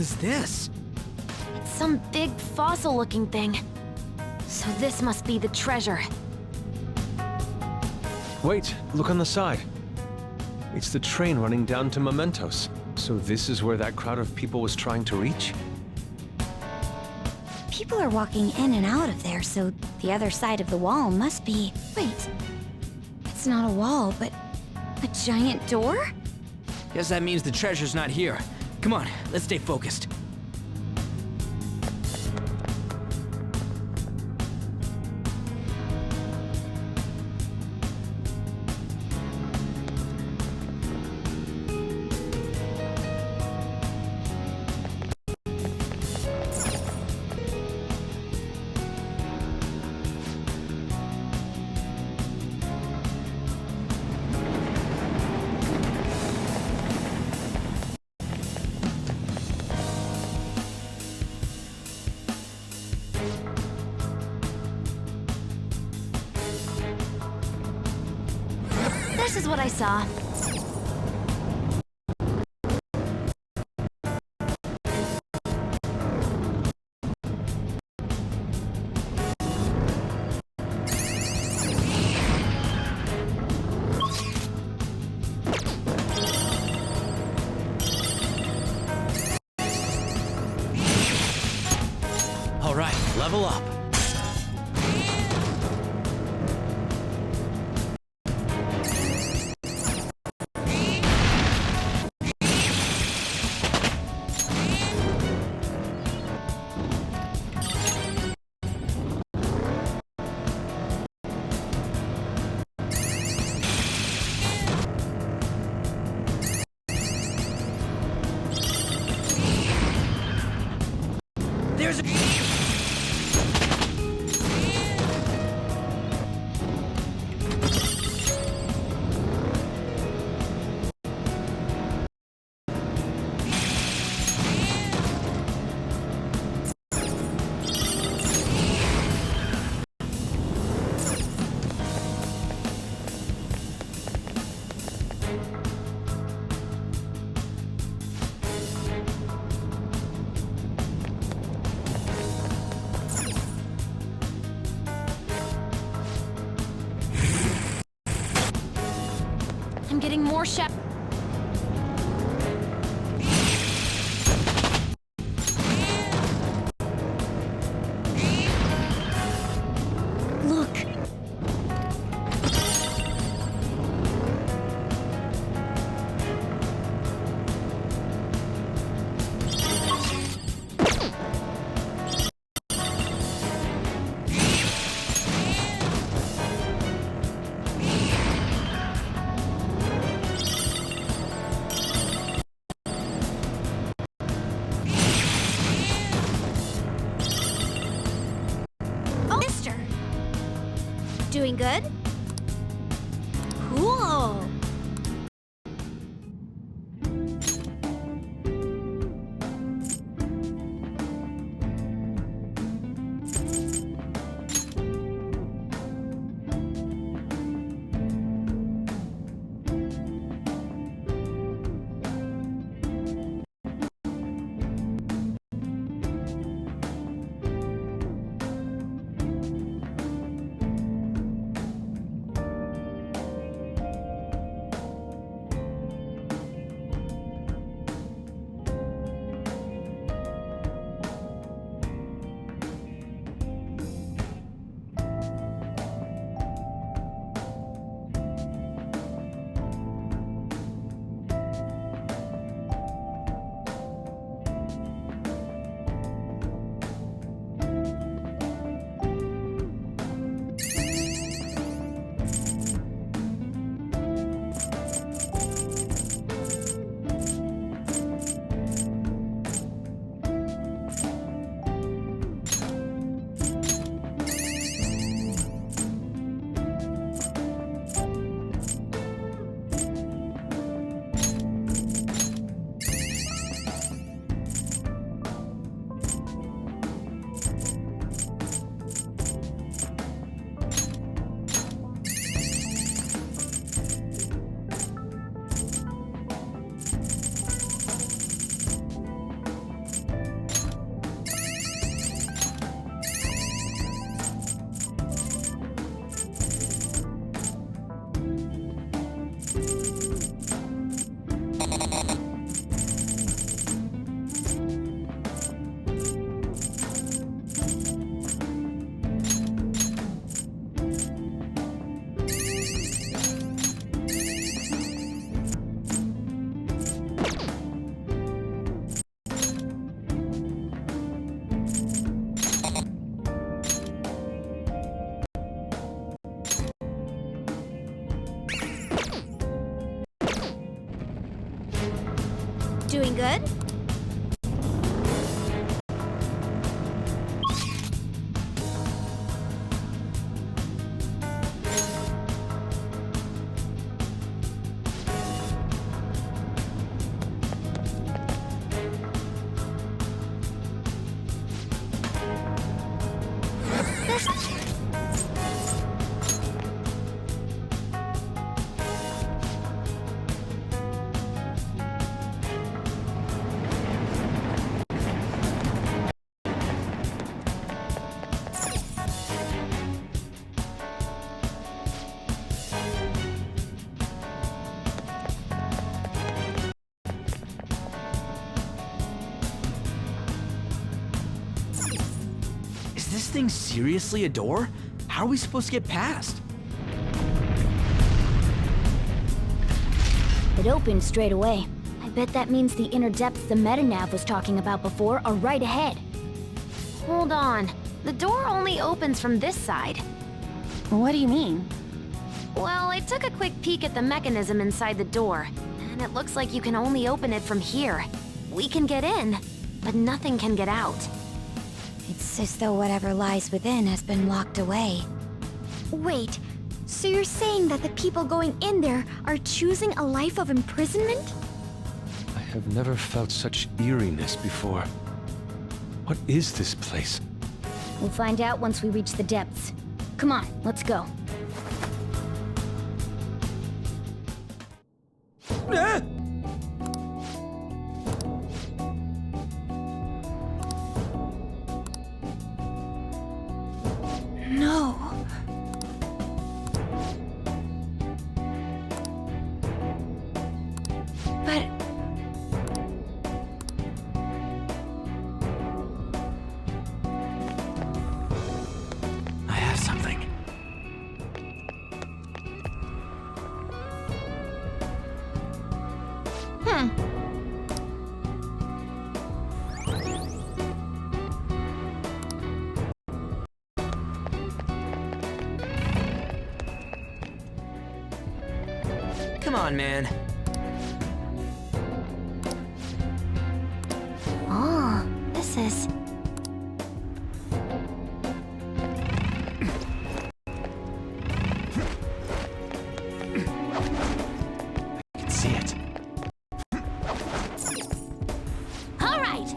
is this? It's some big fossil-looking thing. So this must be the treasure. Wait, look on the side. It's the train running down to Mementos. So this is where that crowd of people was trying to reach? People are walking in and out of there, so the other side of the wall must be... Wait. It's not a wall, but a giant door? Guess that means the treasure's not here. Come on, let's stay focused. This is what I saw. All right, level up. There's a... I'm getting more shep. Look. Mister. Doing good? Cool. doing good. Is this thing seriously a door? How are we supposed to get past? It opened straight away. I bet that means the inner depths the metanav was talking about before are right ahead. Hold on. The door only opens from this side. What do you mean? Well, I took a quick peek at the mechanism inside the door, and it looks like you can only open it from here. We can get in, but nothing can get out. It's as though whatever lies within has been locked away. Wait, so you're saying that the people going in there are choosing a life of imprisonment? I have never felt such eeriness before. What is this place? We'll find out once we reach the depths. Come on, let's go. Ah! No. But I have something. Come on, man. Oh, this is... I can see it. All right!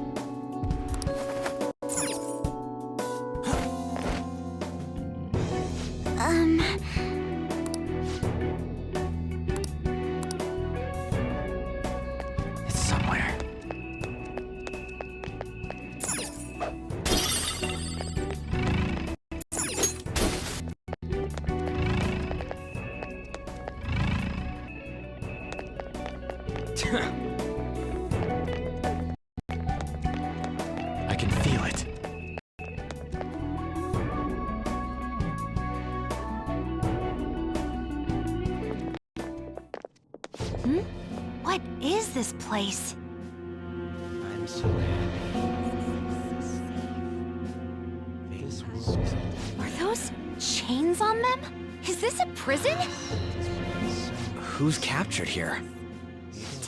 It's somewhere. I can feel it. What is this place? I'm so happy. This world. Are those chains on them? Is this a prison? Who's captured here?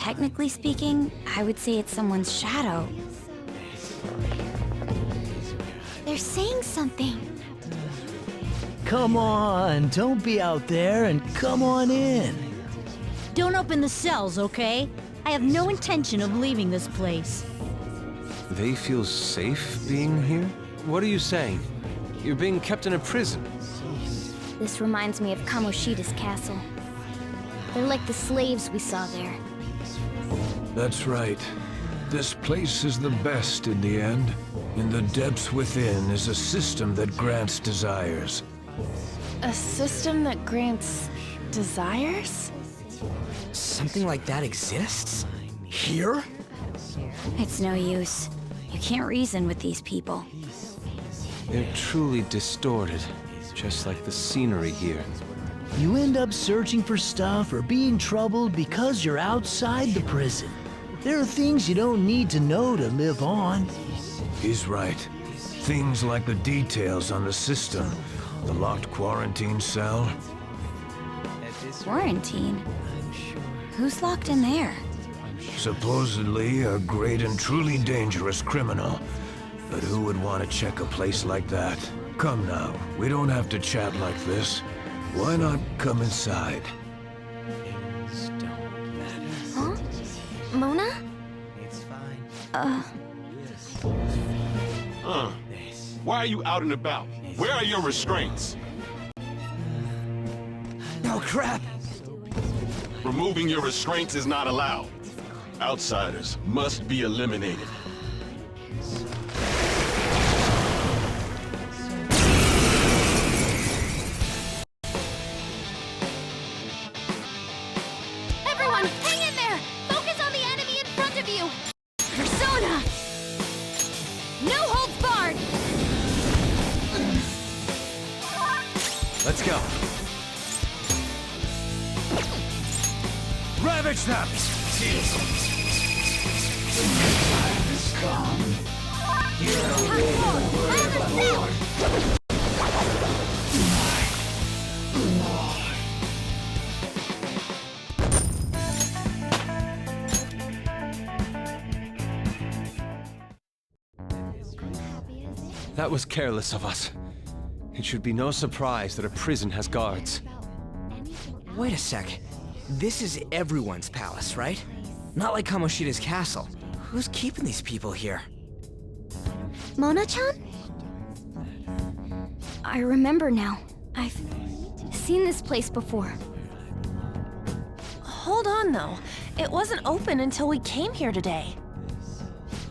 technically speaking, I would say it's someone's shadow. They're saying something. Come on, don't be out there and come on in. Don't open the cells, okay? I have no intention of leaving this place. They feel safe being here? What are you saying? You're being kept in a prison. This reminds me of Kamoshida's castle. They're like the slaves we saw there. That's right. This place is the best in the end. In the depths within is a system that grants desires. A system that grants desires? Something like that exists? Here? It's no use. You can't reason with these people. They're truly distorted, just like the scenery here. You end up searching for stuff or being troubled because you're outside the prison. There are things you don't need to know to live on. He's right. Things like the details on the system. The locked quarantine cell. Quarantine? Who's locked in there? Supposedly a great and truly dangerous criminal. But who would want to check a place like that? Come now, we don't have to chat like this. Why not come inside? Huh? Mona? Why are you out and about? Where are your restraints? Oh, crap! Removing your restraints is not allowed. Outsiders must be eliminated. Everyone, hang in there! Focus on the enemy in front of you! Persona! No holds barred! Let's go. Ravage them! That was careless of us. It should be no surprise that a prison has guards. Wait a sec. This is everyone's palace, right? Not like Kamoshida's castle. Who's keeping these people here? Mona-chan? I remember now. I've seen this place before. Hold on, though. It wasn't open until we came here today.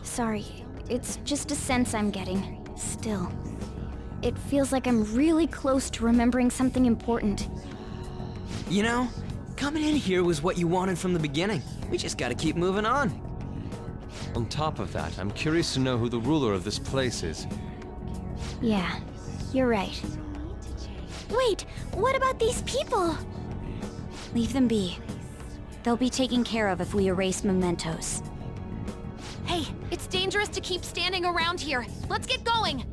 Sorry, it's just a sense I'm getting. Still, it feels like I'm really close to remembering something important. You know, coming in here was what you wanted from the beginning. We just gotta keep moving on. On top of that, I'm curious to know who the ruler of this place is. Yeah, you're right. Wait, what about these people? Leave them be. They'll be taken care of if we erase mementos. Hey, it's dangerous to keep standing around here. Let's get going!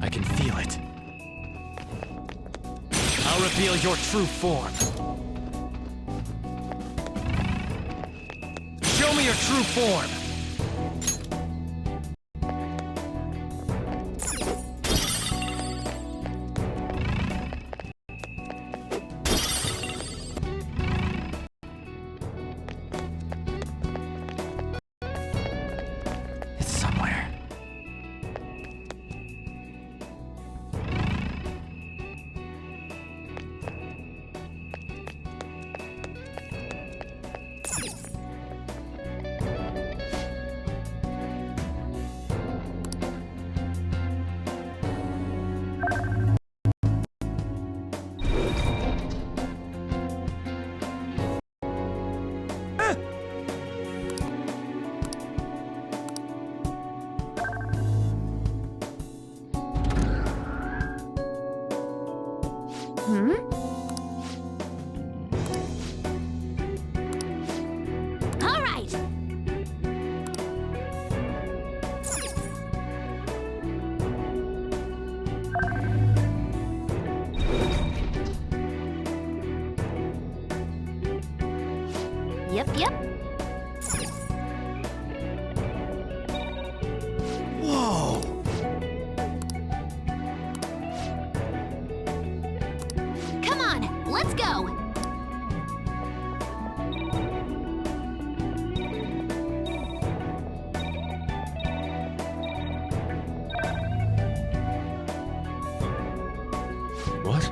I can feel it. I'll reveal your true form. Show me your true form! It's somewhere. All right! Yep. Whoa! Come on, let's go! What?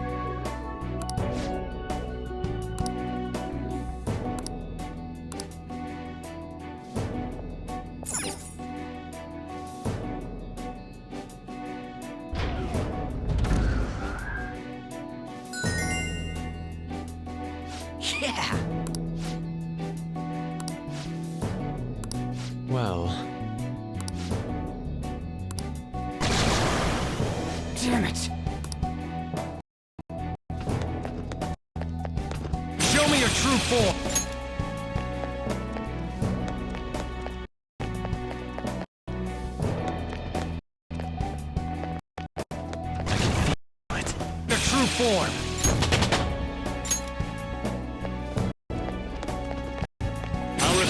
Yeah! Well, Damn it! Show me your true form!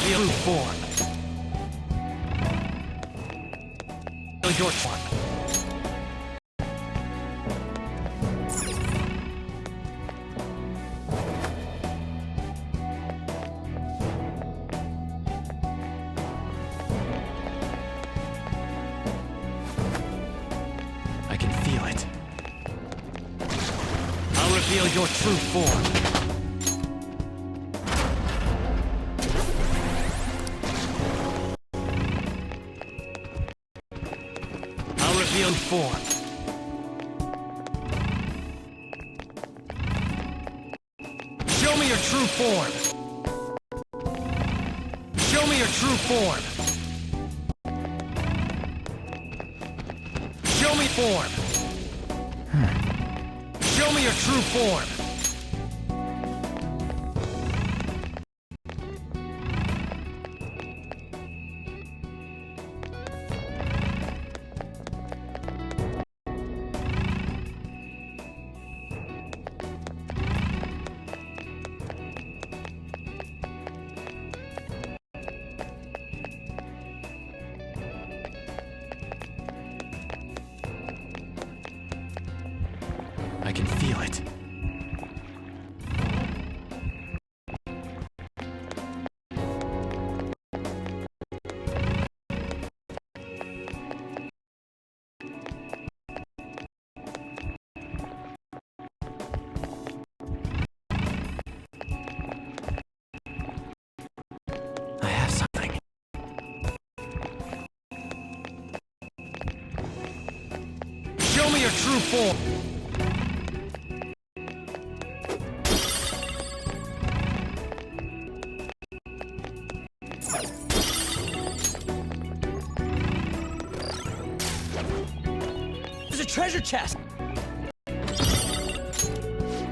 reveal true form. Your form. I can feel it. I'll reveal your true form. Revealed form. Show me your true form. Show me your true form. Show me form. Show me your true form. I can feel it. I have something. Show me your true form. There's a treasure chest!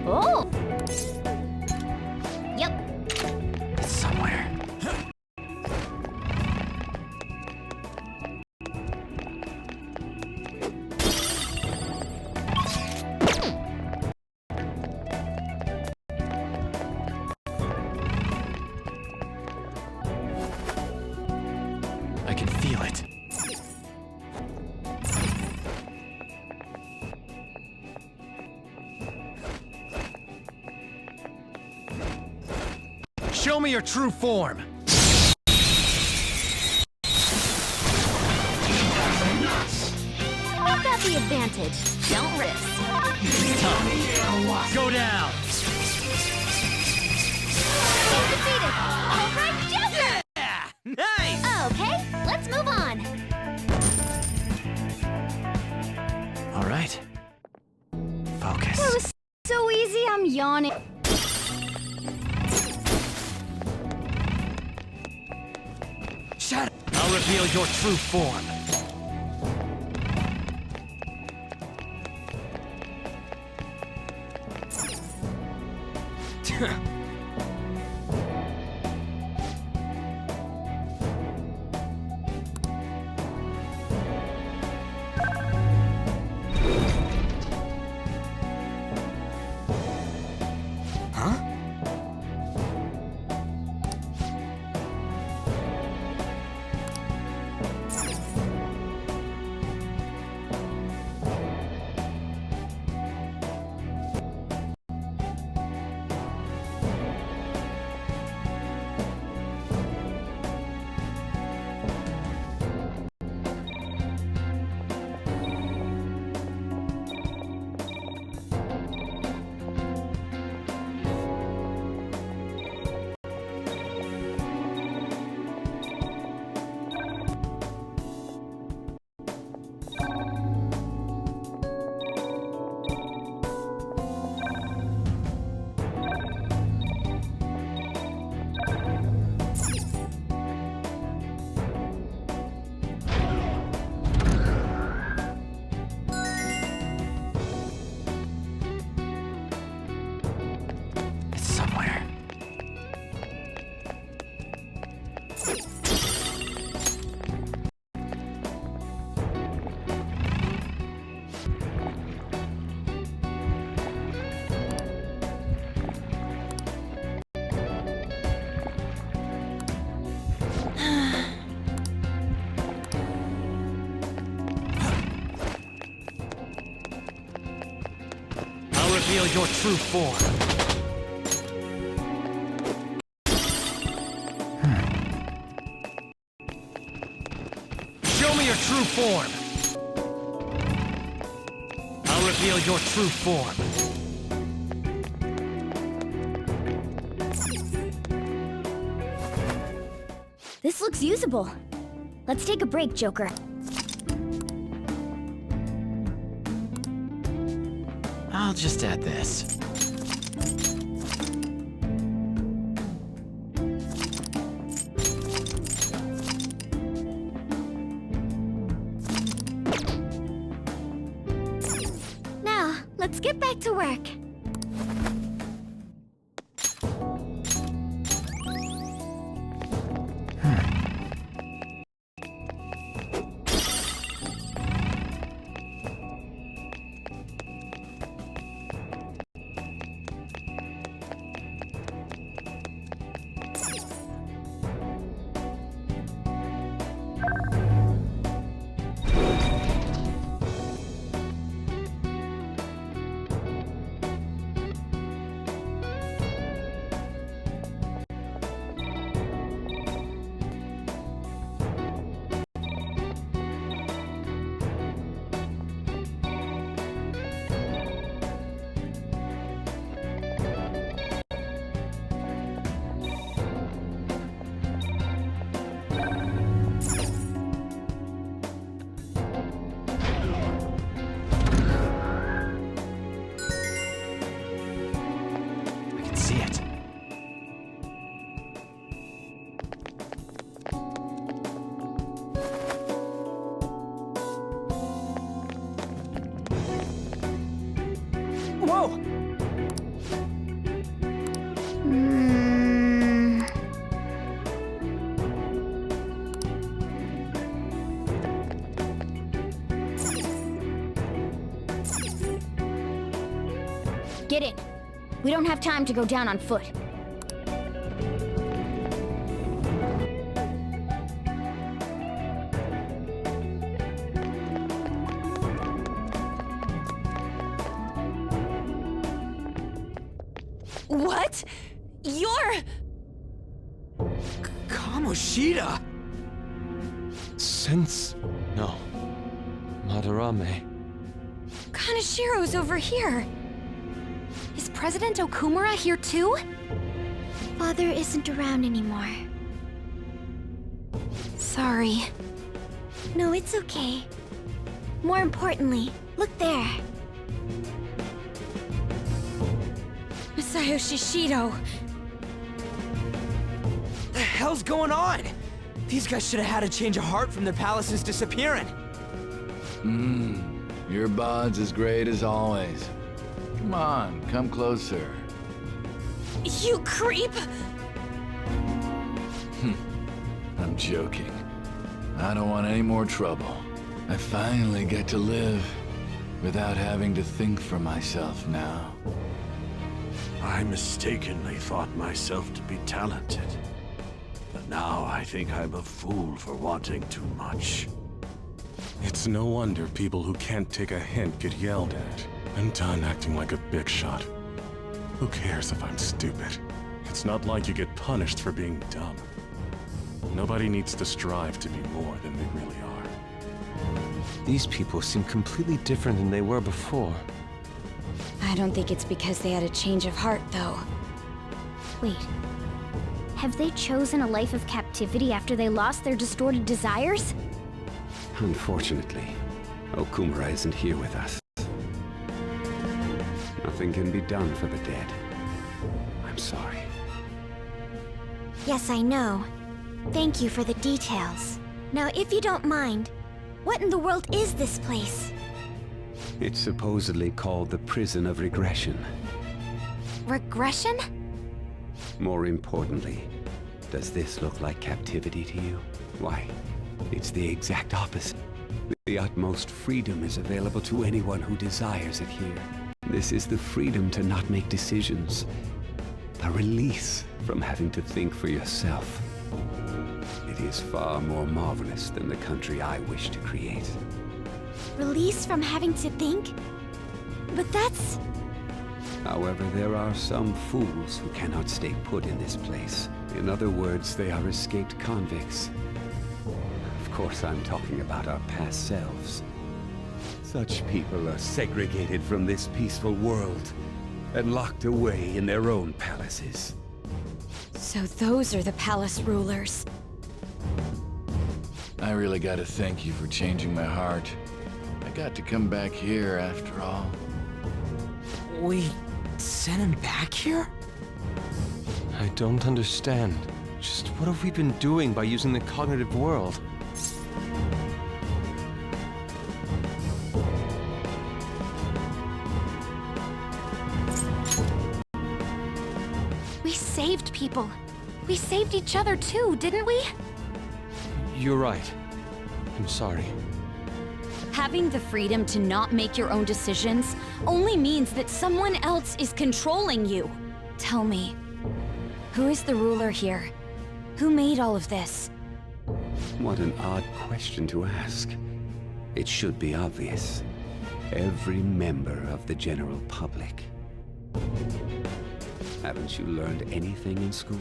Oh! Yep. It's somewhere. I can feel it. Show me your true form. I've got the advantage. Don't risk. Go down. Defeated. All right, Joker! Yeah! Nice! Okay, let's move on. All right. Focus. That was so easy, I'm yawning. Shut up. I'll reveal your true form. Huh? reveal your true form. Show me your true form. I'll reveal your true form. This looks usable. Let's take a break, Joker. I'll just add this. Now, let's get back to work. I can see it. Whoa! Get in. We don't have time to go down on foot. What? You're... Kamoshida! Sense? No. Madarame. Kanashiro's over here. Is President Okumura here too? Father isn't around anymore. Sorry. No, it's okay. More importantly, look there. Masayoshi Shido. The hell's going on? These guys should have had a change of heart from their palaces disappearing. Your bod's as great as always. Come on, come closer. You creep! I'm joking. I don't want any more trouble. I finally get to live without having to think for myself now. I mistakenly thought myself to be talented. But now I think I'm a fool for wanting too much. It's no wonder people who can't take a hint get yelled at. I'm done acting like a big shot. Who cares if I'm stupid? It's not like you get punished for being dumb. Nobody needs to strive to be more than they really are. These people seem completely different than they were before. I don't think it's because they had a change of heart, though. Wait. Have they chosen a life of captivity after they lost their distorted desires? Unfortunately, Okumura isn't here with us. Nothing can be done for the dead. I'm sorry. Yes, I know. Thank you for the details. Now, if you don't mind, what in the world is this place? It's supposedly called the Prison of Regression. Regression? More importantly, does this look like captivity to you? Why, it's the exact opposite. The utmost freedom is available to anyone who desires it here. This is the freedom to not make decisions. A release from having to think for yourself. It is far more marvelous than the country I wish to create. Release from having to think? But However, there are some fools who cannot stay put in this place. In other words, they are escaped convicts. Of course, I'm talking about our past selves. Such people are segregated from this peaceful world and locked away in their own palaces. So those are the palace rulers. I really gotta thank you for changing my heart. I got to come back here after all. We sent him back here? I don't understand. Just what have we been doing by using the cognitive world? We saved people. We saved each other too, didn't we? You're right. I'm sorry. Having the freedom to not make your own decisions only means that someone else is controlling you. Tell me, who is the ruler here? Who made all of this? What an odd question to ask. It should be obvious. Every member of the general public. Haven't you learned anything in school?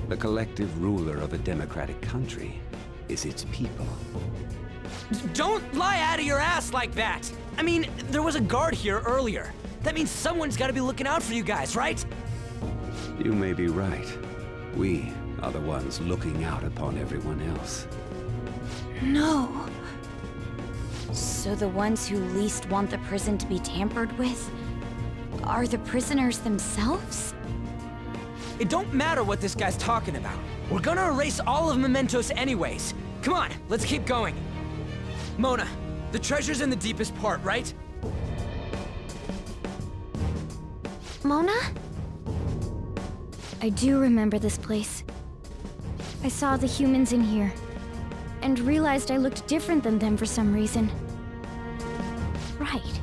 The collective ruler of a democratic country is its people. Don't lie out of your ass like that! I mean, there was a guard here earlier. That means someone's gotta be looking out for you guys, right? You may be right. We are the ones looking out upon everyone else. No. So the ones who least want the prison to be tampered with are the prisoners themselves? It don't matter what this guy's talking about. We're gonna erase all of Mementos anyways. Come on, let's keep going. Mona, the treasure's in the deepest part, right? Mona? I do remember this place. I saw the humans in here, and realized I looked different than them for some reason. Right.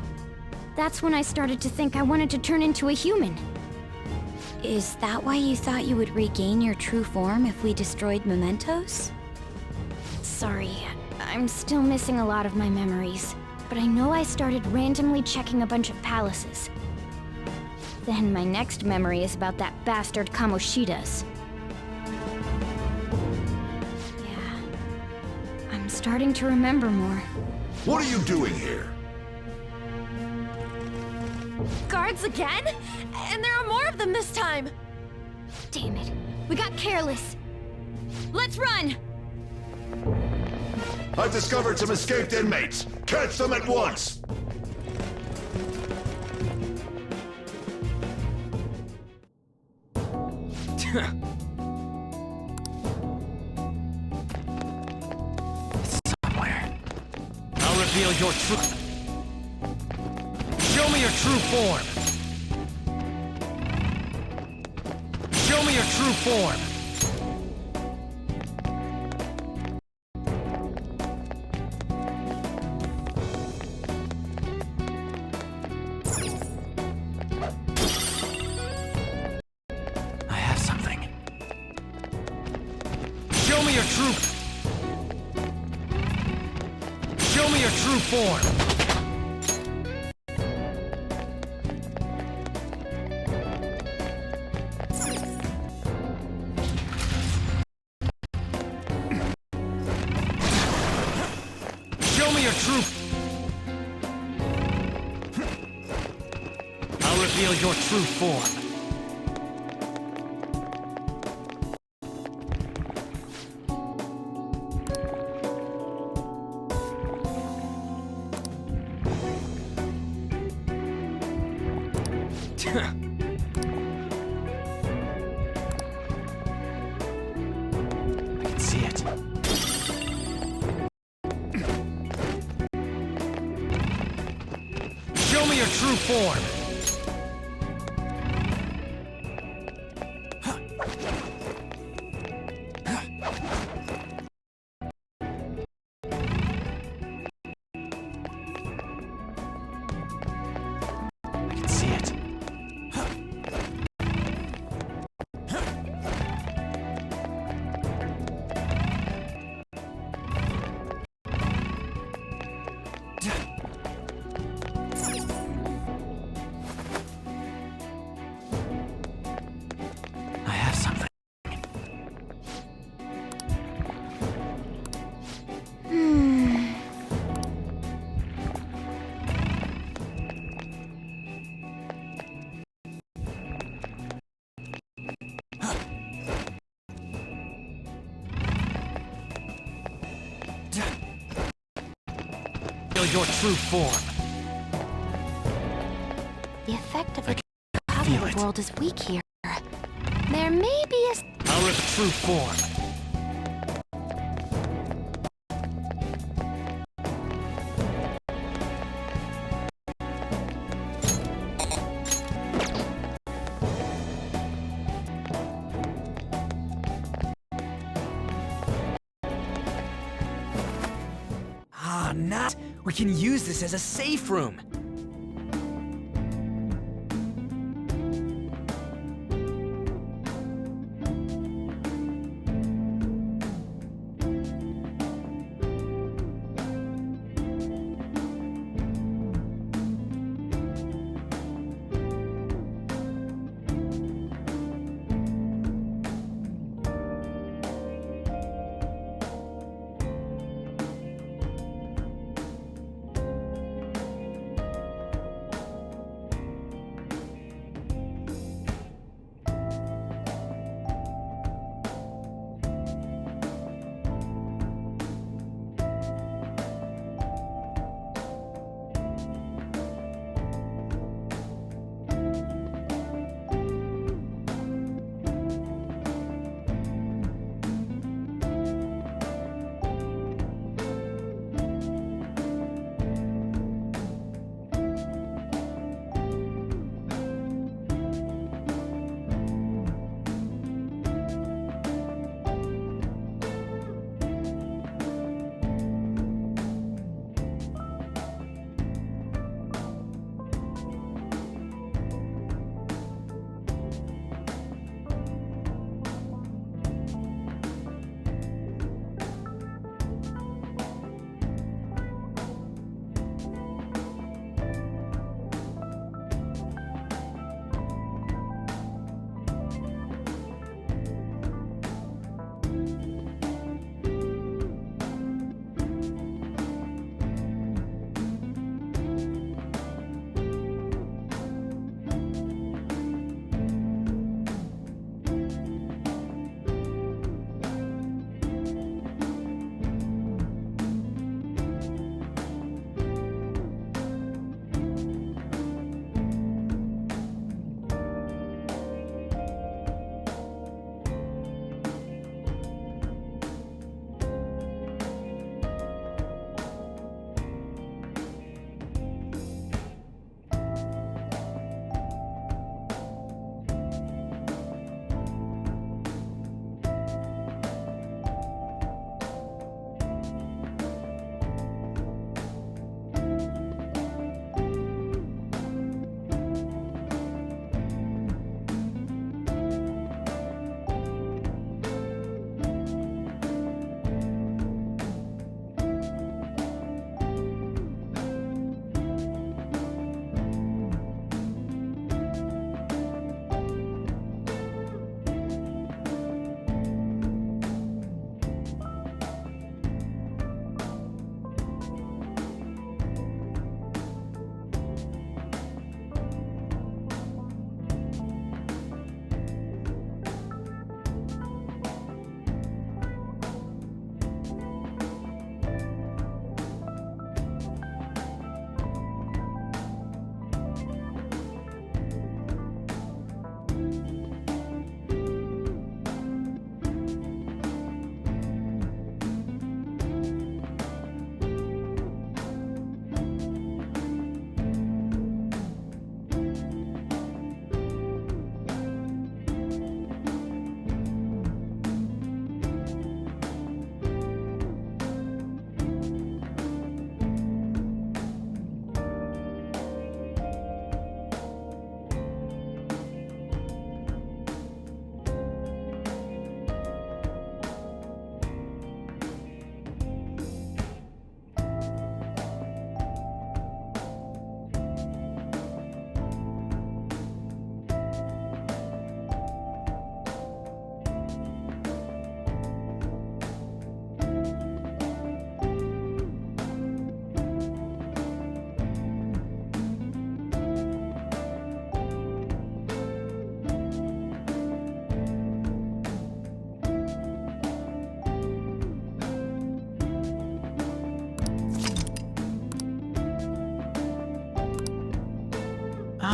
That's when I started to think I wanted to turn into a human. Is that why you thought you would regain your true form if we destroyed Mementos? Sorry, I'm still missing a lot of my memories. But I know I started randomly checking a bunch of palaces. Then my next memory is about that bastard Kamoshida's. Yeah. I'm starting to remember more. What are you doing here? Guards again? And there are more of them this time! Damn it. We got careless. Let's run! I've discovered some escaped inmates. Catch them at once! Somewhere. I'll reveal your true... Show me your true form! Show me your true form! I have something. Show me your true... Show me your true form! Show me your true... I'll reveal your true form. I can see it. Show me your true form! I can see it. your true form. The effect of the feel power it. world is weak here. There may be a... Power of true form. Ah, not. We can use this as a safe room.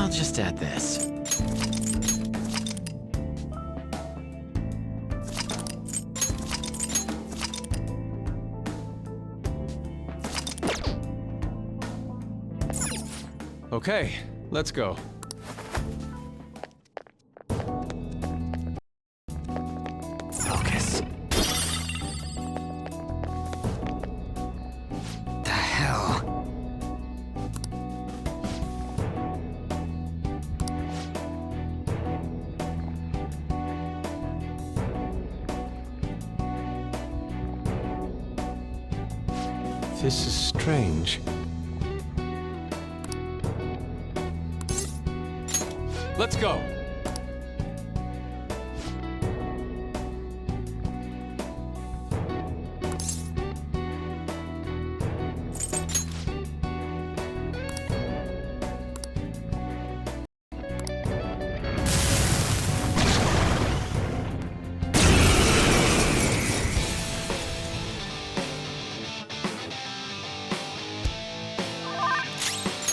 I'll just add this. Okay, let's go. Focus. The hell? This is strange. Let's go!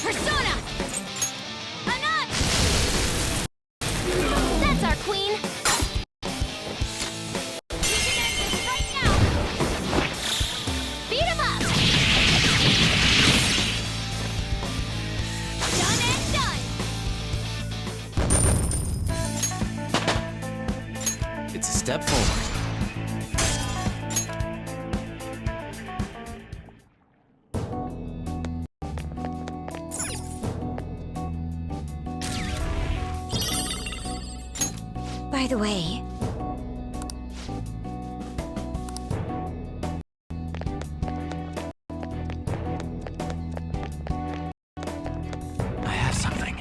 Persona! Anon! That's our queen! We can end this right now! Beat him up! Done and done! It's a step forward. By the way, I have something.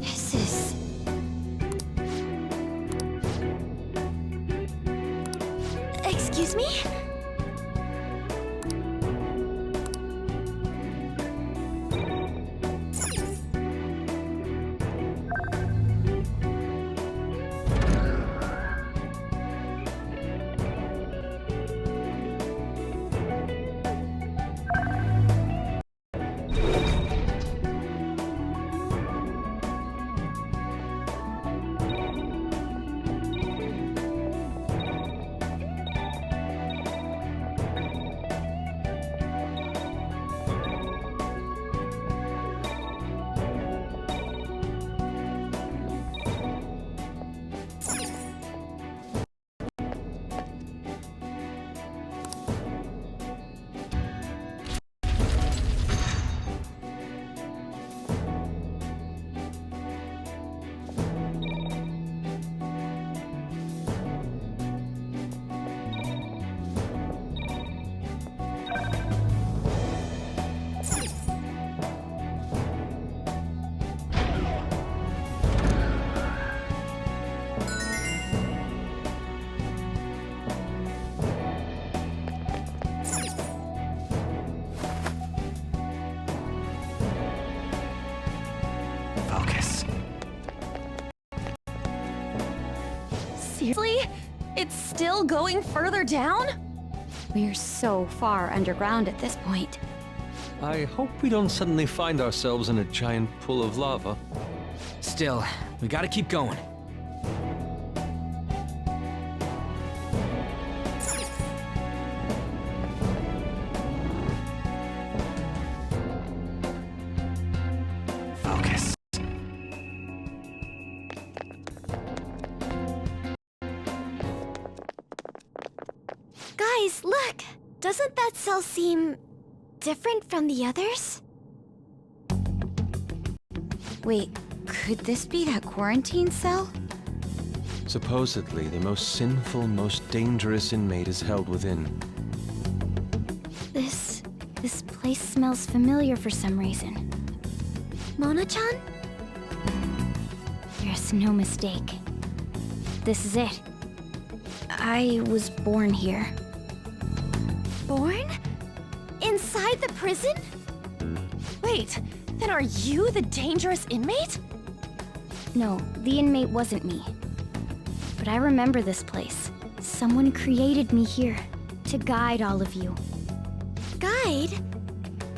this is... Excuse me? Focus. Seriously? It's still going further down? We're so far underground at this point. I hope we don't suddenly find ourselves in a giant pool of lava. Still, we gotta keep going. Focus. Guys, look! Doesn't that cell seem... different from the others? Wait, could this be that quarantine cell? Supposedly, the most sinful, most dangerous inmate is held within. This place smells familiar for some reason. Mona-chan? There's no mistake. This is it. I was born here. Born? Inside the prison? Wait, then are you the dangerous inmate? No, the inmate wasn't me. But I remember this place. Someone created me here to guide all of you. Guide?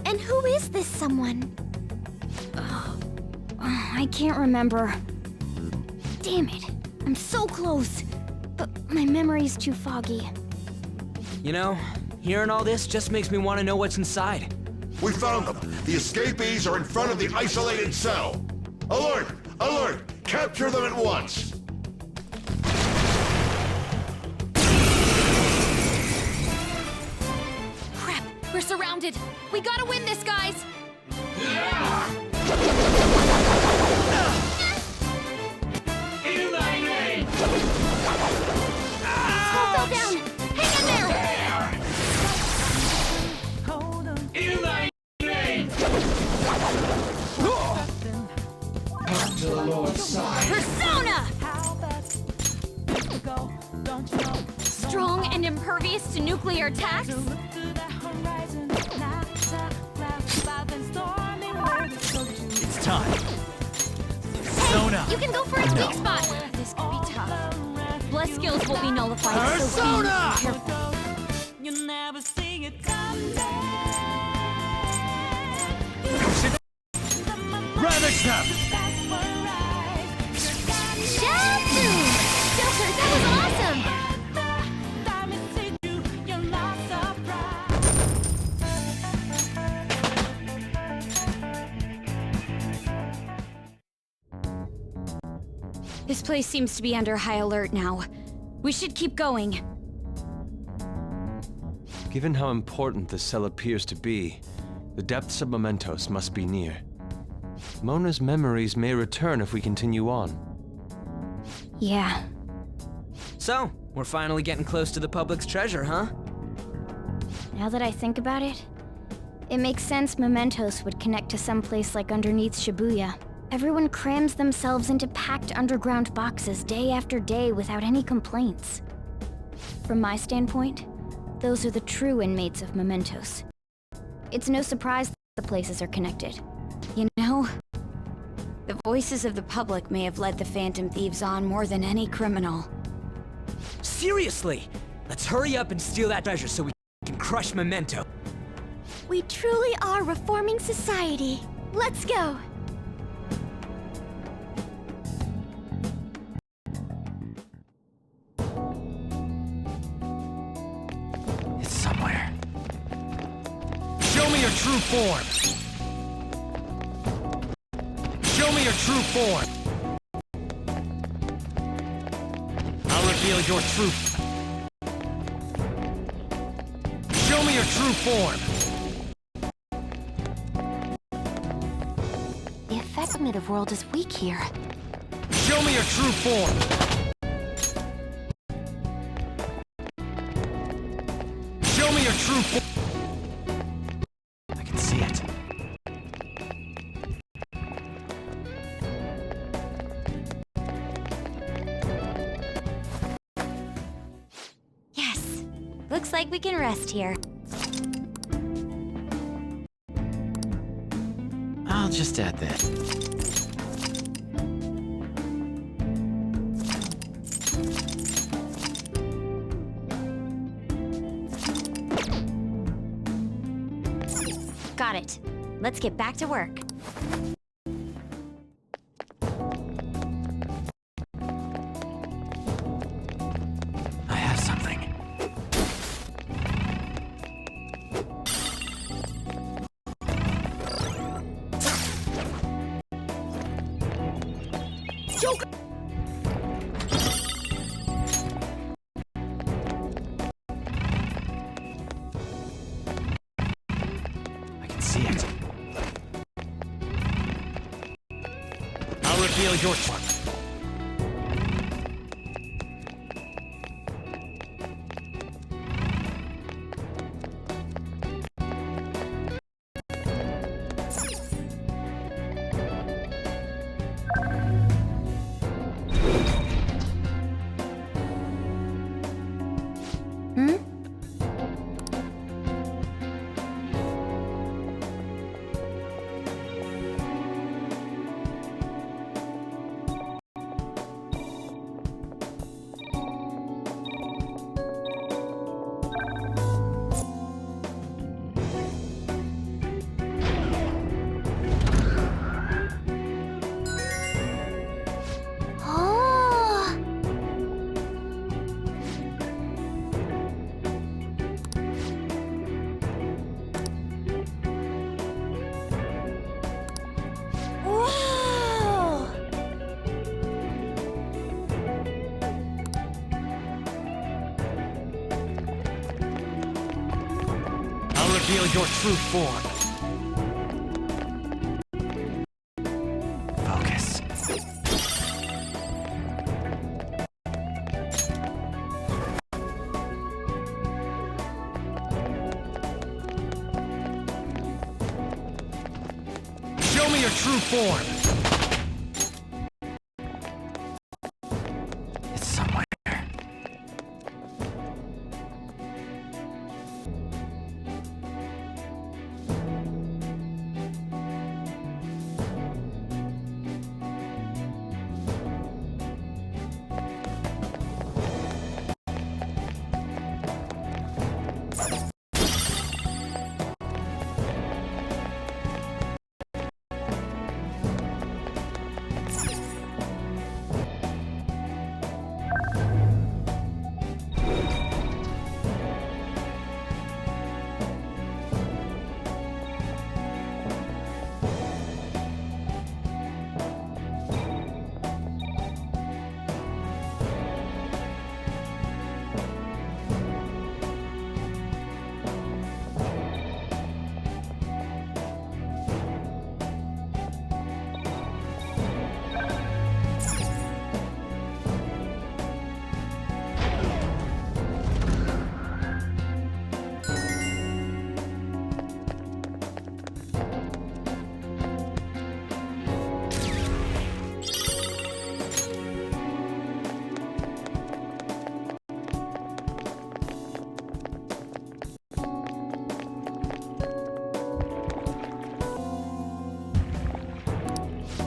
And who is this someone? I can't remember. Damn it. I'm so close. But my memory's too foggy. You know, hearing all this just makes me want to know what's inside. We found them. The escapees are in front of the isolated cell. Alert! Alert! Capture them at once! Crap, we're surrounded. We gotta win this, guys! Skull fell down! Hang in there! Persona! Strong and impervious to nuclear attacks? It's time. Persona! You can go for a weak spot! This could be tough. Blood skills will be nullified, so be careful. You never see it coming. Ravage them! Shabu! Joker, that was awesome! This place seems to be under high alert now. We should keep going. Given how important the cell appears to be, the depths of Mementos must be near. Mona's memories may return if we continue on. Yeah. So, we're finally getting close to the public's treasure, huh? Now that I think about it, it makes sense Mementos would connect to some place like underneath Shibuya. Everyone crams themselves into packed underground boxes day after day without any complaints. From my standpoint, those are the true inmates of Mementos. It's no surprise that the places are connected. You know, the voices of the public may have led the Phantom Thieves on more than any criminal. Seriously! Let's hurry up and steal that treasure so we can crush Memento. We truly are reforming society. Let's go! It's somewhere. Show me your true form! Show me your true form! I'll reveal your truth. Show me your true form! The effective world is weak here. Show me your true form! Show me your true form! I can see it. Yes! Looks like we can rest here. I'll just add that. Got it. Let's get back to work. I have something. Joker! I'll reveal your reveal your true form. Focus. Show me your true form. It's somewhere.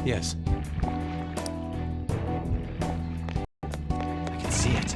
Yes. I can see it.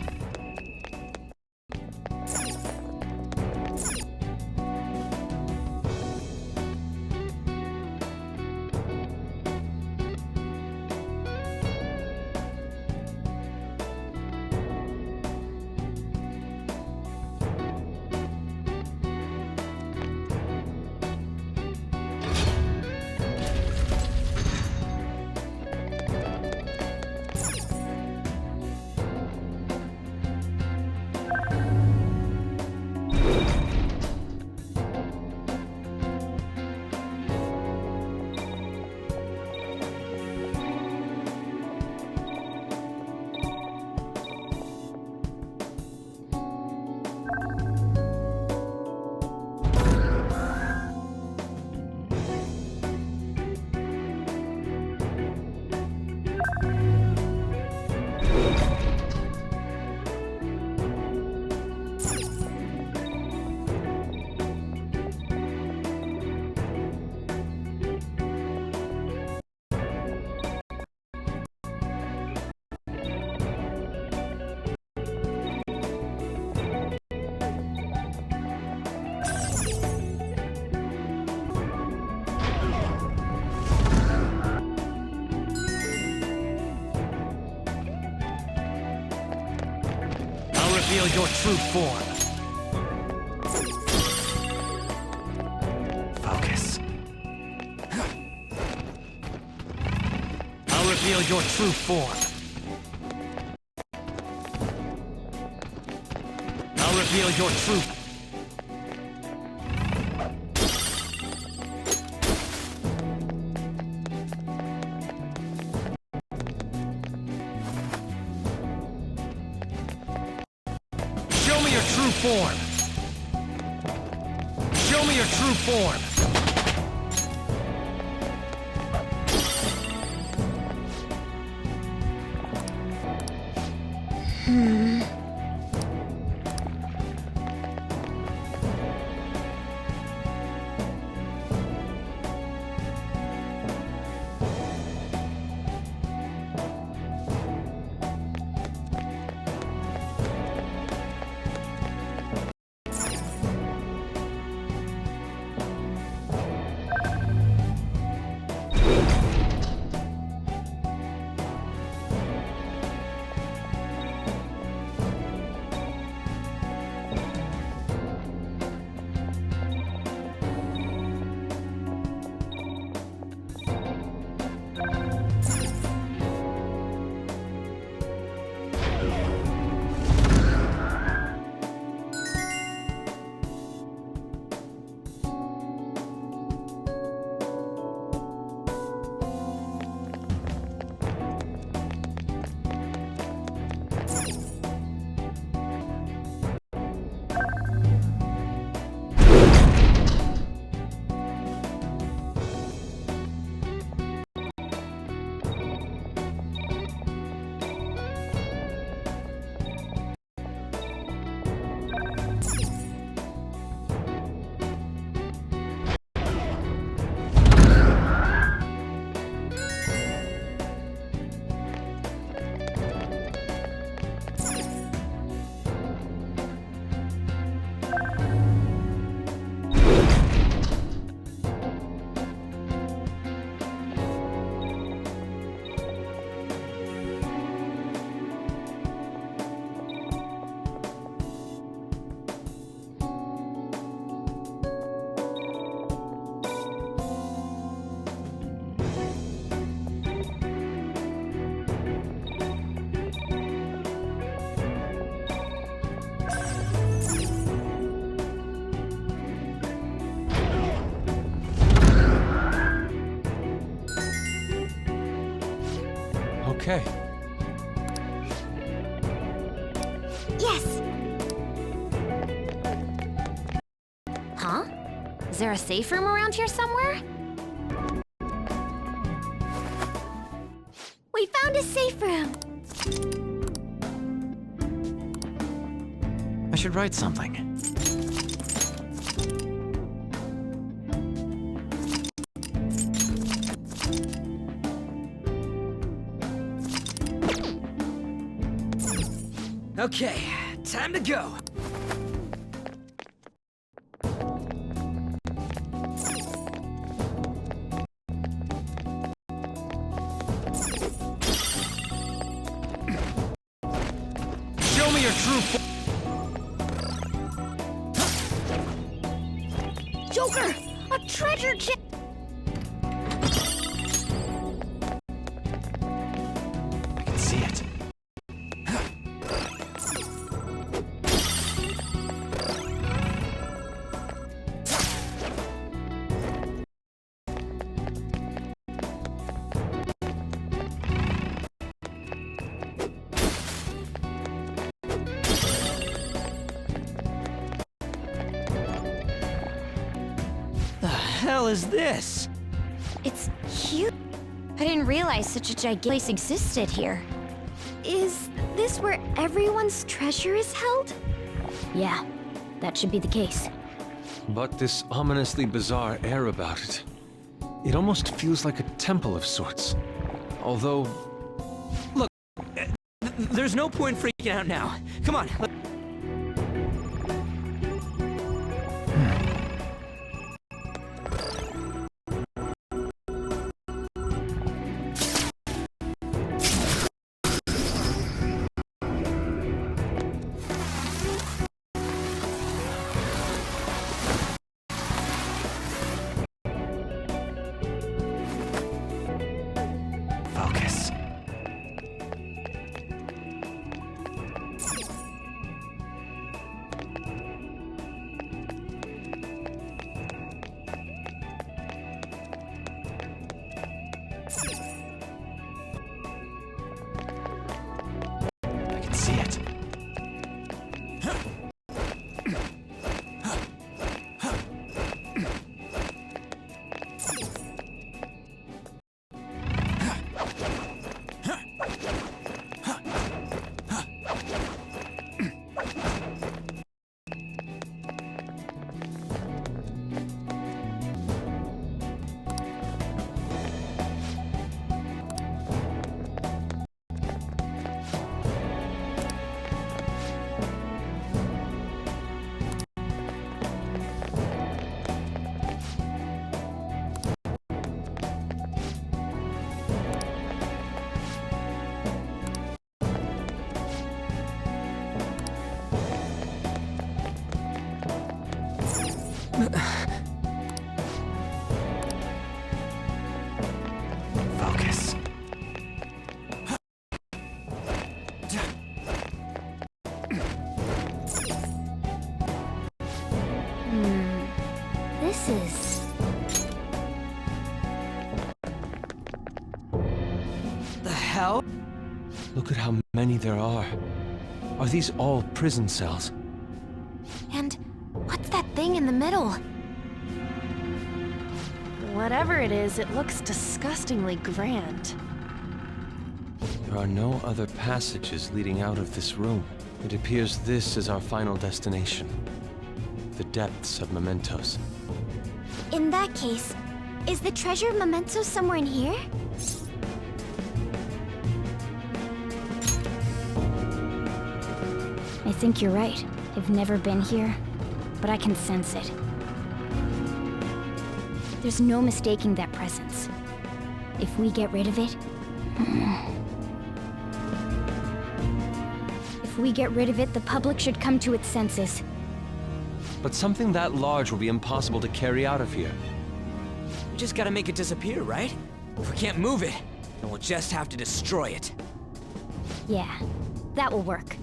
Reveal your true form. Focus. I'll reveal your true form. I'll reveal your true... your true form! Show me your true form! Okay. Yes! Huh? Is there a safe room around here somewhere? We found a safe room! I should write something. Okay, time to go. Show me your true form! Joker! A treasure chest! I can see it. The hell is this? It's huge. I didn't realize such a gigantic place existed here. Is this where everyone's treasure is held? Yeah, that should be the case. But this ominously bizarre air about it. It almost feels like a temple of sorts. Although... Look, there's no point freaking out now. Come on. Focus. Well... Look at how many there are. Are these all prison cells? And what's that thing in the middle? Whatever it is, it looks disgustingly grand. There are no other passages leading out of this room. It appears this is our final destination. The depths of Mementos. In that case, is the treasure of mementos somewhere in here? I think you're right. I've never been here, but I can sense it. There's no mistaking that presence. If we get rid of it... If we get rid of it, the public should come to its senses. But something that large will be impossible to carry out of here. We just gotta make it disappear, right? If we can't move it, then we'll just have to destroy it. Yeah, that will work.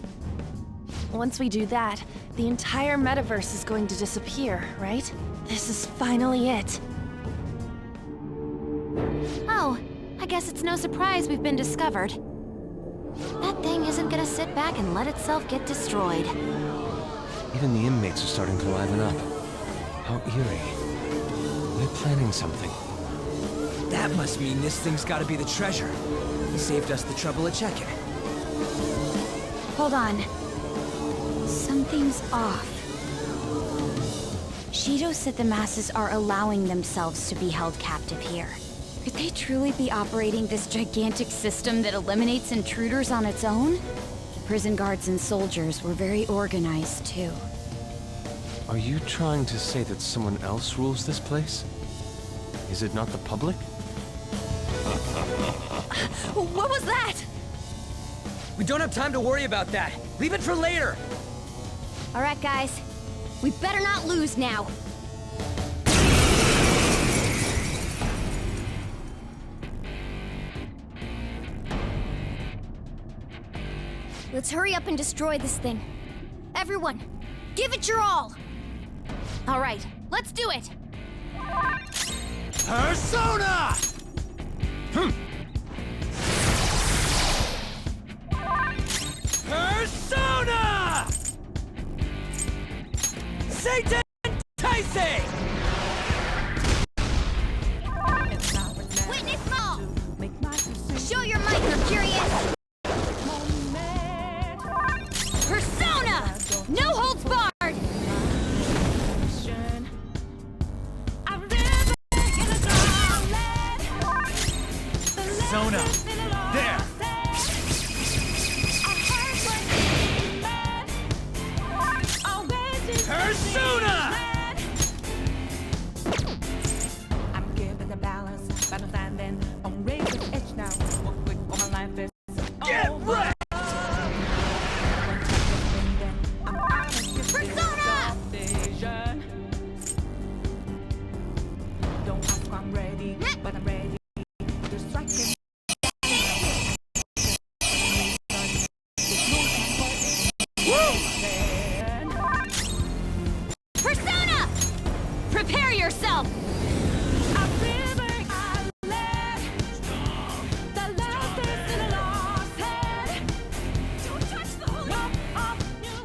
Once we do that, the entire metaverse is going to disappear, right? This is finally it. Oh, I guess it's no surprise we've been discovered. That thing isn't gonna sit back and let itself get destroyed. Even the inmates are starting to liven up. How eerie. They're planning something. That must mean this thing's gotta be the treasure. He saved us the trouble of checking. Hold on. Something's off. Shido said the masses are allowing themselves to be held captive here. Could they truly be operating this gigantic system that eliminates intruders on its own? The prison guards and soldiers were very organized, too. Are you trying to say that someone else rules this place? Is it not the public? What was that? We don't have time to worry about that. Leave it for later. All right, guys. We better not lose now. Let's hurry up and destroy this thing. Everyone, give it your all! All right, let's do it! Persona! Persona! Satan Taisei! Witness Maul! Show your might, Mercurius! Persona! No holds barred! Persona! There! Persona! I'm giving the balance, but I'm standing on razor's edge now. What quick for my life is Get wrecked! Persona! Don't ask if I'm ready, but I'm ready to strike it. Persona! Prepare yourself!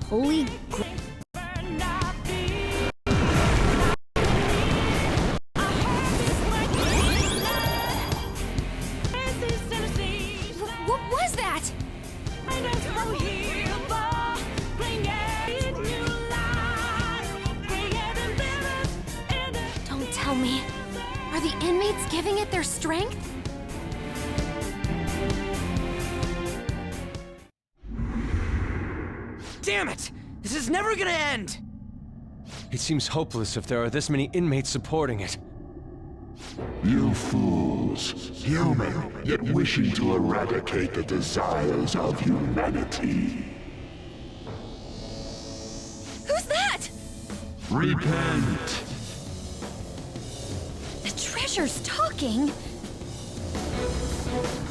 Holy What was that? Don't tell me. Are the inmates giving it their strength? Damn it! This is never gonna end! It seems hopeless if there are this many inmates supporting it. You fools, human, yet wishing to eradicate the desires of humanity. Who's that? Repent! The treasure's talking.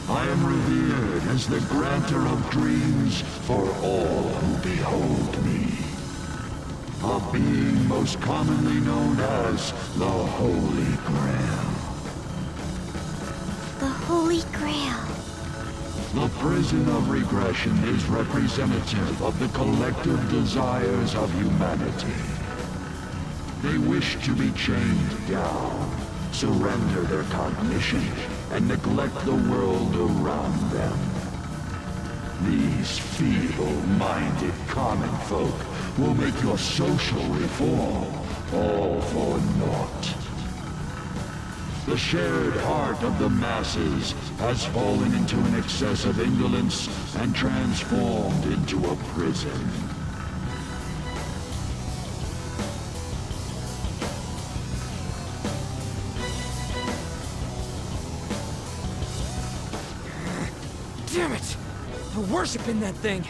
I am revered as the granter of dreams for all who behold me. A being most commonly known as the Holy Grail. The Holy Grail. The prison of regression is representative of the collective desires of humanity. They wish to be chained down, surrender their cognition, and neglect the world around them. These feeble-minded common folk will make your social reform all for naught. The shared heart of the masses has fallen into an excess of indolence and transformed into a prison. Damn it! They're worshiping that thing!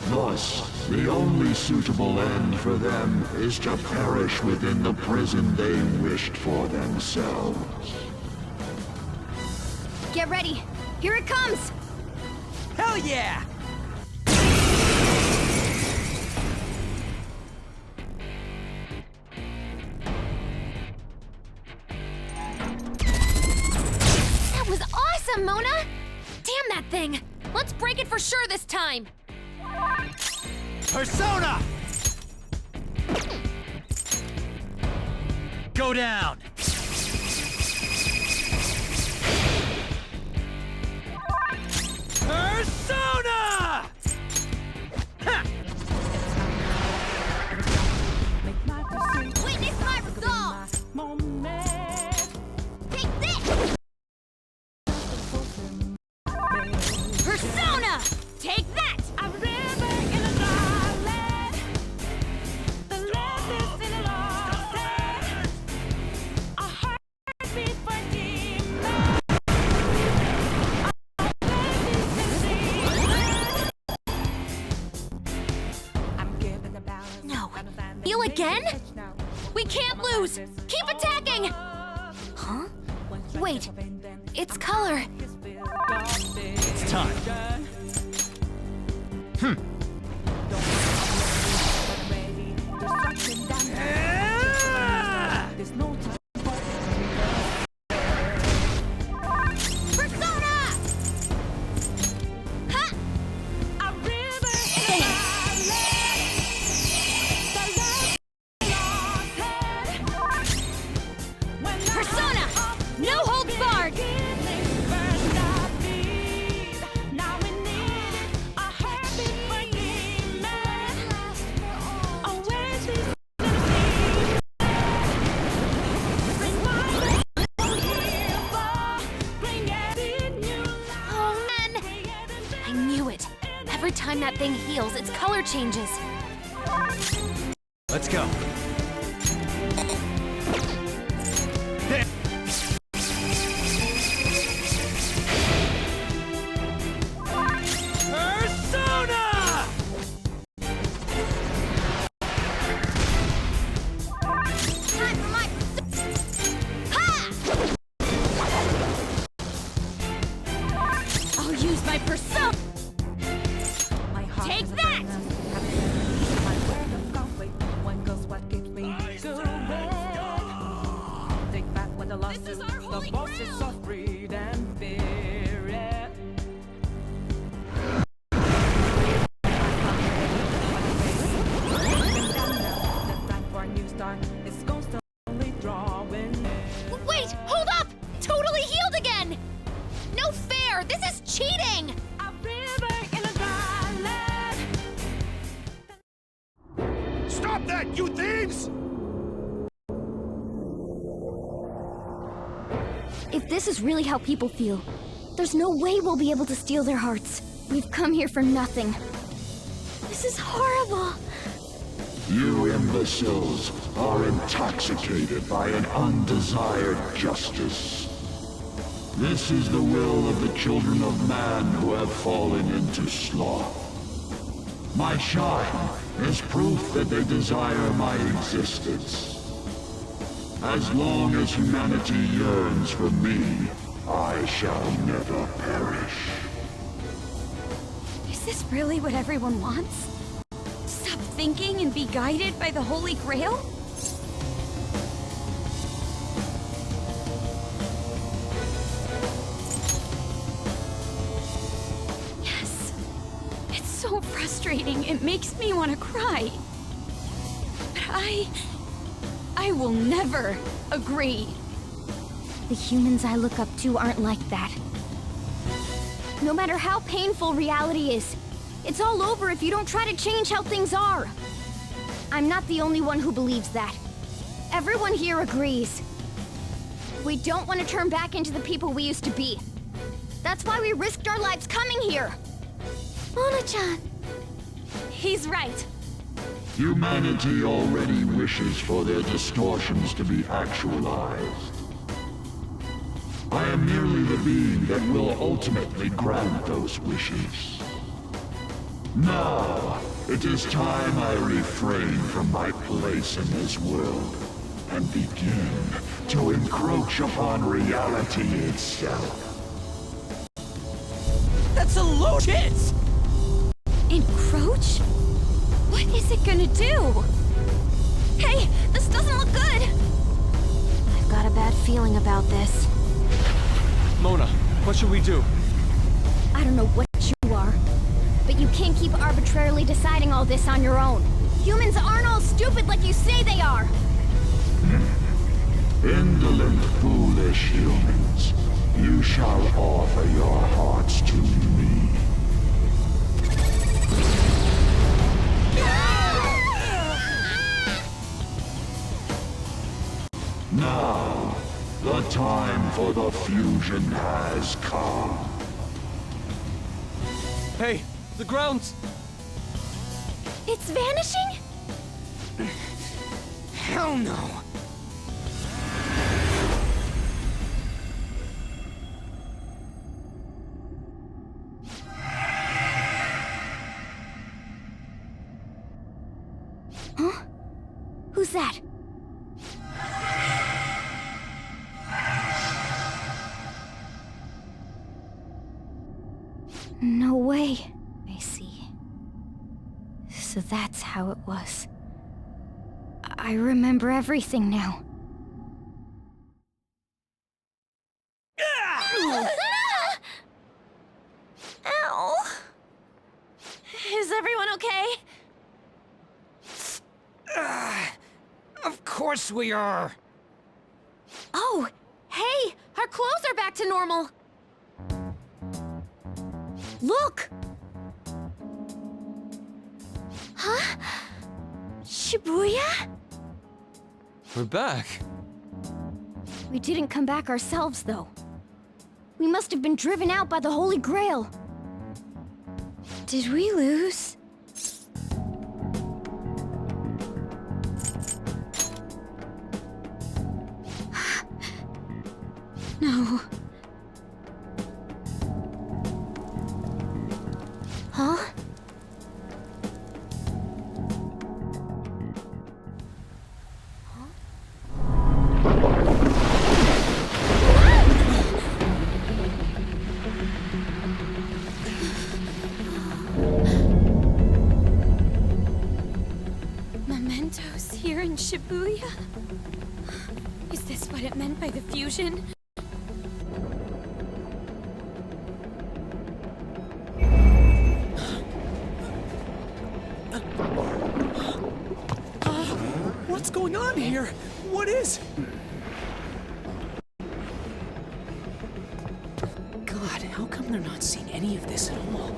Thus, the only suitable end for them is to perish within the prison they wished for themselves. Get ready. Here it comes! Hell yeah! That was awesome, Mona! Damn that thing! Let's break it for sure this time! Persona! Go down! Persona! Ha! Witness my resolve! Take this! Persona! Take that! Heal again? We can't lose! Keep attacking! Huh? Wait, it's color. It's time. Every time that thing heals, its color changes. Let's go. Wait, hold up! Totally healed again! No fair! This is cheating! Stop that, you thieves! If this is really how people feel, there's no way we'll be able to steal their hearts. We've come here for nothing. This is horrible. You imbeciles are intoxicated by an undesired justice. This is the will of the children of man who have fallen into sloth. My shine is proof that they desire my existence. As long as humanity yearns for me, I shall never perish. Is this really what everyone wants? Stop thinking and be guided by the Holy Grail? so frustrating, it makes me want to cry. But I will never agree. The humans I look up to aren't like that. No matter how painful reality is, it's all over if you don't try to change how things are. I'm not the only one who believes that. Everyone here agrees. We don't want to turn back into the people we used to be. That's why we risked our lives coming here. Mona-chan. He's right. Humanity already wishes for their distortions to be actualized. I am merely the being that will ultimately grant those wishes. Now, it is time I refrain from my place in this world and begin to encroach upon reality itself. That's a load, kids! Encroach? What is it gonna do? Hey, this doesn't look good! I've got a bad feeling about this. Mona, what should we do? I don't know what you are, but you can't keep arbitrarily deciding all this on your own. Humans aren't all stupid like you say they are! Indolent, foolish humans, you shall offer your hearts to me. Now, the time for the fusion has come. Hey, the ground's... It's vanishing? Hell no! Huh? Who's that? No way. I see. So that's how it was. I remember everything now. Ow! Is everyone okay? Of course we are! Oh, hey! Our clothes are back to normal! Look! Huh? Shibuya? We're back. We didn't come back ourselves, though. We must have been driven out by the Holy Grail. Did we lose? No. Huh? Mementos here in Shibuya? Is this what it meant by the fusion? What's going on here? What is... God, how come they're not seeing any of this at all?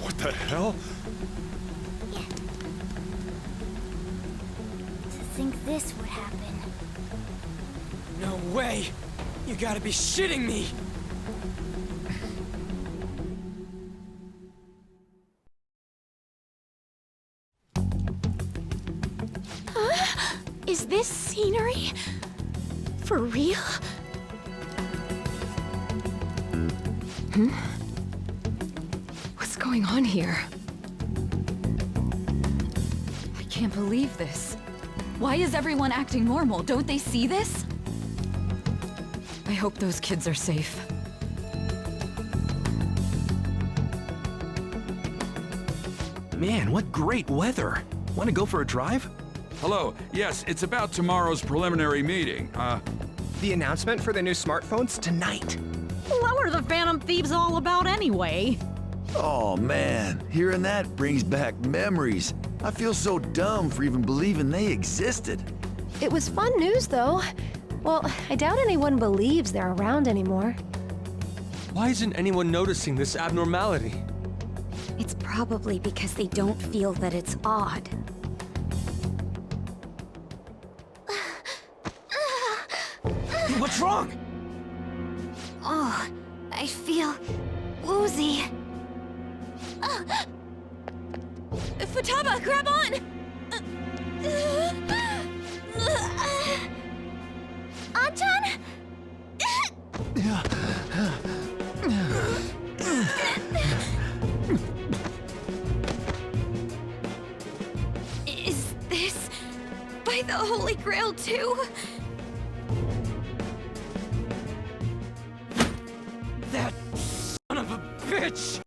What the hell? To think this would happen. No way! You gotta be shitting me! Is this scenery? For real? What's going on here? I can't believe this. Why is everyone acting normal? Don't they see this? I hope those kids are safe. Man, what great weather! Want to go for a drive? Hello. Yes, it's about tomorrow's preliminary meeting. The announcement for the new smartphones tonight. What were the Phantom Thieves all about anyway? Oh man, hearing that brings back memories. I feel so dumb for even believing they existed. It was fun news, though. Well, I doubt anyone believes they're around anymore. Why isn't anyone noticing this abnormality? It's probably because they don't feel that it's odd. What's wrong? Oh, I feel woozy. Futaba, grab on! Anton? Is this by the Holy Grail too? That son of a bitch!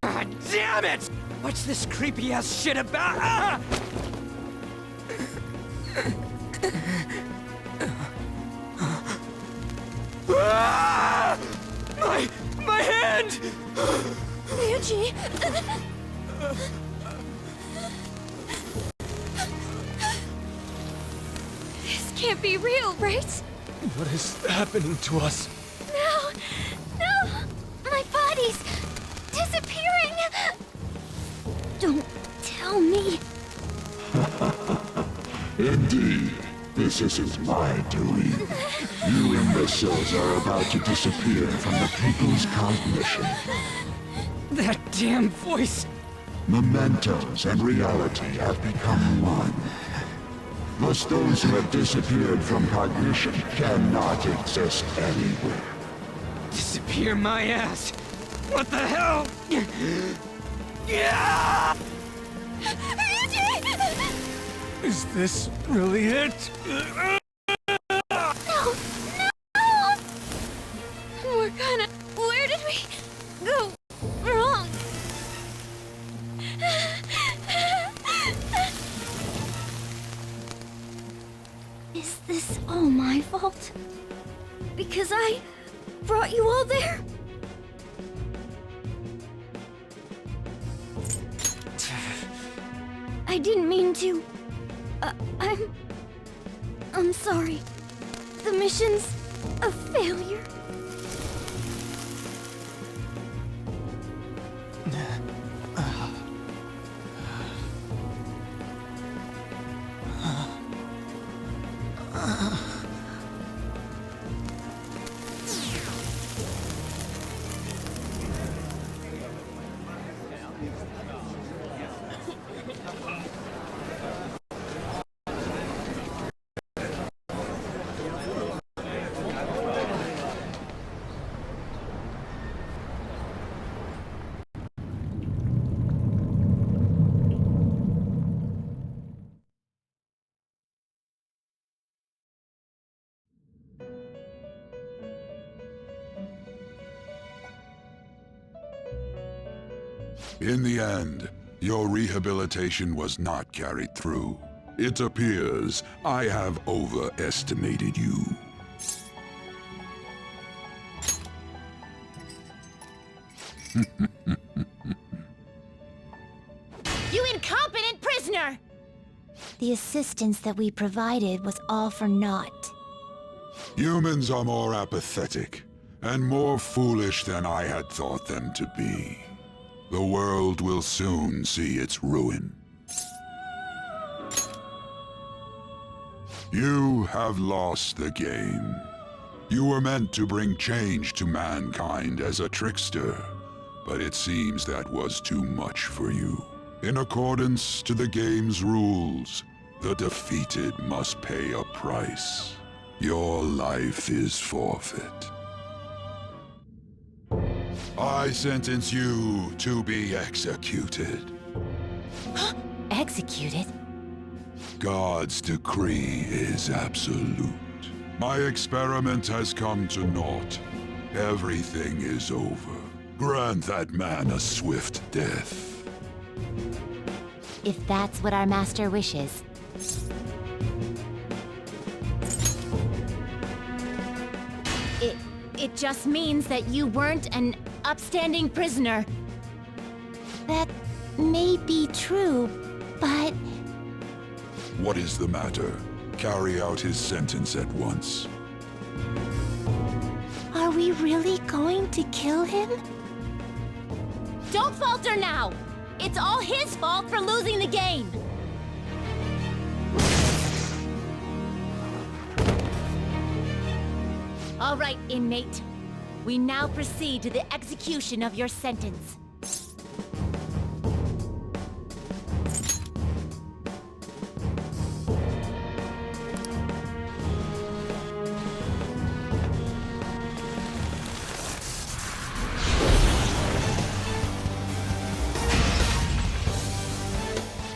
God damn it! What's this creepy ass shit about? Ah! Ah! My hand! Ryuji! This can't be real, right? What is happening to us? No! No! My body's disappearing! Don't tell me. Indeed, this isn't my doing. You imbeciles are about to disappear from the people's cognition. That damn voice! Mementos and reality have become one. Thus those who have disappeared from cognition cannot exist anywhere. Disappear my ass! What the hell? Yeah! Is this really it? No! Morgana, where did we go wrong? Is this all my fault? Because I brought you all there? I didn't mean to. I'm sorry. The mission's a failure. In the end, your rehabilitation was not carried through. It appears I have overestimated you. You incompetent prisoner! The assistance that we provided was all for naught. Humans are more apathetic, and more foolish than I had thought them to be. The world will soon see its ruin. You have lost the game. You were meant to bring change to mankind as a trickster, but it seems that was too much for you. In accordance to the game's rules, the defeated must pay a price. Your life is forfeit. I sentence you to be executed. Executed? God's decree is absolute. My experiment has come to naught. Everything is over. Grant that man a swift death. If that's what our master wishes. It just means that you weren't an upstanding prisoner. That may be true, but... What is the matter? Carry out his sentence at once. Are we really going to kill him? Don't falter now! It's all his fault for losing the game! All right, inmate. We now proceed to the execution of your sentence.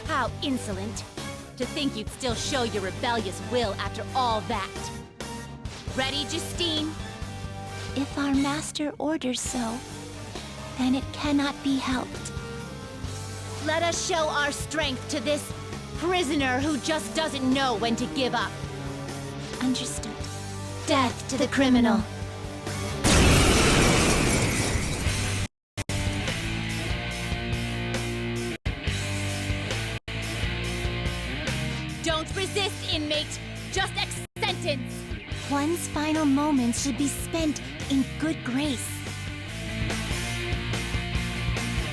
How insolent. To think you'd still show your rebellious will after all that. Ready, Justine? If our master orders so, then it cannot be helped. Let us show our strength to this prisoner who just doesn't know when to give up. Understood. Death to the criminal. Don't resist, inmate. Just sentence. One's final moments should be spent in good grace.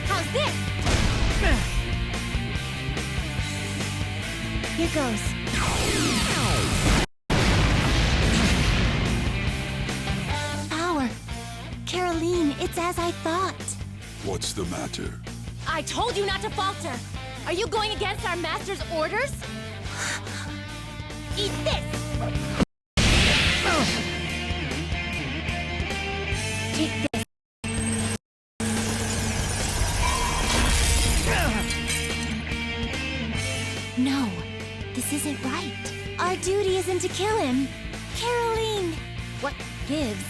How's this? Here goes. Power. Caroline, it's as I thought. What's the matter? I told you not to falter. Are you going against our master's orders? Eat this! Take this. No, this isn't right. Our duty isn't to kill him. Caroline! What gives?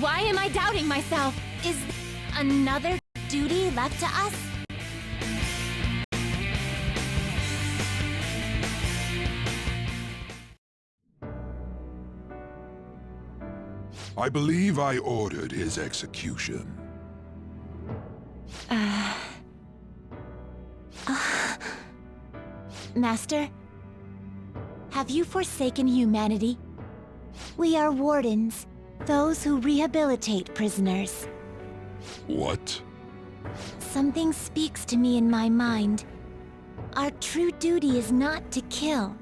Why am I doubting myself? Is another duty left to us? I believe I ordered his execution. Master, have you forsaken humanity? We are wardens, those who rehabilitate prisoners. What? Something speaks to me in my mind. Our true duty is not to kill.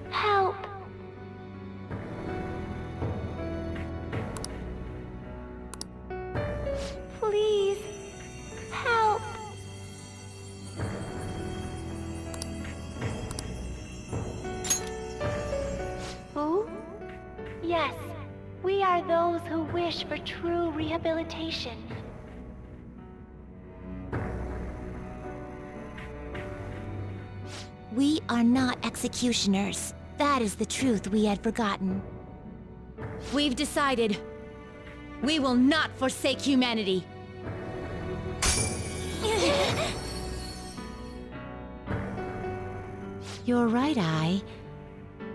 Help! Please, help! Who? Yes, we are those who wish for true rehabilitation. We are not executioners. That is the truth we had forgotten. We've decided. We will not forsake humanity. Your right eye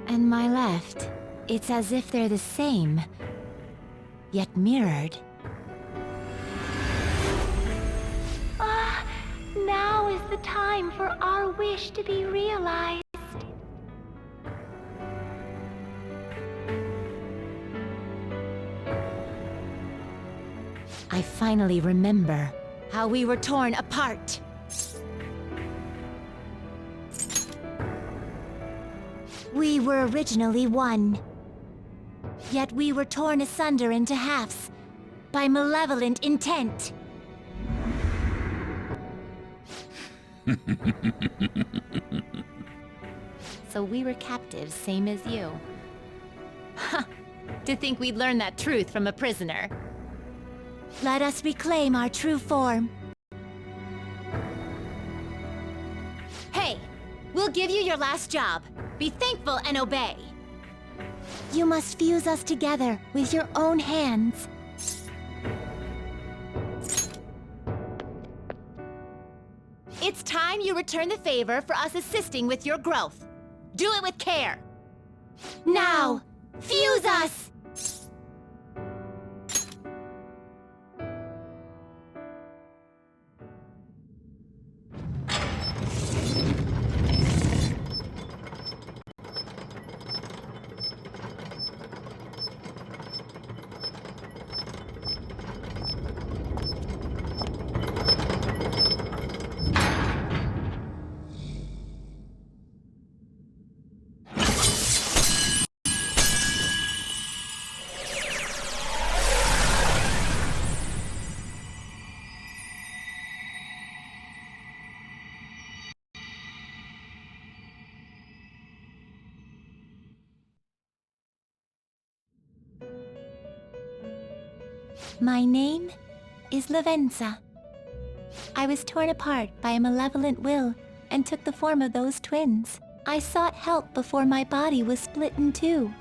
and my left. It's as if they're the same, yet mirrored. Now is the time for our wish to be realized. I finally remember how we were torn apart. We were originally one. Yet we were torn asunder into halves by malevolent intent. So we were captives, same as you. Ha! To think we'd learn that truth from a prisoner. Let us reclaim our true form. Hey! We'll give you your last job. Be thankful and obey. You must fuse us together with your own hands. It's time you return the favor for us assisting with your growth. Do it with care. Now, fuse us! My name is Lavenza. I was torn apart by a malevolent will and took the form of those twins. I sought help before my body was split in two.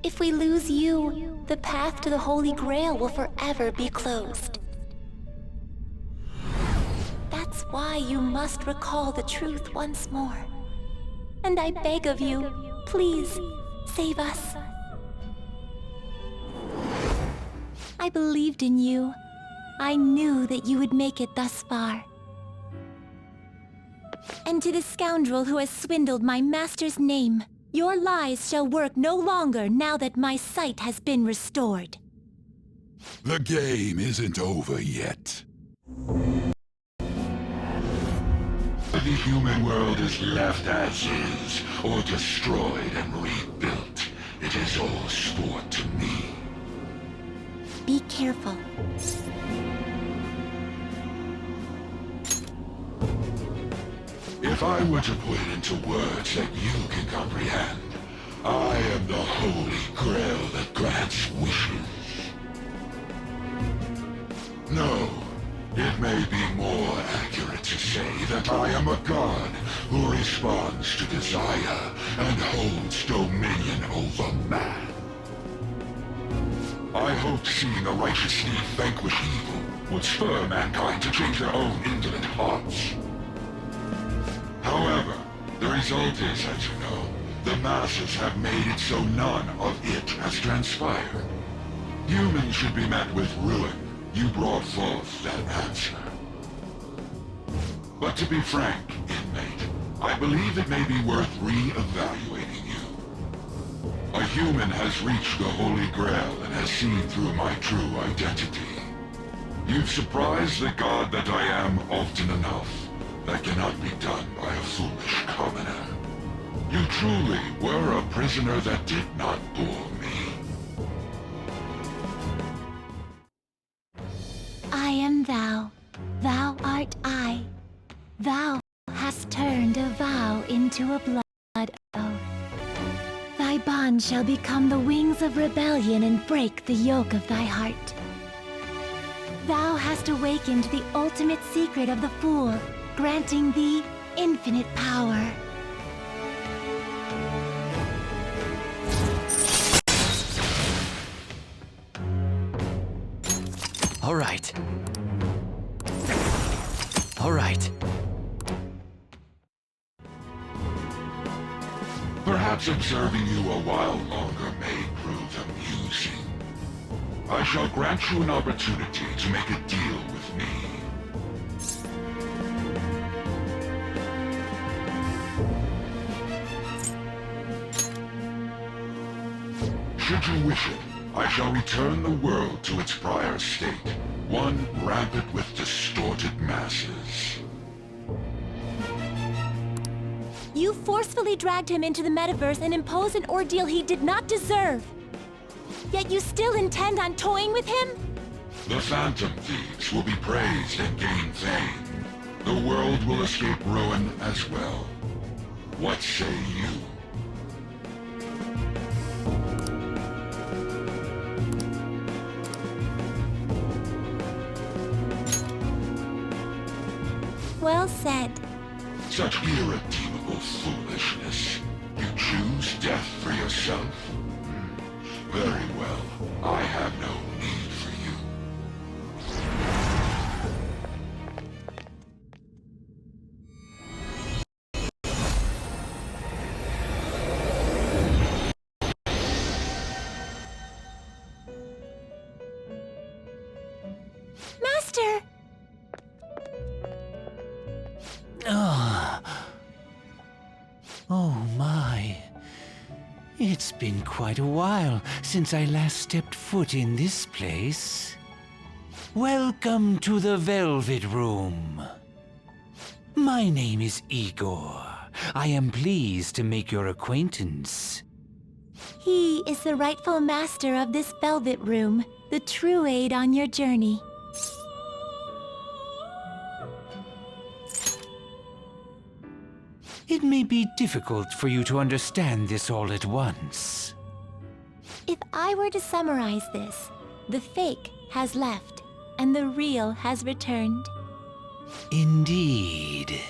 If we lose you, the path to the Holy Grail will forever be closed. That's why you must recall the truth once more. And I beg of you, please, save us. I believed in you. I knew that you would make it thus far. And to the scoundrel who has swindled my master's name, your lies shall work no longer now that my sight has been restored. The game isn't over yet. The human world is left as is, or destroyed and rebuilt. It is all sport to me. Be careful. If I were to put it into words that you can comprehend, I am the Holy Grail that grants wishes. No, it may be more accurate to say that I am a god who responds to desire and holds dominion over man. I hoped seeing a righteous deed vanquish evil would spur mankind to change their own indolent hearts. However, the result is, as you know, the masses have made it so none of it has transpired. Humans should be met with ruin. You brought forth that answer. But to be frank, inmate, I believe it may be worth re-evaluating you. A human has reached the Holy Grail and has seen through my true identity. You've surprised the god that I am often enough. That cannot be done by a foolish commoner. You truly were a prisoner that did not bore me. I am thou. Thou art I. Thou hast turned a vow into a blood oath. Thy bond shall become the wings of rebellion and break the yoke of thy heart. Thou hast awakened the ultimate secret of the Fool, granting thee infinite power. All right. All right. Perhaps observing you a while longer may prove amusing. I shall grant you an opportunity to make a deal with me. Should you wish it, I shall return the world to its prior state, one rampant with distorted masses. You forcefully dragged him into the metaverse and imposed an ordeal he did not deserve. Yet you still intend on toying with him? The Phantom Thieves will be praised and gain fame. The world will escape ruin as well. What say you? Well said. Such irredeemable foolishness. You choose death for yourself? Very well. I have no need for you. Master! Oh my. It's been quite a while since I last stepped foot in this place. Welcome to the Velvet Room. My name is Igor. I am pleased to make your acquaintance. He is the rightful master of this Velvet Room, the true aid on your journey. It may be difficult for you to understand this all at once. If I were to summarize this, the fake has left, and the real has returned. Indeed.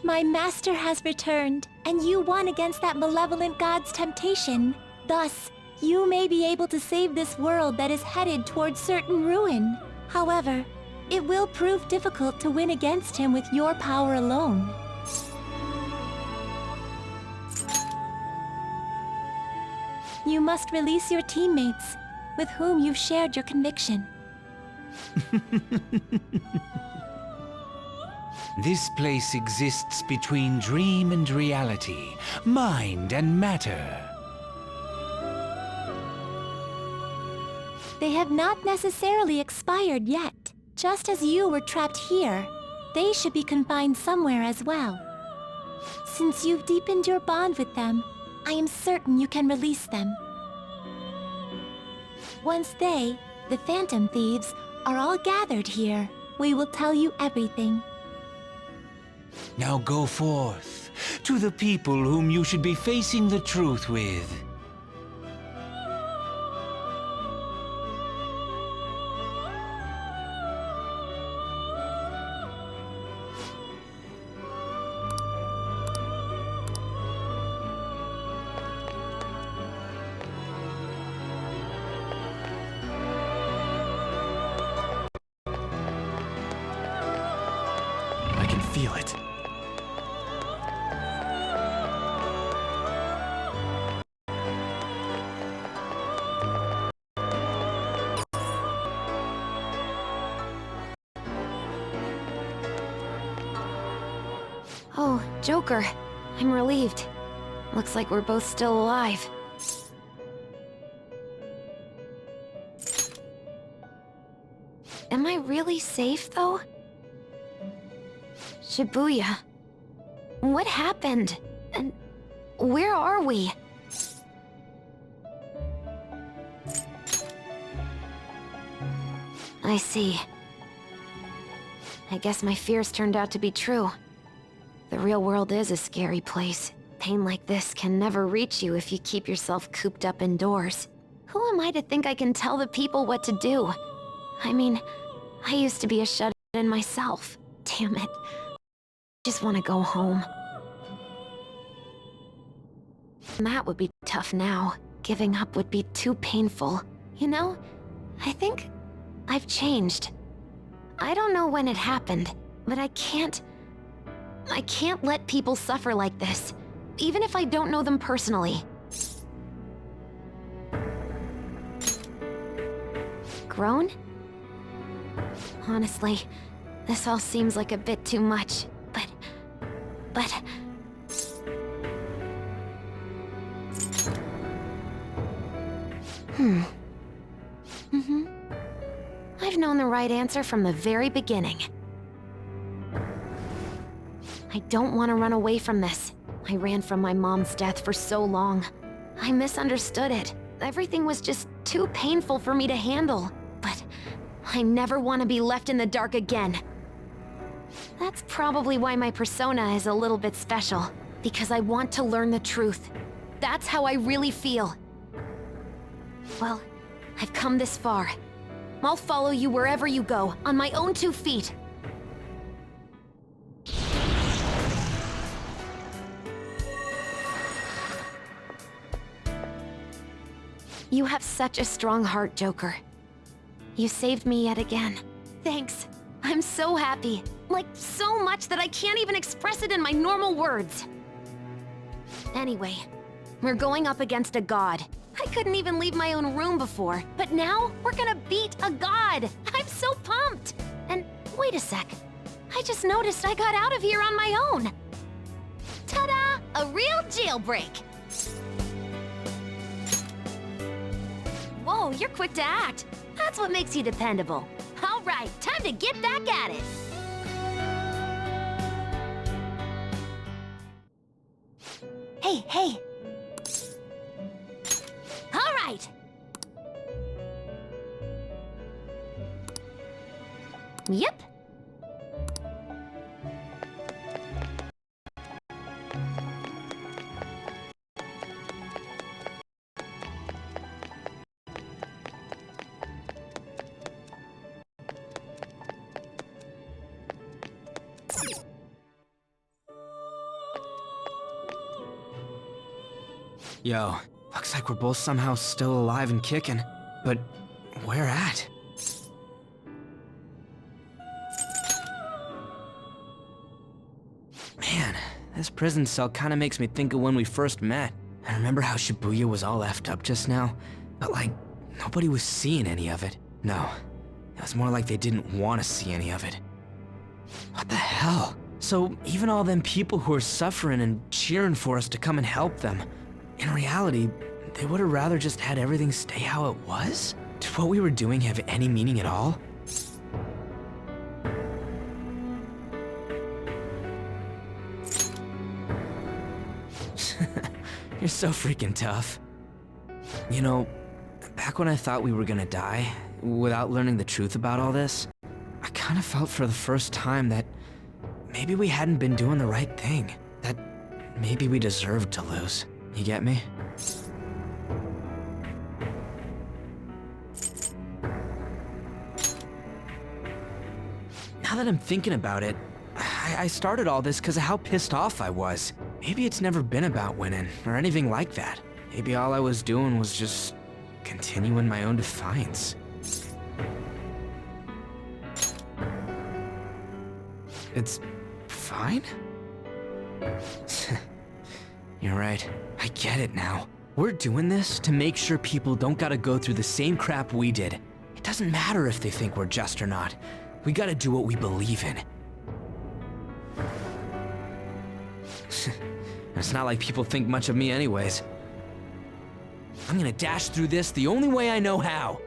My master has returned, and you won against that malevolent god's temptation. Thus, you may be able to save this world that is headed towards certain ruin. However, it will prove difficult to win against him with your power alone. You must release your teammates, with whom you've shared your conviction. This place exists between dream and reality, mind and matter. They have not necessarily expired yet. Just as you were trapped here, they should be confined somewhere as well. Since you've deepened your bond with them, I am certain you can release them. Once they, the Phantom Thieves, are all gathered here, we will tell you everything. Now go forth, to the people whom you should be facing the truth with. I can feel it. Oh, Joker. I'm relieved. Looks like we're both still alive. Am I really safe, though? Shibuya. What happened? And where are we? I see. I guess my fears turned out to be true. The real world is a scary place. Pain like this can never reach you if you keep yourself cooped up indoors. Who am I to think I can tell the people what to do? I mean, I used to be a shut-in myself. Damn it. I just want to go home. That would be tough now. Giving up would be too painful. You know, I think I've changed. I don't know when it happened, but I can't let people suffer like this, even if I don't know them personally. Grown? Honestly, this all seems like a bit too much, but... I've known the right answer from the very beginning. I don't want to run away from this. I ran from my mom's death for so long. I misunderstood it. Everything was just too painful for me to handle. But I never want to be left in the dark again. That's probably why my persona is a little bit special. Because I want to learn the truth. That's how I really feel. Well, I've come this far. I'll follow you wherever you go, on my own 2 feet. You have such a strong heart, Joker. You saved me yet again. Thanks. I'm so happy. Like, so much that I can't even express it in my normal words. Anyway, we're going up against a god. I couldn't even leave my own room before, but now we're gonna beat a god! I'm so pumped! And wait a sec. I just noticed I got out of here on my own. Ta-da! A real jailbreak! Whoa, you're quick to act. That's what makes you dependable. All right, time to get back at it. Hey. All right. Yep. Yo, looks like we're both somehow still alive and kicking. But where at? Man, this prison cell kinda makes me think of when we first met. I remember how Shibuya was all effed up just now, but like, nobody was seeing any of it. No, it was more like they didn't want to see any of it. What the hell? So even all them people who are suffering and cheering for us to come and help them, in reality, they would have rather just had everything stay how it was? Did what we were doing have any meaning at all? You're so freaking tough. You know, back when I thought we were gonna die, without learning the truth about all this, I kinda felt for the first time that maybe we hadn't been doing the right thing. That maybe we deserved to lose. You get me? Now that I'm thinking about it, I started all this because of how pissed off I was. Maybe it's never been about winning, or anything like that. Maybe all I was doing was just continuing my own defiance. It's fine? You're right. I get it now. We're doing this to make sure people don't gotta go through the same crap we did. It doesn't matter if they think we're just or not. We gotta do what we believe in. It's not like people think much of me anyways. I'm gonna dash through this the only way I know how.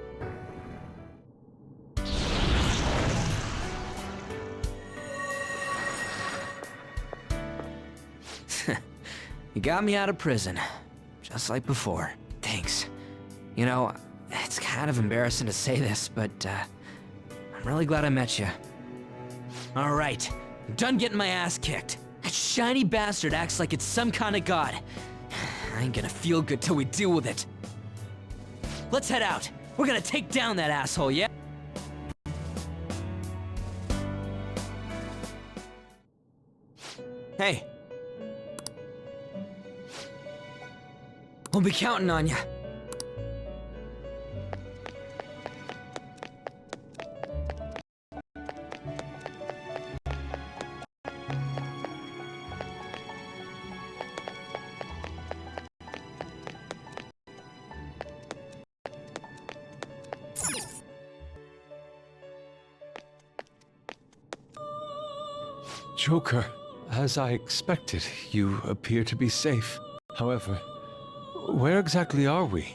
You got me out of prison, just like before. Thanks. You know, it's kind of embarrassing to say this, but I'm really glad I met you. All right, I'm done getting my ass kicked. That shiny bastard acts like it's some kind of god. I ain't gonna feel good till we deal with it. Let's head out. We're gonna take down that asshole, yeah? Hey. We'll be counting on you. Joker, as I expected, you appear to be safe. However, where exactly are we?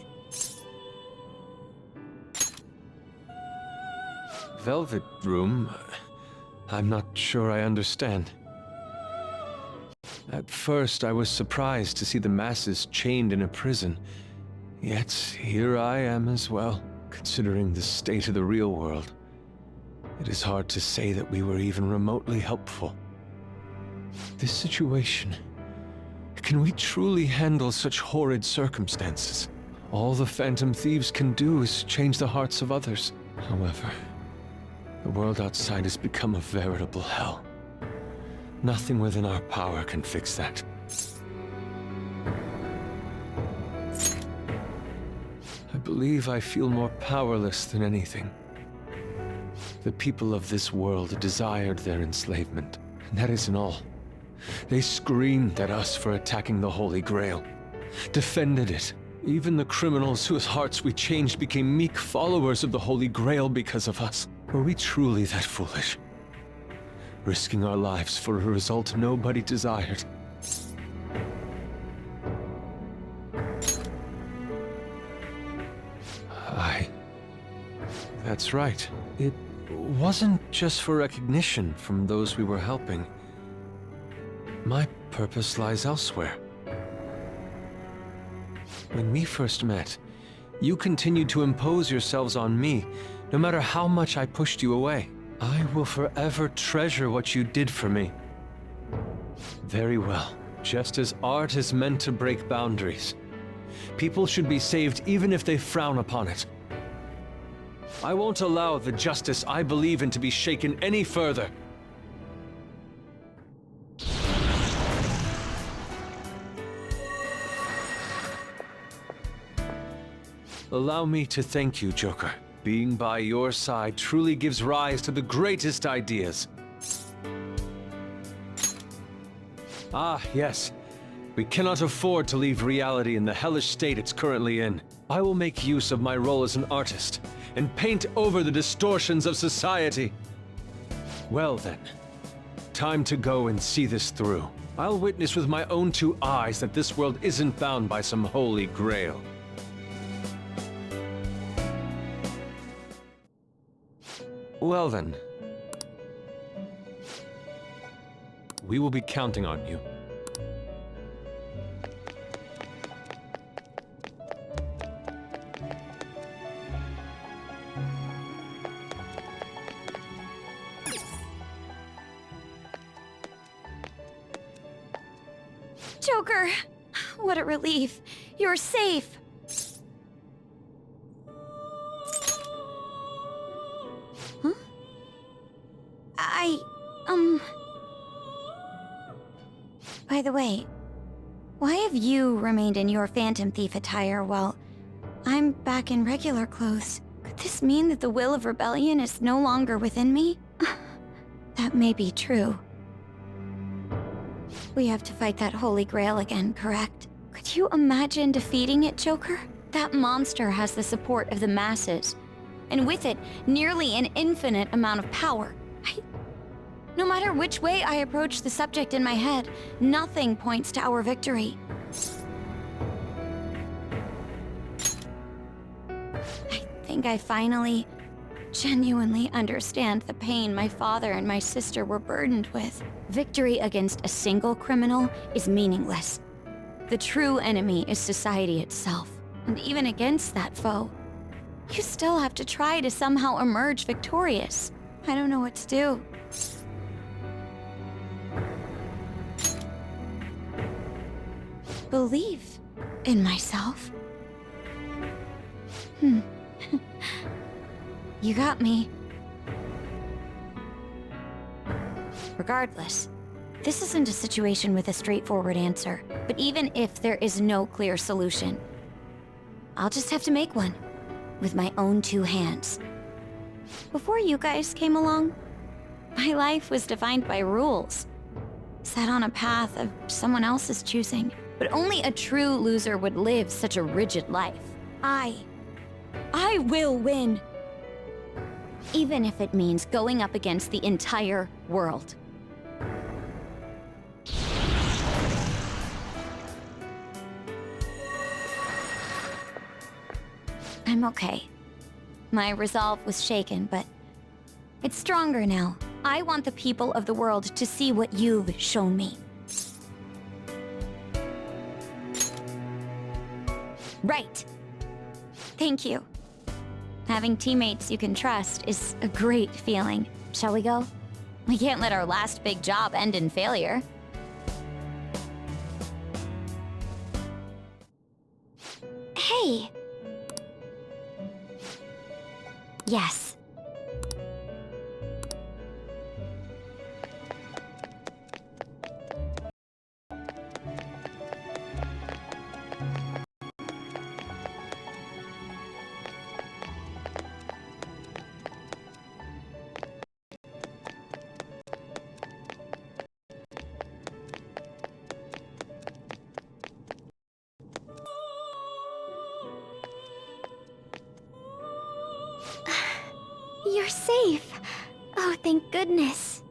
Velvet Room? I'm not sure I understand. At first, I was surprised to see the masses chained in a prison. Yet, here I am as well, considering the state of the real world. It is hard to say that we were even remotely helpful. This situation... Can we truly handle such horrid circumstances? All the Phantom Thieves can do is change the hearts of others. However, the world outside has become a veritable hell. Nothing within our power can fix that. I believe I feel more powerless than anything. The people of this world desired their enslavement, and that isn't all. They screamed at us for attacking the Holy Grail, defended it. Even the criminals whose hearts we changed became meek followers of the Holy Grail because of us. Were we truly that foolish? Risking our lives for a result nobody desired. That's right. It wasn't just for recognition from those we were helping. My purpose lies elsewhere. When we first met, you continued to impose yourselves on me, no matter how much I pushed you away. I will forever treasure what you did for me. Very well. Just as art is meant to break boundaries, people should be saved even if they frown upon it. I won't allow the justice I believe in to be shaken any further. Allow me to thank you, Joker. Being by your side truly gives rise to the greatest ideas. Ah, yes. We cannot afford to leave reality in the hellish state it's currently in. I will make use of my role as an artist and paint over the distortions of society. Well then, time to go and see this through. I'll witness with my own two eyes that this world isn't bound by some holy grail. Well then, we will be counting on you. Joker! What a relief. You're safe. Huh? By the way, why have you remained in your Phantom Thief attire while I'm back in regular clothes? Could this mean that the will of rebellion is no longer within me? That may be true. We have to fight that Holy Grail again, correct? Could you imagine defeating it, Joker? That monster has the support of the masses, and with it, nearly an infinite amount of power. No matter which way I approach the subject in my head, nothing points to our victory. I think I finally, genuinely understand the pain my father and my sister were burdened with. Victory against a single criminal is meaningless. The true enemy is society itself. And even against that foe, you still have to try to somehow emerge victorious. I don't know what to do. Believe in myself? You got me. Regardless, this isn't a situation with a straightforward answer, but even if there is no clear solution, I'll just have to make one, with my own two hands. Before you guys came along, my life was defined by rules, set on a path of someone else's choosing. But only a true loser would live such a rigid life. I will win. Even if it means going up against the entire world. I'm okay. My resolve was shaken, but it's stronger now. I want the people of the world to see what you've shown me. Right. Thank you. Having teammates you can trust is a great feeling. Shall we go? We can't let our last big job end in failure. Hey! Yes. You're safe. Oh, thank goodness.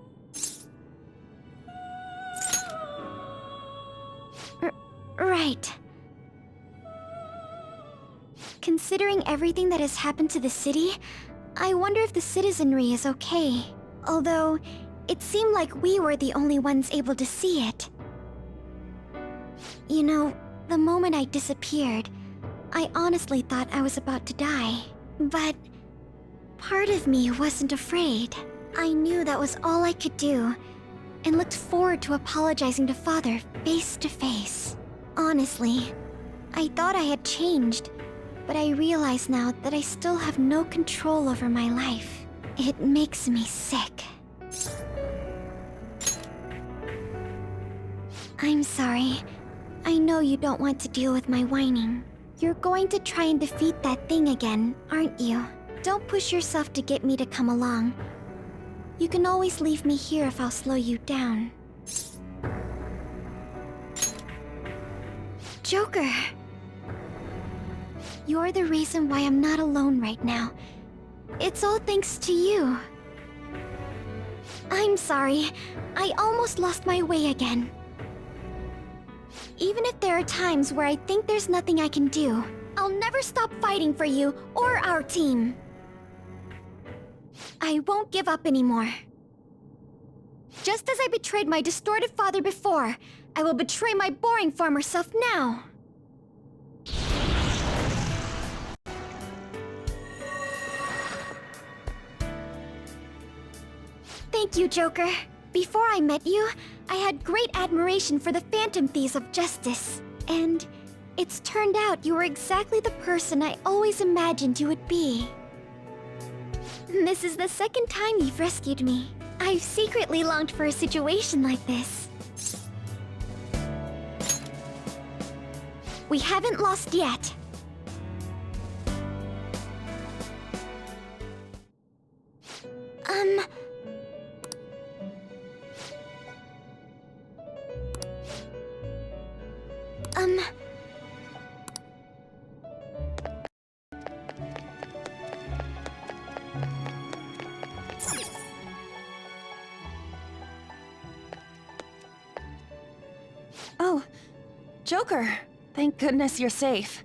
Right. Considering everything that has happened to the city, I wonder if the citizenry is okay. Although, it seemed like we were the only ones able to see it. You know, the moment I disappeared, I honestly thought I was about to die. But part of me wasn't afraid. I knew that was all I could do, and looked forward to apologizing to Father face to face. Honestly, I thought I had changed, but I realize now that I still have no control over my life. It makes me sick. I'm sorry. I know you don't want to deal with my whining. You're going to try and defeat that thing again, aren't you? Don't push yourself to get me to come along. You can always leave me here if I'll slow you down. Joker! You're the reason why I'm not alone right now. It's all thanks to you. I'm sorry. I almost lost my way again. Even if there are times where I think there's nothing I can do, I'll never stop fighting for you or our team. I won't give up anymore. Just as I betrayed my distorted father before, I will betray my boring farmer self now. Thank you, Joker. Before I met you, I had great admiration for the Phantom Thieves of Justice. And it's turned out you were exactly the person I always imagined you would be. This is the second time you've rescued me. I've secretly longed for a situation like this. We haven't lost yet. Oh, Joker. Thank goodness you're safe.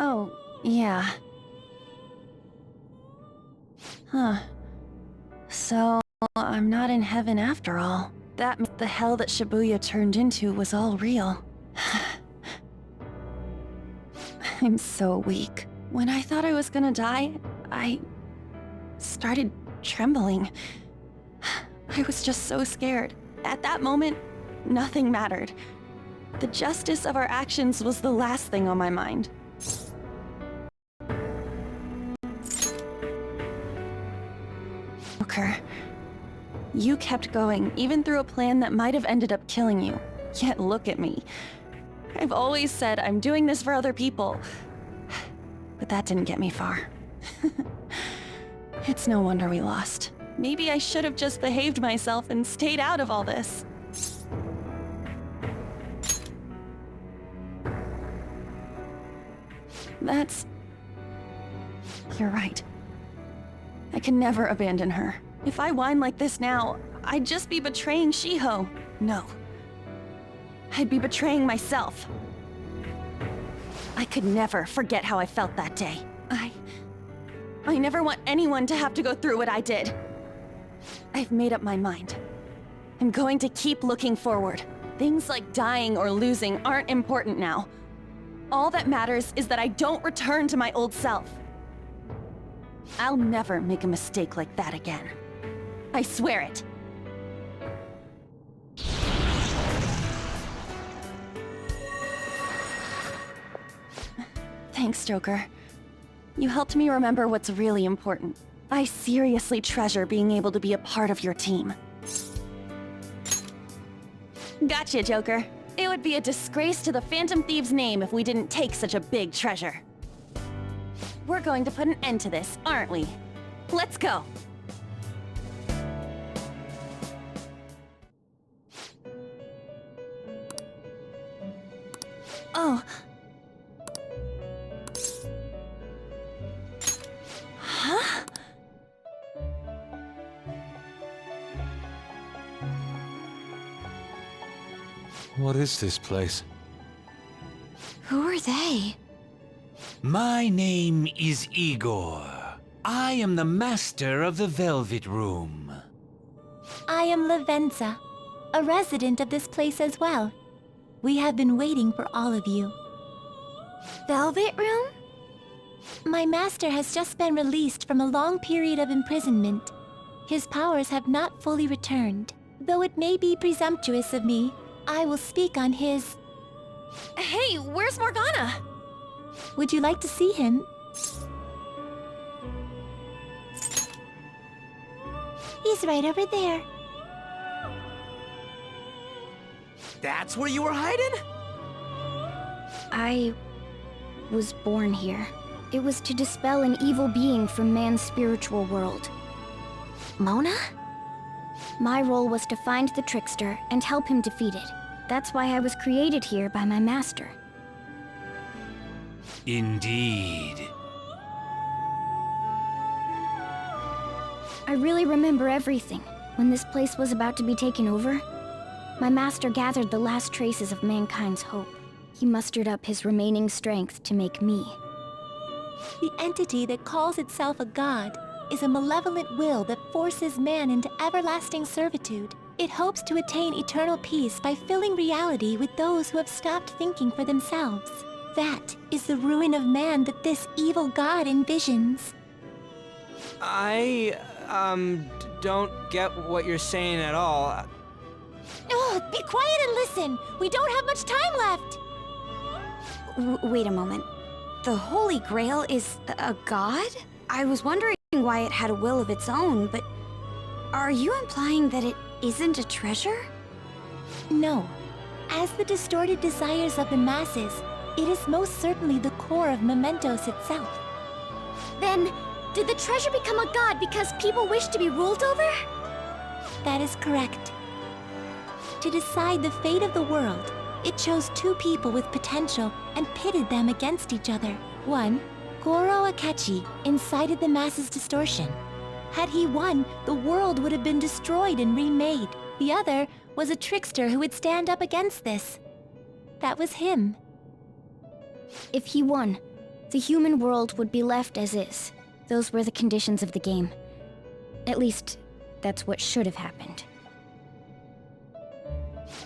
Oh, yeah. Huh. So, I'm not in heaven after all. That meant the hell that Shibuya turned into was all real. I'm so weak. When I thought I was gonna die, I started trembling. I was just so scared. At that moment, nothing mattered. The justice of our actions was the last thing on my mind. Joker, you kept going, even through a plan that might have ended up killing you. Yet look at me. I've always said I'm doing this for other people. But that didn't get me far. It's no wonder we lost. Maybe I should have just behaved myself and stayed out of all this. You're right. I can never abandon her. If I whine like this now, I'd just be betraying Shiho. No. I'd be betraying myself. I could never forget how I felt that day. I never want anyone to have to go through what I did. I've made up my mind. I'm going to keep looking forward. Things like dying or losing aren't important now. All that matters is that I don't return to my old self. I'll never make a mistake like that again. I swear it. Thanks, Joker. You helped me remember what's really important. I seriously treasure being able to be a part of your team. Gotcha, Joker. It would be a disgrace to the Phantom Thieves' name if we didn't take such a big treasure. We're going to put an end to this, aren't we? Let's go! Oh. Huh? What is this place? Who are they? My name is Igor. I am the master of the Velvet Room. I am Lavenza, a resident of this place as well. We have been waiting for all of you. Velvet Room? My master has just been released from a long period of imprisonment. His powers have not fully returned. Though it may be presumptuous of me, I will speak on his... Hey, where's Morgana? Would you like to see him? He's right over there. that's where you were hiding? I was born here. It was to dispel an evil being from man's spiritual world. Mona? My role was to find the trickster and help him defeat it. That's why I was created here by my master. Indeed. I really remember everything. When this place was about to be taken over, my master gathered the last traces of mankind's hope. He mustered up his remaining strength to make me. The entity that calls itself a god is a malevolent will that forces man into everlasting servitude. It hopes to attain eternal peace by filling reality with those who have stopped thinking for themselves. That is the ruin of man that this evil god envisions. I, don't get what you're saying at all. Oh, be quiet and listen! We don't have much time left! Wait a moment. The Holy Grail is a god? I was wondering why it had a will of its own, but are you implying that it isn't a treasure? No. As the distorted desires of the masses, it is most certainly the core of Mementos itself. Then, did the treasure become a god because people wish to be ruled over? That is correct. To decide the fate of the world, it chose two people with potential and pitted them against each other. One, Goro Akechi, incited the masses' distortion. Had he won, the world would have been destroyed and remade. The other was a trickster who would stand up against this. That was him. If he won, the human world would be left as is. Those were the conditions of the game. At least, that's what should have happened.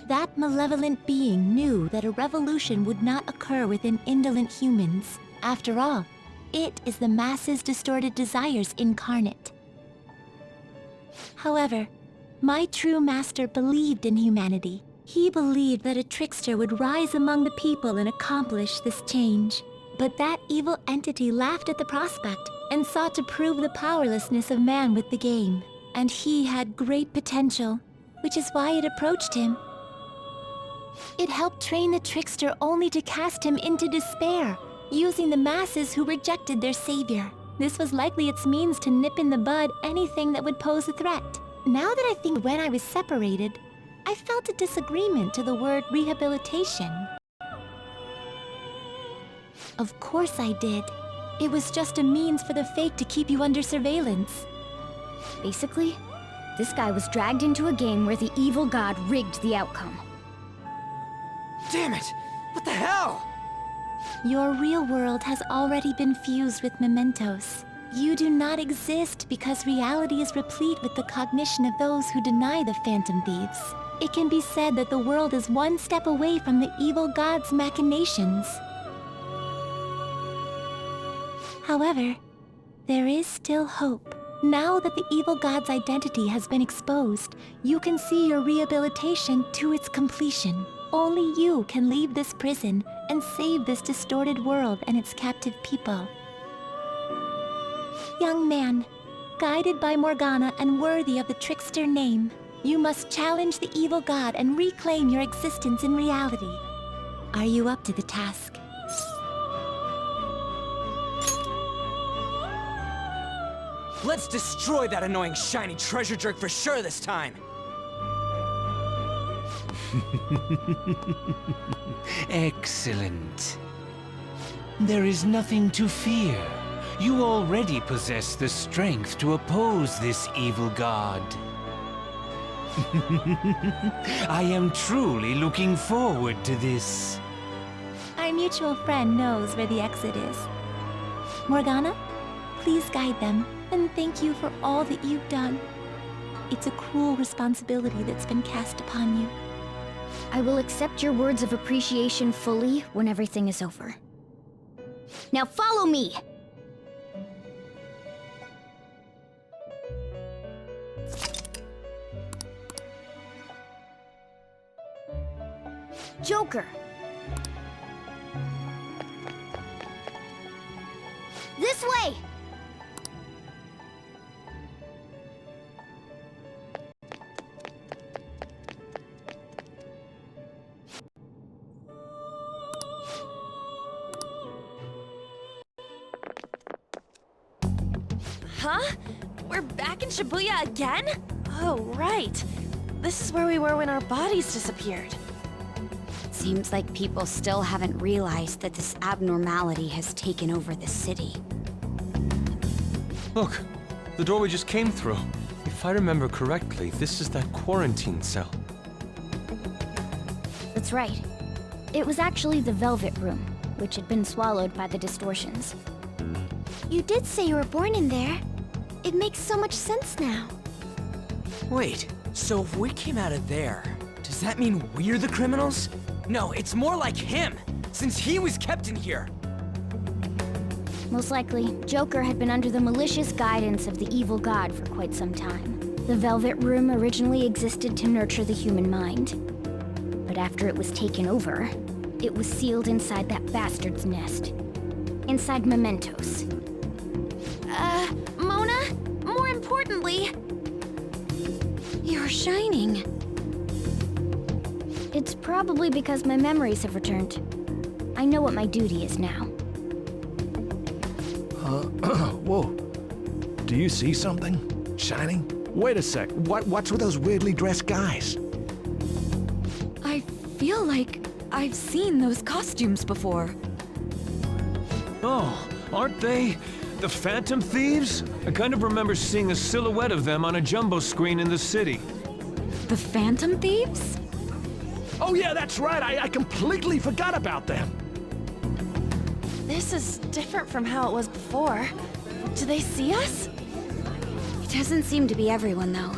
That malevolent being knew that a revolution would not occur within indolent humans. After all, it is the masses' distorted desires incarnate. However, my true master believed in humanity. He believed that a trickster would rise among the people and accomplish this change. But that evil entity laughed at the prospect and sought to prove the powerlessness of man with the game. And he had great potential, which is why it approached him. It helped train the trickster only to cast him into despair, using the masses who rejected their savior. This was likely its means to nip in the bud anything that would pose a threat. Now that I think when I was separated, I felt a disagreement to the word rehabilitation. Of course I did. It was just a means for the fake to keep you under surveillance. Basically, this guy was dragged into a game where the evil god rigged the outcome. Damn it! What the hell? Your real world has already been fused with Mementos. You do not exist because reality is replete with the cognition of those who deny the Phantom Thieves. It can be said that the world is one step away from the evil god's machinations. However, there is still hope. Now that the evil god's identity has been exposed, you can see your rehabilitation to its completion. Only you can leave this prison and save this distorted world and its captive people. Young man, guided by Morgana and worthy of the trickster name, you must challenge the evil god and reclaim your existence in reality. Are you up to the task? Let's destroy that annoying shiny treasure jerk for sure this time! Excellent. There is nothing to fear. You already possess the strength to oppose this evil god. I am truly looking forward to this. Our mutual friend knows where the exit is. Morgana, please guide them, and thank you for all that you've done. It's a cruel responsibility that's been cast upon you. I will accept your words of appreciation fully when everything is over. Now follow me! Joker! This way! Huh? We're back in Shibuya again? Oh, right. This is where we were when our bodies disappeared. Seems like people still haven't realized that this abnormality has taken over the city. Look, the door we just came through. If I remember correctly, this is that quarantine cell. That's right. It was actually the Velvet Room, which had been swallowed by the distortions. You did say you were born in there. It makes so much sense now. Wait, so if we came out of there, does that mean we're the criminals? No, it's more like him, since he was kept in here. Most likely, Joker had been under the malicious guidance of the evil god for quite some time. The Velvet Room originally existed to nurture the human mind. But after it was taken over, it was sealed inside that bastard's nest. Inside mementos. Mona? More importantly... You're shining. It's probably because my memories have returned. I know what my duty is now. Whoa. Do you see something? Shining? Wait a sec. What's with those weirdly dressed guys? I feel like I've seen those costumes before. Oh, aren't they the Phantom Thieves? I kind of remember seeing a silhouette of them on a jumbo screen in the city. The Phantom Thieves? Oh yeah, that's right. I completely forgot about them. This is different from how it was before. Do they see us? It doesn't seem to be everyone, though.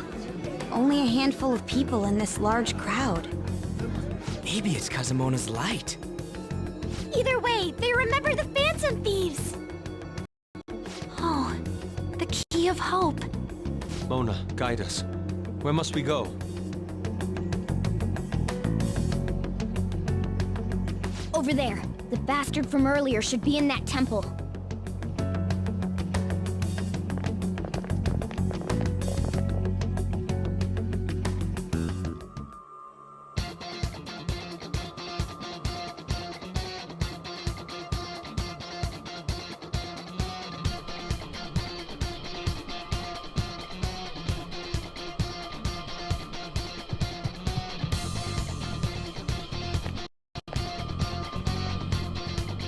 Only a handful of people in this large crowd. Maybe it's Kazumona's light. Either way, they remember the Phantom Thieves. Oh, the Key of Hope. Mona, guide us. Where must we go? Over there. The bastard from earlier should be in that temple.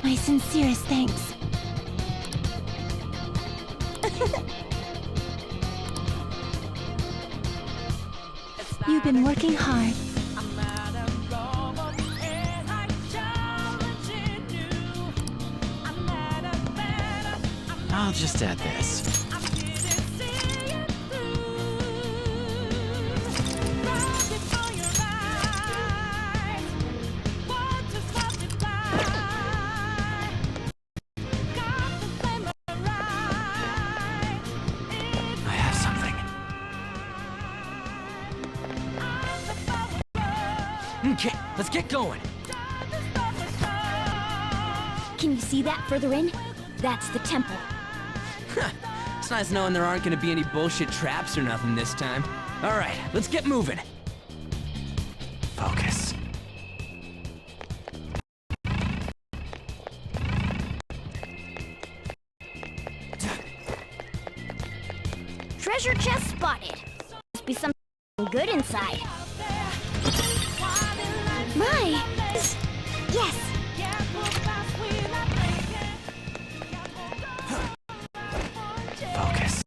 My sincerest thanks. You've been working hard. I'll just add this. Okay, let's get going. Can you see that further in? That's the temple. It's nice knowing there aren't gonna be any bullshit traps or nothing this time. All right, let's get moving. Focus. Treasure chest spotted. Must be something good inside. My! Yes! Focus.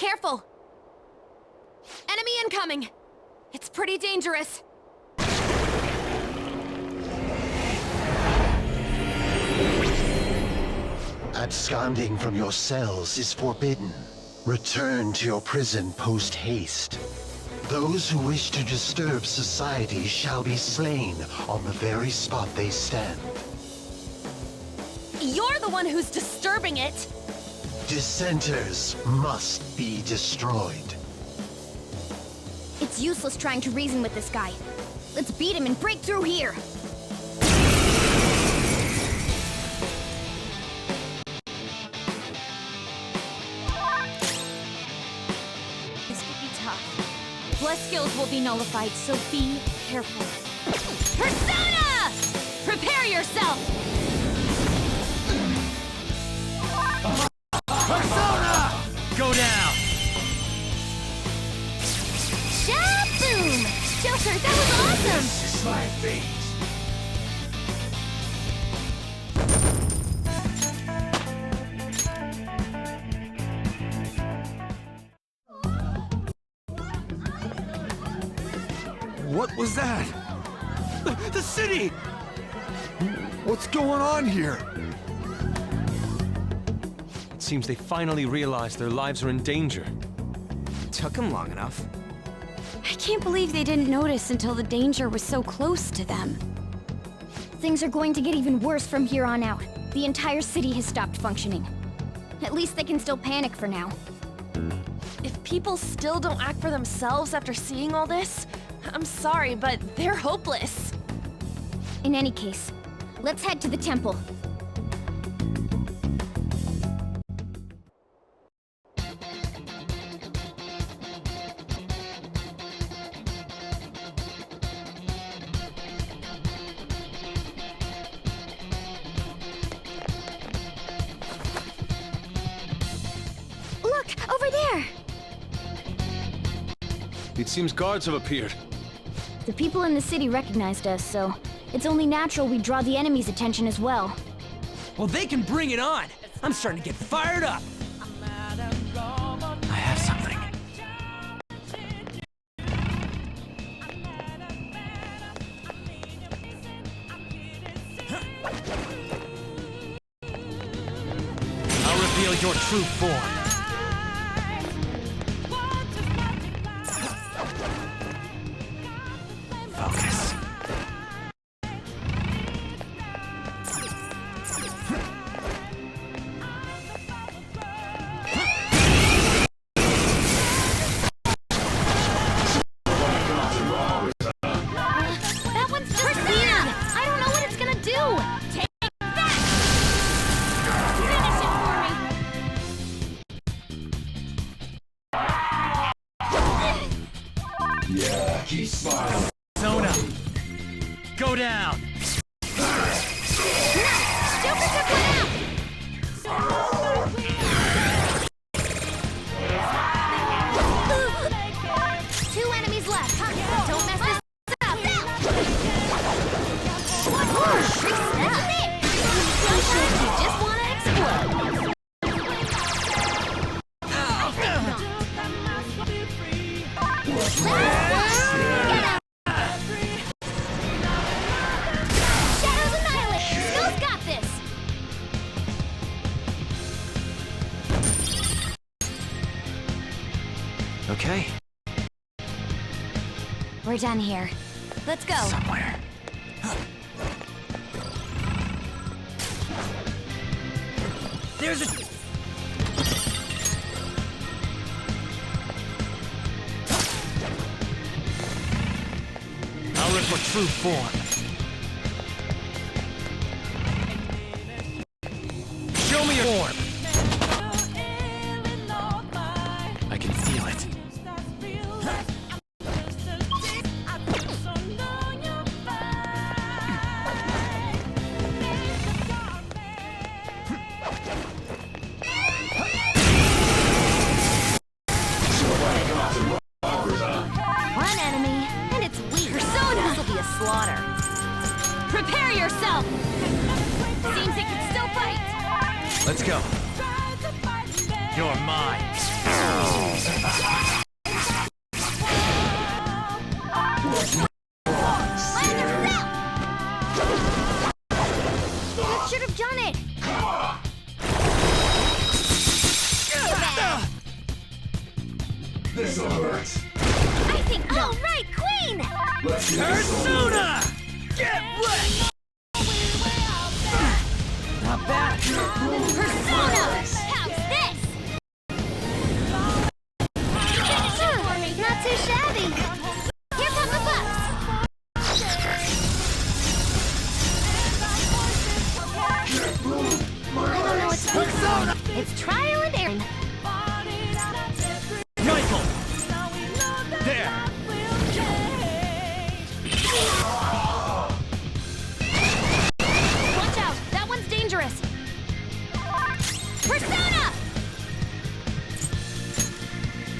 Careful! Enemy incoming! It's pretty dangerous. Absconding from your cells is forbidden. Return to your prison post-haste. Those who wish to disturb society shall be slain on the very spot they stand. You're the one who's disturbing it! Dissenters must be destroyed. It's useless trying to reason with this guy. Let's beat him and break through here! This could be tough. Plus skills will be nullified, so be careful. Persona! Prepare yourself! Persona! Go down! Shaboom! Joker, that was awesome! This is my fate. What was that? The city! What's going on here? It seems they finally realized their lives are in danger. Took them long enough. I can't believe they didn't notice until the danger was so close to them. Things are going to get even worse from here on out. The entire city has stopped functioning. At least they can still panic for now. If people still don't act for themselves after seeing all this, I'm sorry, but they're hopeless. In any case, let's head to the temple. Look, over there! It seems guards have appeared. The people in the city recognized us, so it's only natural we draw the enemy's attention as well. Well, they can bring it on! I'm starting to get fired up! I have something. I'll reveal your true form. Focus. That one's just weird! I don't know what it's gonna do! Take that! Finish it for me! Yeah, keep smiling. Persona! Go down! Joker took one out! Two enemies left. Don't mess this up. You just wanna explode. Shadows annihilate. Snow's got this. Okay. We're done here. Let's go. Somewhere. There's a... I'll rip your true form. Show me your form. I can feel it. One enemy, and it's weak. Persona! This'll be a slaughter. Prepare yourself! Seems it can still fight! Let's go. You're mine. This'll hurt. I think not. All right, Queen! Let's get Persona! Get wrecked! Not bad. Persona! How's this? Not too shabby. Here come the bucks. I don't know what's Persona! It's trial and error. Michael! There! Watch out! That one's dangerous! Persona!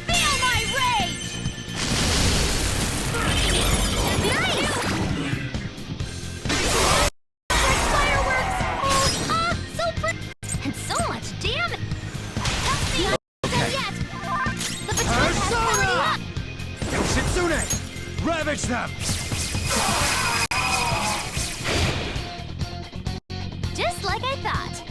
Feel my rage! Nice! Fireworks! So pretty! And so much damage! That's the okay. Yet! The baton has powered up! Yoshitsune! Ravage them! Just like I thought.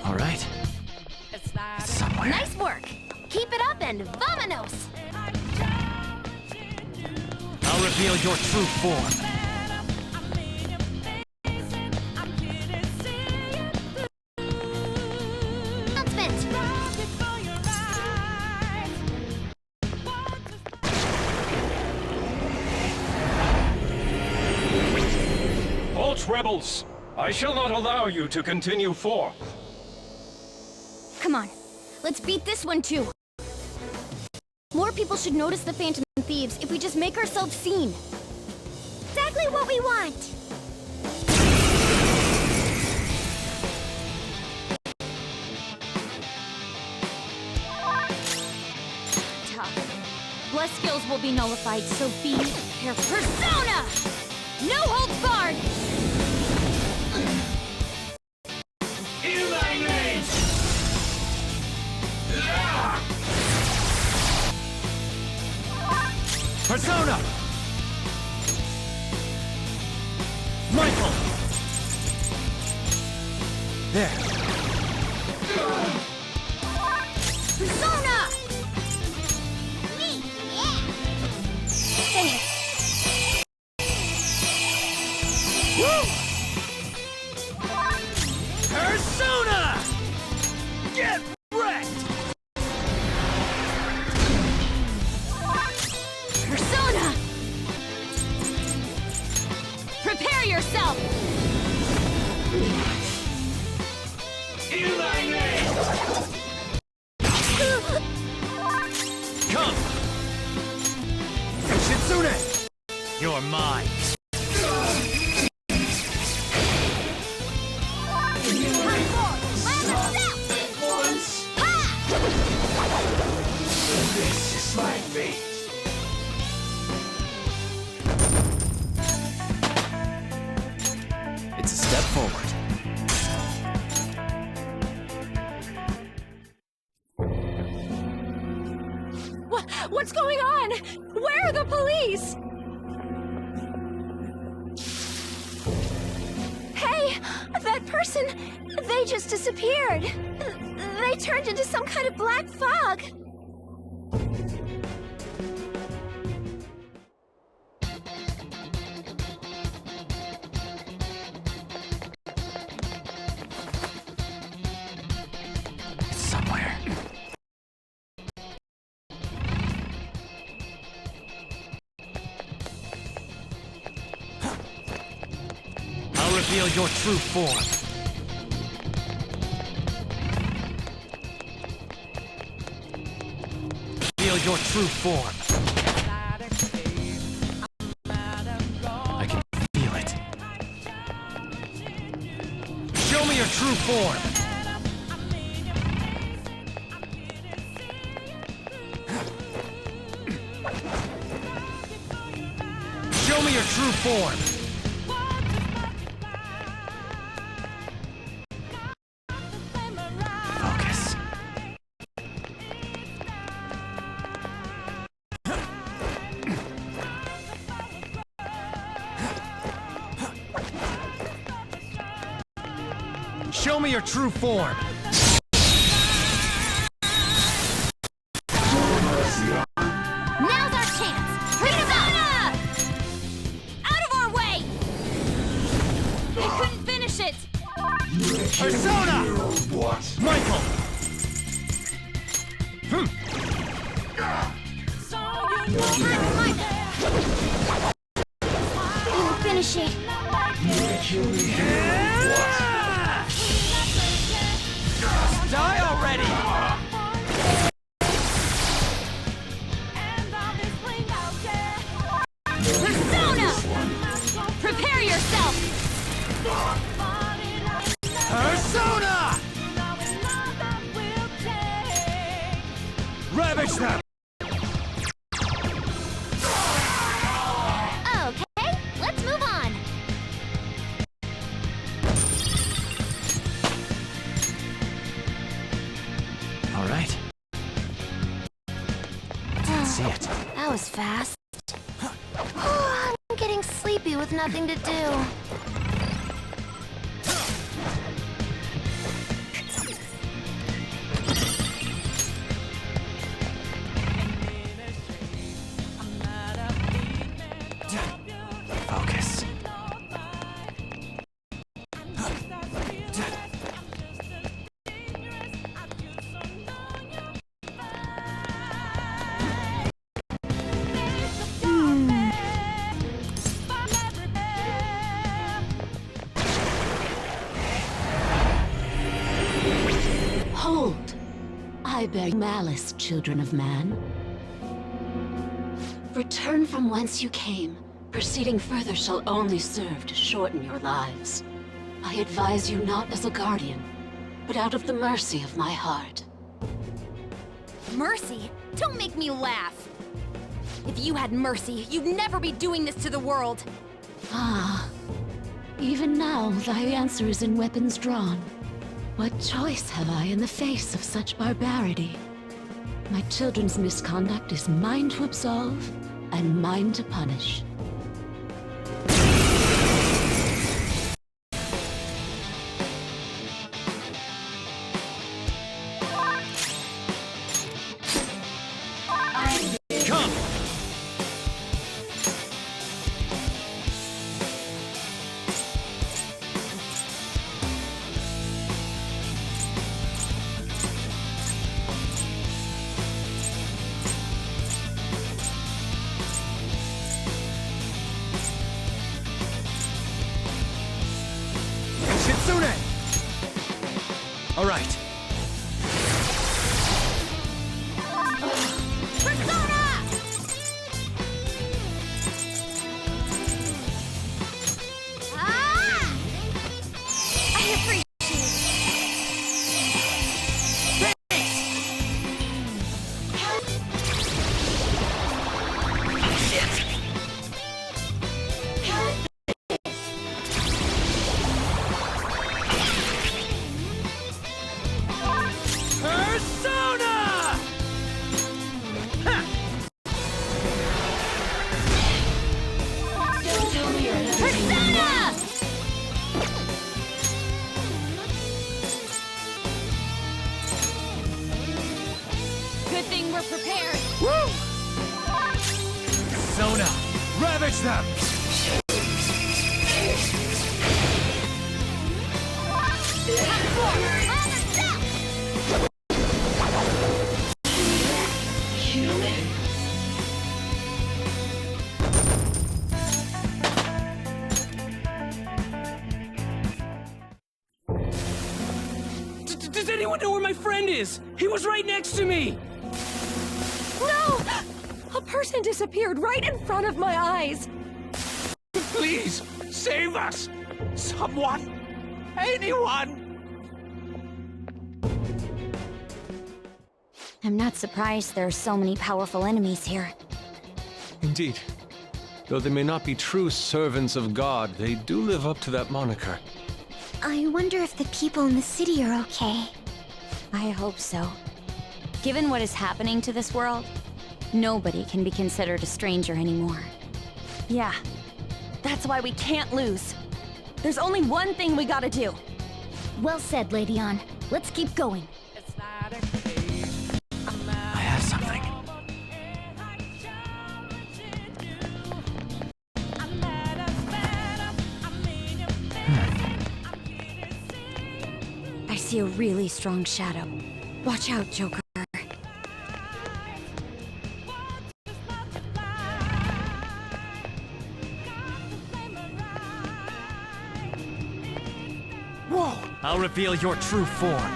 All right. It's somewhere. Nice work. Keep it up and vamonos. I'll reveal your true form. Announcement. Halt, rebels! I shall not allow you to continue forth. Come on. Let's beat this one too. More people should notice the Phantom Thieves if we just make ourselves seen. Exactly what we want. Tough. Bless skills will be nullified, so be careful. Persona! No holds barred! Persona! Michael! There. Persona! Me! Yeah! Woo! Persona! Get wrecked! Persona! Prepare yourself! Come! Yoshitsune! You're mine! This is my fate. It's a step forward. What's going on? Where are the police? Hey! That person! They just disappeared! They turned into some kind of black fog! It's somewhere. I'll reveal your true form. Reveal your true form. I can feel it. Show me your true form. Show me your true form. Focus. Show me your true form! Now's our chance! Persona! Out of our way! They couldn't finish it! Persona! Michael! Finish it. Die already! Persona! Prepare yourself! Persona! Ravage them! Okay, let's move on. All right. Let's see it. That was fast. I'm getting sleepy with nothing to do. Focus. Hold! I bear malice, children of man. Return from whence you came. Proceeding further shall only serve to shorten your lives. I advise you not as a guardian, but out of the mercy of my heart. Mercy? Don't make me laugh! If you had mercy, you'd never be doing this to the world! Ah, even now thy answer is in weapons drawn. What choice have I in the face of such barbarity? My children's misconduct is mine to absolve, and mine to punish. Come! Shitsune! All right. Persona! Persona! Good thing we're prepared. Woo! Persona! Ravage them! Does anyone know where my friend is? He was right next to me! No! A person disappeared right in front of my eyes! Please, save us! Someone! Anyone! I'm not surprised there are so many powerful enemies here. Indeed. Though they may not be true servants of God, they do live up to that moniker. I wonder if the people in the city are okay. I hope so. Given what is happening to this world, nobody can be considered a stranger anymore. Yeah. That's why we can't lose. There's only one thing we gotta do. Well said, Lady Ann. Let's keep going. I have something. I see a really strong shadow. Watch out, Joker. Whoa! I'll reveal your true form.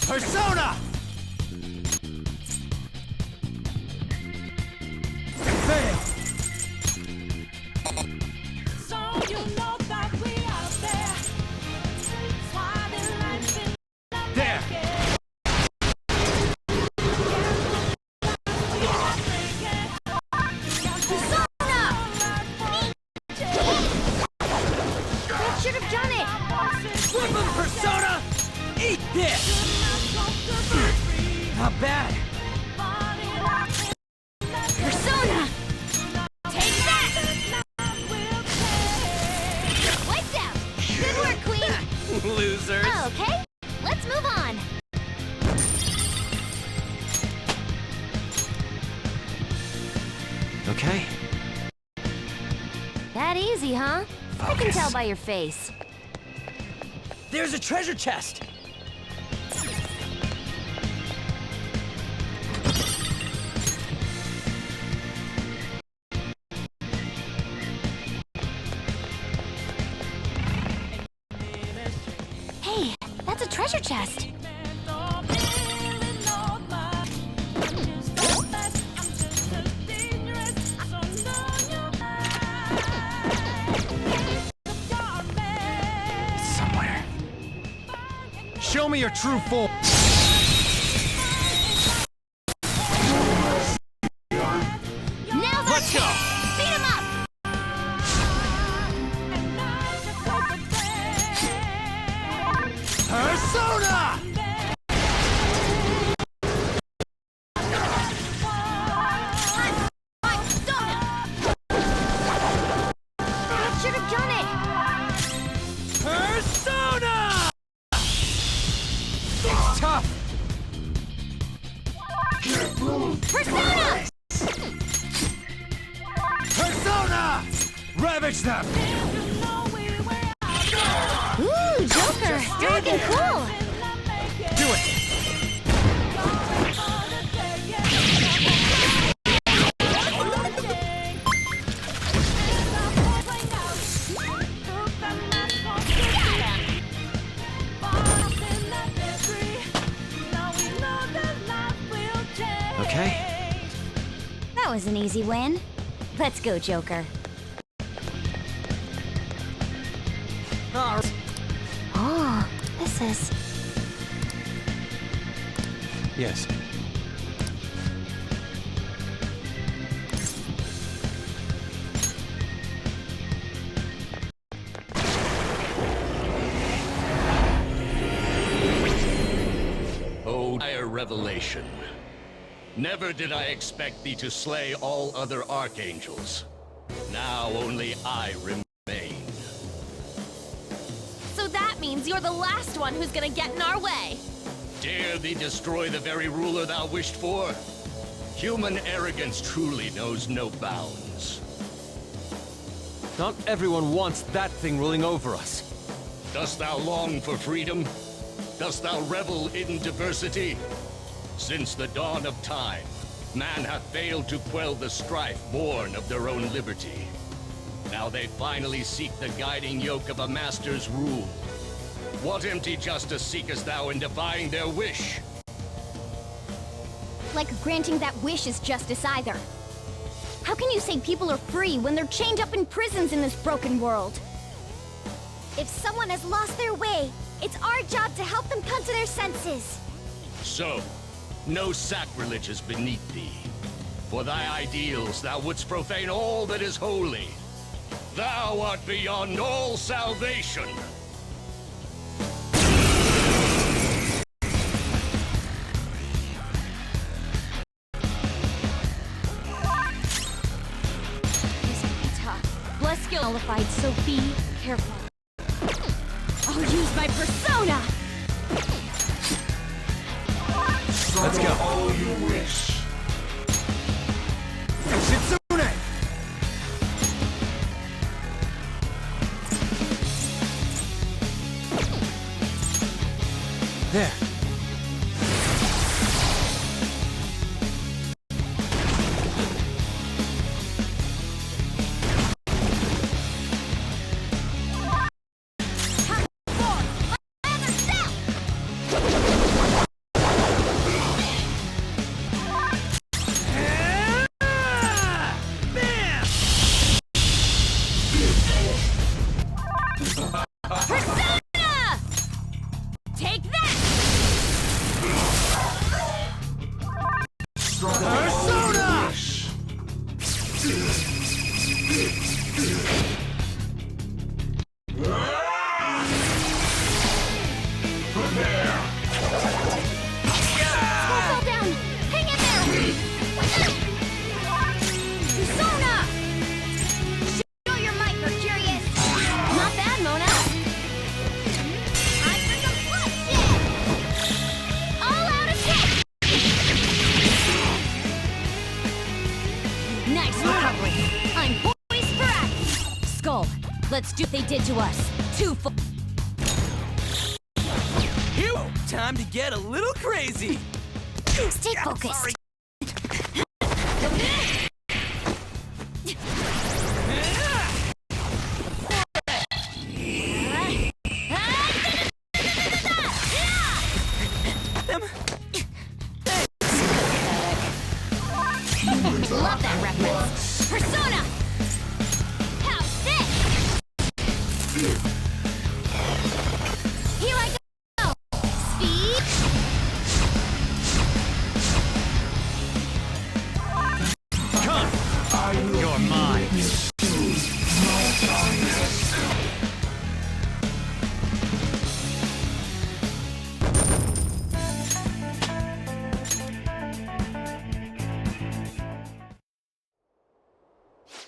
Persona! Fail! So you know that we are there. Swatting lights in the There! That should have done it! Flip him, Persona! Eat this! Not bad! Persona! Take that! Lights out! Good work, Queen! Losers! Okay, let's move on. Okay? That easy, huh? I can tell by your face. There's a treasure chest! Hey, that's a treasure chest. Somewhere. Show me your true form! Now Let's go! beat him up! Persona! That should have done it! Persona! It's tough! Persona! Persona! Ravage them! Ooh, Joker! You're looking cool! Do it! Okay? That was an easy win. Let's go, Joker. Oh, this is... Yes. O dire revelation. Never did I expect thee to slay all other archangels. Now only I remain. So that means you're the last one who's gonna get in our way. Dare thee destroy the very ruler thou wished for? Human arrogance truly knows no bounds. Not everyone wants that thing ruling over us. Dost thou long for freedom? Dost thou revel in diversity? Since the dawn of time, man hath failed to quell the strife born of their own liberty. Now they finally seek the guiding yoke of a master's rule. What empty justice seekest thou in defying their wish? like granting that wish is justice either. How can you say people are free when they're chained up in prisons in this broken world? If someone has lost their way, it's our job to help them come to their senses. So, no sacrilege is beneath thee. For thy ideals, thou wouldst profane all that is holy. Thou art beyond all salvation. Bless skill nullified, so be careful. I'll use my persona! Let's go. All you wish. Shitsune! There. Persona! Take that! Persona! Prepare! Fell down! Hang in there! Persona! Show your might, Mercurius! Not bad, Mona! Time for some bloodshed! All out attack! Nice recovery. I'm poised for action. Skull, let's do what they did to us. Two full. Here, time to get a little crazy. Stay focused. Love that reference. Persona! How's this? Here I go! Speed! Come! You're mine.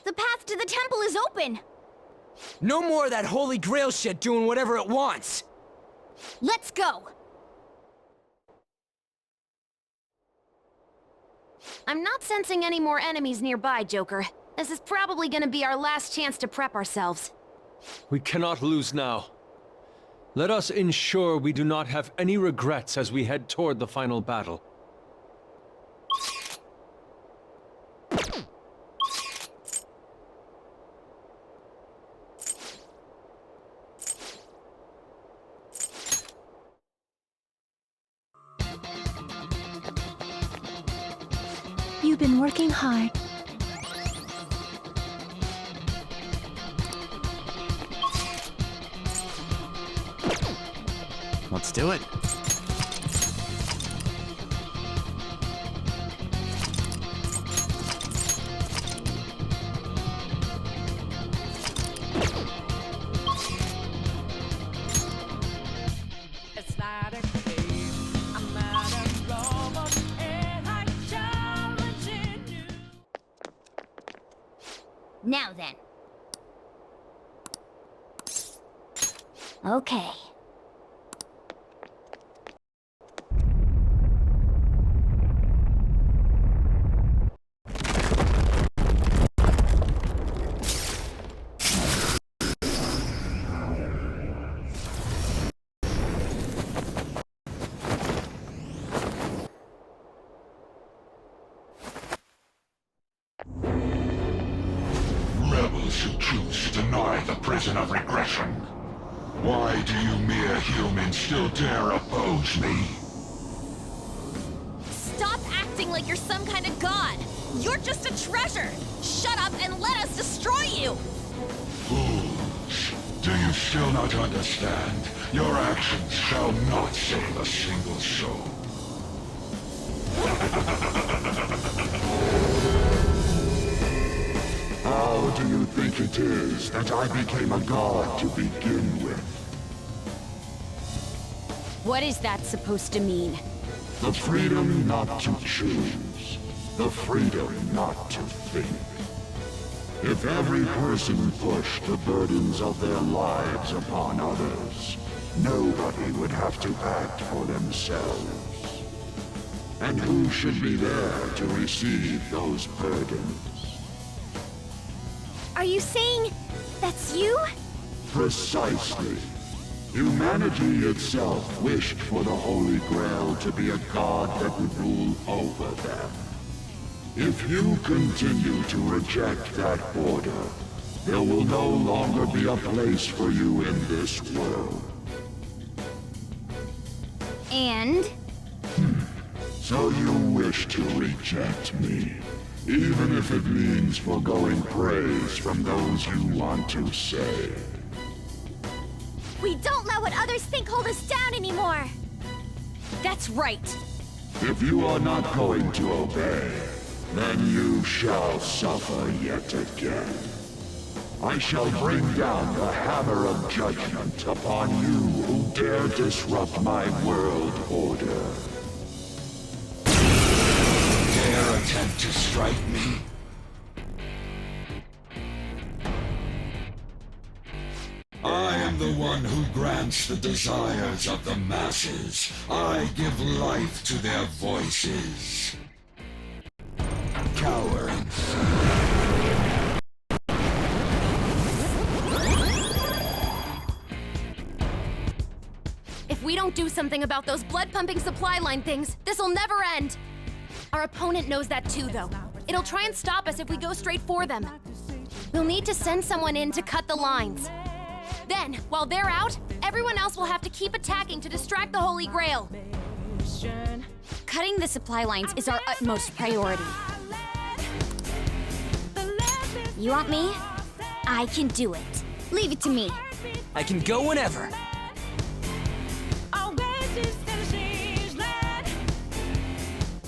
The path to the temple is open! No more of that holy grail shit doing whatever it wants. Let's go! I'm not sensing any more enemies nearby, Joker. This is probably gonna be our last chance to prep ourselves. We cannot lose now. Let us ensure we do not have any regrets as we head toward the final battle. You've been working hard. Let's do it. It's not a game. I'm not a robot, and I'm challenging you. Now then. Okay. Rebels who choose to deny the prison of regression. Why do you mere humans still dare oppose me? Stop acting like you're some kind of god. You're just a treasure. Shut up and let us destroy you. Fools! Do you still not understand? Your actions shall not save a single soul. How do you think it is that I became a god to begin with? What is that supposed to mean? The freedom not to choose. The freedom not to think. If every person pushed the burdens of their lives upon others, nobody would have to act for themselves. And who should be there to receive those burdens? Are you saying that's you? Precisely. Humanity itself wished for the Holy Grail to be a god that would rule over them. If you continue to reject that order, there will no longer be a place for you in this world. And? So you wish to reject me, even if it means foregoing praise from those you want to save. We don't let what others think hold us down anymore! That's right! If you are not going to obey, then you shall suffer yet again. I shall bring down the hammer of judgment upon you who dare disrupt my world order. Dare attempt to strike me? I am the one who grants the desires of the masses. I give life to their voices. Cowards. If we don't do something about those blood-pumping supply line things, this'll never end! Our opponent knows that too, though. It'll try and stop us if we go straight for them. We'll need to send someone in to cut the lines. Then, while they're out, everyone else will have to keep attacking to distract the Holy Grail. Cutting the supply lines is our utmost priority. You want me? I can do it. Leave it to me. I can go whenever.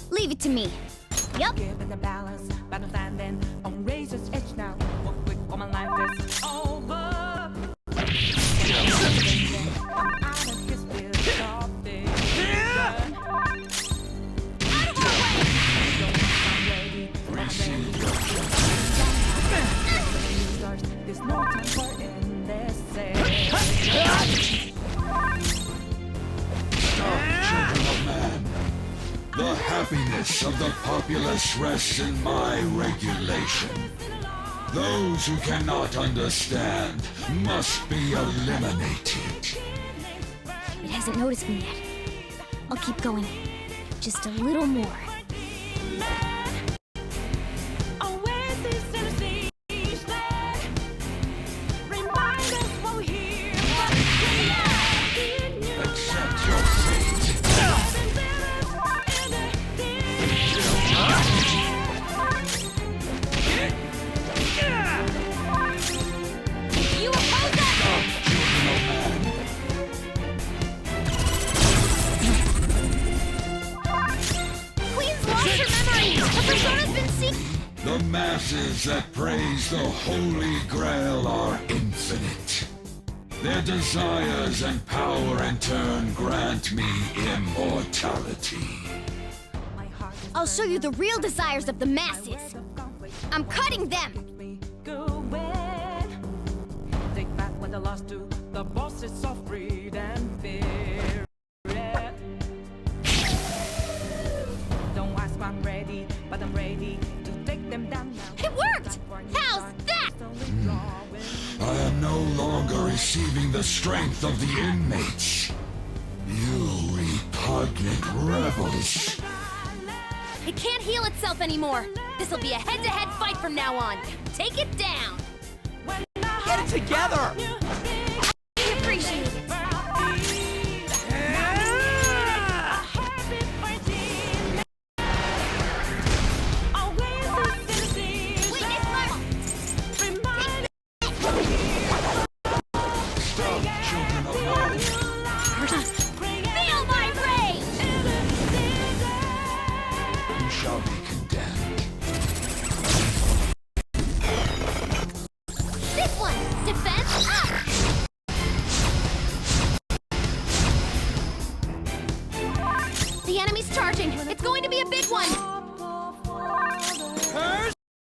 Leave it to me. Yup. Given the balance, but I'm standing on razor's edge now. One quick for my life is over. I'm out of his will, stop There's no time for endless Stop, children of man. The happiness of the populace rests in my regulation. Those who cannot understand must be eliminated. It hasn't noticed me yet. I'll keep going. Just a little more. Accept your fate. You oppose that! Queen's lost her memory! Her persona's been seeking. The masses that praise the Holy Grail are infinite. Their desires and power in turn grant me immortality. I'll show you the real desires of the masses. I'm cutting them! Take back what they lost to the bosses of greed and fear. Don't ask, I'm ready, but I'm ready to take them down now. It worked! How's that? I am no longer receiving the strength of the inmates. You repugnant rebels. It can't heal itself anymore. This'll be a head-to-head fight from now on. Take it down! Get it together! I appreciate it. Feel my rage! You shall be condemned. It's going to be a big one!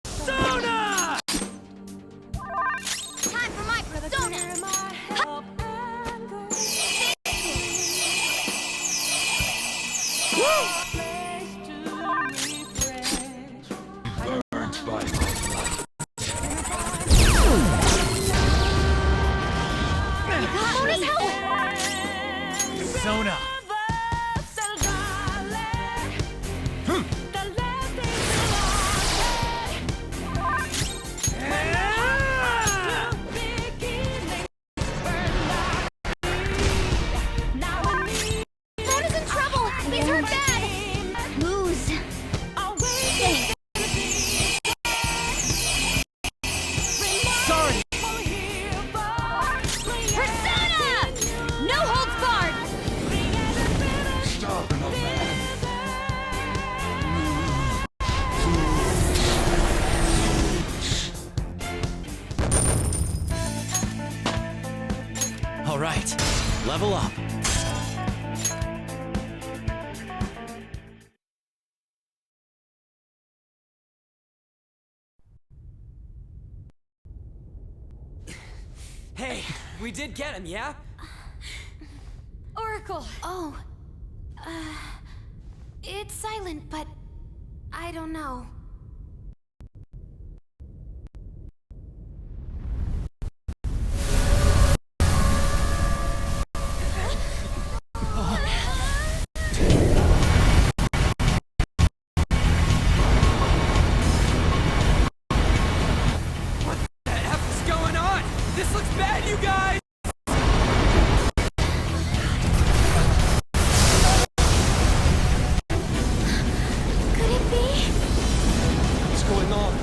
Persona! Time for my persona! Burnt by Mona's help! Persona! Mona's in trouble! He's hurt bad! Lose. Thanks. Sorry! Persona! No holds barred! Stop enough, man. All right, level up. Hey, we did get him, yeah? Oracle! Oh. It's silent, but I don't know. What the F is going on? This looks bad, you guys! Could it be? What's going on?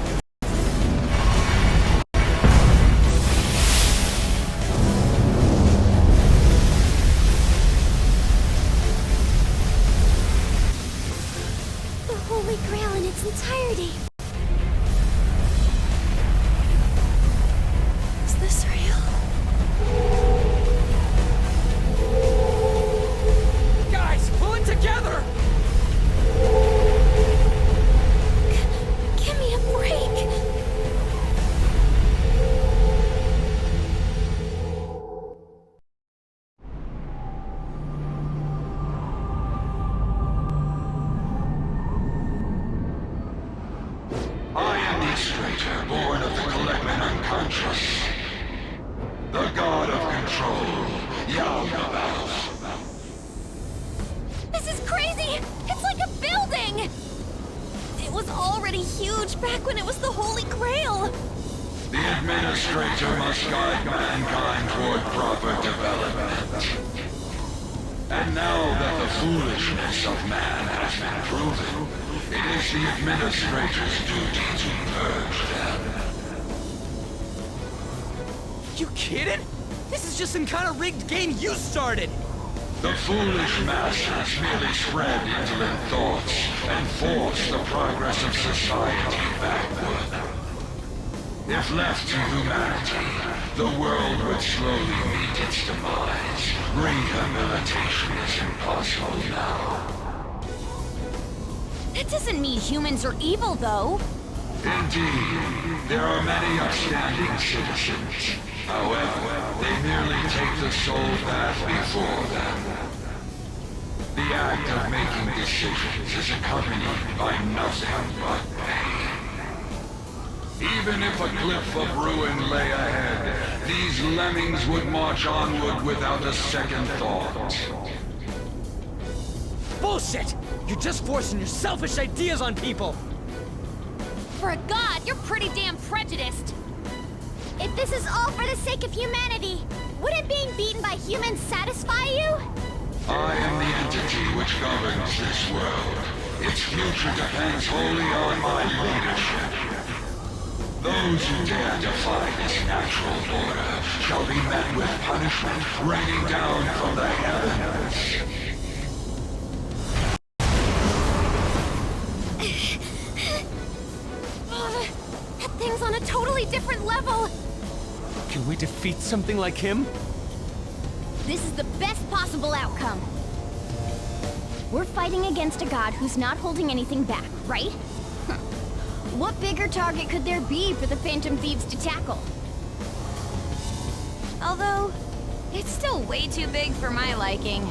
The Holy Grail in its entirety. Is this real? Guys, pull it together! Give me a break! I am the stranger born of the Collectman Unconscious. The god of control, Yaldabaoth. This is crazy! It's like a building! It was already huge back when it was the Holy Grail! The administrator must guide mankind toward proper development. And now that the foolishness of man has been proven, it is the administrator's duty to purge them. You kidding? This is just some kind of rigged game you started! The foolish masses merely spread indolent thoughts and force the progress of society backward. If left to humanity, the world would slowly meet its demise. Rehabilitation is impossible now. That doesn't mean humans are evil, though. Indeed, there are many upstanding citizens. However, they merely take the soul path before them. The act of making decisions is accompanied by nothing but pain. Even if a cliff of ruin lay ahead, these lemmings would march onward without a second thought. Bullshit! You're just forcing your selfish ideas on people! For a god, you're pretty damn prejudiced. If this is all for the sake of humanity, wouldn't being beaten by humans satisfy you? I am the entity which governs this world. Its future depends wholly on my leadership. Those who dare defy this natural order shall be met with punishment raining down from the heavens. That thing's on a totally different level. Can we defeat something like him? This is the best possible outcome. We're fighting against a god who's not holding anything back, right? What bigger target could there be for the Phantom Thieves to tackle? Although, it's still way too big for my liking.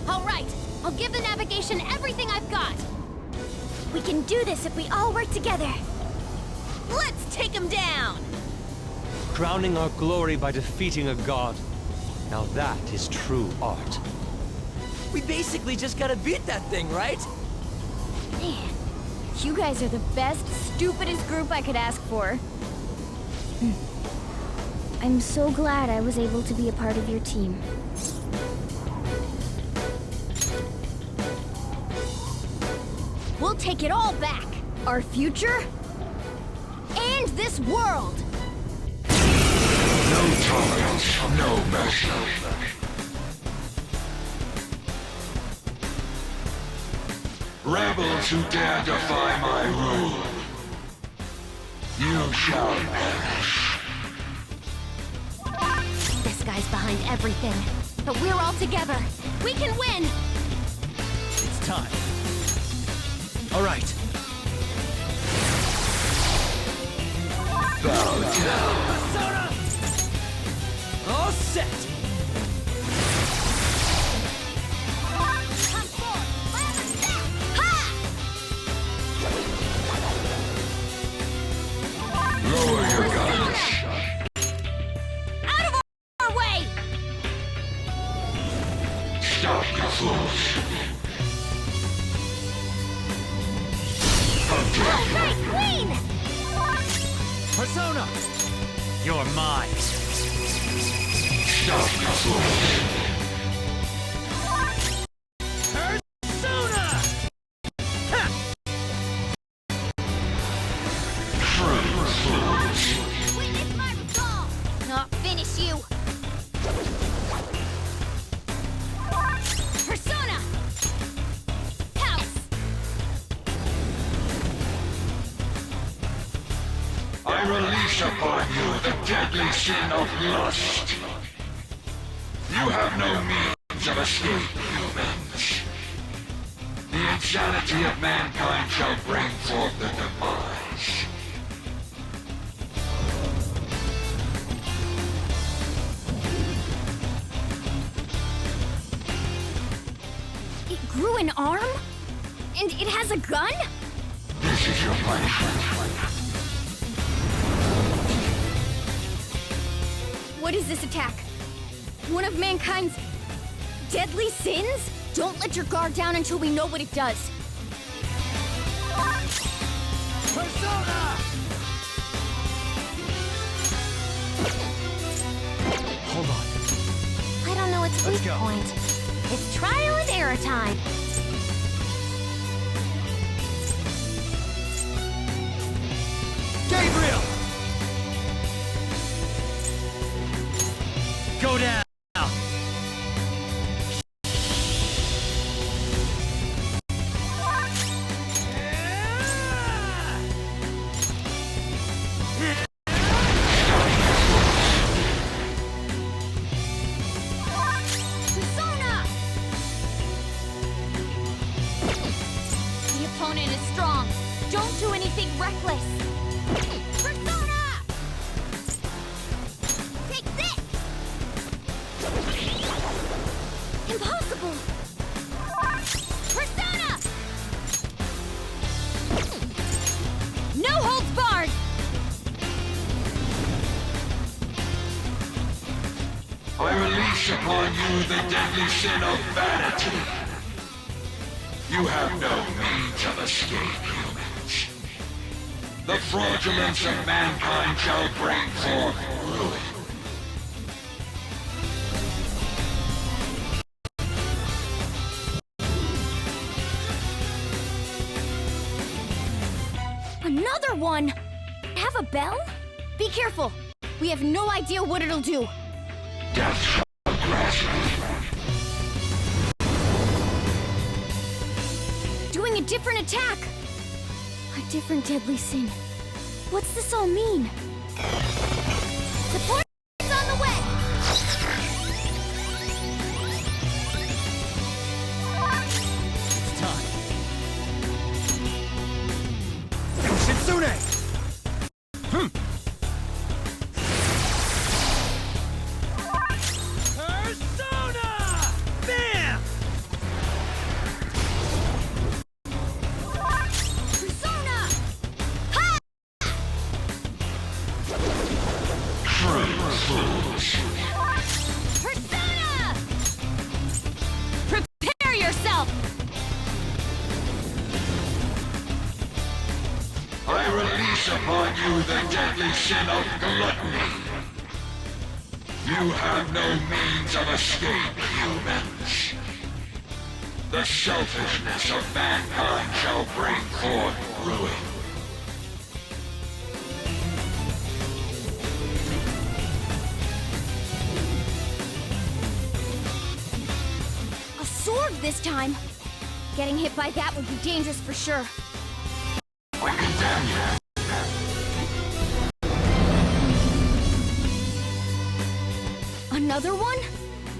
All right, I'll give the navigation everything I've got. We can do this if we all work together. Let's take him down! Crowning our glory by defeating a god. Now that is true art. We basically just gotta beat that thing, right? Man, you guys are the best, stupidest group I could ask for. I'm so glad I was able to be a part of your team. We'll take it all back. Our future, and this world. No tolerance, no mercy. Rebels who dare defy my rule, you shall perish. This guy's behind everything, but we're all together. We can win! It's time. All right. Bow down. Persona! All set! Lower your guns. Out of our way! Stop, you fools. Right, Queen! Persona! You're mine. Stop, you fools. Persona! Ha! Witness my resolve! Not finish you! Persona! House! I release upon you the deadly sin of lust. You have no means of escape, humans. The insanity of mankind shall bring forth the demise. It grew an arm? And it has a gun? This is your punishment. What is this attack? One of mankind's deadly sins? Don't let your guard down until we know what it does. Persona! Hold on. I don't know its Let's weak go. point. It's trial and error time. Gabriel! Go down! Persona! The opponent is strong. Don't do anything reckless. Persona! Take this! Impossible! Persona! No holds barred! I release upon you the deadly sin of vanity. You have no means of escape, humans. The fraudulence of mankind shall bring forth ruin. Another one! Have a bell? Be careful. We have no idea what it'll do. Death shall grasp Doing a different attack! A different deadly sin. What's this all mean? Support is on the way! fools. Persona! Prepare yourself! I release upon you the deadly sin of gluttony. You have no means of escape, humans. The selfishness of mankind shall bring forth ruin. A sword this time! Getting hit by that would be dangerous for sure. We condemn you. Another one?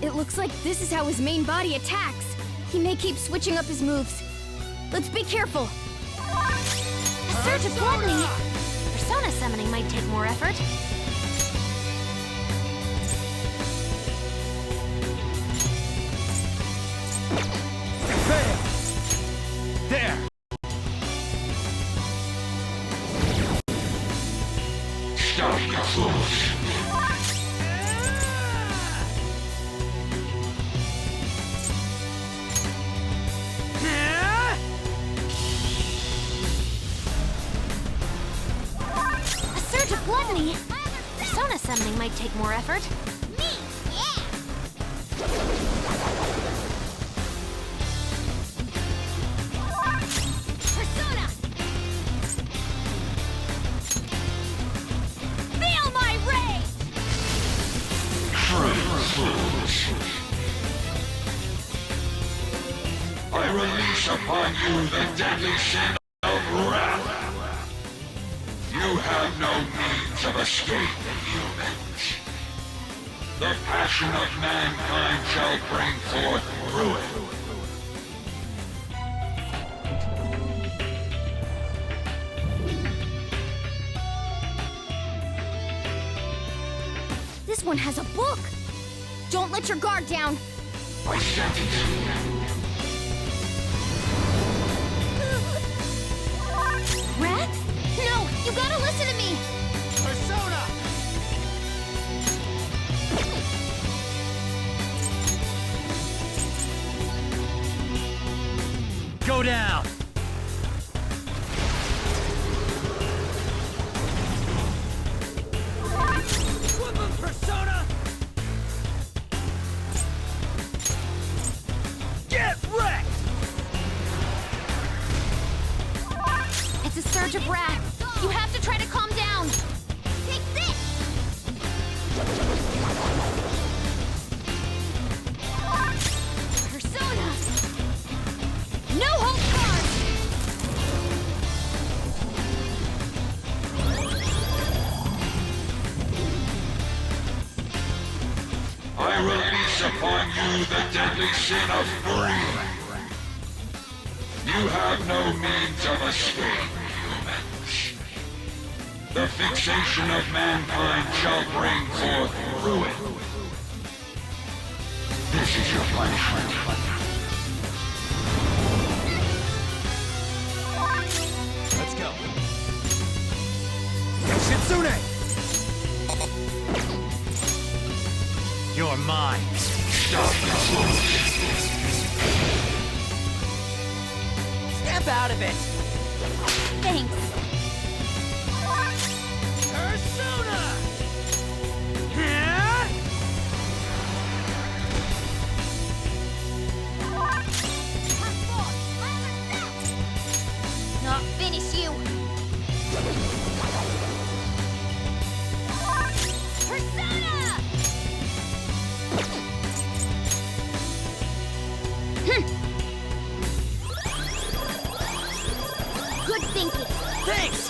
It looks like this is how his main body attacks. He may keep switching up his moves. Let's be careful. A surge of gluttony! Persona summoning might take more effort. There! Stop, you fools. A surge of gluttony! Persona summoning might take more effort. Persona! Feel my rage! Fools. I release upon you the deadly sin of wrath. You have no means of escape, humans. The passion of mankind shall bring forth ruin. This one has a book! Don't let your guard down! I sentence you. Wrath? No! You gotta listen to me! Persona! Go down! Woodland Persona! Get wrecked! It's a surge of wrath. You have to try to calm down. Take this! Persona! No hold guard! I release upon you the deadly sin of greed. You have no means of escape, humans. The fixation of mankind shall bring forth ruin. This is your punishment. Let's go. Shitsune! You're mine. Stop the Step out of it! Thanks. Persona! Not finish you! Persona! Good thinking! Thanks!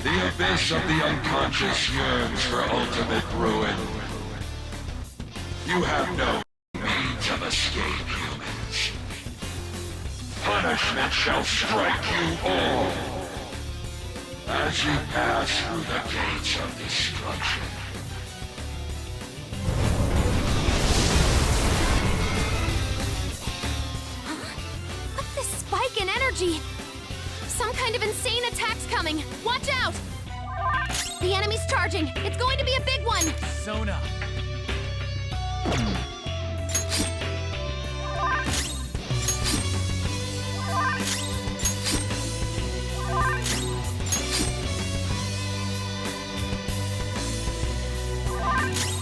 The abyss of the unconscious yearns for ultimate ruin. You have no means of escape, humans. Punishment shall strike you all as you pass through the gates of destruction. What's this spike in energy? Some kind of insane attack's coming! Watch out! The enemy's charging! It's going to be a big one! Sona.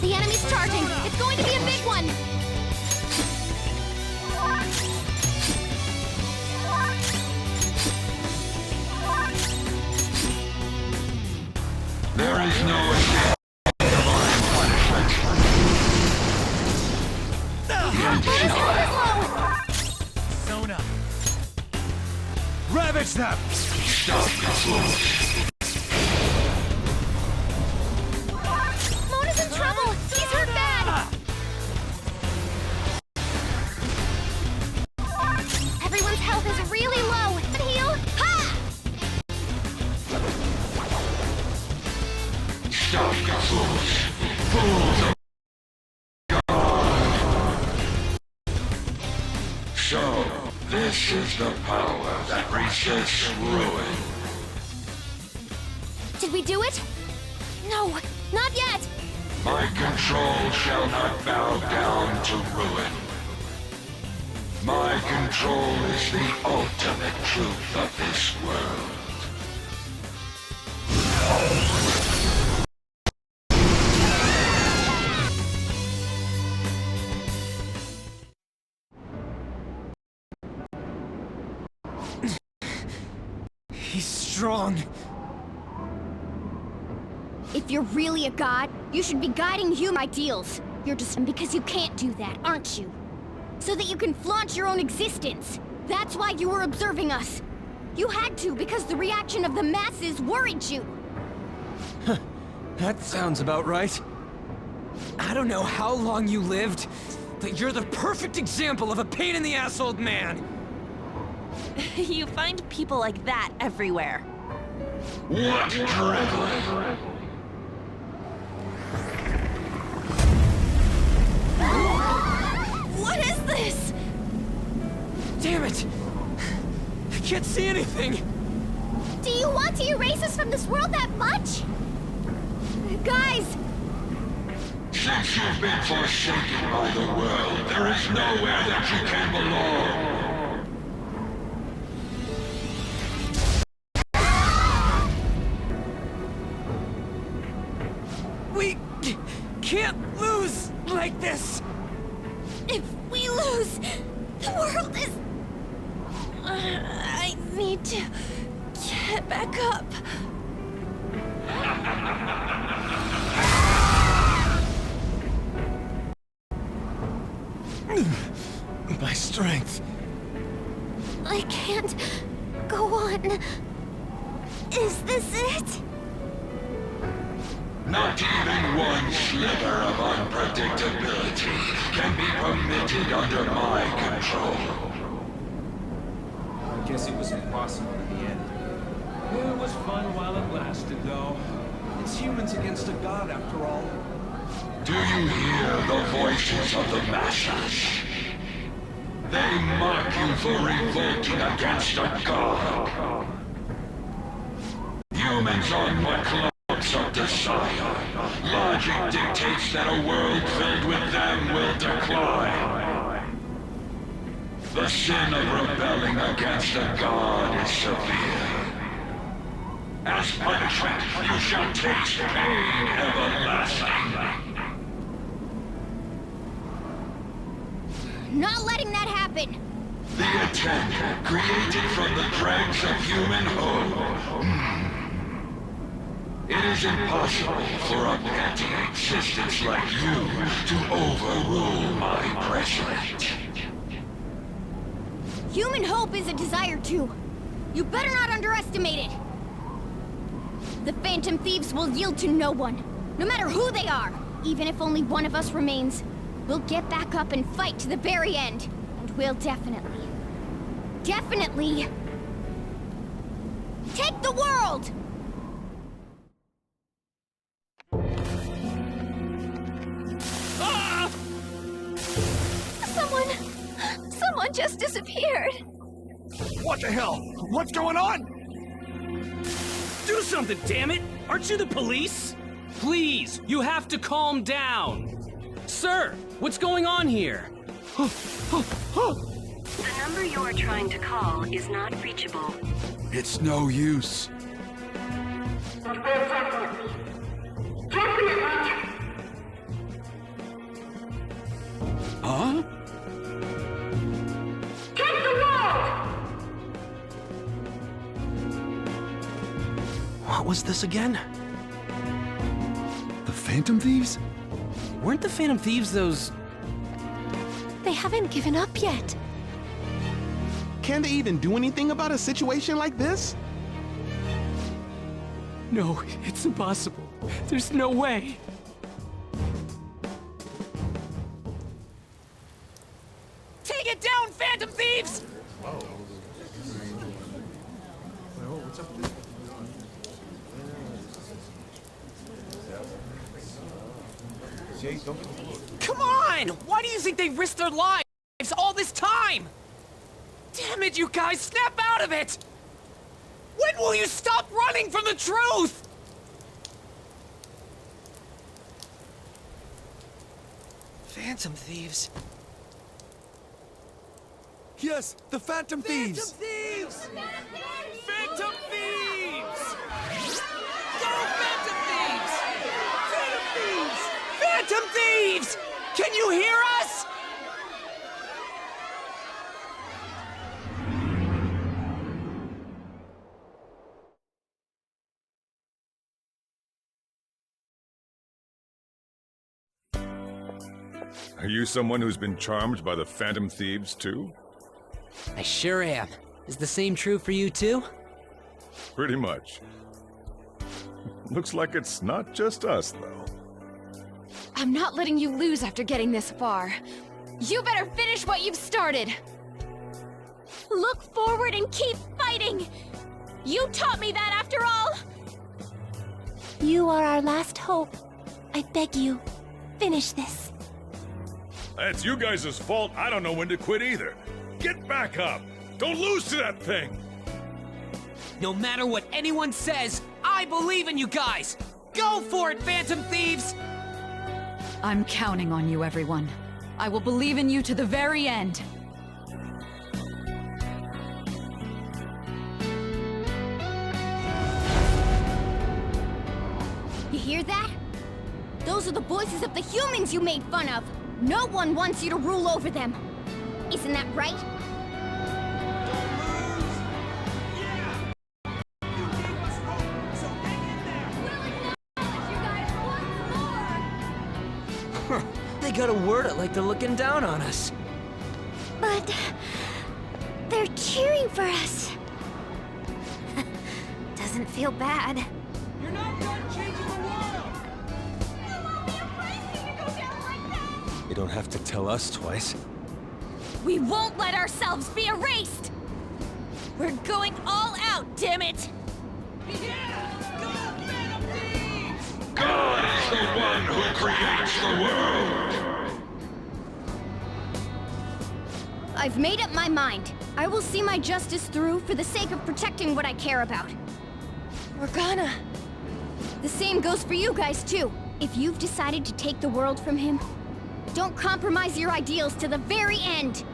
The enemy's charging! It's going to be a big one! There is no escape from divine punishment. Sona. Ravage them! Stop the fools. Mona's in trouble! He's hurt bad! Everyone's health is really low! Heal! Ha! Stop the fools. Fools of God. So, this is the power that resists ruin. Did we do it? No, not yet! My control shall not bow down to ruin. My control is the ultimate truth of this world. He's strong. If you're really a god, you should be guiding human ideals. You're just because you can't do that, aren't you? So that you can flaunt your own existence. That's why you were observing us. You had to because the reaction of the masses worried you. That sounds about right. I don't know how long you lived, but you're the perfect example of a pain-in-the-ass old man. You find people like that everywhere. What drivel? What is this? Damn it! I can't see anything! Do you want to erase us from this world that much? Guys! Since you've been forsaken by the world, there is nowhere that you can belong. We can't lose like this! If we lose, the world is... I need to get back up. My strength. I can't go on. Is this it? Not even one sliver of unpredictability can be permitted under my control. I guess it was impossible in the end. It was fun while it lasted, though. It's humans against a god, after all. Do you hear the voices of the masses? They mock you for revolting against a god. Humans are but clubs of desire. Logic dictates that a world filled with them will decline. The sin of rebelling against a god is severe. As punishment, you shall taste pain everlasting. Not letting that happen! The attempt, created from the dregs of human hope. It is impossible for a petty existence like you to overrule my precedent. Human hope is a desire too. You better not underestimate it. The Phantom Thieves will yield to no one, no matter who they are. Even if only one of us remains, we'll get back up and fight to the very end. And we'll definitely take the world! Ah! Someone just disappeared. What the hell? What's going on? Do something, damn it! Aren't you the police? Please, you have to calm down. Sir, what's going on here? The number you are trying to call is not reachable. It's no use. Huh? Take the world! What was this again? The Phantom Thieves? Weren't the Phantom Thieves those... They haven't given up yet. Can they even do anything about a situation like this? No, it's impossible. There's no way. Take it down, Phantom Thieves! Come on! Why do you think they risked their lives all this time? Damn it, you guys, snap out of it! When will you stop running from the truth? Phantom Thieves. Yes, the Phantom Thieves! Thieves! Phantom Thieves! Go, Phantom Thieves! Phantom Thieves! Phantom Thieves! Can you hear us? Are you someone who's been charmed by the Phantom Thieves, too? I sure am. Is the same true for you, too? Pretty much. Looks like it's not just us, though. I'm not letting you lose after getting this far. You better finish what you've started. Look forward and keep fighting! You taught me that after all! You are our last hope. I beg you, finish this. That's you guys' fault. I don't know when to quit either. Get back up! Don't lose to that thing! No matter what anyone says, I believe in you guys! Go for it, Phantom Thieves! I'm counting on you, everyone. I will believe in you to the very end. You hear that? Those are the voices of the humans you made fun of! No one wants you to rule over them! Isn't that right? They gotta word it like they're looking down on us. But... they're cheering for us. Doesn't feel bad. You're not done changing the world! You don't have to tell us twice. We won't let ourselves be erased! We're going all out, damn it! God is the one who creates the world! I've made up my mind. I will see my justice through for the sake of protecting what I care about. Morgana. The same goes for you guys, too. If you've decided to take the world from him, don't compromise your ideals to the very end.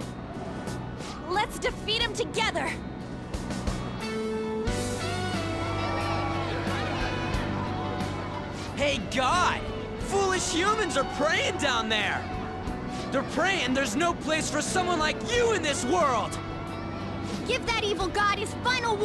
Let's defeat him together! Hey, God! Foolish humans are praying down there! They're praying there's no place for someone like you in this world! Give that evil god his final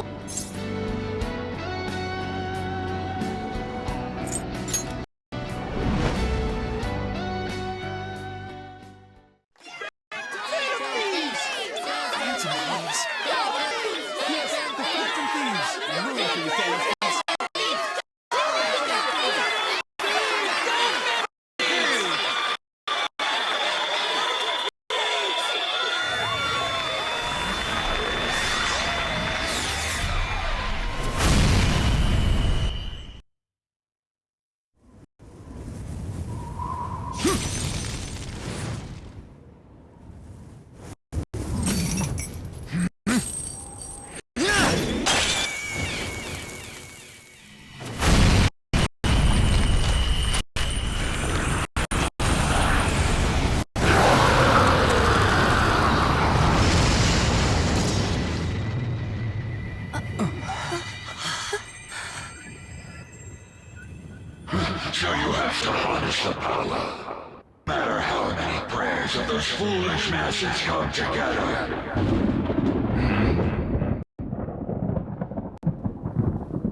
So you have to harness the power. No matter how many prayers of those foolish masses come together.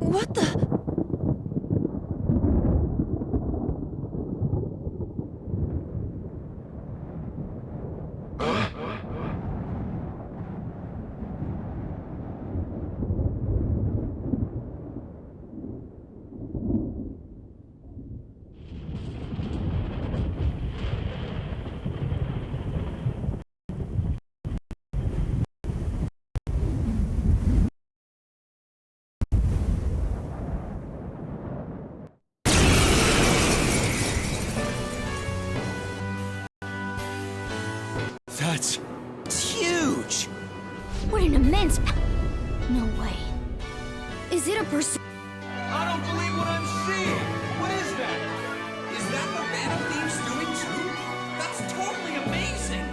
What the? That's huge! What an immense No way. Is it a pursuit? I don't believe what I'm seeing! What is that? Is that what Phantom Thieves doing too? That's totally amazing!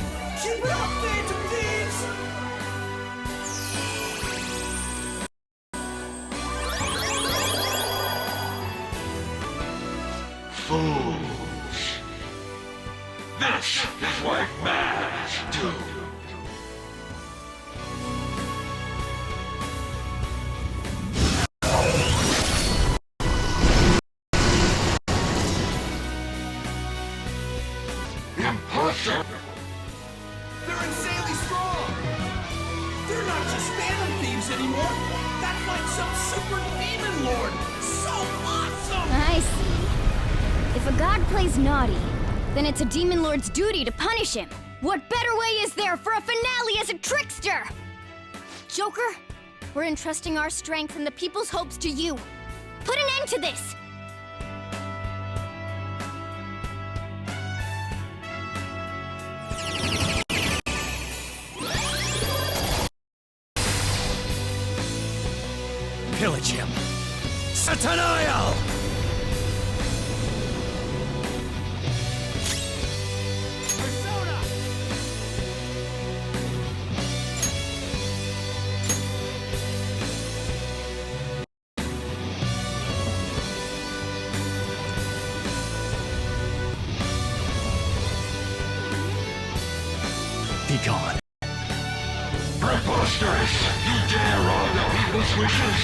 Keep it up, Phantom Thieves! Fools. This is what mans do. Impossible. They're insanely strong! They're not just Phantom Thieves anymore! That's like some super demon lord! So awesome! I see. If a god plays naughty, then it's a demon lord's duty to punish him. What better way is there for a finale as a trickster? Joker, we're entrusting our strength and the people's hopes to you. Put an end to this! Pillage him! Sataniel! Be gone. Preposterous! You dare wrong the people's wishes!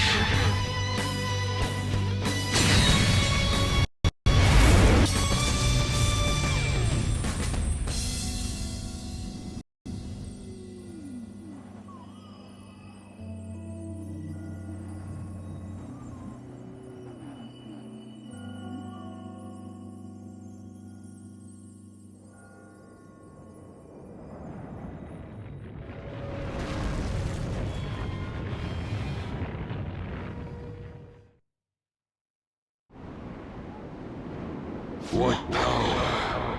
What power!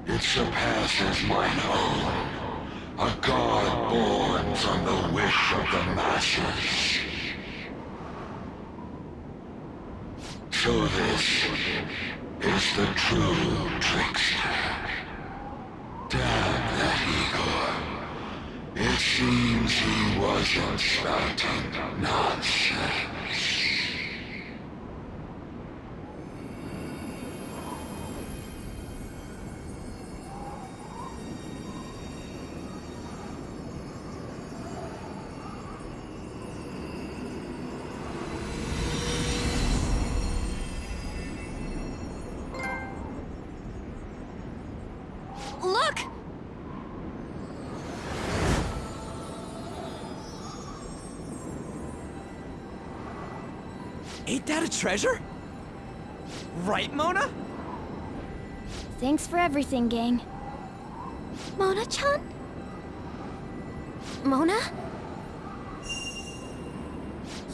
It surpasses mine own. A god born from the wish of the masses. So this is the true trickster. Damn that Igor. It seems he wasn't spouting nonsense. Look! Ain't that a treasure? Right, Mona? Thanks for everything, gang. Mona-chan? Mona?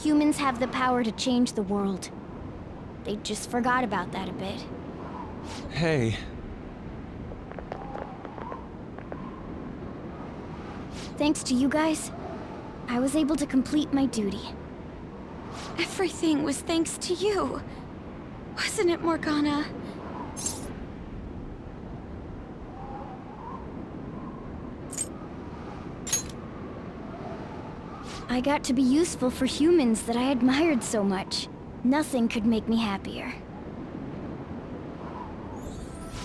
Humans have the power to change the world. They just forgot about that a bit. Hey. Thanks to you guys, I was able to complete my duty. Everything was thanks to you. Wasn't it, Morgana? I got to be useful for humans that I admired so much. Nothing could make me happier.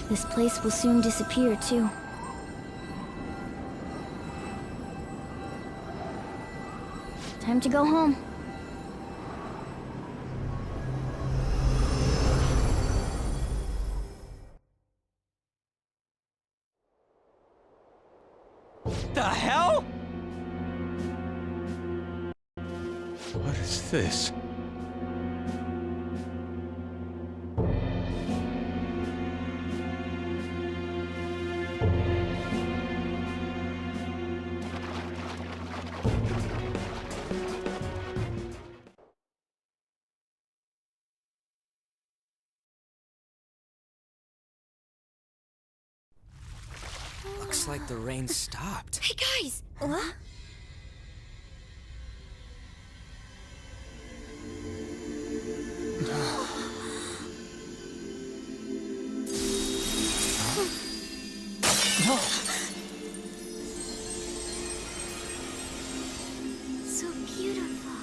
This place will soon disappear, too. Time to go home. The hell? What is this? Looks like the rain stopped. Hey guys! What? So beautiful.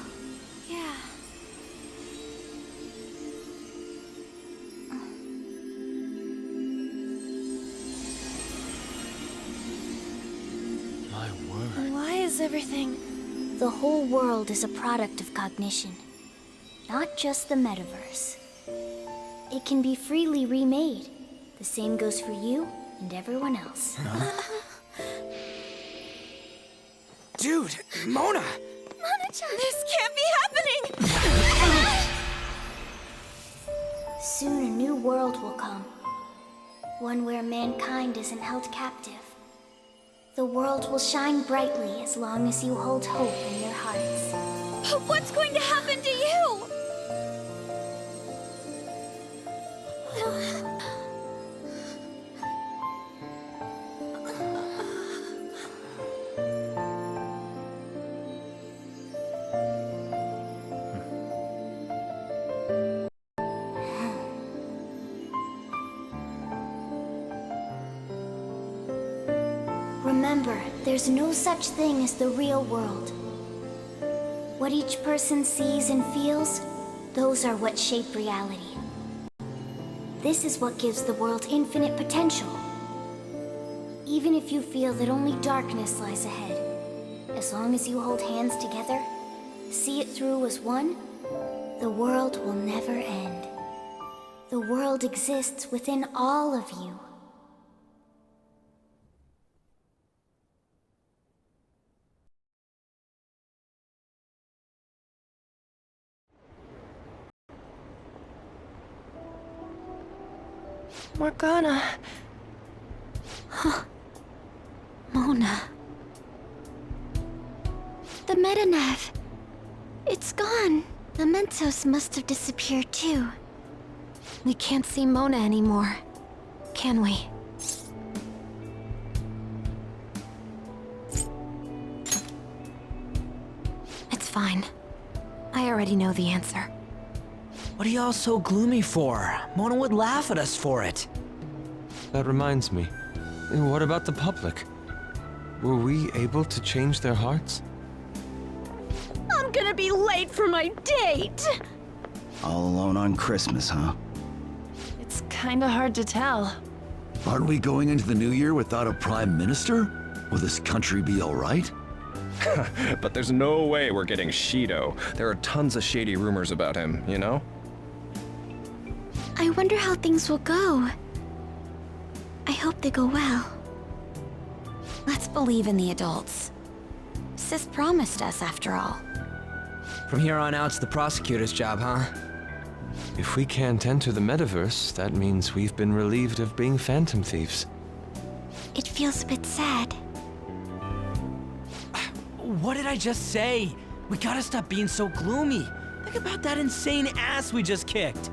Yeah. My word. Why is everything... The whole world is a product of cognition. Not just the metaverse. It can be freely remade. The same goes for you and everyone else. Dude, Mona! Mona-chan! This can't be happening! Soon a new world will come. One where mankind isn't held captive. The world will shine brightly as long as you hold hope in your hearts. But what's going to happen to you? Remember, there's no such thing as the real world. What each person sees and feels, those are what shape reality. This is what gives the world infinite potential. Even if you feel that only darkness lies ahead, as long as you hold hands together, see it through as one, the world will never end. The world exists within all of you. Morgana. Huh. Mona. The Metanav. It's gone. The Mentos must have disappeared too. We can't see Mona anymore, can we? It's fine. I already know the answer. What are y'all so gloomy for? Mona would laugh at us for it. That reminds me. What about the public? Were we able to change their hearts? I'm gonna be late for my date! All alone on Christmas, huh? It's kinda hard to tell. Aren't we going into the new year without a prime minister? Will this country be alright? But there's no way we're getting Shido. There are tons of shady rumors about him, you know? I wonder how things will go. I hope they go well. Let's believe in the adults. Sis promised us, after all. From here on out, it's the prosecutor's job, huh? If we can't enter the metaverse, that means we've been relieved of being phantom thieves. It feels a bit sad. What did I just say? We gotta stop being so gloomy. Think about that insane ass we just kicked.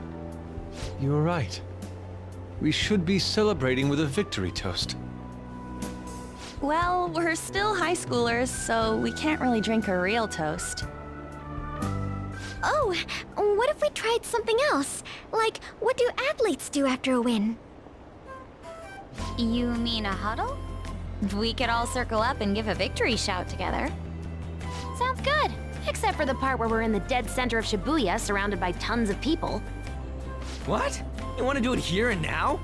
You're right. We should be celebrating with a victory toast. Well, we're still high schoolers, so we can't really drink a real toast. Oh, what if we tried something else? Like, what do athletes do after a win? You mean a huddle? We could all circle up and give a victory shout together. Sounds good. Except for the part where we're in the dead center of Shibuya, surrounded by tons of people. What? You want to do it here and now?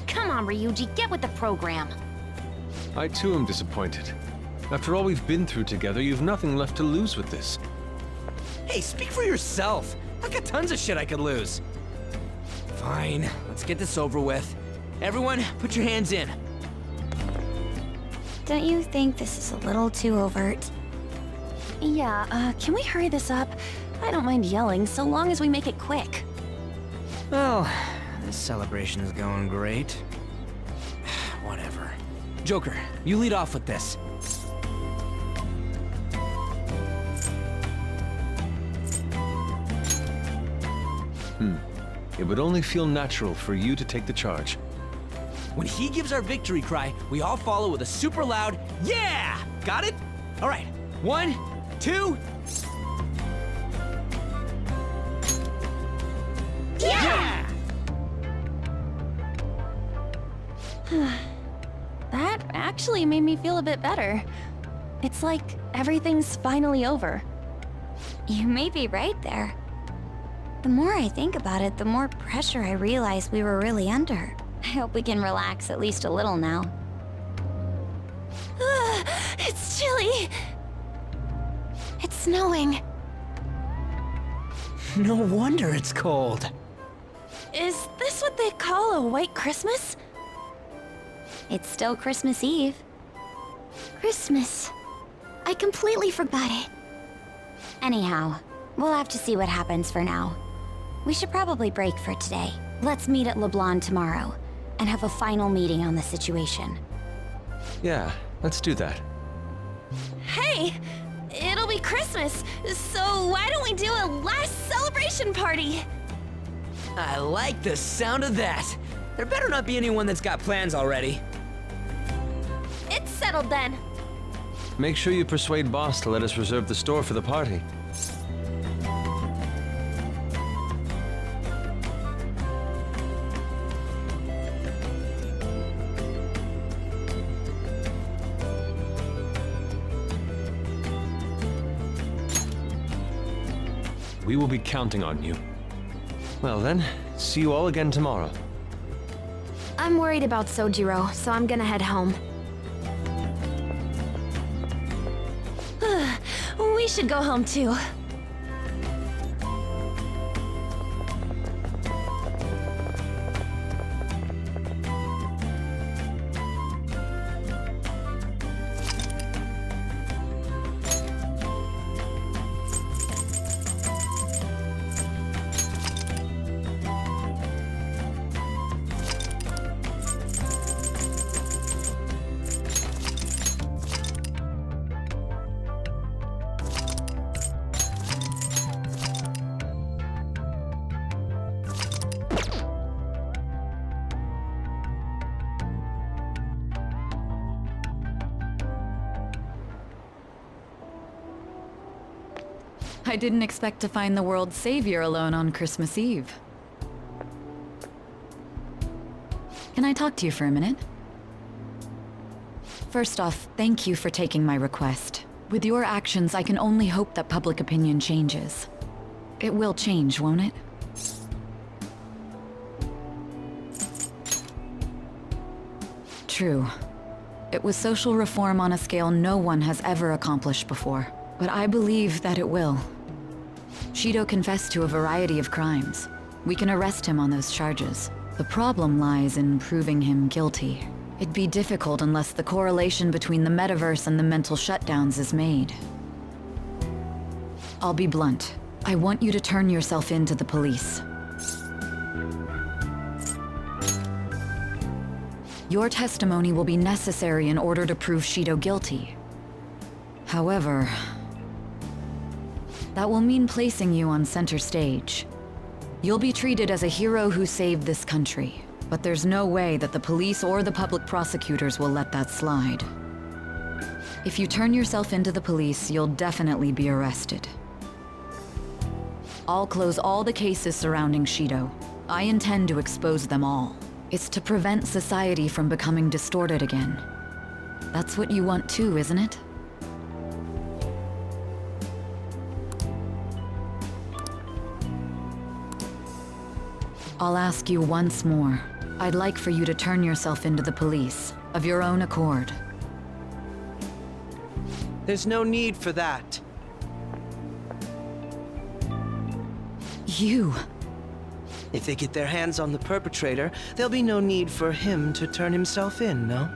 Come on, Ryuji, get with the program. I too am disappointed. After all we've been through together, you've nothing left to lose with this. Hey, speak for yourself. I've got tons of shit I could lose. Fine, let's get this over with. Everyone, put your hands in. Don't you think this is a little too overt? Yeah, can we hurry this up? I don't mind yelling, so long as we make it quick. Well, this celebration is going great. Whatever. Joker, you lead off with this. It would only feel natural for you to take the charge. When he gives our victory cry, we all follow with a super loud, yeah! Got it? All right, 1, 2... Yeah! That actually made me feel a bit better. It's like everything's finally over. You may be right there. The more I think about it, the more pressure I realize we were really under. I hope we can relax at least a little now. It's chilly! It's snowing. No wonder it's cold. Is this what they call a white Christmas? It's still Christmas Eve. Christmas. I completely forgot it. Anyhow, we'll have to see what happens for now. We should probably break for today. Let's meet at LeBlanc tomorrow, and have a final meeting on the situation. Yeah, let's do that. Hey! It'll be Christmas, so why don't we do a last celebration party? I like the sound of that. There better not be anyone that's got plans already. It's settled then. Make sure you persuade Boss to let us reserve the store for the party. We will be counting on you. Well then, see you all again tomorrow. I'm worried about Sojiro, so I'm gonna head home. We should go home too. I didn't expect to find the world's savior alone on Christmas Eve. Can I talk to you for a minute? First off, thank you for taking my request. With your actions, I can only hope that public opinion changes. It will change, won't it? True. It was social reform on a scale no one has ever accomplished before. But I believe that it will. Shido confessed to a variety of crimes. We can arrest him on those charges. The problem lies in proving him guilty. It'd be difficult unless the correlation between the metaverse and the mental shutdowns is made. I'll be blunt. I want you to turn yourself in to the police. Your testimony will be necessary in order to prove Shido guilty. However, that will mean placing you on center stage. You'll be treated as a hero who saved this country, but there's no way that the police or the public prosecutors will let that slide. If you turn yourself into the police, you'll definitely be arrested. I'll close all the cases surrounding Shido. I intend to expose them all. It's to prevent society from becoming distorted again. That's what you want too, isn't it? I'll ask you once more. I'd like for you to turn yourself into the police, of your own accord. There's no need for that. You... If they get their hands on the perpetrator, there'll be no need for him to turn himself in, no?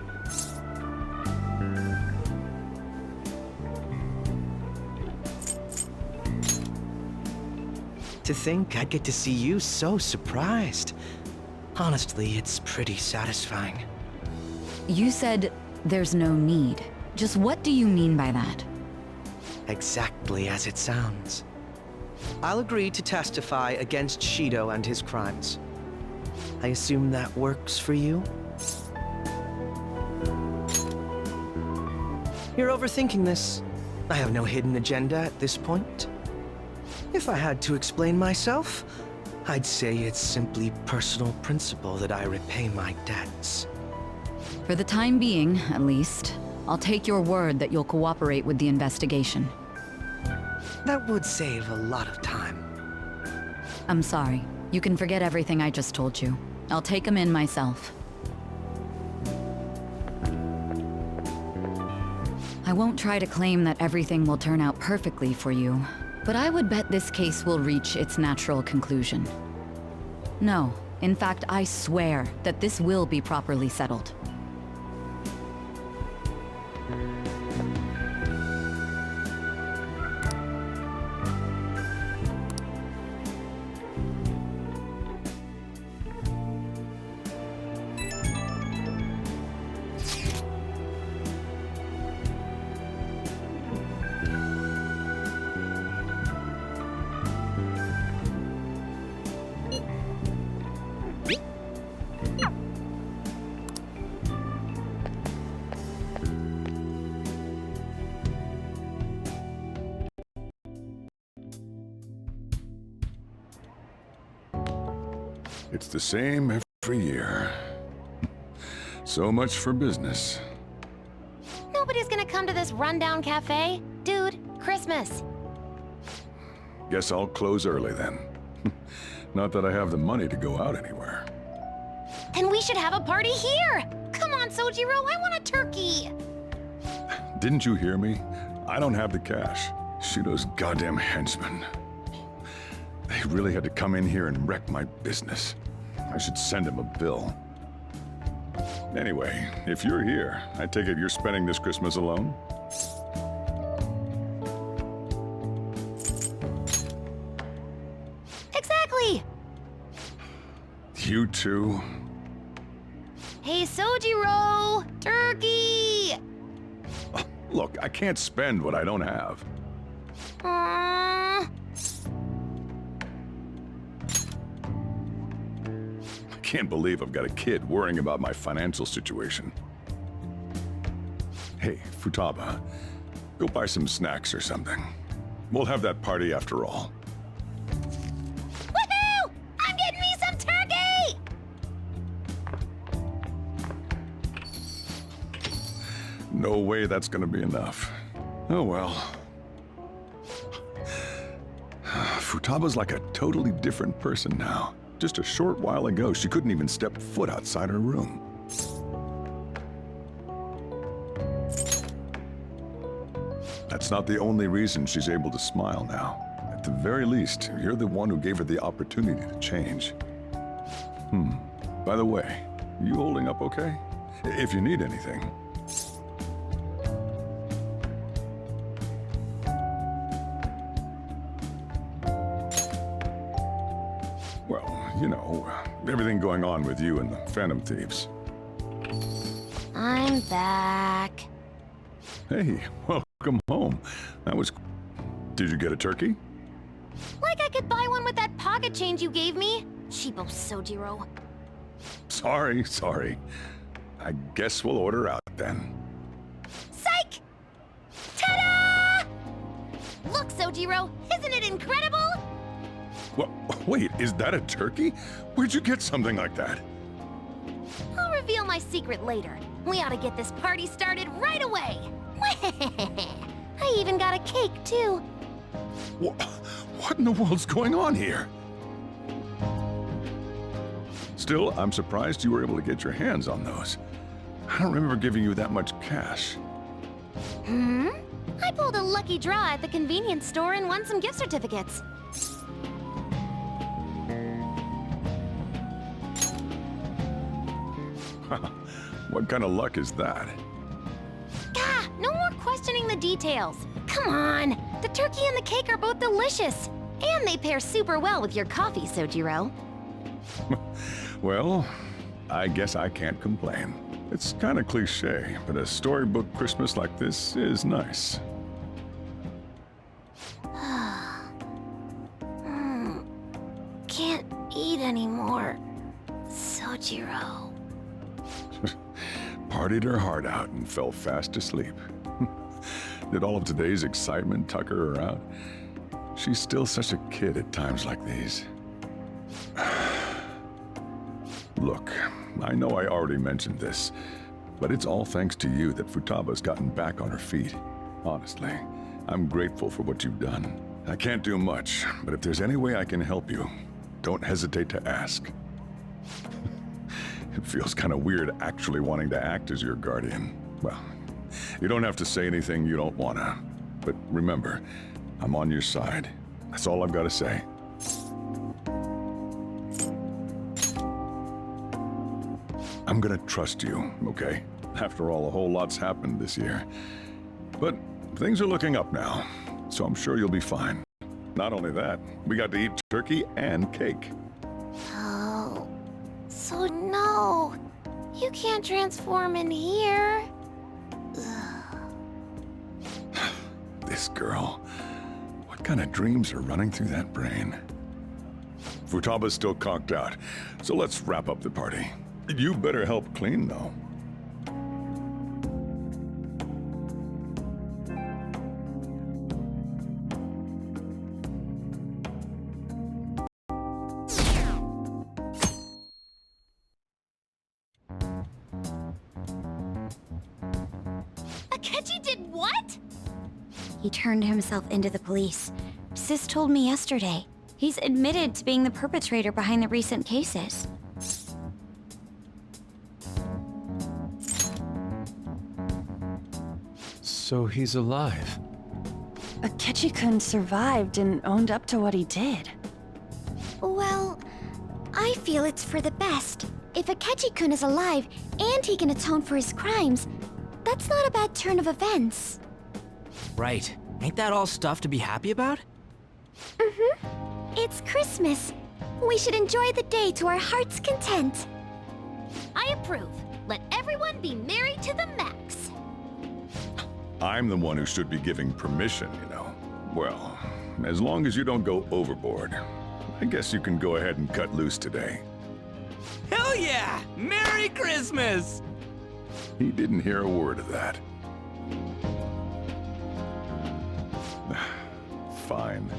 To think I'd get to see you so surprised. Honestly, it's pretty satisfying. You said there's no need. Just what do you mean by that? Exactly as it sounds. I'll agree to testify against Shido and his crimes. I assume that works for you? You're overthinking this. I have no hidden agenda at this point. If I had to explain myself, I'd say it's simply personal principle that I repay my debts. For the time being, at least, I'll take your word that you'll cooperate with the investigation. That would save a lot of time. I'm sorry. You can forget everything I just told you. I'll take him in myself. I won't try to claim that everything will turn out perfectly for you, but I would bet this case will reach its natural conclusion. No, in fact, I swear that this will be properly settled. It's the same every year. So much for business. Nobody's gonna come to this rundown cafe. Dude, Christmas. Guess I'll close early then. Not that I have the money to go out anywhere. Then we should have a party here! Come on, Sojiro, I want a turkey! Didn't you hear me? I don't have the cash. Shido's goddamn henchmen. They really had to come in here and wreck my business. I should send him a bill. Anyway, if you're here, I take it you're spending this Christmas alone? Exactly! You too? Hey, Sojiro! Turkey! Look, I can't spend what I don't have. Aww. I can't believe I've got a kid worrying about my financial situation. Hey, Futaba, go buy some snacks or something. We'll have that party after all. Woohoo! I'm getting me some turkey! No way that's gonna be enough. Oh well. Futaba's like a totally different person now. Just a short while ago, she couldn't even step foot outside her room. That's not the only reason she's able to smile now. At the very least, you're the one who gave her the opportunity to change. By the way, you holding up okay? If you need anything. Well, you know, everything going on with you and the Phantom Thieves. I'm back. Hey, welcome home. That was... Did you get a turkey? Like I could buy one with that pocket change you gave me. Cheapo Sojiro. Sorry. I guess we'll order out then. Psych! Ta-da! Look, Sojiro, isn't it incredible? Wait, is that a turkey? Where'd you get something like that? I'll reveal my secret later. We ought to get this party started right away. I even got a cake, too. What in the world's going on here? Still, I'm surprised you were able to get your hands on those. I don't remember giving you that much cash. I pulled a lucky draw at the convenience store and won some gift certificates. What kind of luck is that? Gah! No more questioning the details. Come on! The turkey and the cake are both delicious. And they pair super well with your coffee, Sojiro. Well, I guess I can't complain. It's kind of cliche, but a storybook Christmas like this is nice. Can't eat anymore, Sojiro. Partied her heart out and fell fast asleep. Did all of today's excitement tucker her out? She's still such a kid at times like these. Look, I know I already mentioned this, but it's all thanks to you that Futaba's gotten back on her feet. Honestly, I'm grateful for what you've done. I can't do much, but if there's any way I can help you, don't hesitate to ask. It feels kind of weird actually wanting to act as your guardian. Well, you don't have to say anything you don't wanna. But remember, I'm on your side. That's all I've got to say. I'm gonna trust you, okay? After all, a whole lot's happened this year. But things are looking up now, so I'm sure you'll be fine. Not only that, we got to eat turkey and cake. Oh, so no. You can't transform in here. This girl. What kind of dreams are running through that brain? Futaba's still conked out, so let's wrap up the party. You better help clean, though. Akechi did what? He turned himself into the police. Sis told me yesterday. He's admitted to being the perpetrator behind the recent cases. So he's alive. Akechi-kun survived and owned up to what he did. Well, I feel it's for the best. If Akechi-kun is alive and he can atone for his crimes, that's not a bad turn of events. Right. Ain't that all stuff to be happy about? It's Christmas. We should enjoy the day to our heart's content. I approve. Let everyone be merry to the max. I'm the one who should be giving permission, you know. Well, as long as you don't go overboard, I guess you can go ahead and cut loose today. Hell yeah! Merry Christmas! He didn't hear a word of that. Fine.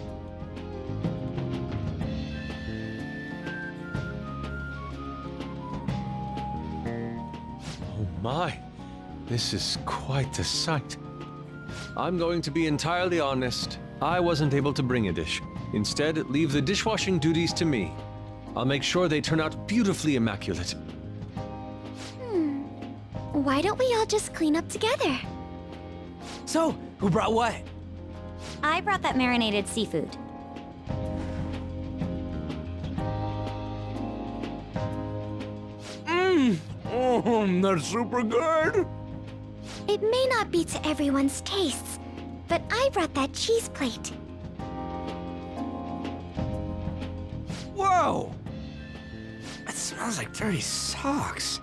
Oh my, this is quite a sight. I'm going to be entirely honest. I wasn't able to bring a dish. Instead, leave the dishwashing duties to me. I'll make sure they turn out beautifully immaculate. Why don't we all just clean up together? So, who brought what? I brought that marinated seafood. That's super good! It may not be to everyone's tastes, but I brought that cheese plate. Whoa! That smells like dirty socks.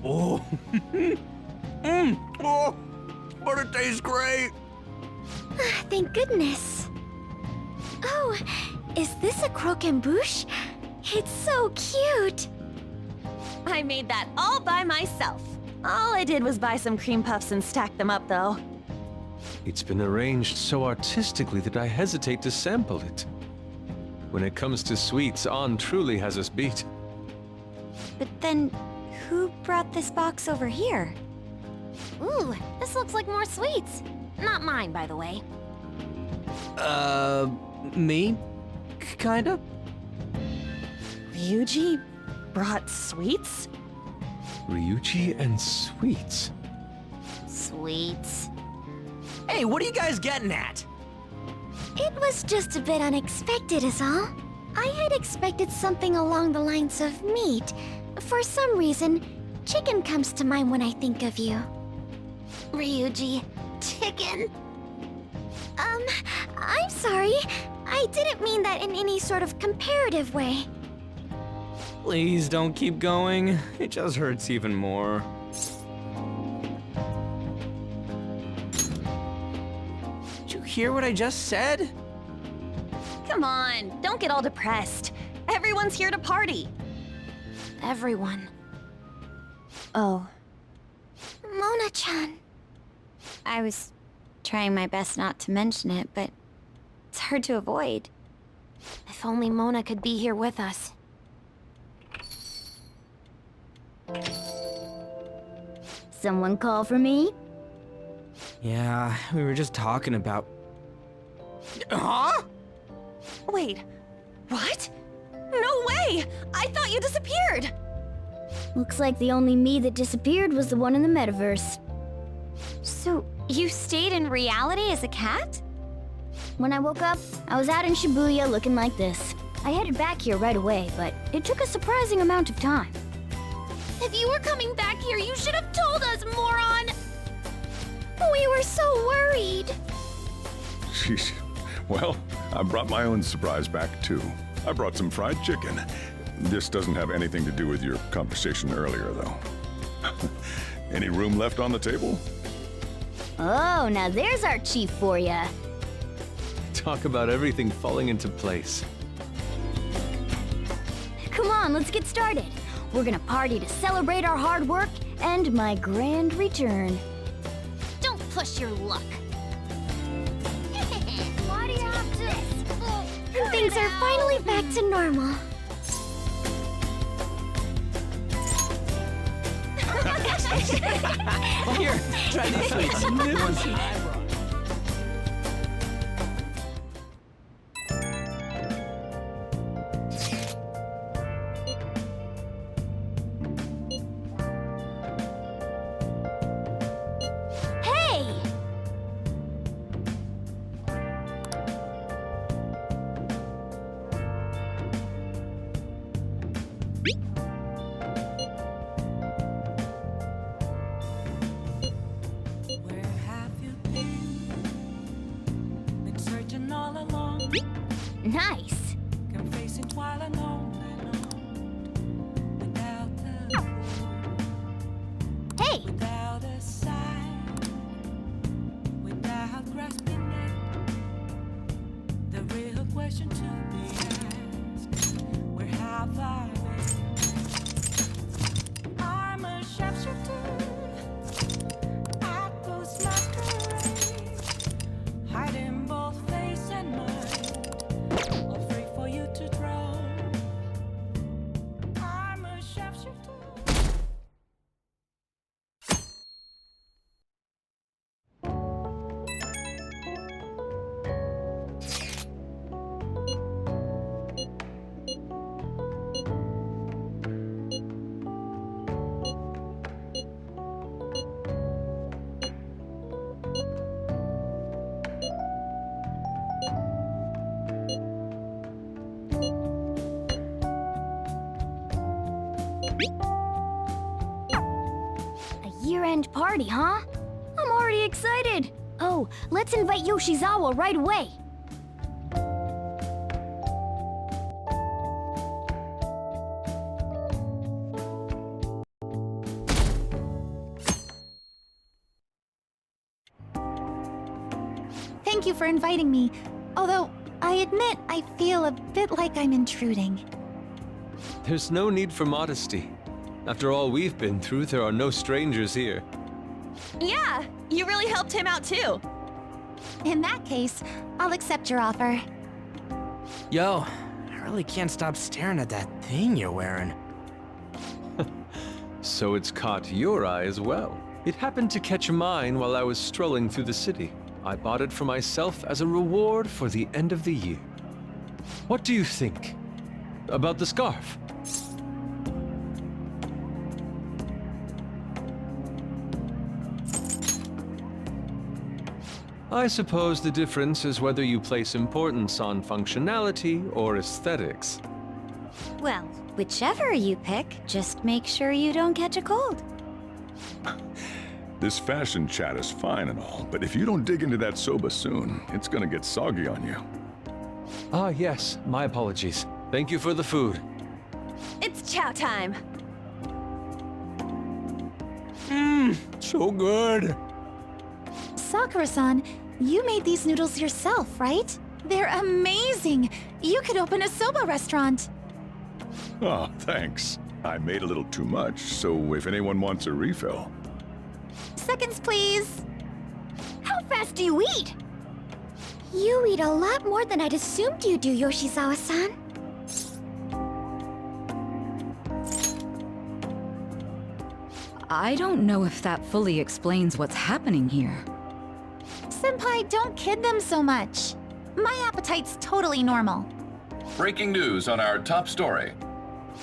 Oh. Oh, but it tastes great. Thank goodness. Oh, is this a croquembouche? It's so cute. I made that all by myself. All I did was buy some cream puffs and stack them up, though. It's been arranged so artistically that I hesitate to sample it. When it comes to sweets, An truly has us beat. But then, who brought this box over here? Ooh, this looks like more sweets. Not mine, by the way. Me? Kinda? Ryuji brought sweets? Ryuji and sweets. Sweets. Hey, what are you guys getting at? It was just a bit unexpected is all. I had expected something along the lines of meat. For some reason, chicken comes to mind when I think of you. Ryuji, chicken. I'm sorry. I didn't mean that in any sort of comparative way. Please don't keep going. It just hurts even more. Did you hear what I just said? Come on, don't get all depressed. Everyone's here to party. Everyone. Oh. Mona-chan. I was trying my best not to mention it, but it's hard to avoid. If only Mona could be here with us. Someone call for me? Yeah, we were just talking about... Huh? Wait, what? No way! I thought you disappeared! Looks like the only me that disappeared was the one in the metaverse. So, you stayed in reality as a cat? When I woke up, I was out in Shibuya looking like this. I headed back here right away, but it took a surprising amount of time. If you were coming back here, you should have told us, moron! We were so worried. Sheesh. Well, I brought my own surprise back, too. I brought some fried chicken. This doesn't have anything to do with your conversation earlier, though. Any room left on the table? Oh, now there's our chief for ya. Talk about everything falling into place. Come on, let's get started. We're gonna party to celebrate our hard work and my grand return. Don't push your luck. Why do you have to? Things are finally back to normal. Here, try these sweets. Good ones. Hey! Where have you been? Been searching all along. Nice. Can face it while alone without the Hey! without a sign, without grasping it. The real question to be asked: where have I been? I'm a sharpshooter. I post masquerade, hiding both face and mind, afraid for you to draw. I'm a sharpshooter. A year-end party, huh? I'm already excited. Oh, let's invite Yoshizawa right away. Thank you for inviting me. Although, I admit I feel a bit like I'm intruding. There's no need for modesty. After all we've been through, there are no strangers here. Yeah, you really helped him out too. In that case, I'll accept your offer. Yo, I really can't stop staring at that thing you're wearing. So it's caught your eye as well. It happened to catch mine while I was strolling through the city. I bought it for myself as a reward for the end of the year. What do you think about the scarf? I suppose the difference is whether you place importance on functionality or aesthetics. Well, whichever you pick, just make sure you don't catch a cold. This fashion chat is fine and all, but if you don't dig into that soba soon, it's gonna get soggy on you. Ah, yes, my apologies. Thank you for the food. It's chow time. So good. Sakura-san, you made these noodles yourself, right? They're amazing! You could open a soba restaurant. Oh, thanks. I made a little too much, so if anyone wants a refill. Seconds, please. How fast do you eat? You eat a lot more than I'd assumed you do, Yoshizawa-san. I don't know if that fully explains what's happening here. Senpai, don't kid them so much. My appetite's totally normal. Breaking news on our top story.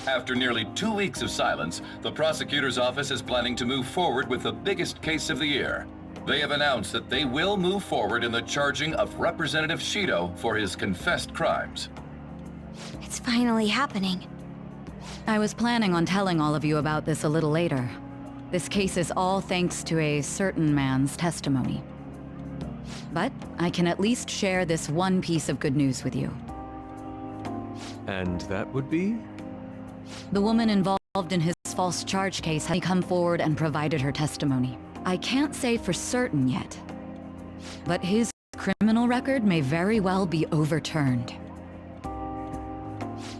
After nearly 2 weeks of silence, the prosecutor's office is planning to move forward with the biggest case of the year. They have announced that they will move forward in the charging of Representative Shido for his confessed crimes. It's finally happening. I was planning on telling all of you about this a little later. This case is all thanks to a certain man's testimony. But I can at least share this one piece of good news with you. And that would be? The woman involved in his false charge case has come forward and provided her testimony. I can't say for certain yet, but his criminal record may very well be overturned.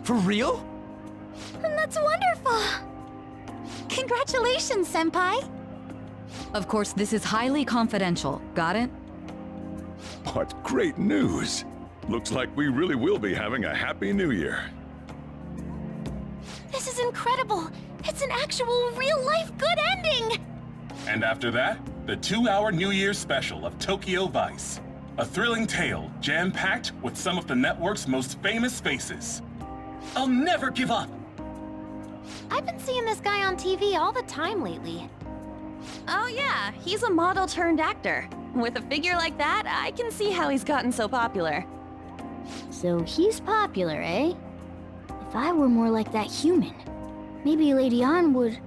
For real? That's wonderful! Congratulations, Senpai! Of course, this is highly confidential. Got it? What great news! Looks like we really will be having a happy new year. This is incredible! It's an actual, real-life good ending! And after that, the 2-hour New Year's special of Tokyo Vice. A thrilling tale, jam-packed with some of the network's most famous faces. I'll never give up! I've been seeing this guy on TV all the time lately. Oh yeah, he's a model turned actor. With a figure like that, I can see how he's gotten so popular. So he's popular, eh? If I were more like that human, maybe Lady Ann would...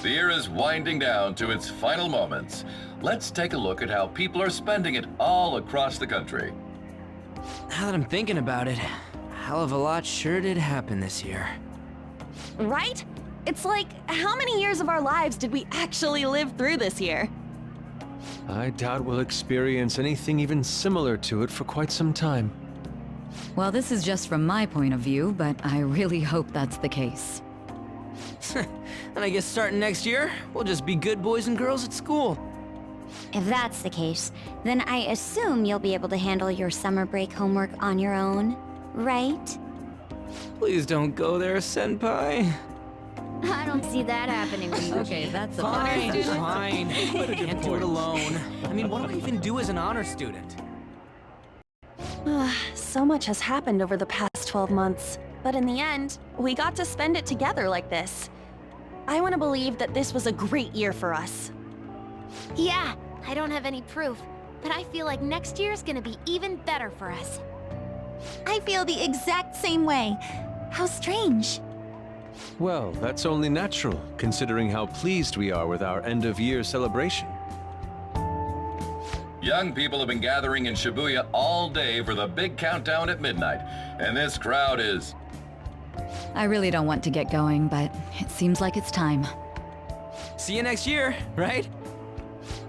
The year is winding down to its final moments. Let's take a look at how people are spending it all across the country. Now that I'm thinking about it, a hell of a lot sure did happen this year. Right? It's like, how many years of our lives did we actually live through this year? I doubt we'll experience anything even similar to it for quite some time. Well, this is just from my point of view, but I really hope that's the case. And I guess starting next year, we'll just be good boys and girls at school. If that's the case, then I assume you'll be able to handle your summer break homework on your own, right? Please don't go there, Senpai. I don't see that happening with you. Okay, that's a Fine, honor student. fine. Can't do it alone. I mean, what do I even do as an honor student? So much has happened over the past 12 months, but in the end, we got to spend it together like this. I want to believe that this was a great year for us. Yeah, I don't have any proof, but I feel like next year's gonna be even better for us. I feel the exact same way. How strange. Well, that's only natural, considering how pleased we are with our end-of-year celebration. Young people have been gathering in Shibuya all day for the big countdown at midnight, and this crowd is... I really don't want to get going, but it seems like it's time. See you next year, right?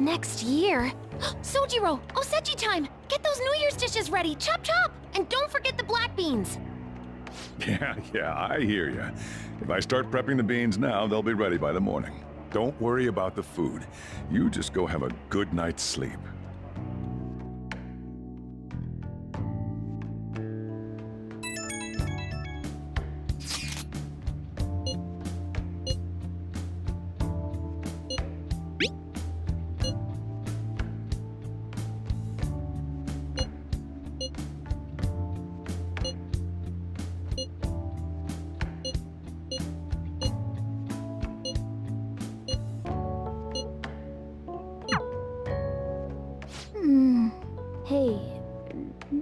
Next year? Sojiro, Osechi time! Get those New Year's dishes ready, chop chop! And don't forget the black beans! Yeah, I hear ya. If I start prepping the beans now, they'll be ready by the morning. Don't worry about the food. You just go have a good night's sleep.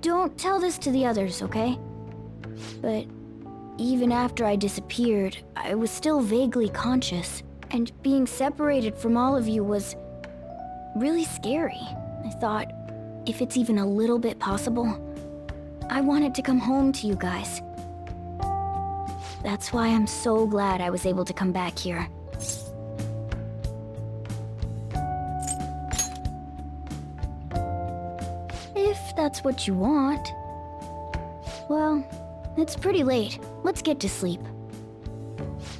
Don't tell this to the others, okay? But even after I disappeared, I was still vaguely conscious, and being separated from all of you was really scary. I thought, if it's even a little bit possible, I wanted to come home to you guys. That's why I'm so glad I was able to come back here. If that's what you want. Well, it's pretty late. Let's get to sleep.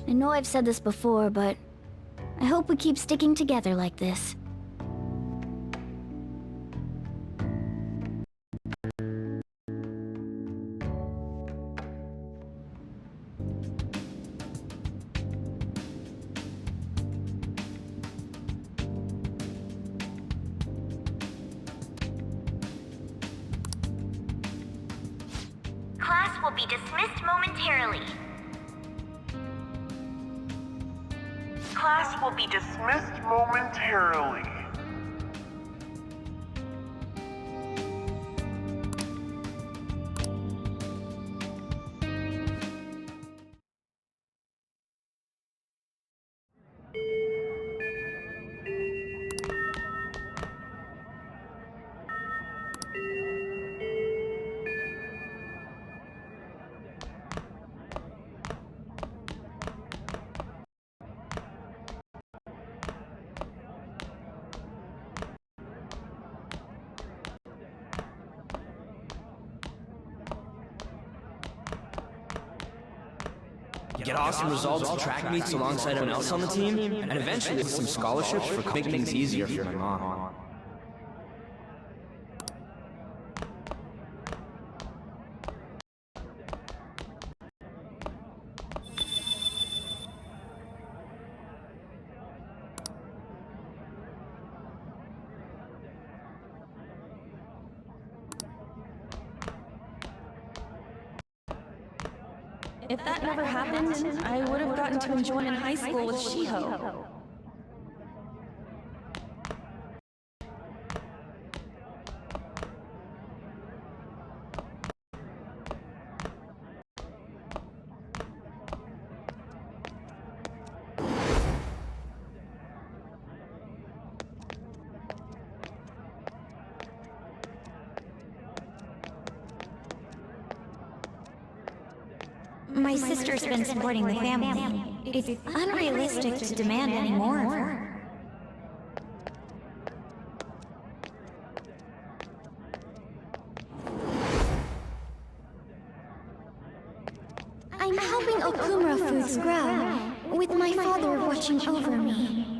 I know I've said this before, but I hope we keep sticking together like this. Class will be dismissed momentarily. Class will be dismissed momentarily. Get awesome results at track meets alongside everyone else on the team, and eventually some scholarships for making things easier for my mom. If that never happened, I would have gotten to enjoy in high school with Shiho. My sister's been supporting the family. It's unrealistic to demand any more of her. I'm helping Okumura Foods grow, with my father watching over me.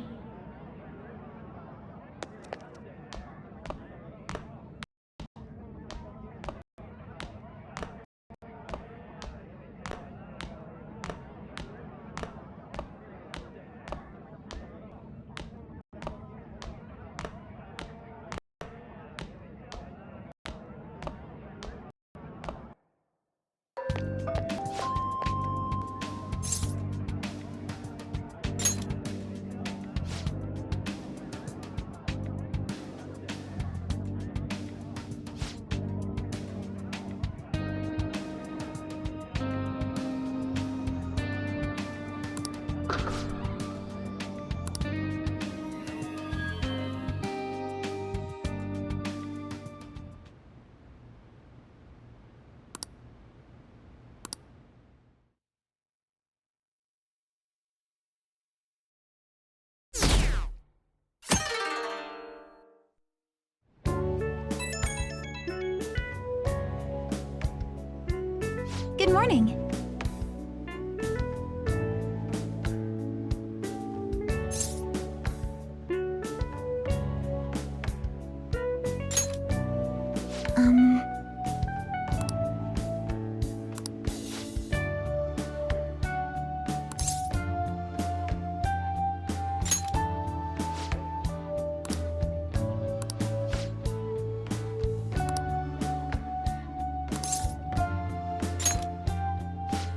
Good morning.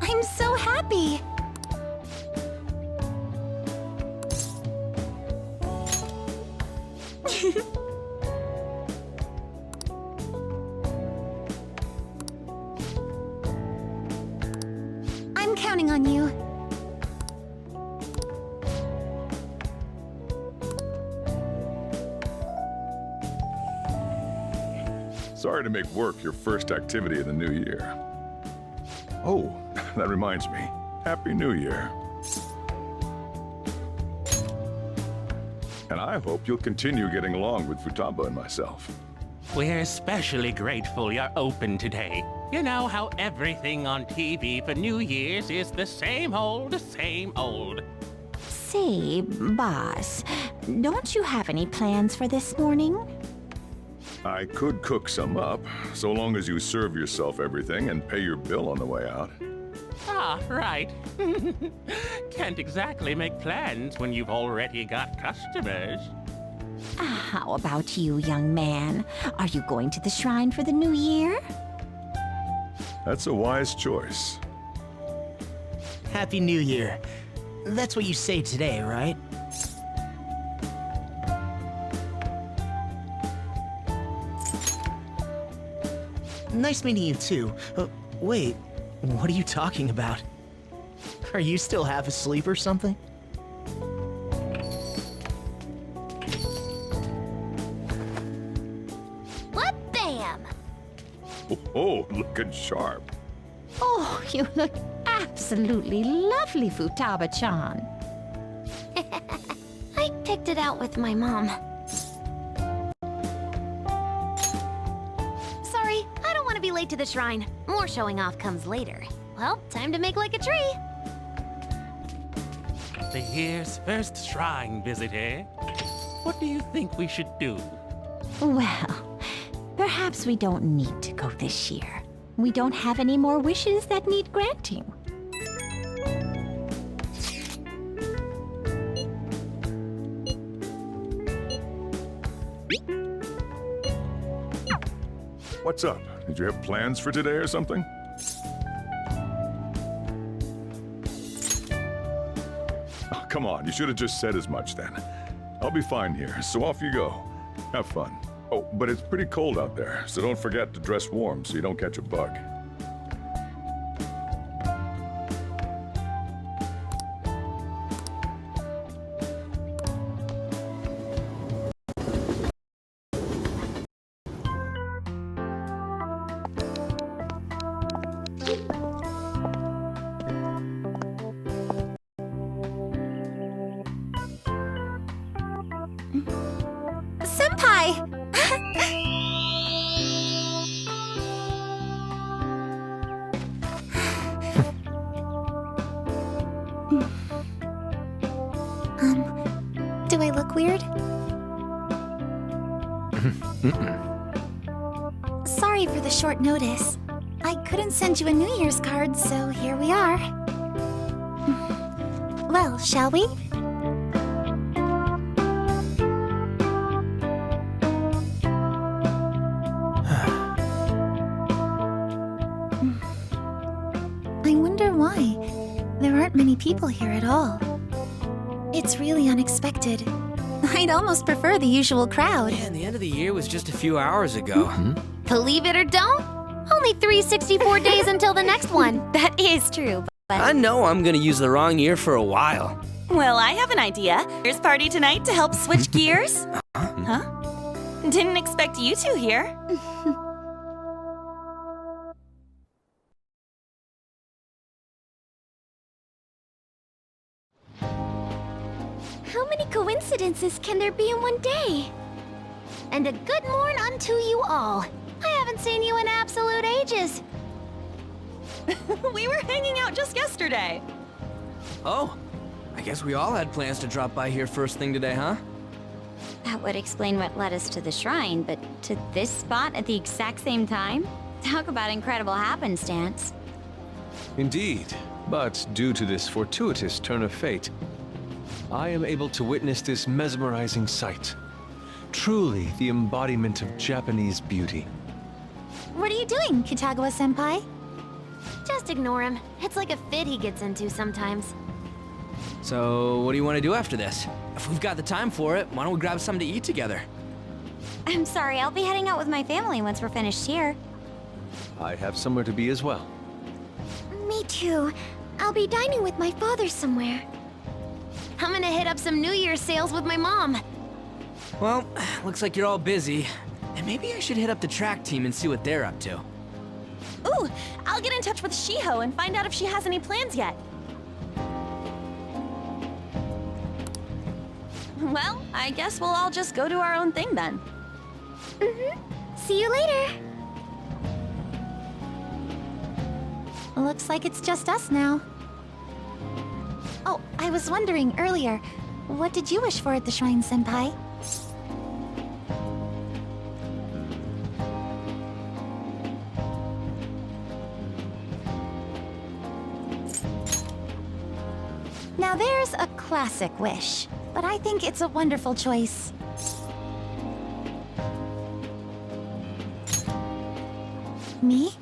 I'm so happy! counting on you. Sorry to make work your first activity of the new year. Oh, that reminds me. Happy New Year. And I hope you'll continue getting along with Futaba and myself. We're especially grateful you're open today. You know how everything on TV for New Year's is the same old, same old. Say, boss, don't you have any plans for this morning? I could cook some up, so long as you serve yourself everything and pay your bill on the way out. Ah, right. Can't exactly make plans when you've already got customers. How about you, young man? Are you going to the shrine for the new year? That's a wise choice. Happy New Year. That's what you say today, right? Nice meeting you too. Wait, what are you talking about? Are you still half asleep or something? What bam! Oh, looking sharp. Oh, you look absolutely lovely, Futaba-chan. I picked it out with my mom. Sorry, I don't want to be late to the shrine. More showing off comes later. Well, time to make like a tree. The year's first shrine visit, eh? What do you think we should do? Well, perhaps we don't need to go this year. We don't have any more wishes that need granting. What's up? Did you have plans for today or something? Oh, come on, you should have just said as much then. I'll be fine here, so off you go. Have fun. Oh, but it's pretty cold out there, so don't forget to dress warm so you don't catch a bug. Senpai! Do I look weird? Sorry for the short notice. I couldn't send you a New Year's card, so here we are. Well, shall we? I wonder why. There aren't many people here at all. It's really unexpected. I'd almost prefer the usual crowd. Man, the end of the year was just a few hours ago. Believe it or don't, only 364 days until the next one. That is true, but... I know I'm gonna use the wrong year for a while. Well, I have an idea. There's party tonight to help switch gears. Huh? Didn't expect you two here. How many coincidences can there be in one day? And a good morn unto you all. I haven't seen you in absolute ages. We were hanging out just yesterday. Oh, I guess we all had plans to drop by here first thing today, huh? That would explain what led us to the shrine, but to this spot at the exact same time? Talk about incredible happenstance. Indeed, but due to this fortuitous turn of fate, I am able to witness this mesmerizing sight. Truly the embodiment of Japanese beauty. What are you doing, Kitagawa-senpai? Just ignore him. It's like a fit he gets into sometimes. So, what do you want to do after this? If we've got the time for it, why don't we grab something to eat together? I'm sorry, I'll be heading out with my family once we're finished here. I have somewhere to be as well. Me too. I'll be dining with my father somewhere. I'm gonna hit up some New Year's sales with my mom. Well, looks like you're all busy. And maybe I should hit up the track team and see what they're up to. Ooh, I'll get in touch with Shiho and find out if she has any plans yet. Well, I guess we'll all just go do our own thing then. See you later. Looks like it's just us now. Oh, I was wondering earlier, what did you wish for at the shrine, Senpai? Now there's a classic wish, but I think it's a wonderful choice. Me?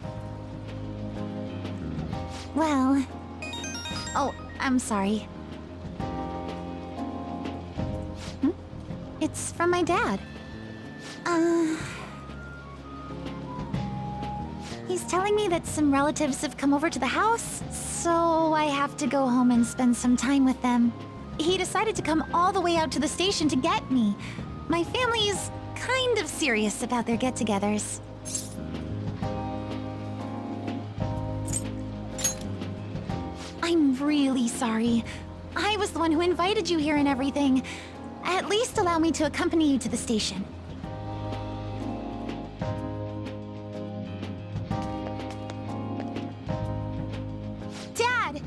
Well... Oh, I'm sorry. It's from my dad. He's telling me that some relatives have come over to the house, so I have to go home and spend some time with them. He decided to come all the way out to the station to get me. My family is kind of serious about their get-togethers. I'm really sorry. I was the one who invited you here and everything. At least allow me to accompany you to the station. Dad!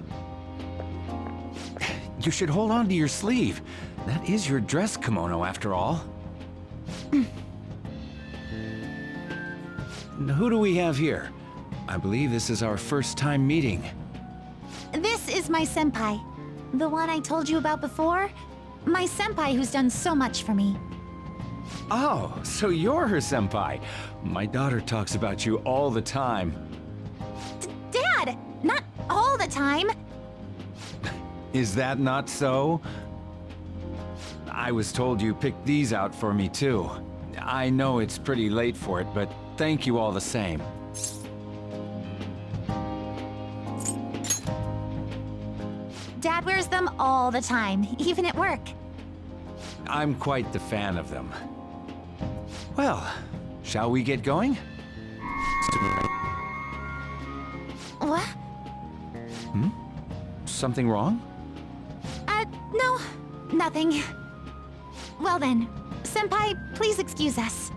You should hold on to your sleeve. That is your dress kimono, after all. Who do we have here? I believe this is our first time meeting. This is my senpai. The one I told you about before. My senpai who's done so much for me. Oh, so you're her senpai. My daughter talks about you all the time. Dad! Not all the time! Is that not so? I was told you picked these out for me too. I know it's pretty late for it, but thank you all the same. Dad wears them all the time, even at work. I'm quite the fan of them. Well, shall we get going? What? Something wrong? No. Nothing. Well then, senpai, please excuse us.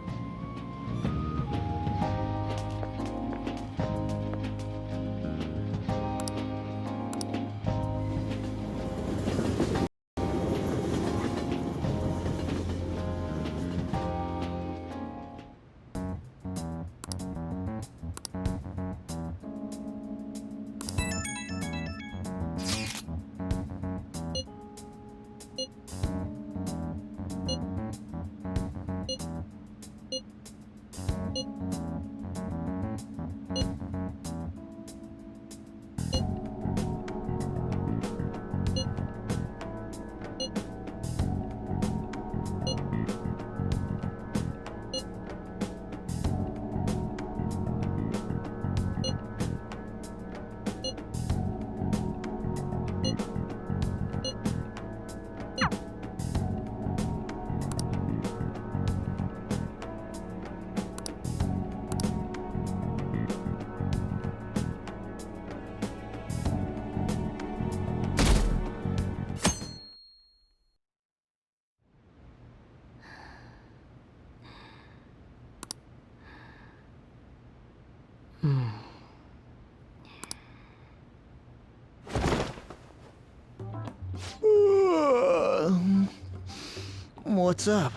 What's up?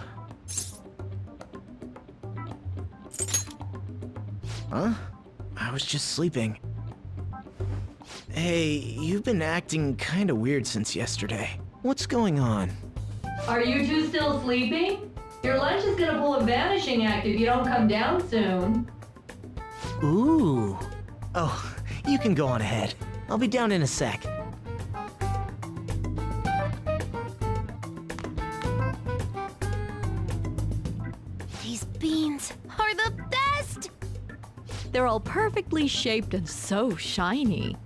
Huh? I was just sleeping. Hey, you've been acting kinda weird since yesterday. What's going on? Are you two still sleeping? Your lunch is gonna pull a vanishing act if you don't come down soon. Ooh. Oh, you can go on ahead. I'll be down in a sec. These beans are the best! They're all perfectly shaped and so shiny.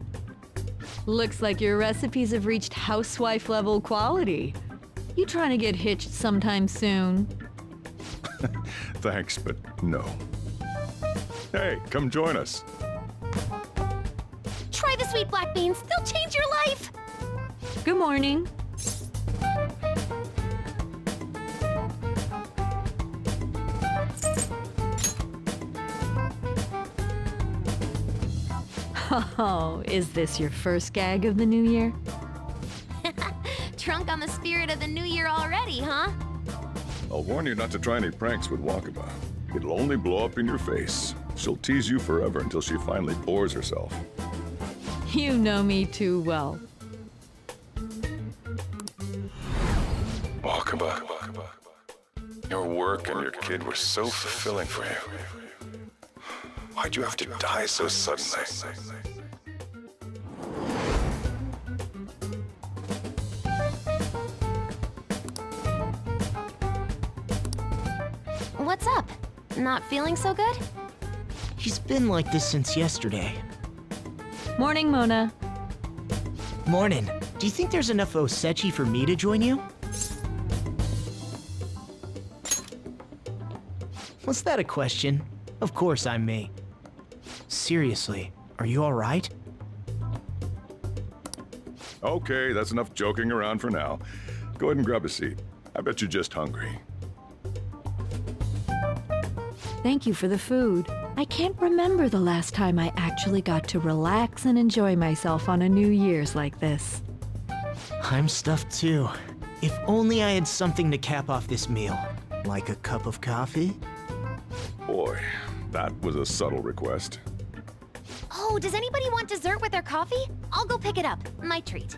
Looks like your recipes have reached housewife level quality. You trying to get hitched sometime soon? Thanks, but no. Hey, come join us. Try the sweet black beans. They'll change your life. Good morning. Oh, is this your first gag of the new year? Drunk on the spirit of the new year already, huh? I'll warn you not to try any pranks with Wakaba. It'll only blow up in your face. She'll tease you forever until she finally pours herself. You know me too well. Wakaba, your work and your kid were so fulfilling for you. Why'd you have to die so suddenly? What's up? Not feeling so good? She's been like this since yesterday. Morning, Mona. Morning. Do you think there's enough osechi for me to join you? Was that a question? Of course I'm me. Seriously, are you alright? Okay, that's enough joking around for now. Go ahead and grab a seat. I bet you're just hungry. Thank you for the food. I can't remember the last time I actually got to relax and enjoy myself on a New Year's like this. I'm stuffed too. If only I had something to cap off this meal. Like a cup of coffee? Boy, that was a subtle request. Oh, does anybody want dessert with their coffee? I'll go pick it up. My treat.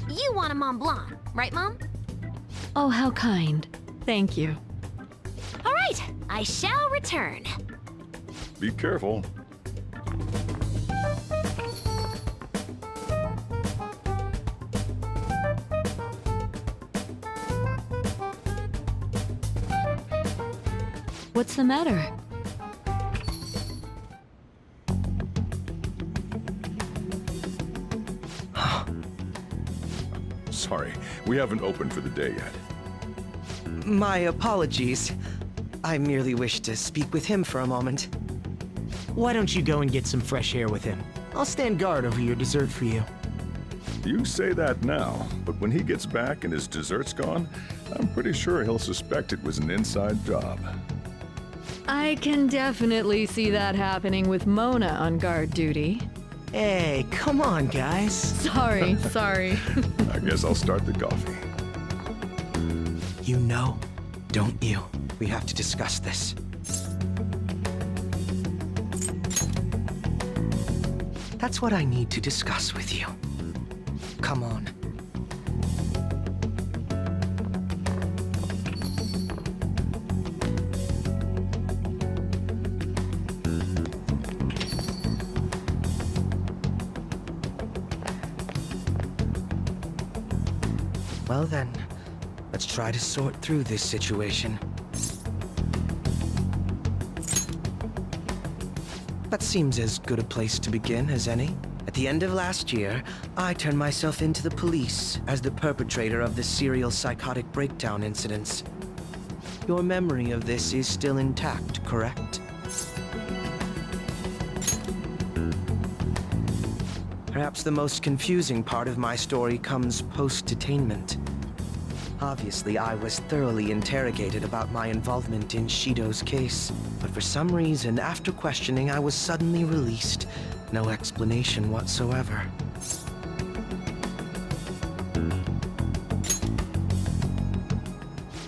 You want a Mont Blanc, right, Mom? Oh, how kind. Thank you. All right, I shall return. Be careful. What's the matter? Sorry, we haven't opened for the day yet. My apologies. I merely wish to speak with him for a moment. Why don't you go and get some fresh air with him? I'll stand guard over your dessert for you. You say that now, but when he gets back and his dessert's gone, I'm pretty sure he'll suspect it was an inside job. I can definitely see that happening with Mona on guard duty. Hey, come on, guys. Sorry. I guess I'll start the coffee. You know, don't you? We have to discuss this. That's what I need to discuss with you. Come on. Well then, let's try to sort through this situation. That seems as good a place to begin as any. At the end of last year, I turned myself into the police as the perpetrator of the serial psychotic breakdown incidents. Your memory of this is still intact, correct? Perhaps the most confusing part of my story comes post-detainment. Obviously, I was thoroughly interrogated about my involvement in Shido's case, but for some reason, after questioning, I was suddenly released. No explanation whatsoever.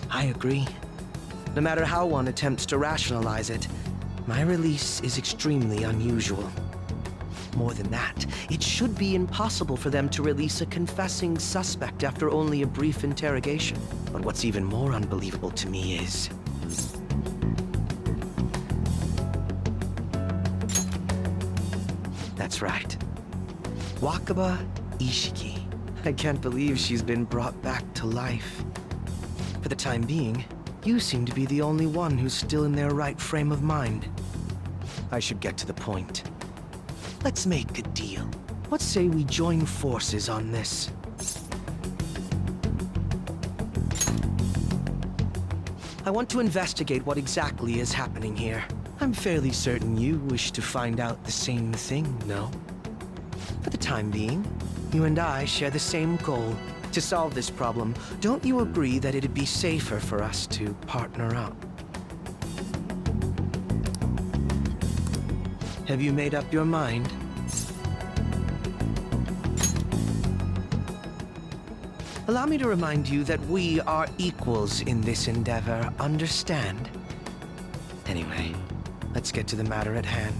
I agree. No matter how one attempts to rationalize it, my release is extremely unusual. More than that, it should be impossible for them to release a confessing suspect after only a brief interrogation. But what's even more unbelievable to me is... That's right. Wakaba Ishiki. I can't believe she's been brought back to life. For the time being, you seem to be the only one who's still in their right frame of mind. I should get to the point. Let's make a deal. What say we join forces on this? I want to investigate what exactly is happening here. I'm fairly certain you wish to find out the same thing, no? For the time being, you and I share the same goal. To solve this problem, don't you agree that it'd be safer for us to partner up? Have you made up your mind? Allow me to remind you that we are equals in this endeavor, understand? Anyway, let's get to the matter at hand.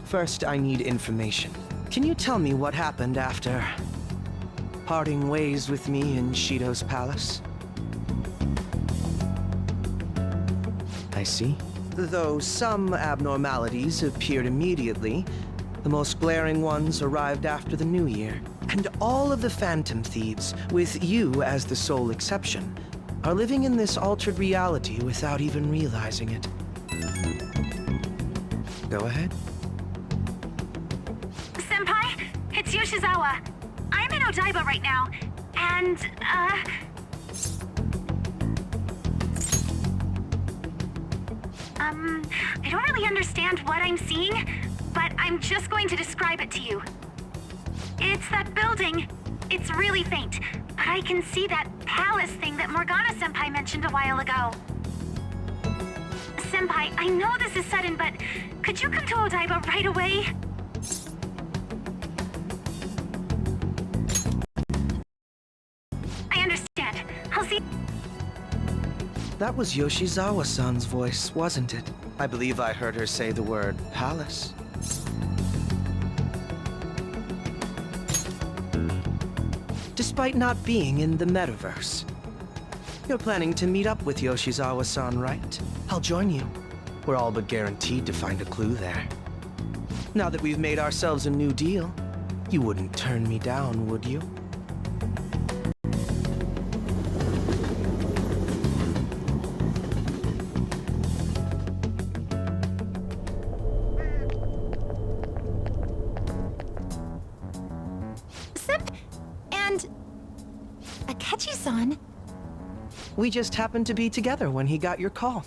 First, I need information. Can you tell me what happened after parting ways with me in Shido's palace? I see. Though some abnormalities appeared immediately, the most glaring ones arrived after the New Year. And all of the Phantom Thieves, with you as the sole exception, are living in this altered reality without even realizing it. Go ahead. Senpai, it's Yoshizawa. I'm in Odaiba right now, and, I don't really understand what I'm seeing, but I'm just going to describe it to you. It's that building. It's really faint, but I can see that palace thing that Morgana-senpai mentioned a while ago. Senpai, I know this is sudden, but could you come to Odaiba right away? I understand. I'll see. That was Yoshizawa-san's voice, wasn't it? I believe I heard her say the word palace. Despite not being in the metaverse. You're planning to meet up with Yoshizawa-san, right? I'll join you. We're all but guaranteed to find a clue there. Now that we've made ourselves a new deal, you wouldn't turn me down, would you? And Akechi-san. We just happened to be together when he got your call.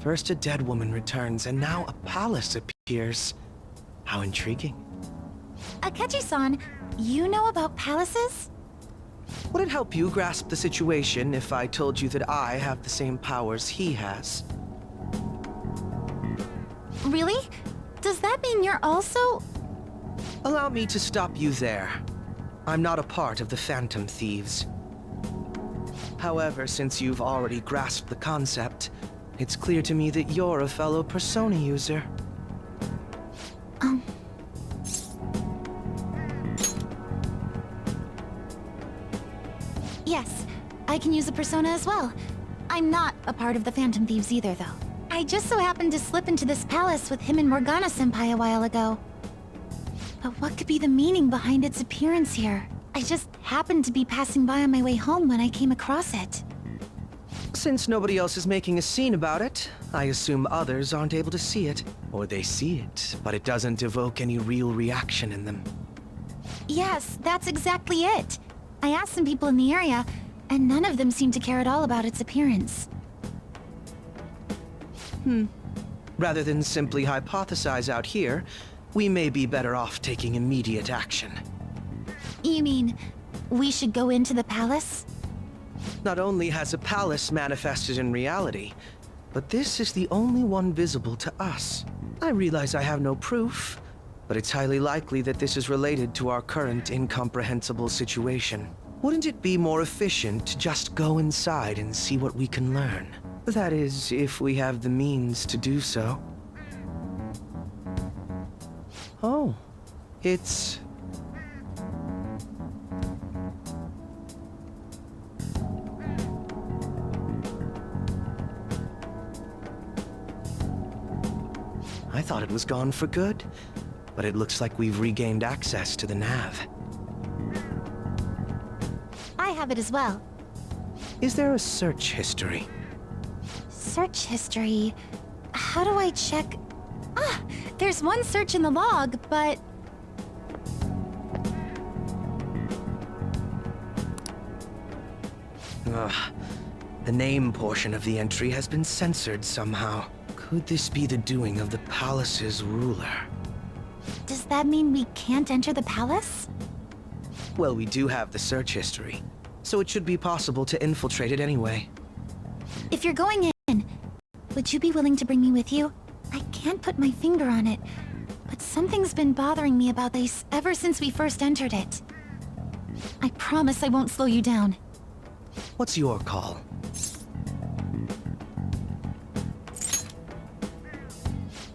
First a dead woman returns, and now a palace appears. How intriguing. Akechi-san, you know about palaces? Would it help you grasp the situation if I told you that I have the same powers he has? Really? Does that mean you're also... Allow me to stop you there. I'm not a part of the Phantom Thieves. However, since you've already grasped the concept, it's clear to me that you're a fellow Persona user. Yes, I can use a persona as well. I'm not a part of the Phantom Thieves either, though. I just so happened to slip into this palace with him and Morgana-senpai a while ago. But what could be the meaning behind its appearance here? I just happened to be passing by on my way home when I came across it. Since nobody else is making a scene about it, I assume others aren't able to see it. Or they see it, but it doesn't evoke any real reaction in them. Yes, that's exactly it. I asked some people in the area, and none of them seemed to care at all about its appearance. Rather than simply hypothesize out here, we may be better off taking immediate action. You mean, we should go into the palace? Not only has a palace manifested in reality, but this is the only one visible to us. I realize I have no proof, but it's highly likely that this is related to our current incomprehensible situation. Wouldn't it be more efficient to just go inside and see what we can learn? That is, if we have the means to do so. Oh, it's... I thought it was gone for good, but it looks like we've regained access to the nav. I have it as well. Is there a search history? Search history... How do I check... Ah! There's one search in the log, but... Ugh. The name portion of the entry has been censored somehow. Could this be the doing of the palace's ruler? Does that mean we can't enter the palace? Well, we do have the search history, so it should be possible to infiltrate it anyway. If you're going in, would you be willing to bring me with you? I can't put my finger on it, but something's been bothering me about this ever since we first entered it. I promise I won't slow you down. What's your call?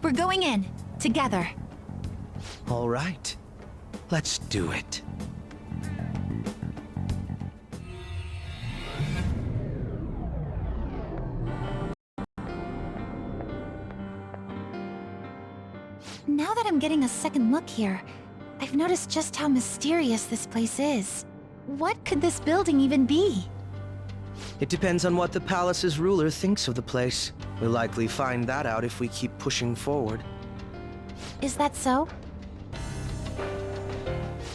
We're going in, together. All right. Let's do it. Now that I'm getting a second look here, I've noticed just how mysterious this place is. What could this building even be? It depends on what the palace's ruler thinks of the place. We'll likely find that out if we keep pushing forward. Is that so?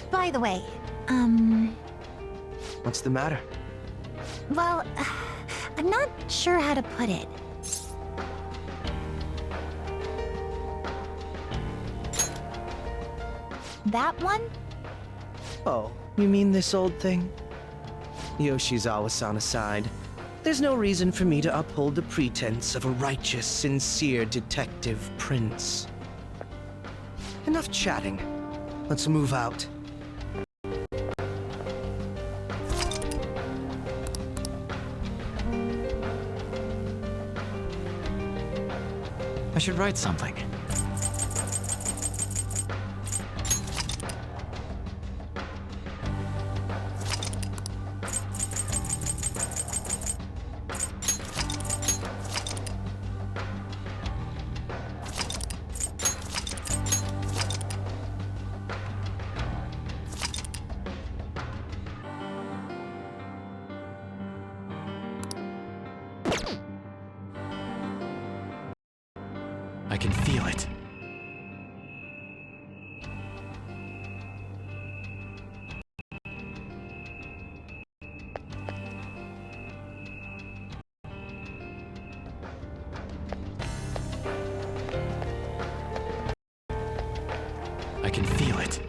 By the way, What's the matter? well, I'm not sure how to put it. That one? Oh, you mean this old thing? Yoshizawa-san aside, there's no reason for me to uphold the pretense of a righteous, sincere detective prince. Enough chatting. Let's move out. I should write something. I can feel it. I can feel it.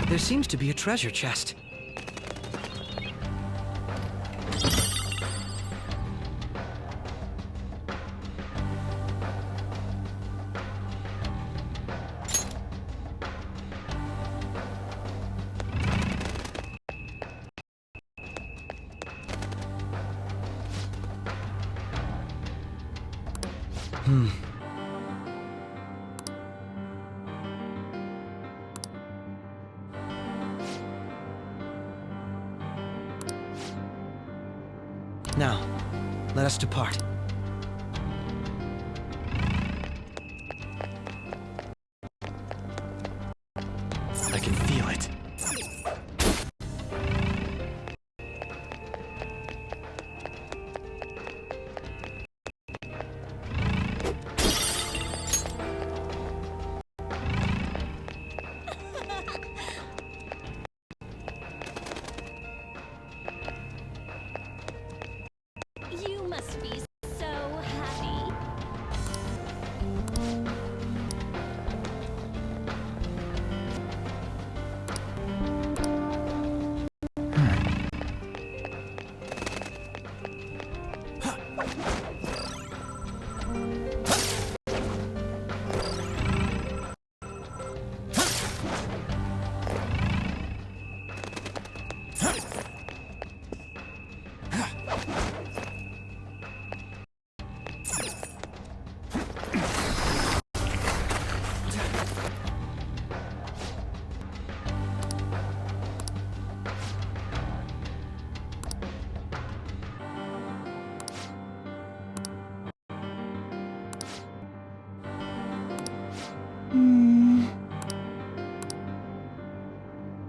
There seems to be a treasure chest. Now, let us depart. I can feel it. You must be so happy.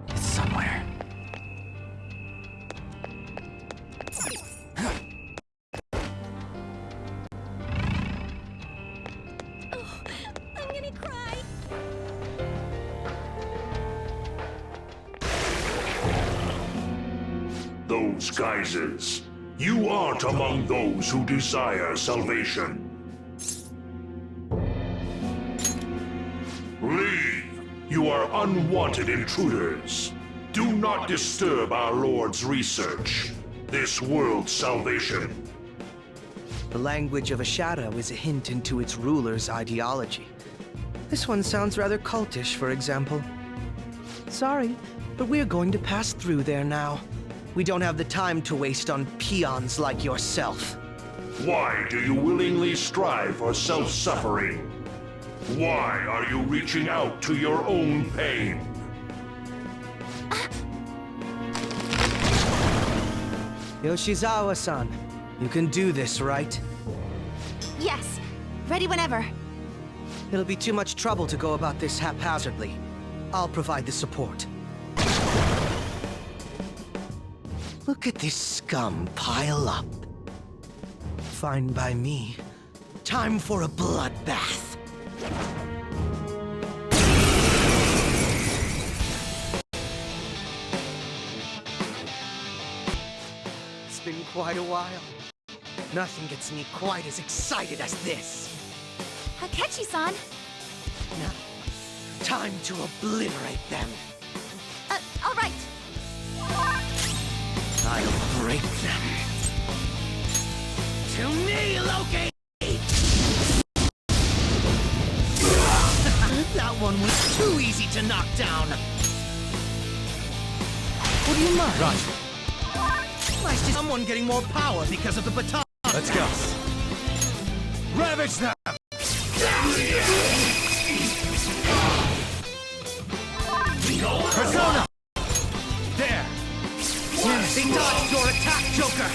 It's somewhere. I'm gonna cry. Those guises. You aren't among those who desire salvation. Leave! You are unwanted intruders. Do not disturb our Lord's research. This world's salvation. The language of a shadow is a hint into its ruler's ideology. This one sounds rather cultish, for example. Sorry, but we're going to pass through there now. We don't have the time to waste on peons like yourself. Why do you willingly strive for self-suffering? Why are you reaching out to your own pain? Yoshizawa-san, you can do this, right? Yes, ready whenever. It'll be too much trouble to go about this haphazardly. I'll provide the support. Look at this scum pile up. Fine by me. Time for a bloodbath. It's been quite a while. Nothing gets me quite as excited as this. Akechi-san! Now, time to obliterate them. All right. I'll break them. To me, Loki! That one was too easy to knock down. What do you mind? Roger. Nice to someone getting more power because of the baton. Let's go. Ravage them! Persona! There! They dodged your attack, Joker!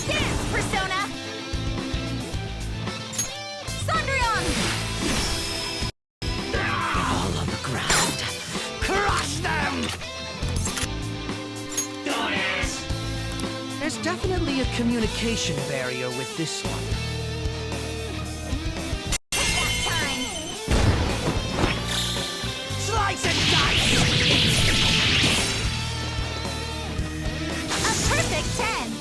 Dance, Persona! Sandrion! All on the ground. Crush them! There's definitely a communication barrier with this one. Time! Slice and dice! A perfect 10!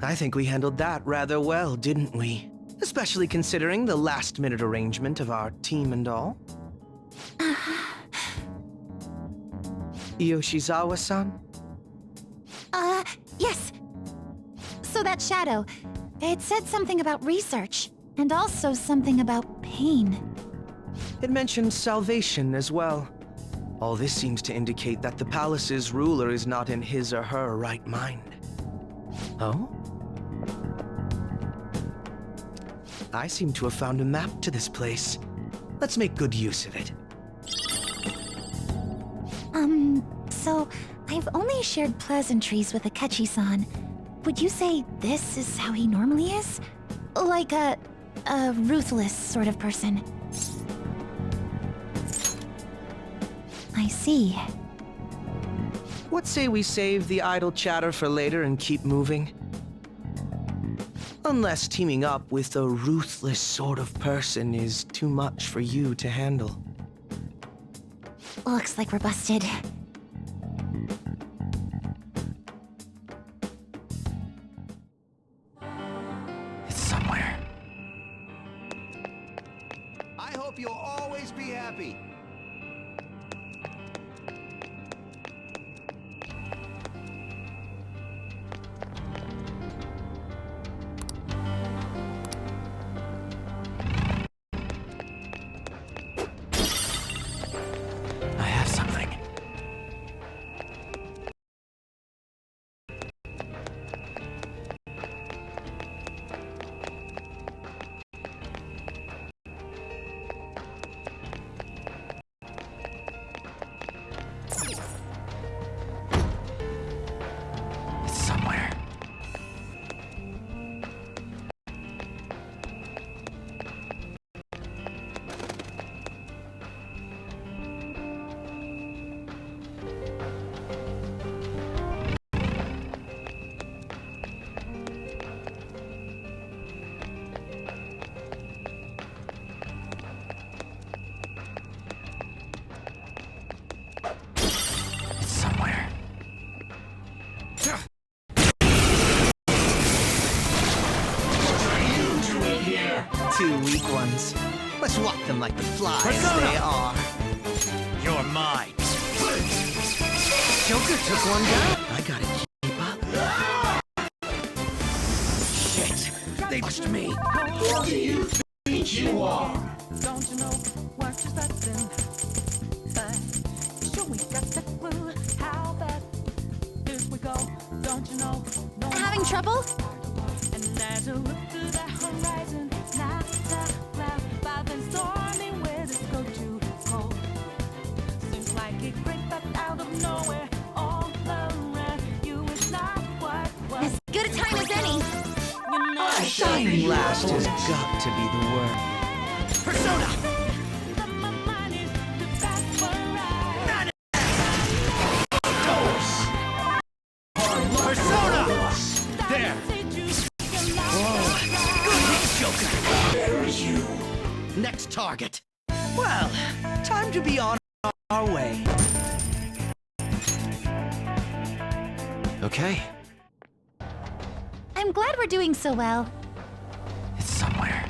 I think we handled that rather well, didn't we? Especially considering the last-minute arrangement of our team and all. Yoshizawa-san? Yes. So that shadow, it said something about research, and also something about pain. It mentioned salvation as well. All this seems to indicate that the palace's ruler is not in his or her right mind. Oh? I seem to have found a map to this place. Let's make good use of it. So I've only shared pleasantries with Akechi-san. Would you say this is how he normally is? Like a ruthless sort of person? I see. What say we save the idle chatter for later and keep moving? Unless teaming up with a ruthless sort of person is too much for you to handle. Looks like we're busted. It's somewhere. I hope you'll always be happy. I have something. It's somewhere. It's somewhere. Two weak ones. Let's walk them like the flies they are. You're mine. Joker took one down. I gotta keep up. Shit! They pushed me. Who do you think you are? Don't you know what you're expecting? But sure we got the clue how bad this we go. Don't you know? No Having trouble? And as you look through the horizon, not the cloud, by the stormy winds go too cold. Seems like it crept up out of nowhere, all around you. It's not what was. As good a time as any. You know, Shining last has got to be the word. Persona! Persona! There! There is you. Next target. Well, time to be on our way. Okay, I'm glad we're doing so well. it's somewhere.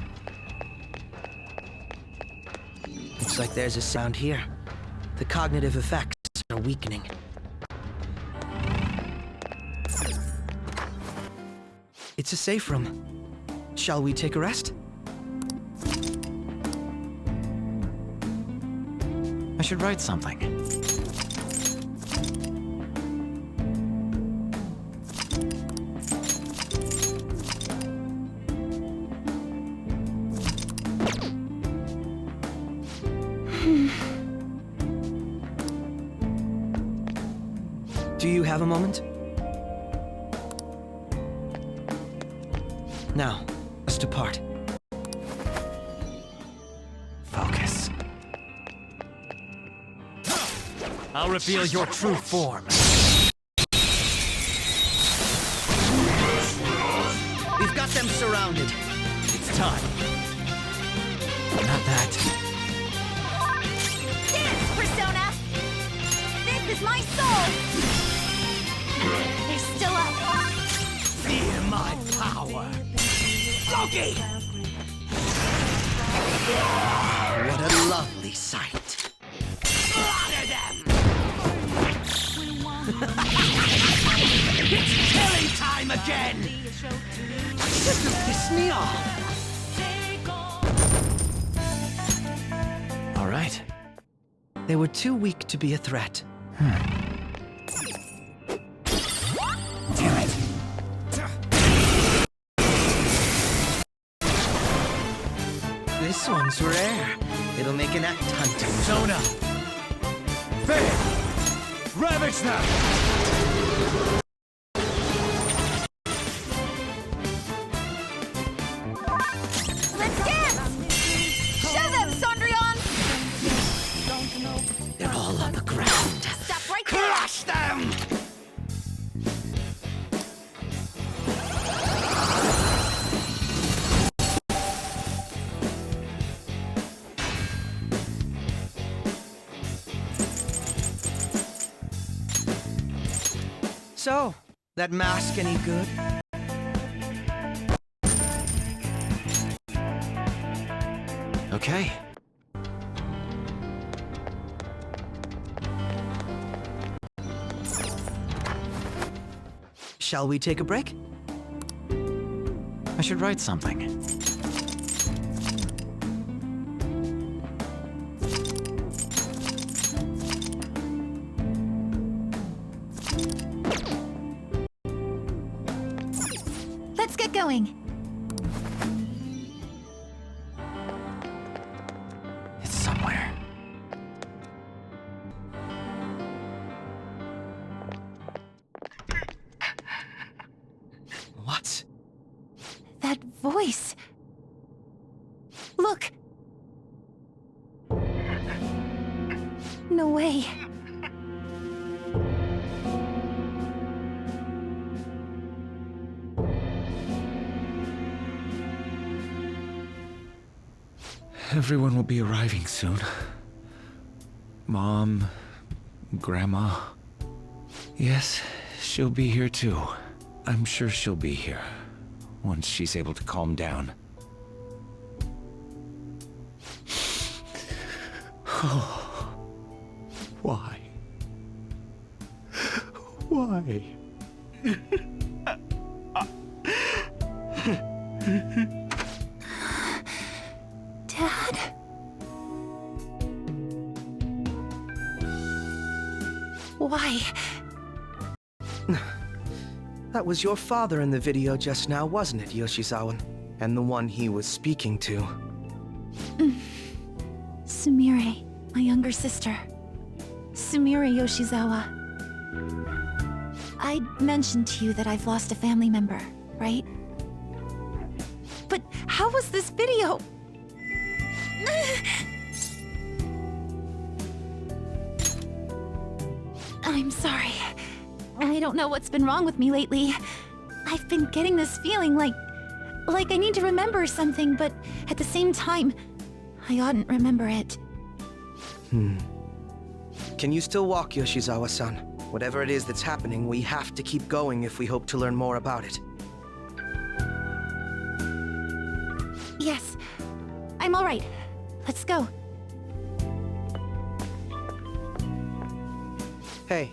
Looks like there's a sound here. The cognitive effects are weakening. It's a safe room. Shall we take a rest? I should write something. Do you have a moment? Now, let's depart. Focus. I'll reveal your true form. We've got them surrounded. It's time. Not that. Dance, Persona! This is my soul! They're still up. Fear my power! Loki! What a lovely sight. Slaughter them! It's killing time again! This has pissed me off. All right. They were too weak to be a threat. Damn it. This one's rare. It'll make an act hunting. Sona! Faye! Ravage them! Let's dance! Show them, Sondrion! They're all on the ground. Stop right there! Crush them! So, that mask any good? Okay. Shall we take a break? I should write something. Let's get going. It's somewhere. What? That voice. Look. No way. Everyone will be arriving soon. Mom, Grandma. Yes, she'll be here too. I'm sure she'll be here once she's able to calm down. Why? Why? Dad? Why? That was your father in the video just now, wasn't it, Yoshizawa? And the one he was speaking to. Sumire, my younger sister. Sumire Yoshizawa. I mentioned to you that I've lost a family member, right? But how was this video? I'm sorry. I don't know what's been wrong with me lately. I've been getting this feeling like I need to remember something, but at the same time, I oughtn't remember it. Can you still walk, Yoshizawa-san? Whatever it is that's happening, we have to keep going if we hope to learn more about it. Yes, I'm all right. Let's go. Hey.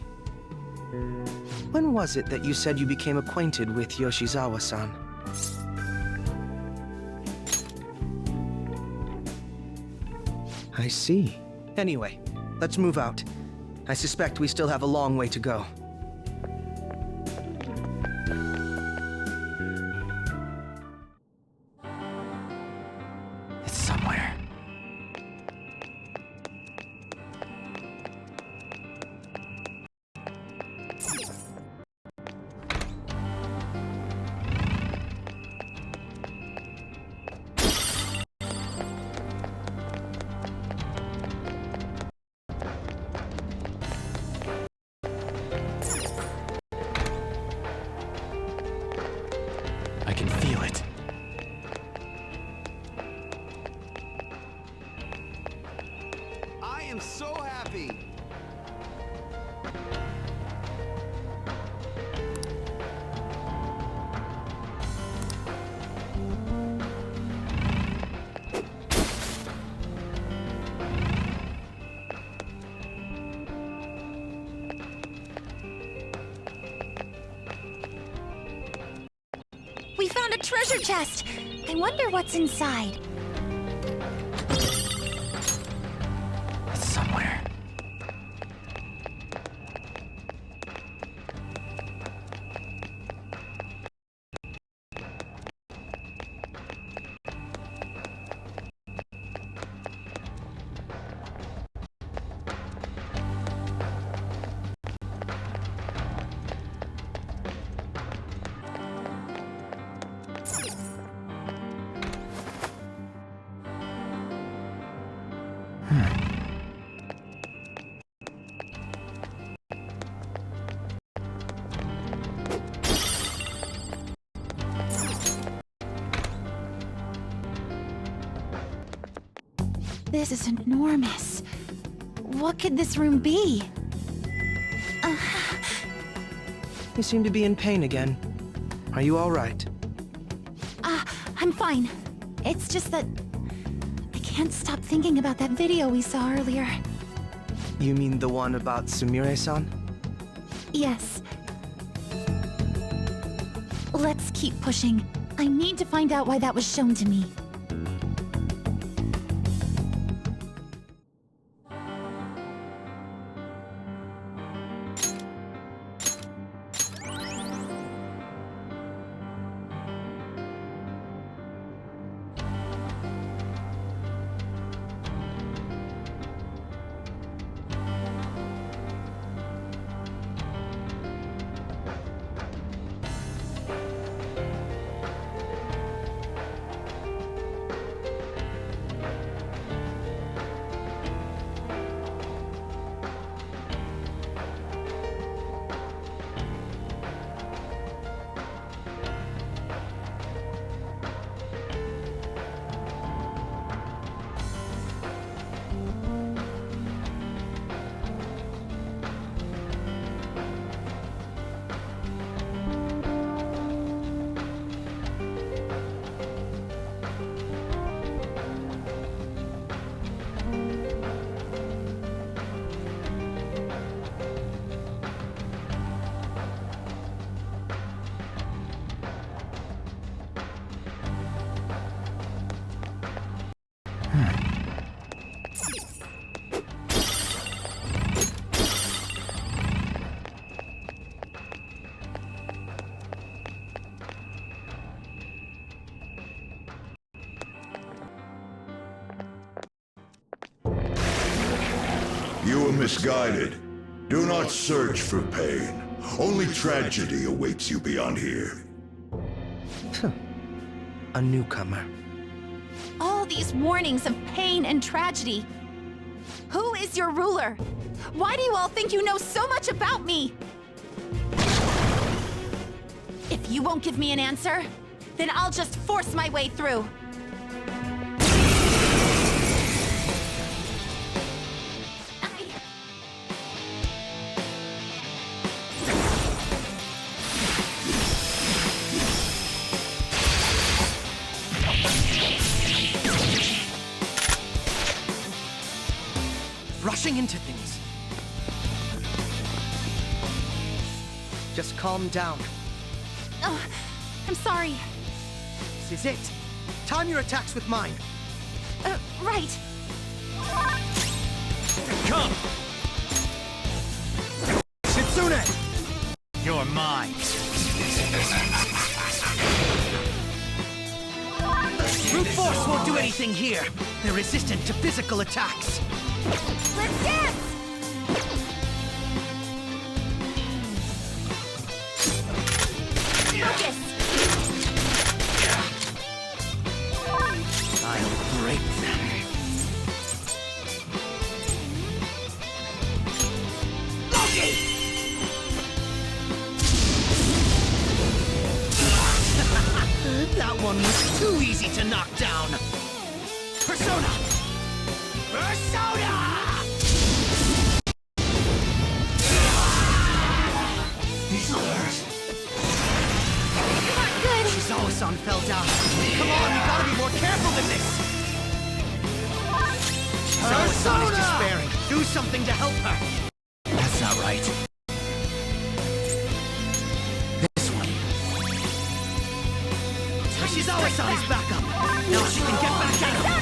When was it that you said you became acquainted with Yoshizawa-san? I see. Anyway, let's move out. I suspect we still have a long way to go. It's somewhere. I can feel it. I am so happy. We found a treasure chest! I wonder what's inside. It's somewhere. This is enormous. What could this room be? You seem to be in pain again. Are you all right? I'm fine. It's just that I can't stop thinking about that video we saw earlier. You mean the one about Sumire-san? Yes. Let's keep pushing. I need to find out why that was shown to me. You were misguided. Do not search for pain. Only tragedy awaits you beyond here. A newcomer. All these warnings of pain and tragedy. Who is your ruler? Why do you all think you know so much about me? If you won't give me an answer, then I'll just force my way through. Rushing into things. Just calm down. Oh, I'm sorry. This is it. Time your attacks with mine. Right. Come! Shitsune! You're mine. Brute force won't do anything here. They're resistant to physical attacks. Let's dance! Focus! I'll break them. Loki! That one was too easy to knock down. Persona! Persona! He's hurt. Not good! Shizawa-san fell down. Come on, you gotta be more careful than this! Shizawa-san is despairing. Do something to help her. That's not right. This one. Yoshizawa-san is back up. Now she can get back at him.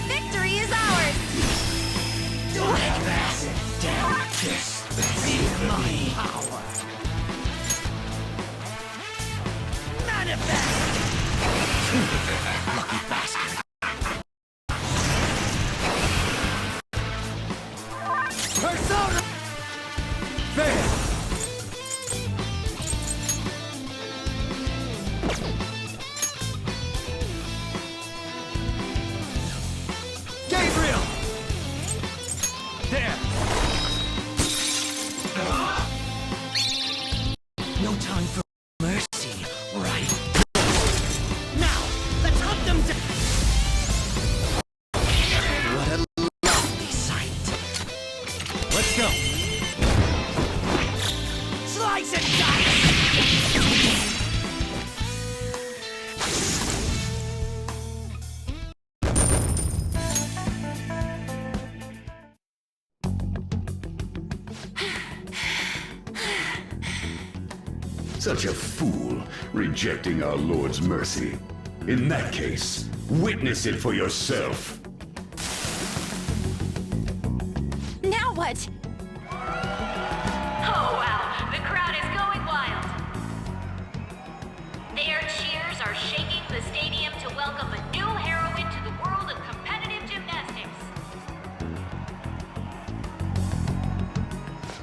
Victory is ours! Like that. Down kiss. Feel my power. Manifest! Lucky bastard. Persona! Fair! Gabriel! There! No time for mercy, right? Now, let's hunt them down! What a lovely sight. Let's go! Slice and dice! Such a fool, rejecting our Lord's mercy. In that case, witness it for yourself. Now what? Oh wow, the crowd is going wild. Their cheers are shaking the stadium to welcome a new heroine to the world of competitive gymnastics.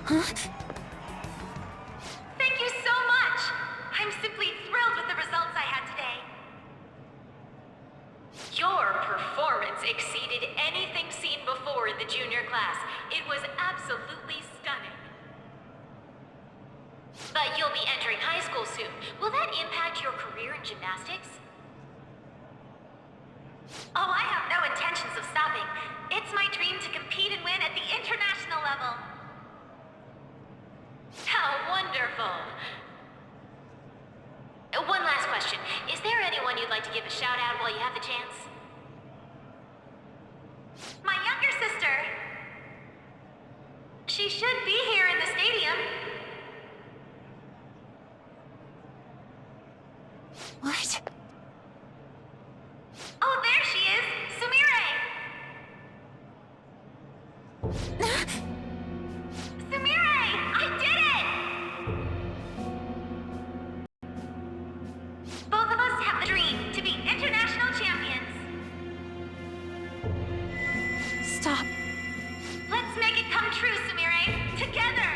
Huh? Thank you so much! I'm simply thrilled with the results I had today. Your performance exceeded anything seen before in the junior class. It was absolutely stunning. But you'll be entering high school soon. Will that impact your career in gymnastics? Oh, I have no intentions of stopping. It's my dream to compete and win at the international level. How wonderful! One last question. Is there anyone you'd like to give a shout out while you have the chance? My younger sister! She should be here in the stadium. What? Oh, there she is! Sumire! Sumire! I did it! Both of us have the dream to be international champions. Stop. Let's make it come true, Sumire! Together!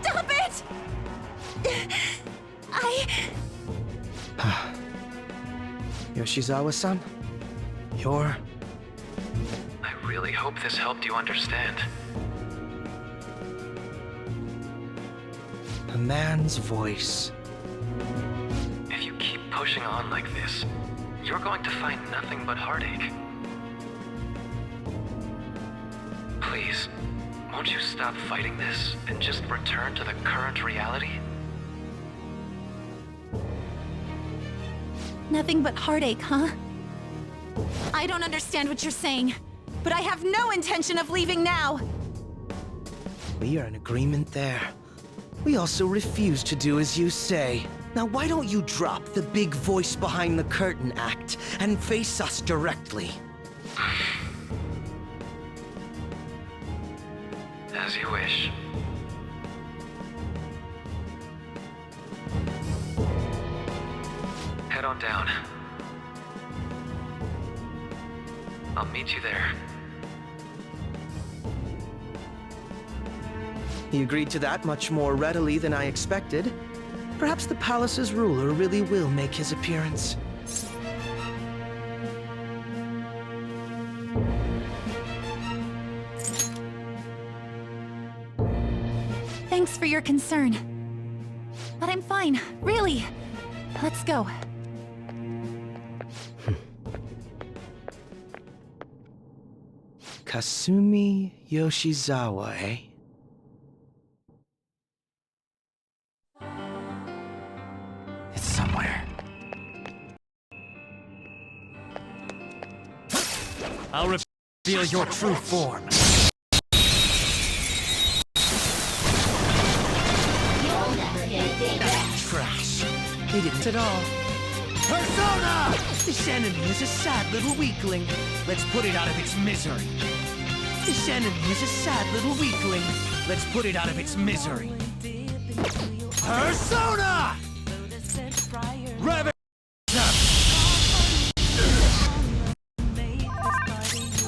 Stop it! Yoshizawa-san, you're... I really hope this helped you understand. A man's voice. If you keep pushing on like this, you're going to find nothing but heartache. Please, won't you stop fighting this and just return to the current reality? Nothing but heartache, huh? I don't understand what you're saying, but I have no intention of leaving now. We are in agreement there. We also refuse to do as you say. Now why don't you drop the big voice behind the curtain act and face us directly? As you wish. Head on down. I'll meet you there. He agreed to that much more readily than I expected. Perhaps the palace's ruler really will make his appearance. Thanks for your concern. But I'm fine, really. Let's go. Kasumi Yoshizawa, eh? It's somewhere. I'll reveal your true form. Trash. They didn't at all. Persona! This enemy is a sad little weakling. Let's put it out of its misery. This enemy is a sad little weakling. Let's put it out of its misery. Persona! Rabbit!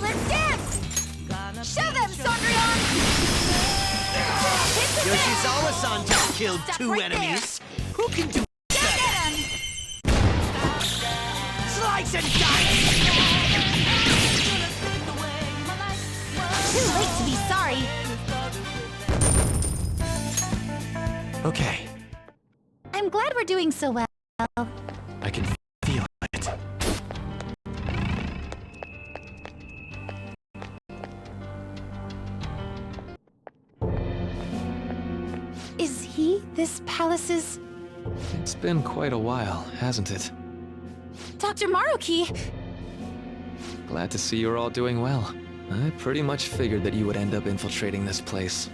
Let's dance! Show them, Sondrion! Yoshizawa-san just killed two enemies. Who can do better? Slice and dice! Too late to be sorry. Okay, I'm glad we're doing so well. I can feel it. Is he this palace's... It's been quite a while, hasn't it? Dr. Maruki? Glad to see you're all doing well. I pretty much figured that you would end up infiltrating this place.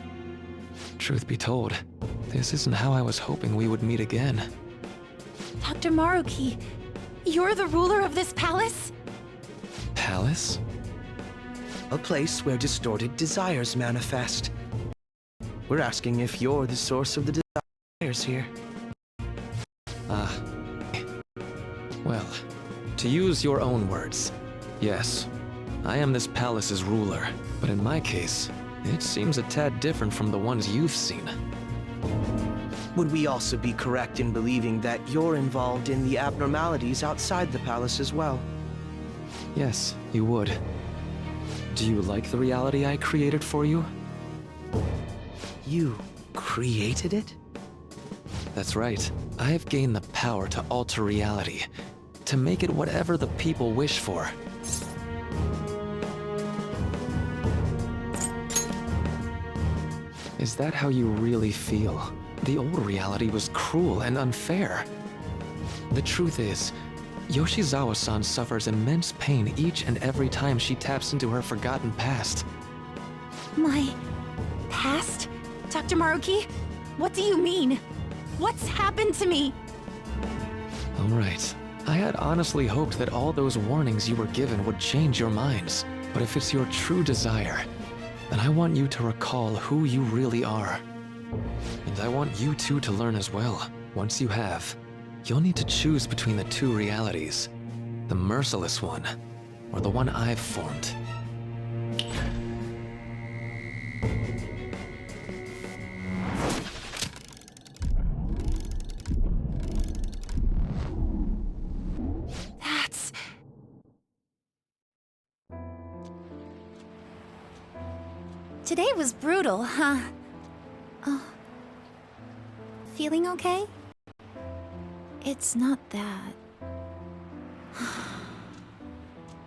Truth be told, this isn't how I was hoping we would meet again. Dr. Maruki, you're the ruler of this palace? Palace? A place where distorted desires manifest. We're asking if you're the source of the desires here. Ah. Well, to use your own words, yes, I am this palace's ruler, but in my case, it seems a tad different from the ones you've seen. Would we also be correct in believing that you're involved in the abnormalities outside the palace as well? Yes, you would. Do you like the reality I created for you? You created it? That's right. I have gained the power to alter reality, to make it whatever the people wish for. Is that how you really feel? The old reality was cruel and unfair. The truth is, Yoshizawa-san suffers immense pain each and every time she taps into her forgotten past. My... past? Dr. Maruki? What do you mean? What's happened to me? All right. I had honestly hoped that all those warnings you were given would change your minds. But if it's your true desire, then I want you to recall who you really are. And I want you two to learn as well. Once you have, you'll need to choose between the two realities. The merciless one, or the one I've formed. That's... Today was brutal, huh? Oh. Feeling okay? It's not that.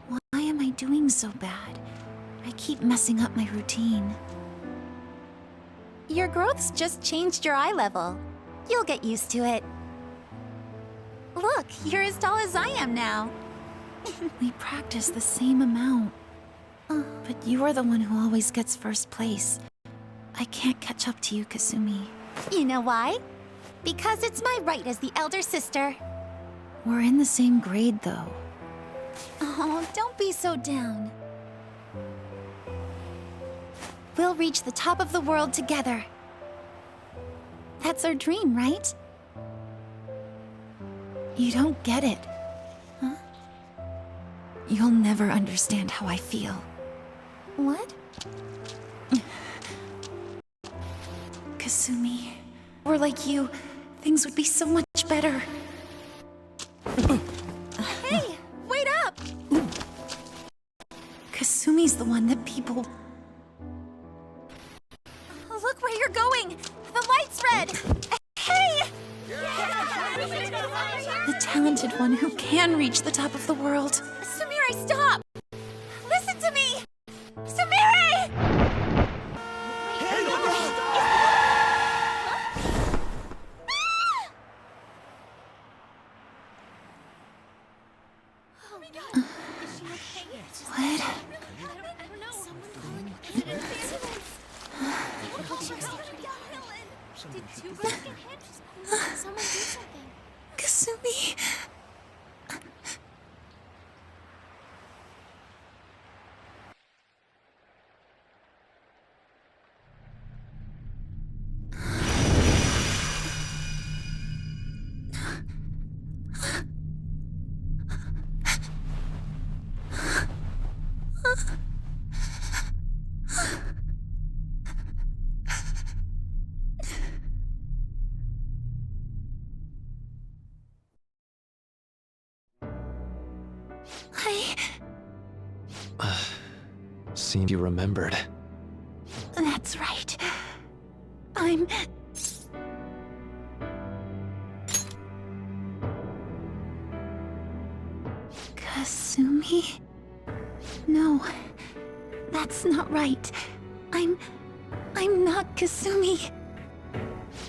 Why am I doing so bad? I keep messing up my routine. Your growth's just changed your eye level. You'll get used to it. Look, you're as tall as I am now. We practice the same amount. But you're the one who always gets first place. I can't catch up to you, Kasumi. You know why? Because it's my right as the elder sister. We're in the same grade, though. Oh, don't be so down. We'll reach the top of the world together. That's our dream, right? You don't get it. Huh? You'll never understand how I feel. What? Kasumi, we're like you. Things would be so much better. Hey, wait up! Kasumi's the one that people... Look where you're going! The light's red! Hey! The talented one who can reach the top of the world. Sumire, stop! Listen to me! Sumire! What? Did two girls get hit? Someone do something. Kasumi. Seemed you remembered. That's right. I'm... Kasumi? No, that's not right. I'm not Kasumi.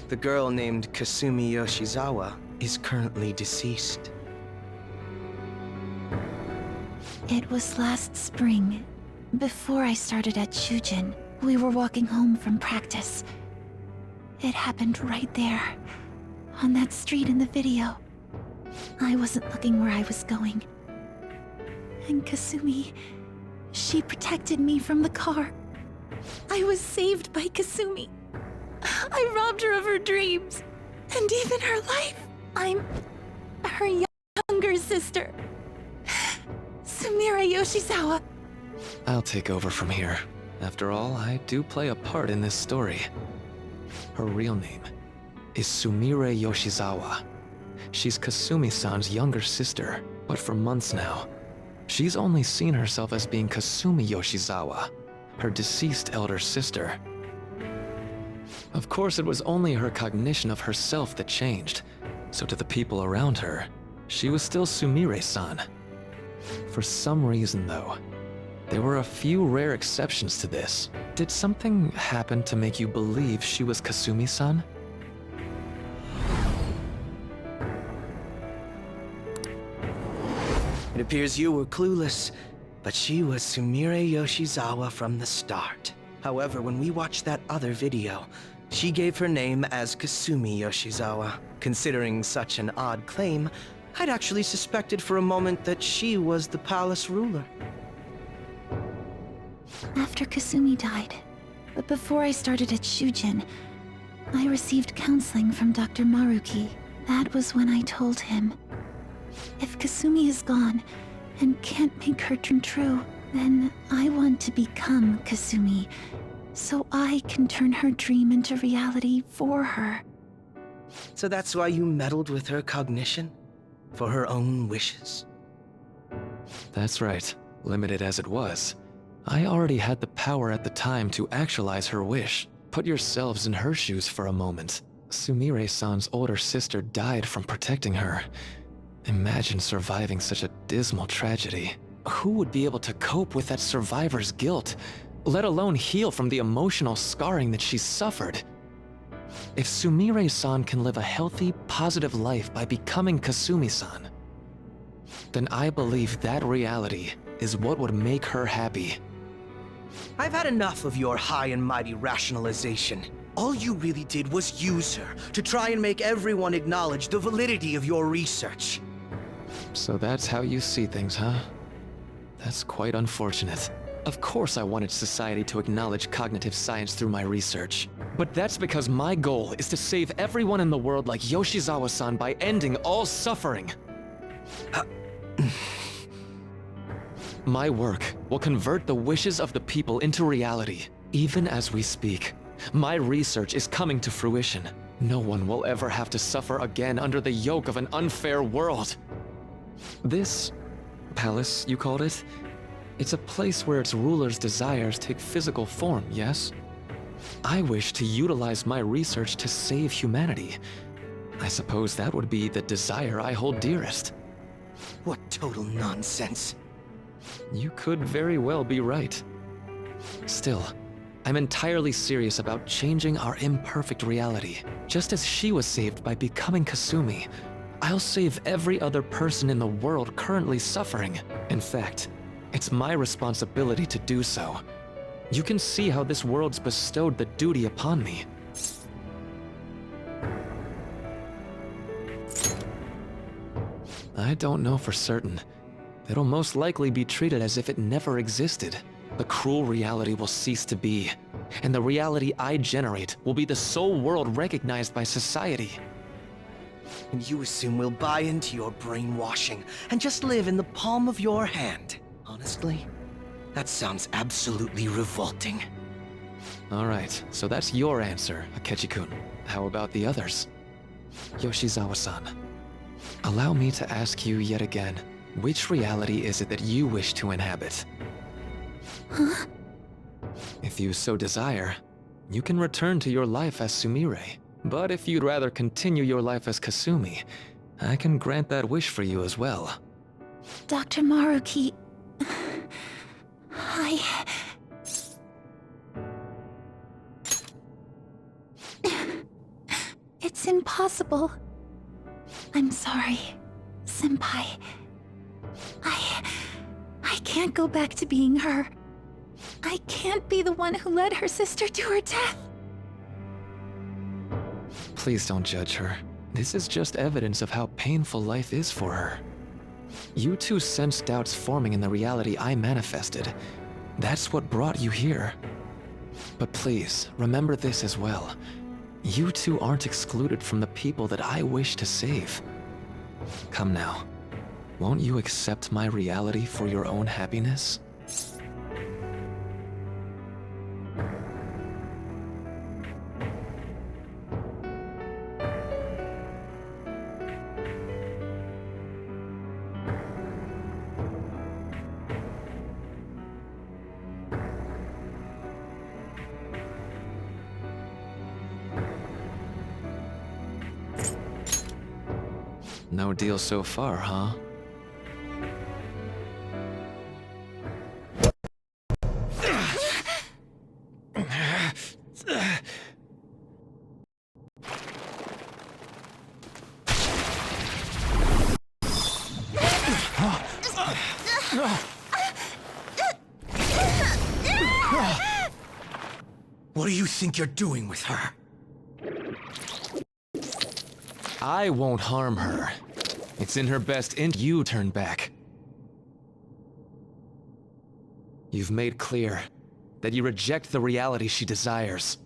The girl named Kasumi Yoshizawa is currently deceased. It was last spring. Before I started at Shujin, we were walking home from practice. It happened right there, on that street in the video. I wasn't looking where I was going. And Kasumi, she protected me from the car. I was saved by Kasumi. I robbed her of her dreams, and even her life. I'm her younger sister, Sumire Yoshizawa. I'll take over from here. After all, I do play a part in this story. Her real name is Sumire Yoshizawa. She's Kasumi-san's younger sister, but for months now, she's only seen herself as being Kasumi Yoshizawa, her deceased elder sister. Of course, it was only her cognition of herself that changed, so to the people around her, she was still Sumire-san. For some reason, though, there were a few rare exceptions to this. Did something happen to make you believe she was Kasumi-san? It appears you were clueless, but she was Sumire Yoshizawa from the start. However, when we watched that other video, she gave her name as Kasumi Yoshizawa. Considering such an odd claim, I'd actually suspected for a moment that she was the palace ruler. After Kasumi died, but before I started at Shujin, I received counseling from Dr. Maruki. That was when I told him, if Kasumi is gone and can't make her dream true, then I want to become Kasumi, so I can turn her dream into reality for her. So that's why you meddled with her cognition? For her own wishes? That's right. Limited as it was, I already had the power at the time to actualize her wish. Put yourselves in her shoes for a moment. Sumire-san's older sister died from protecting her. Imagine surviving such a dismal tragedy. Who would be able to cope with that survivor's guilt, let alone heal from the emotional scarring that she suffered? If Sumire-san can live a healthy, positive life by becoming Kasumi-san, then I believe that reality is what would make her happy. I've had enough of your high and mighty rationalization. All you really did was use her to try and make everyone acknowledge the validity of your research. So that's how you see things, huh? That's quite unfortunate. Of course I wanted society to acknowledge cognitive science through my research. But that's because my goal is to save everyone in the world like Yoshizawa-san by ending all suffering. My work will convert the wishes of the people into reality. Even as we speak, my research is coming to fruition. No one will ever have to suffer again under the yoke of an unfair world. This palace, you called it? It's a place where its ruler's desires take physical form, yes? I wish to utilize my research to save humanity. I suppose that would be the desire I hold dearest. What total nonsense. You could very well be right. Still, I'm entirely serious about changing our imperfect reality. Just as she was saved by becoming Kasumi, I'll save every other person in the world currently suffering. In fact, it's my responsibility to do so. You can see how this world's bestowed the duty upon me. I don't know for certain. It'll most likely be treated as if it never existed. The cruel reality will cease to be, and the reality I generate will be the sole world recognized by society. And you assume we'll buy into your brainwashing and just live in the palm of your hand. Honestly, that sounds absolutely revolting. Alright, so that's your answer, Akechi-kun. How about the others? Yoshizawa-san, allow me to ask you yet again, which reality is it that you wish to inhabit? Huh? If you so desire, you can return to your life as Sumire. But if you'd rather continue your life as Kasumi, I can grant that wish for you as well. Dr. Maruki... It's impossible. I'm sorry, Senpai. I can't go back to being her. I can't be the one who led her sister to her death. Please don't judge her. This is just evidence of how painful life is for her. You two sensed doubts forming in the reality I manifested. That's what brought you here. But please, remember this as well. You two aren't excluded from the people that I wish to save. Come now. Won't you accept my reality for your own happiness? No deal so far, huh? What do you think you're doing with her? I won't harm her. It's in her best interest you turn back. You've made clear that you reject the reality she desires.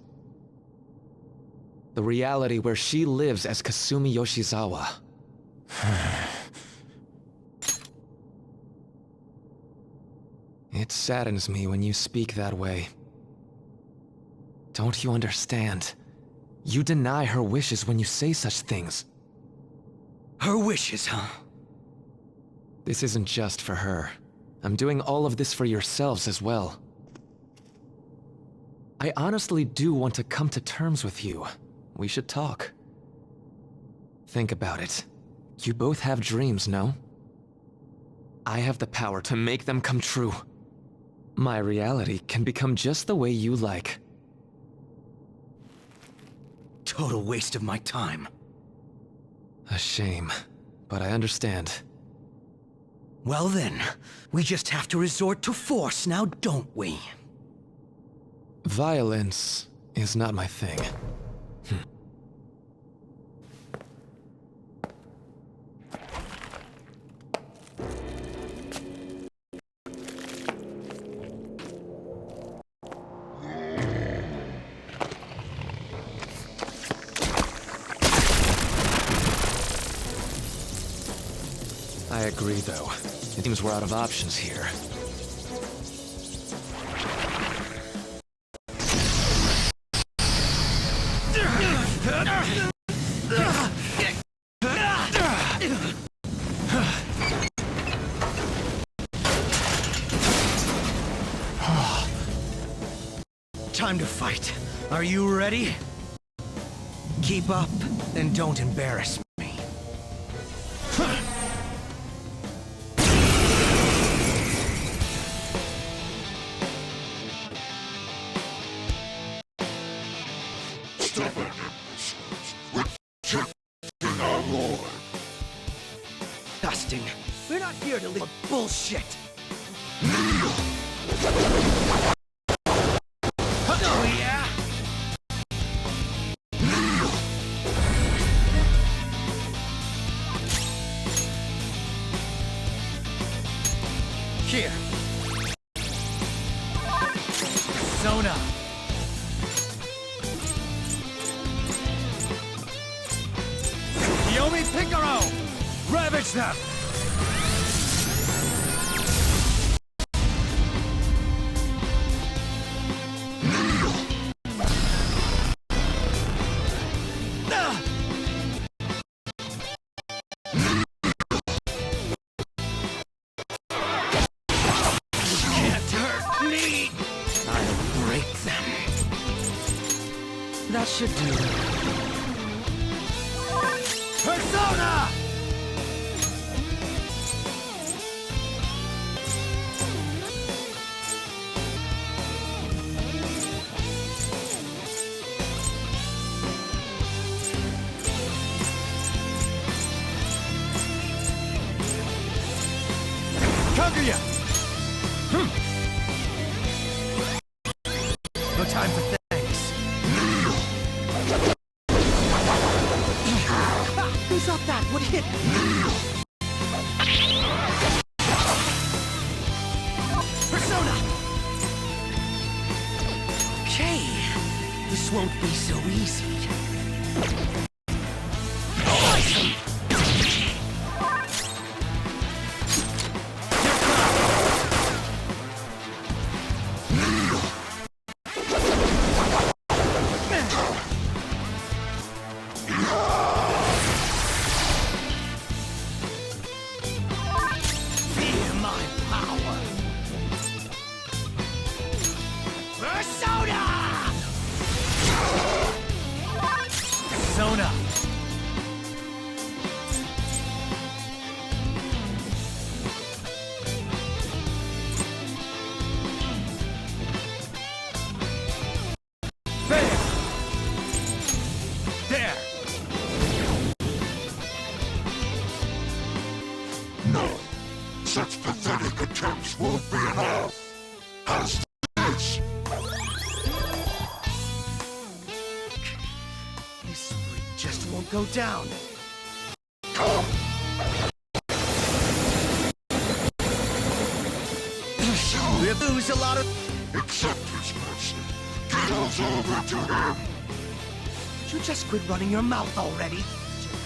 The reality where she lives as Kasumi Yoshizawa. It saddens me when you speak that way. Don't you understand? You deny her wishes when you say such things. Her wishes, huh? This isn't just for her. I'm doing all of this for yourselves as well. I honestly do want to come to terms with you. We should talk. Think about it. You both have dreams, no? I have the power to make them come true. My reality can become just the way you like. Total waste of my time. A shame, but I understand. Well then, we just have to resort to force now, don't we? Violence is not my thing. I agree, though. It seems we're out of options here. Time to fight. Are you ready? Keep up, and don't embarrass me. Dustin, we're not here to live bullshit. Oh yeah? Persona! Yomi Picaro! Ravage them! Can't hurt me! I'll break them. That should do. Persona! Kaguya! No time for thanks. Who thought that would hit me? Persona! Okay, this won't be so easy. Feel my power! Persona! Persona! There! There! No. Such pathetic attempts won't be enough. As this. This spree just won't go down. We lose a lot of... Accept his mercy. Give us over to him. Would you just quit running your mouth already? Joker,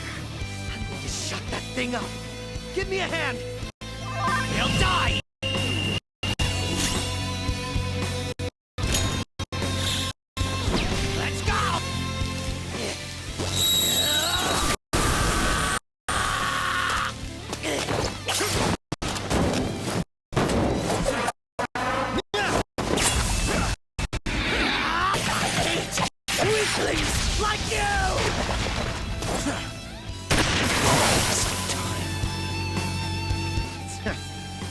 I'm going to shut that thing up. Give me a hand! He'll die! Let's go! Weaklings like you!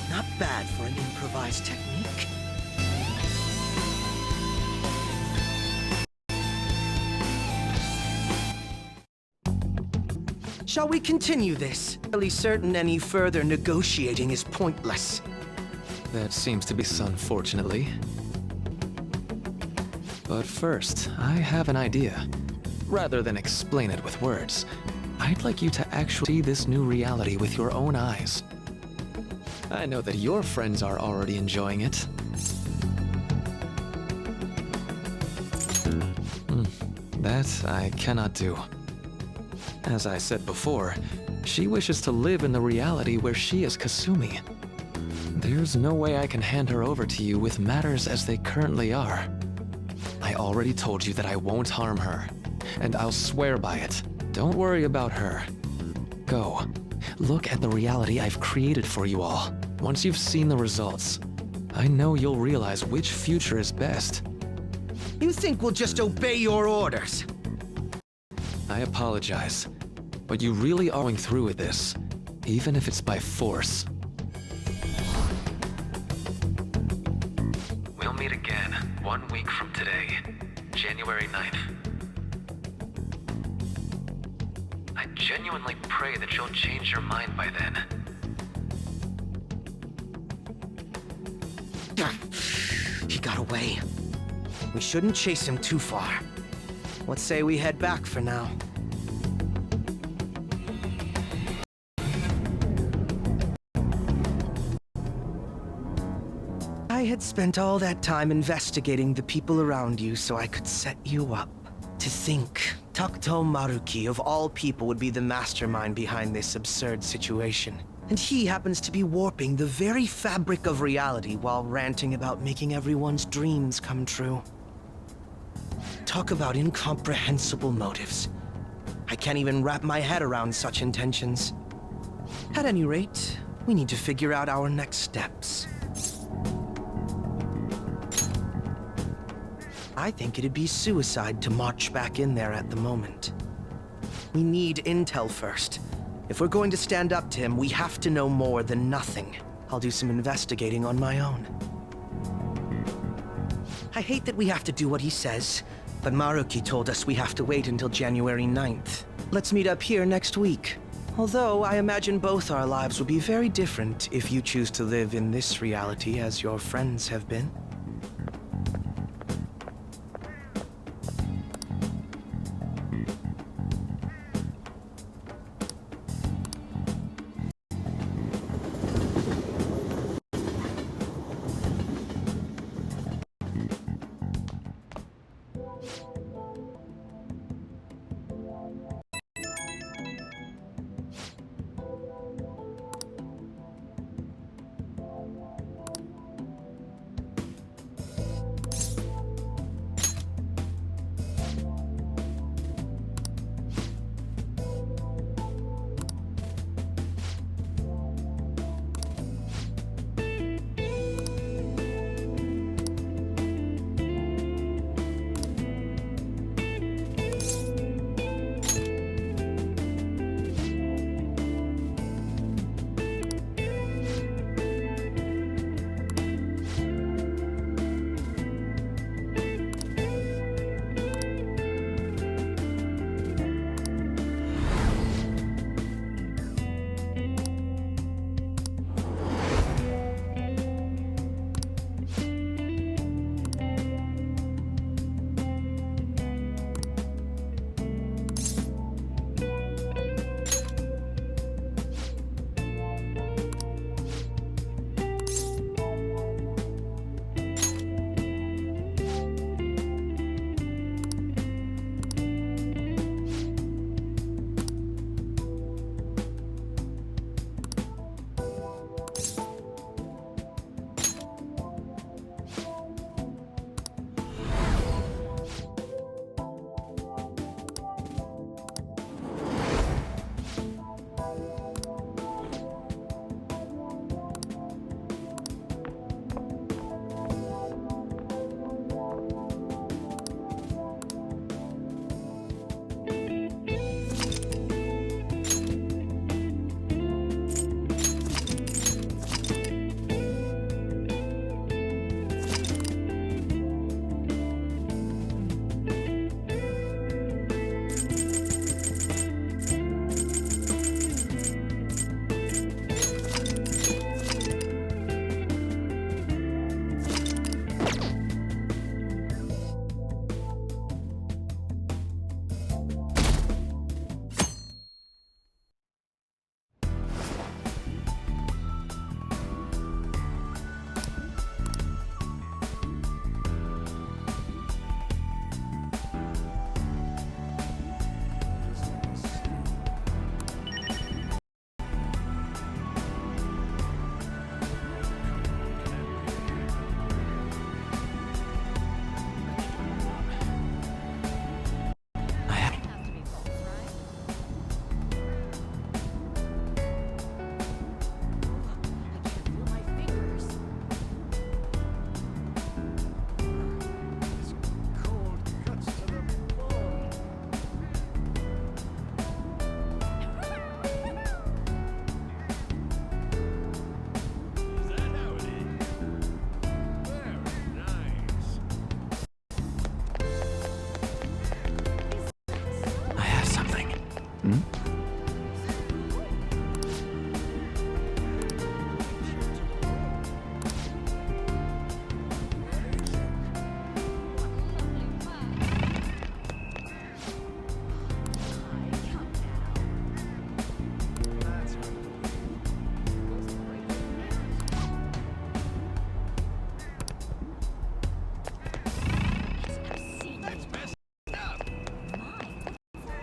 Not bad for an improvised technique. Shall we continue this? Fairly certain any further negotiating is pointless. That seems to be so, unfortunately. But first, I have an idea. Rather than explain it with words, I'd like you to actually see this new reality with your own eyes. I know that your friends are already enjoying it. That I cannot do. As I said before, she wishes to live in the reality where she is Kasumi. There's no way I can hand her over to you with matters as they currently are. I already told you that I won't harm her, and I'll swear by it. Don't worry about her. Go. Look at the reality I've created for you all. Once you've seen the results, I know you'll realize which future is best. You think we'll just obey your orders? I apologize, but you really are going through with this, even if it's by force. We'll meet again 1 week from today, January 9th. I genuinely pray that you'll change your mind by then. He got away. We shouldn't chase him too far. Let's say we head back for now. I had spent all that time investigating the people around you so I could set you up. To think, Takuto Maruki of all people would be the mastermind behind this absurd situation. And he happens to be warping the very fabric of reality while ranting about making everyone's dreams come true. Talk about incomprehensible motives. I can't even wrap my head around such intentions. At any rate, we need to figure out our next steps. I think it'd be suicide to march back in there at the moment. We need intel first. If we're going to stand up to him, we have to know more than nothing. I'll do some investigating on my own. I hate that we have to do what he says, but Maruki told us we have to wait until January 9th. Let's meet up here next week. Although, I imagine both our lives will be very different if you choose to live in this reality as your friends have been.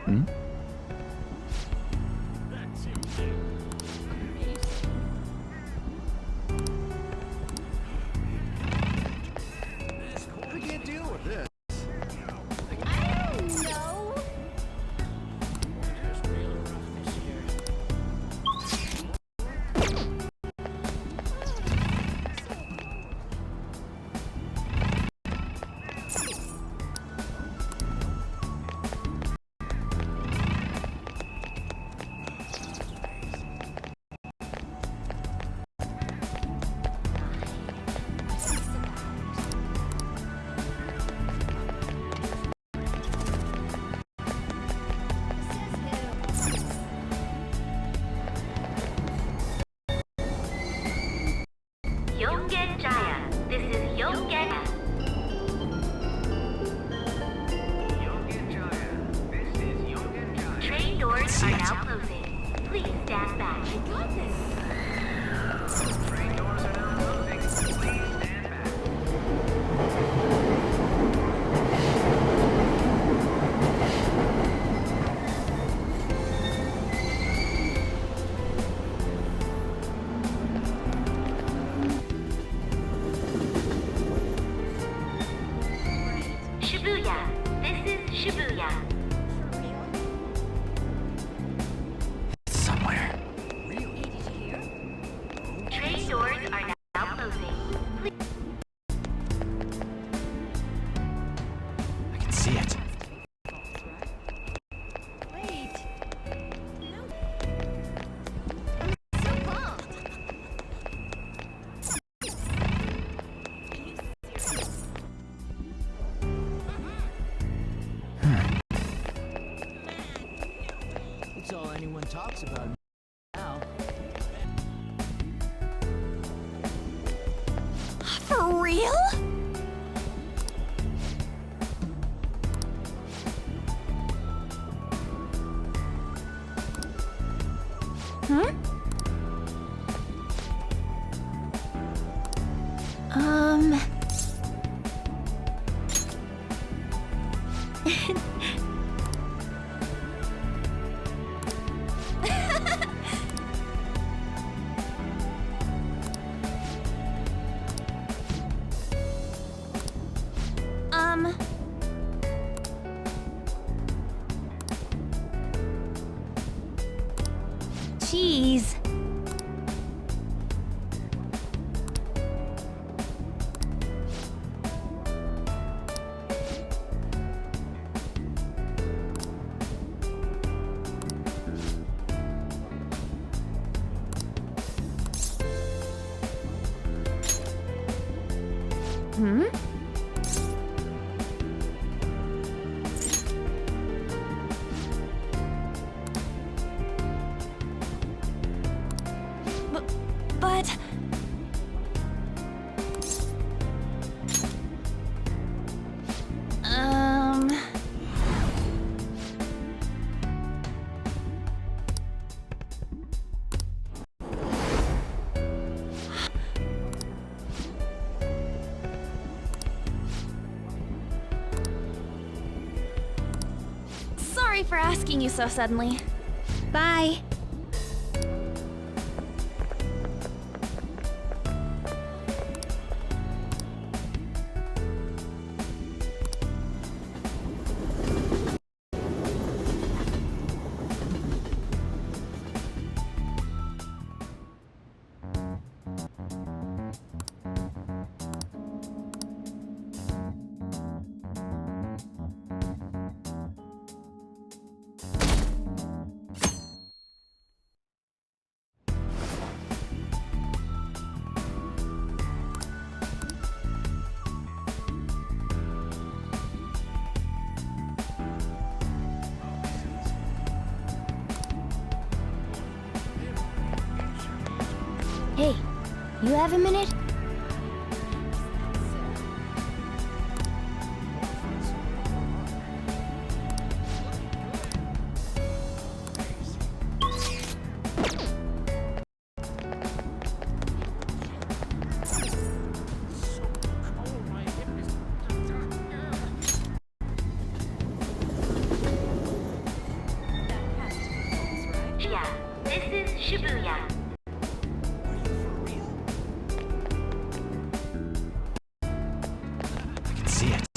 Hmm? I can't deal with this. Yongen Jaya. This is Yongen. Train doors are now closing. Please stand back. I got this. Train doors are now closing. Please stand back. Shibuya. This is Shibuya. Somewhere. Train doors are now closing. Please. I can see it. It's all anyone talks about now. For real? Hmm? Cheese. Hmm? But... Sorry for asking you so suddenly. Bye. Hey, you have a minute? see it.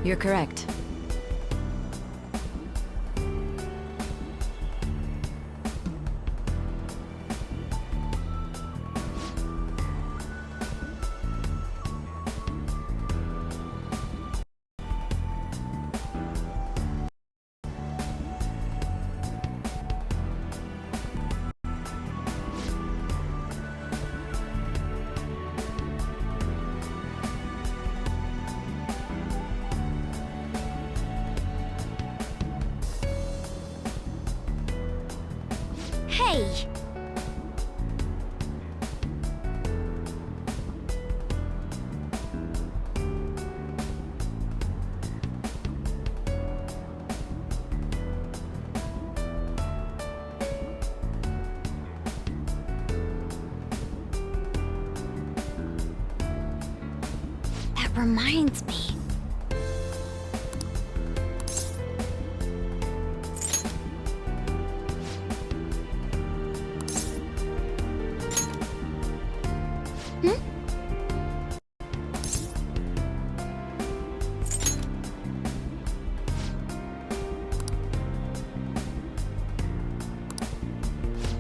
You're correct. Hey! That reminds me.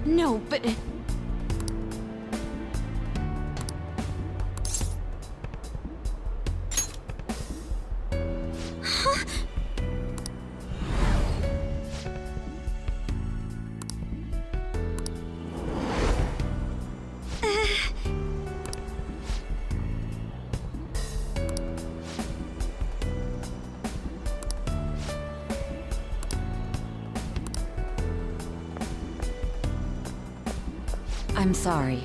No, but... Huh? I'm sorry.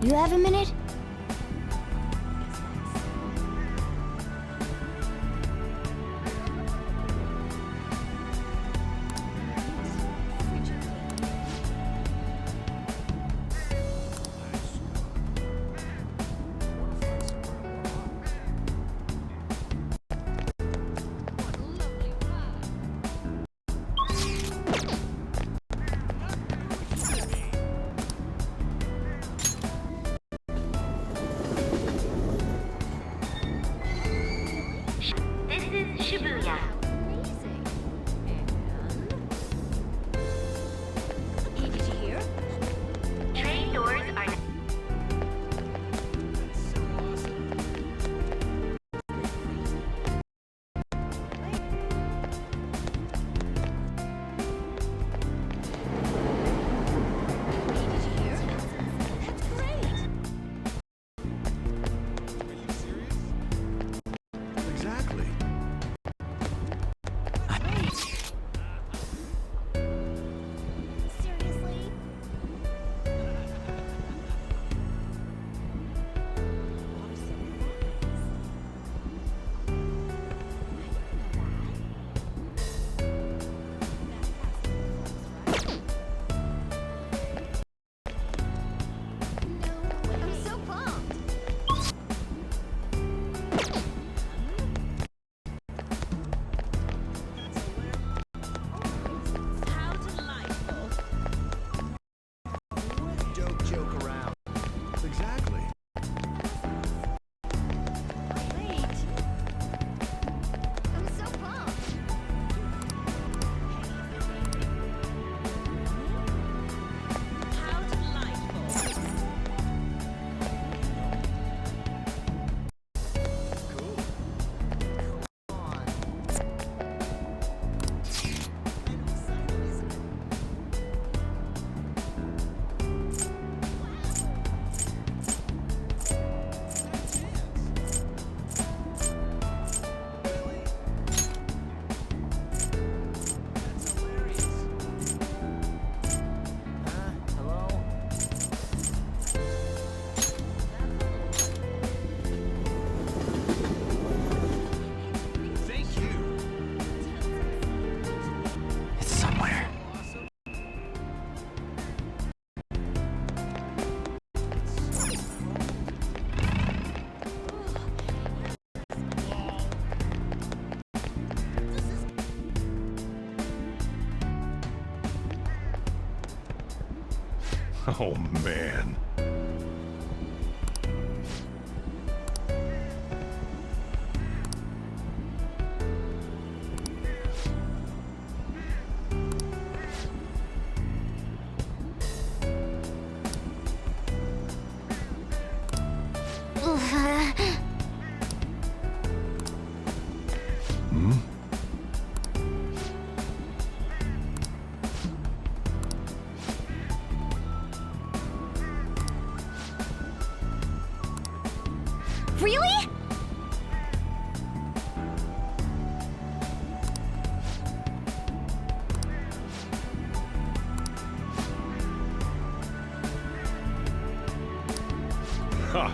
You have a minute? This is Shibuya. Hey, did you hear? Train doors are Exactly. I'm so pumped. Don't joke around. Exactly. I'm so pumped. Thank you. It's somewhere. Oh, man. Hmm? Really? Ha!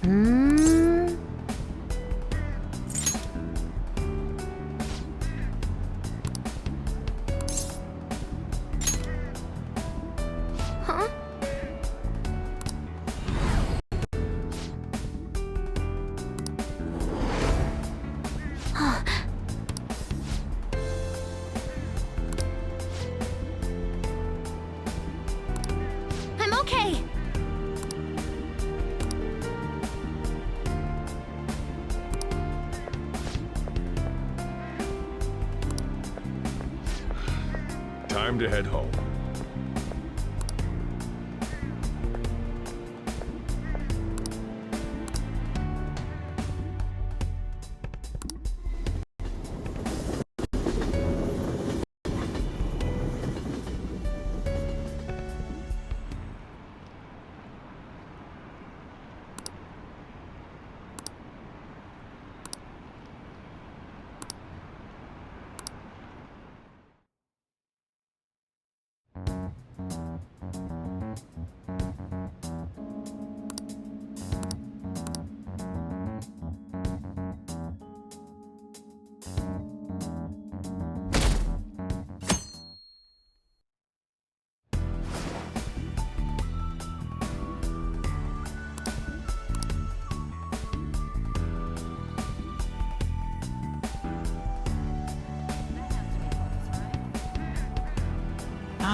Hmm. Huh? I'm okay. Time to head home.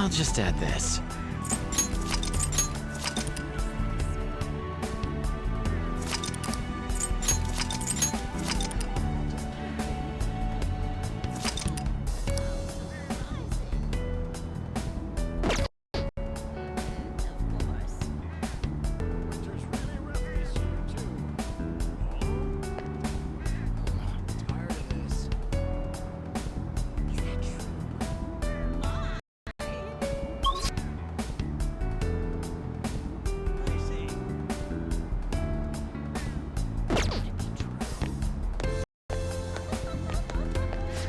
I'll just add this.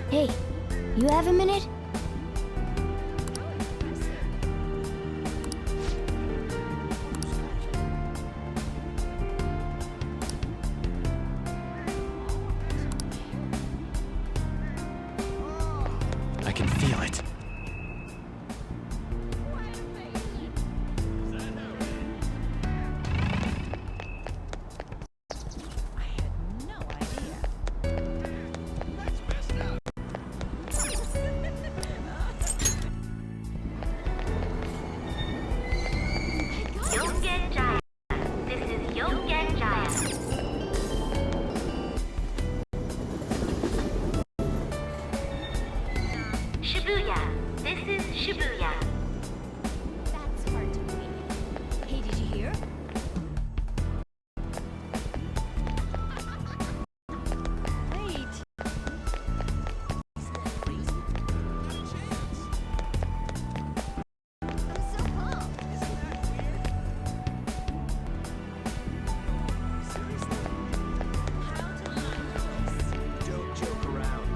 Hey, you have a minute? I can feel it. Yongen Jaya. This is Yongen Jaya. Shibuya. This is Shibuya. That's hard to believe. Hey, did you hear? Wait. Don't joke around.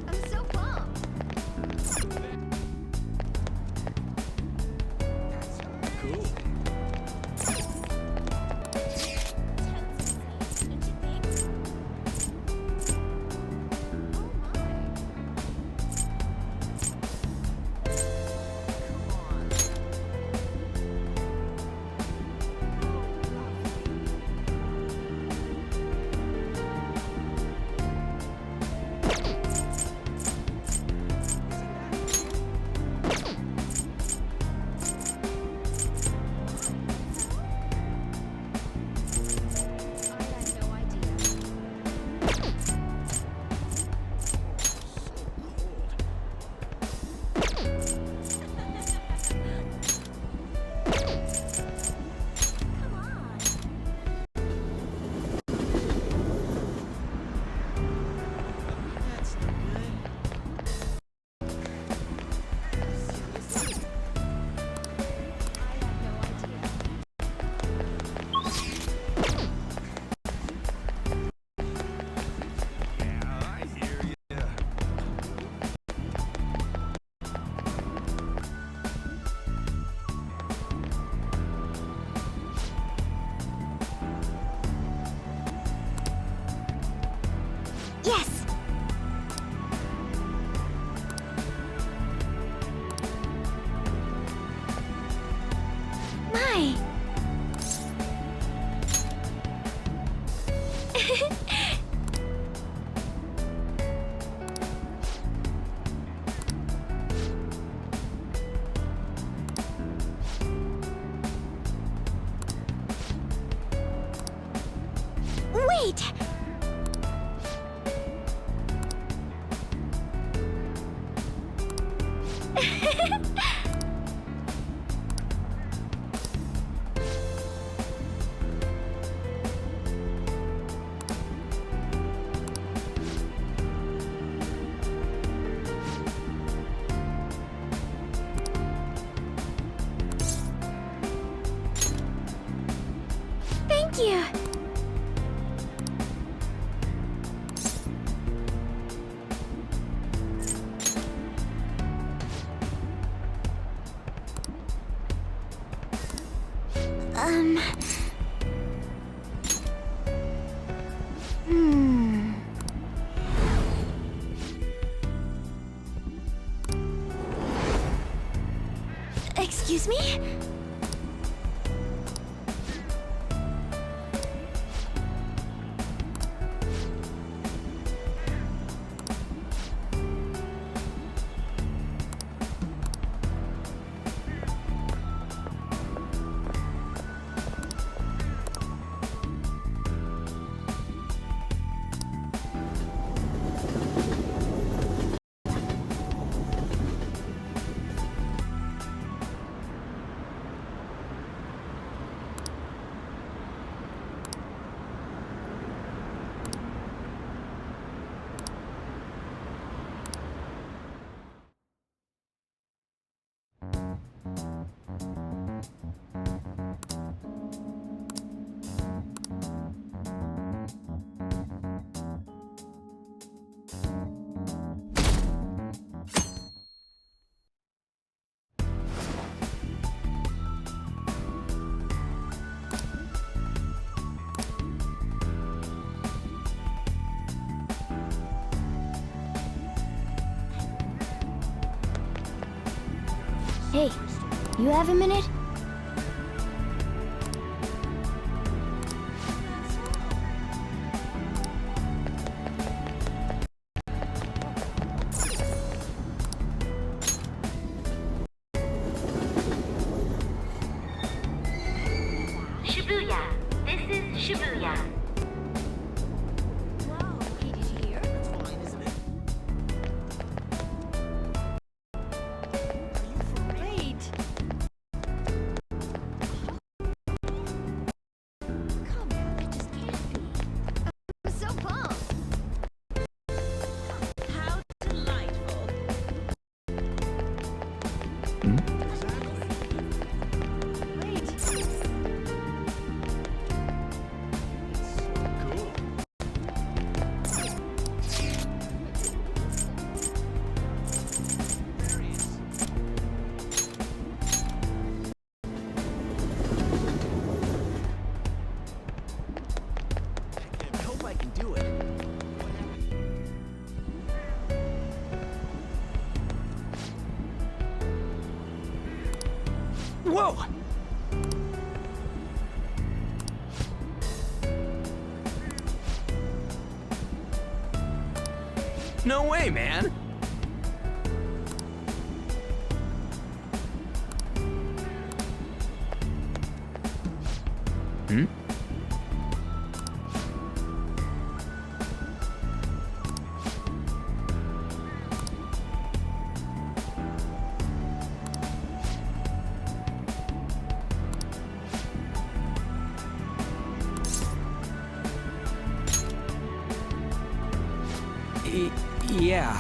I'm so pumped. Cool. Yes! My! Wait! Thank you! Excuse me? Hey, you have a minute? Shibuya. This is Shibuya. Whoa! No way, man! Hmm? Yeah.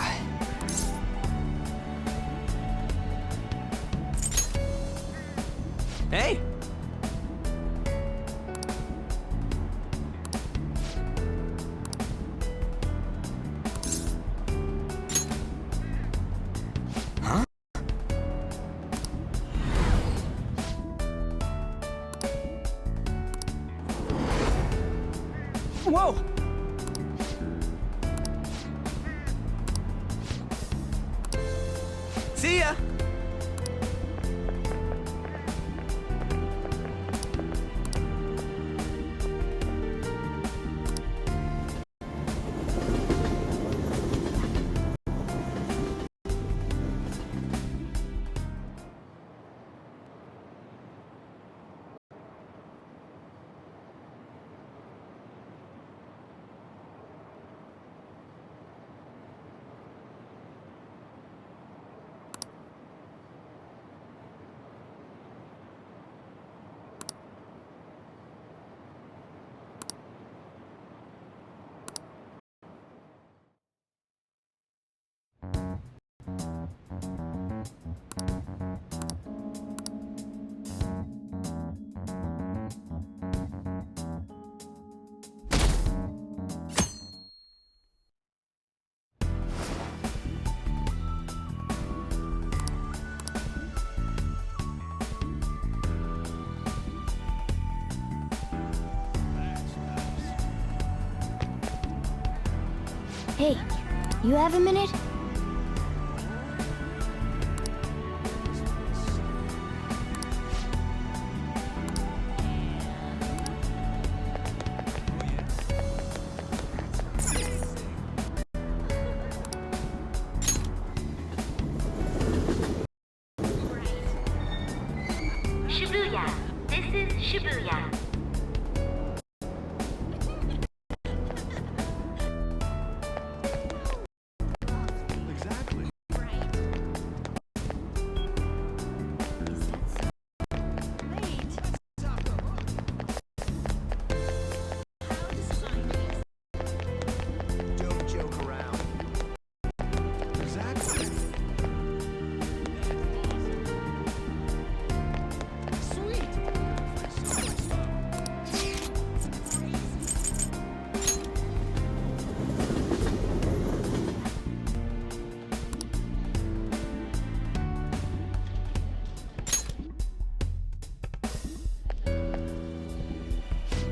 Hey! Huh? Whoa! See ya! Hey, you have a minute? Shibuya. Exactly. Don't joke around. Exactly.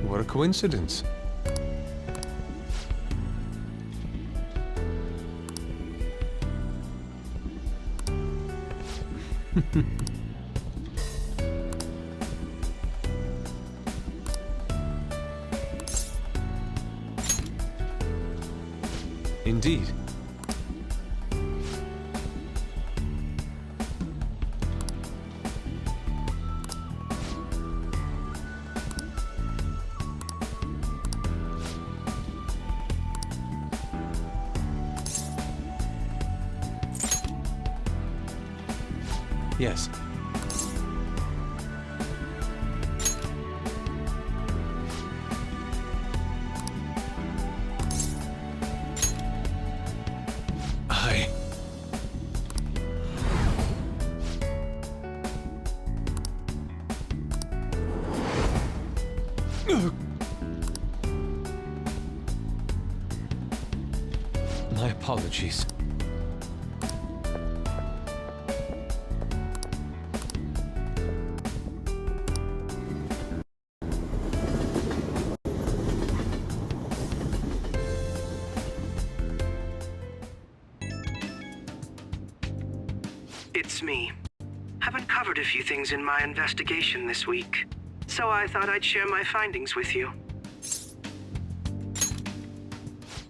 What a coincidence. Indeed. Yes. I... My apologies. It's me. I've uncovered a few things in my investigation this week, so I thought I'd share my findings with you.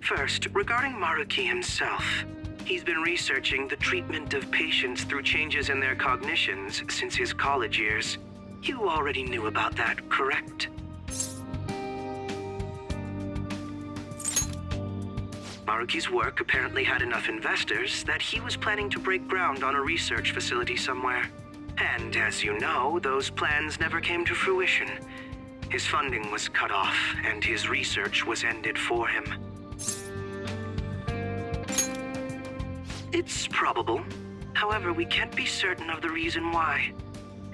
First, regarding Maruki himself. He's been researching the treatment of patients through changes in their cognitions since his college years. You already knew about that, correct? Maruki's work apparently had enough investors that he was planning to break ground on a research facility somewhere. And as you know, those plans never came to fruition. His funding was cut off, and his research was ended for him. It's probable. However, we can't be certain of the reason why,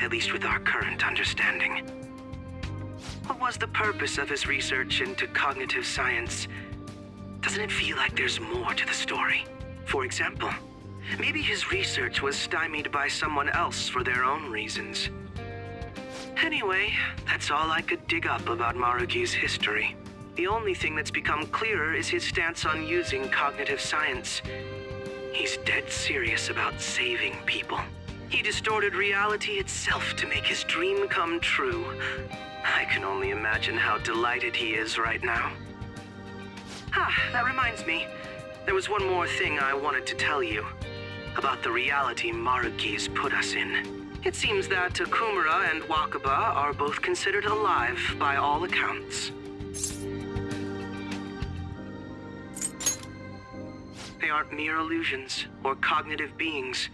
at least with our current understanding. What was the purpose of his research into cognitive science? Doesn't it feel like there's more to the story? For example, maybe his research was stymied by someone else for their own reasons. Anyway, that's all I could dig up about Maruki's history. The only thing that's become clearer is his stance on using cognitive science. He's dead serious about saving people. He distorted reality itself to make his dream come true. I can only imagine how delighted he is right now. That reminds me. There was one more thing I wanted to tell you. About the reality Maruki's put us in. It seems that Okumura and Wakaba are both considered alive by all accounts. They aren't mere illusions or cognitive beings.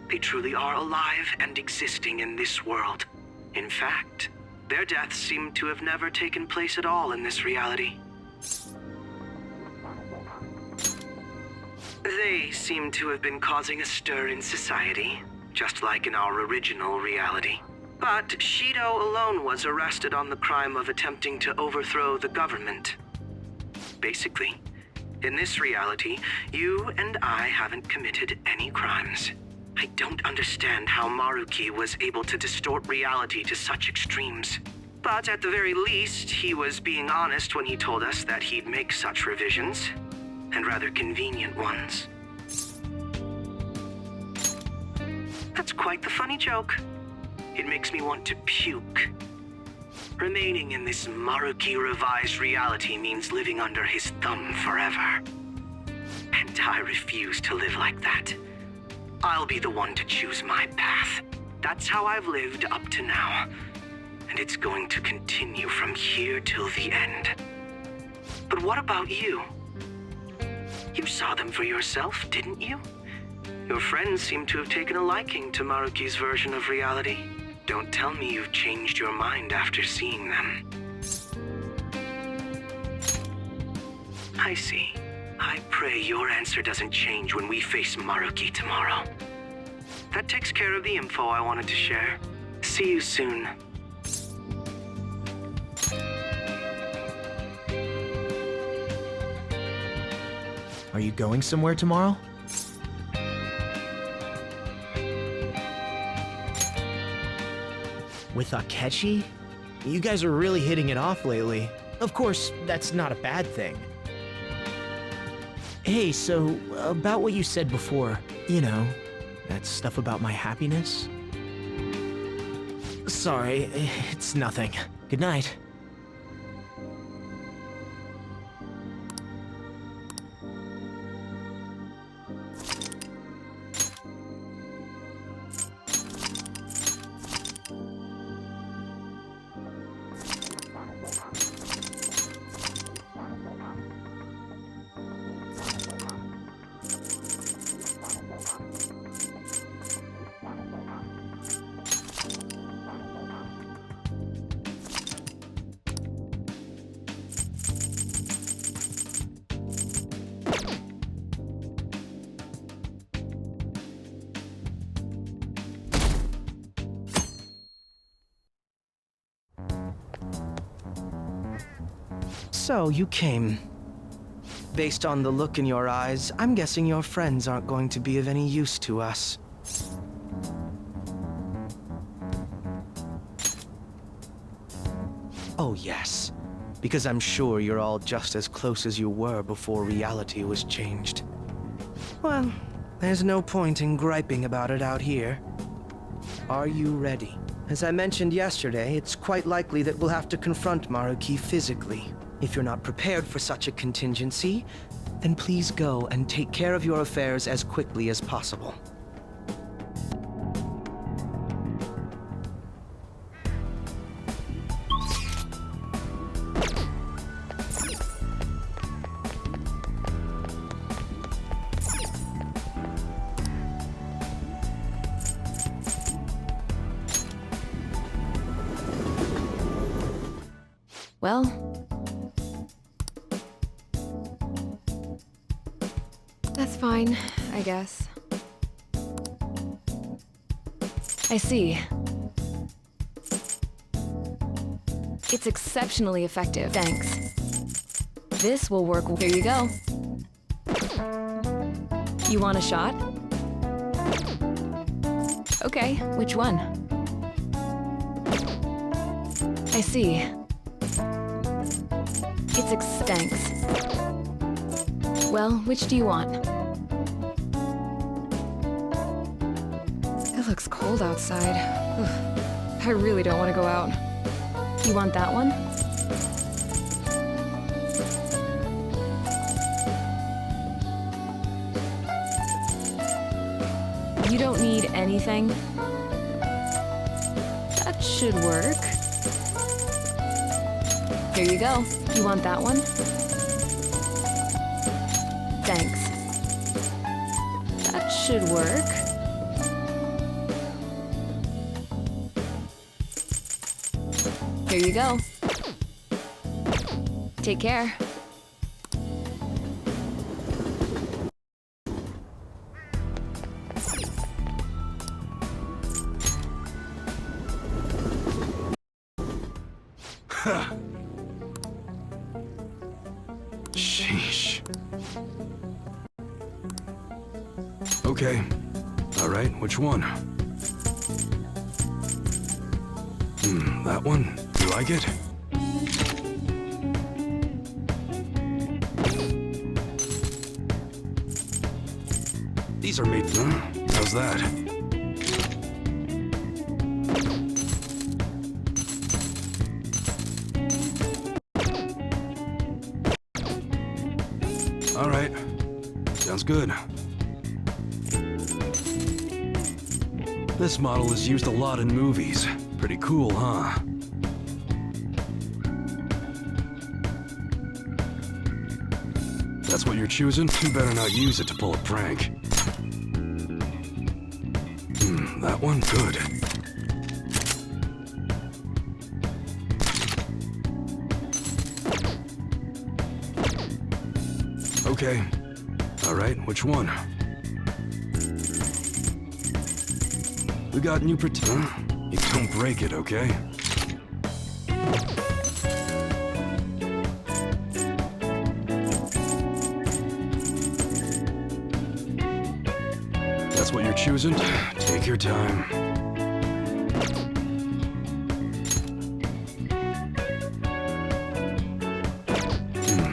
They truly are alive and existing in this world. In fact, their deaths seem to have never taken place at all in this reality. They seem to have been causing a stir in society, just like in our original reality. But Shido alone was arrested on the crime of attempting to overthrow the government. Basically, in this reality, you and I haven't committed any crimes. I don't understand how Maruki was able to distort reality to such extremes. But at the very least, he was being honest when he told us that he'd make such revisions. And rather convenient ones. That's quite the funny joke. It makes me want to puke. Remaining in this Maruki revised reality means living under his thumb forever. And I refuse to live like that. I'll be the one to choose my path. That's how I've lived up to now. and it's going to continue from here till the end. But what about you? You saw them for yourself, didn't you? Your friends seem to have taken a liking to Maruki's version of reality. Don't tell me you've changed your mind after seeing them. I see. I pray your answer doesn't change when we face Maruki tomorrow. That takes care of the info I wanted to share. See you soon. Are you going somewhere tomorrow? With Akechi? You guys are really hitting it off lately. Of course, that's not a bad thing. Hey, so, about what you said before, you know, that stuff about my happiness? Sorry, it's nothing. Good night. So, you came. Based on the look in your eyes, I'm guessing your friends aren't going to be of any use to us. Oh yes, because I'm sure you're all just as close as you were before reality was changed. Well, there's no point in griping about it out here. Are you ready? As I mentioned yesterday, it's quite likely that we'll have to confront Maruki physically. If you're not prepared for such a contingency, then please go and take care of your affairs as quickly as possible. Well, that's fine, I guess. I see. It's exceptionally effective. Thanks. This will work. Here you go. You want a shot? Okay, which one? I see. Thanks. Well, which do you want? It looks cold outside. Ugh. I really don't want to go out. You want that one? You don't need anything. That should work. Here you go. You want that one? Thanks. That should work. Here you go. Take care. Sheesh. Okay. All right, which one? That one? You like it? These are made, huh? How's that? All right. Sounds good. This model is used a lot in movies. Pretty cool, huh? That's what you're choosing? You better not use it to pull a prank. That one? Good. Okay. Alright, which one? We got new You don't break it, okay? That's what you're choosing? Take your time.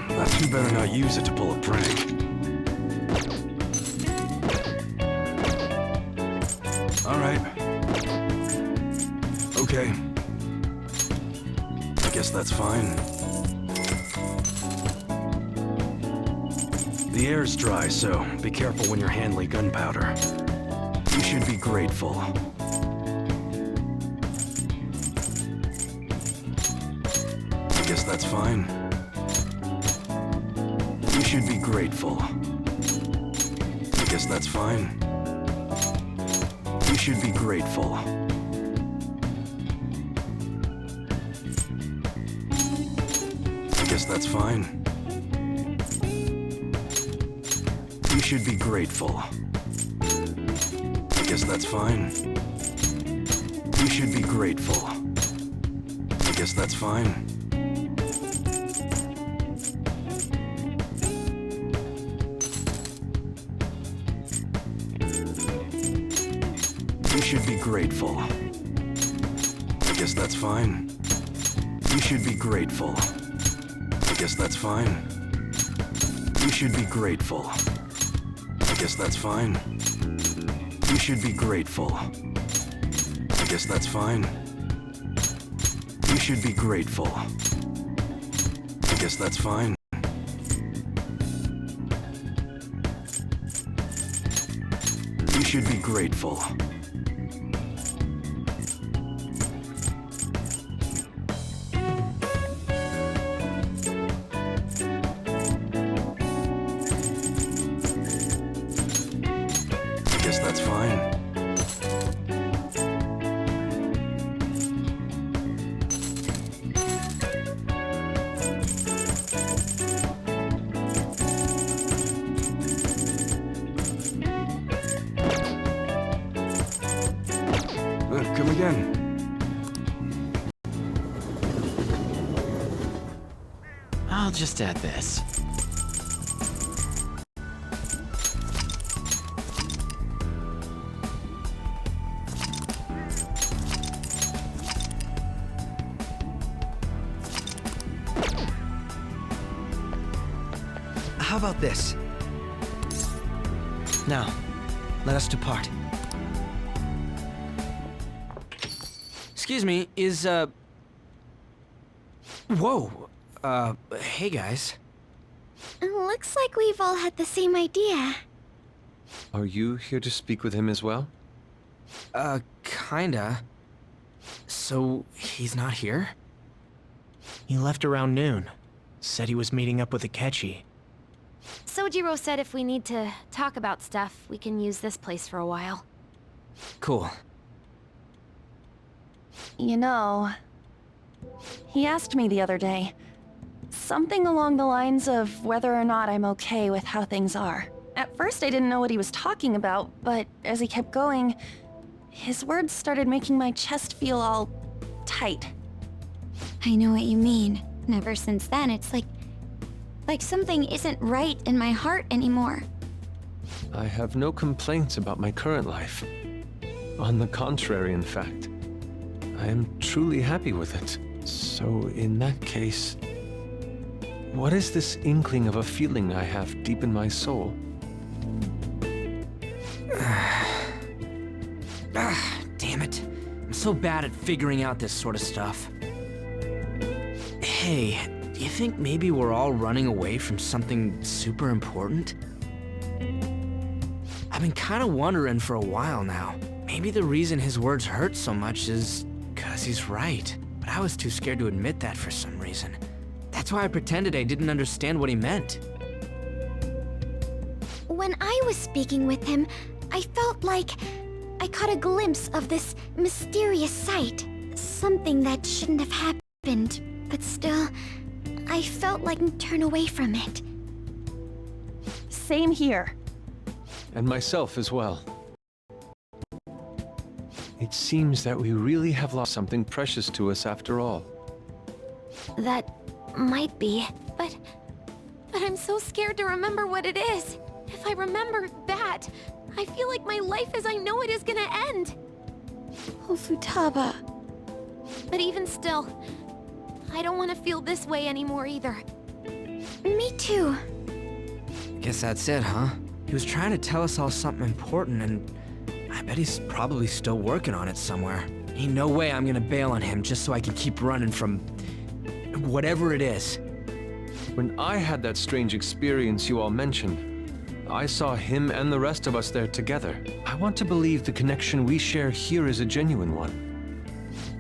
That you better not use it to pull a prank. Alright. Okay. I guess that's fine. The air's dry, so be careful when you're handling gunpowder. You should be grateful. I guess that's fine. You should be grateful. I guess that's fine. You should be grateful. I guess that's fine. You should be grateful. I guess that's fine. You should be grateful. I guess that's fine. You should be grateful. I guess that's fine. You should be grateful. I guess that's fine. You should be grateful. I guess that's fine. You should be grateful. I guess that's fine. You should be grateful. I guess that's fine. You should be grateful. I guess that's fine. Come again. I'll just add this. How about this? Now, let us depart. Excuse me, Whoa! Hey guys. Looks like we've all had the same idea. Are you here to speak with him as well? Kinda. So, he's not here? He left around noon. Said he was meeting up with Akechi. Sojiro said if we need to talk about stuff, we can use this place for a while. Cool. You know, he asked me the other day. Something along the lines of whether or not I'm okay with how things are. At first I didn't know what he was talking about, but as he kept going, his words started making my chest feel all tight. I know what you mean. And ever since then, it's like something isn't right in my heart anymore. I have no complaints about my current life. On the contrary, in fact. I am truly happy with it. So, in that case, what is this inkling of a feeling I have deep in my soul? Damn it. I'm so bad at figuring out this sort of stuff. Hey, do you think maybe we're all running away from something super important? I've been kinda wondering for a while now. Maybe the reason his words hurt so much is 'cause he's right. But I was too scared to admit that for some reason. That's why I pretended I didn't understand what he meant. When I was speaking with him, I felt like I caught a glimpse of this mysterious sight. Something that shouldn't have happened, but still, I felt like I'd turn away from it. Same here. And myself as well. It seems that we really have lost something precious to us after all. That might be, but I'm so scared to remember what it is. If I remember that, I feel like my life as I know it is gonna end. Oh, Futaba. But even still, I don't want to feel this way anymore either. Me too. Guess that's it, huh? He was trying to tell us all something important, and I bet he's probably still working on it somewhere. Ain't no way I'm gonna bail on him just so I can keep running from whatever it is. When I had that strange experience you all mentioned, I saw him and the rest of us there together. I want to believe the connection we share here is a genuine one.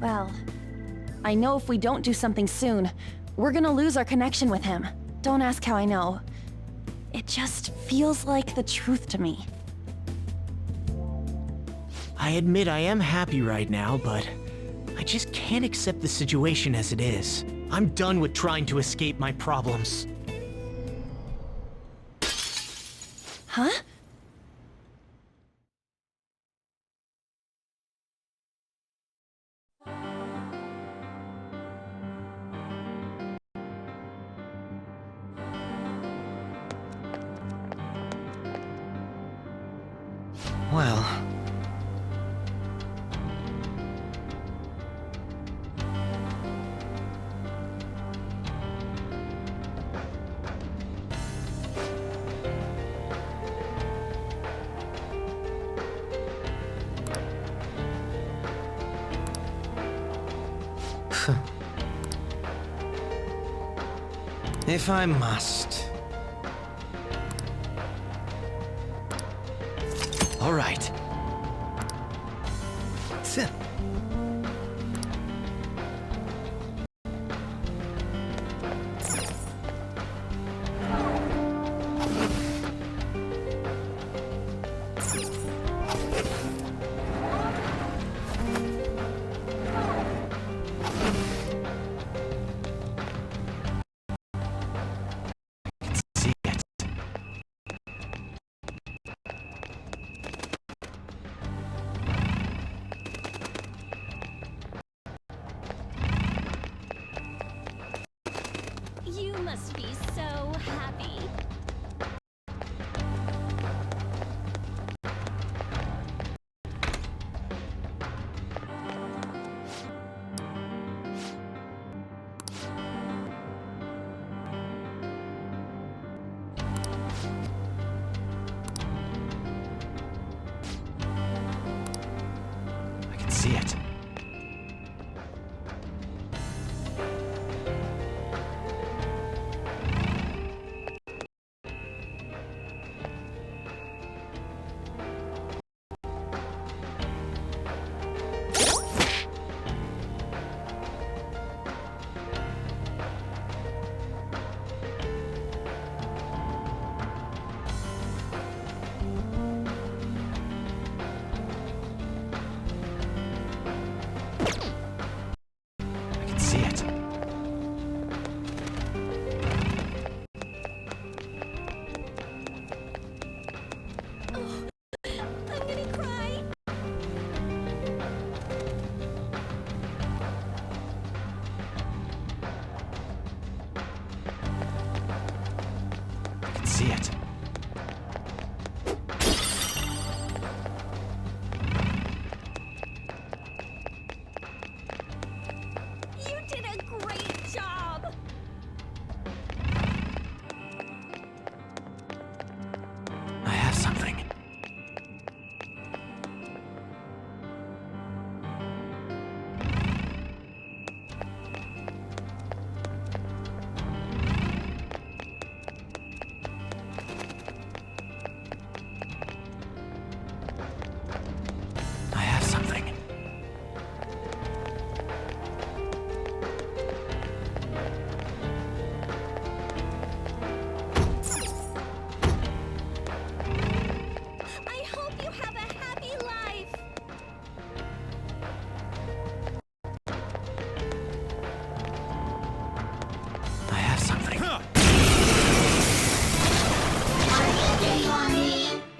Well, I know if we don't do something soon, we're gonna lose our connection with him. Don't ask how I know. It just feels like the truth to me. I admit I am happy right now, but I just can't accept the situation as it is. I'm done with trying to escape my problems. Huh? Well... If I must. All right. Sit. You must be so happy. I can see it.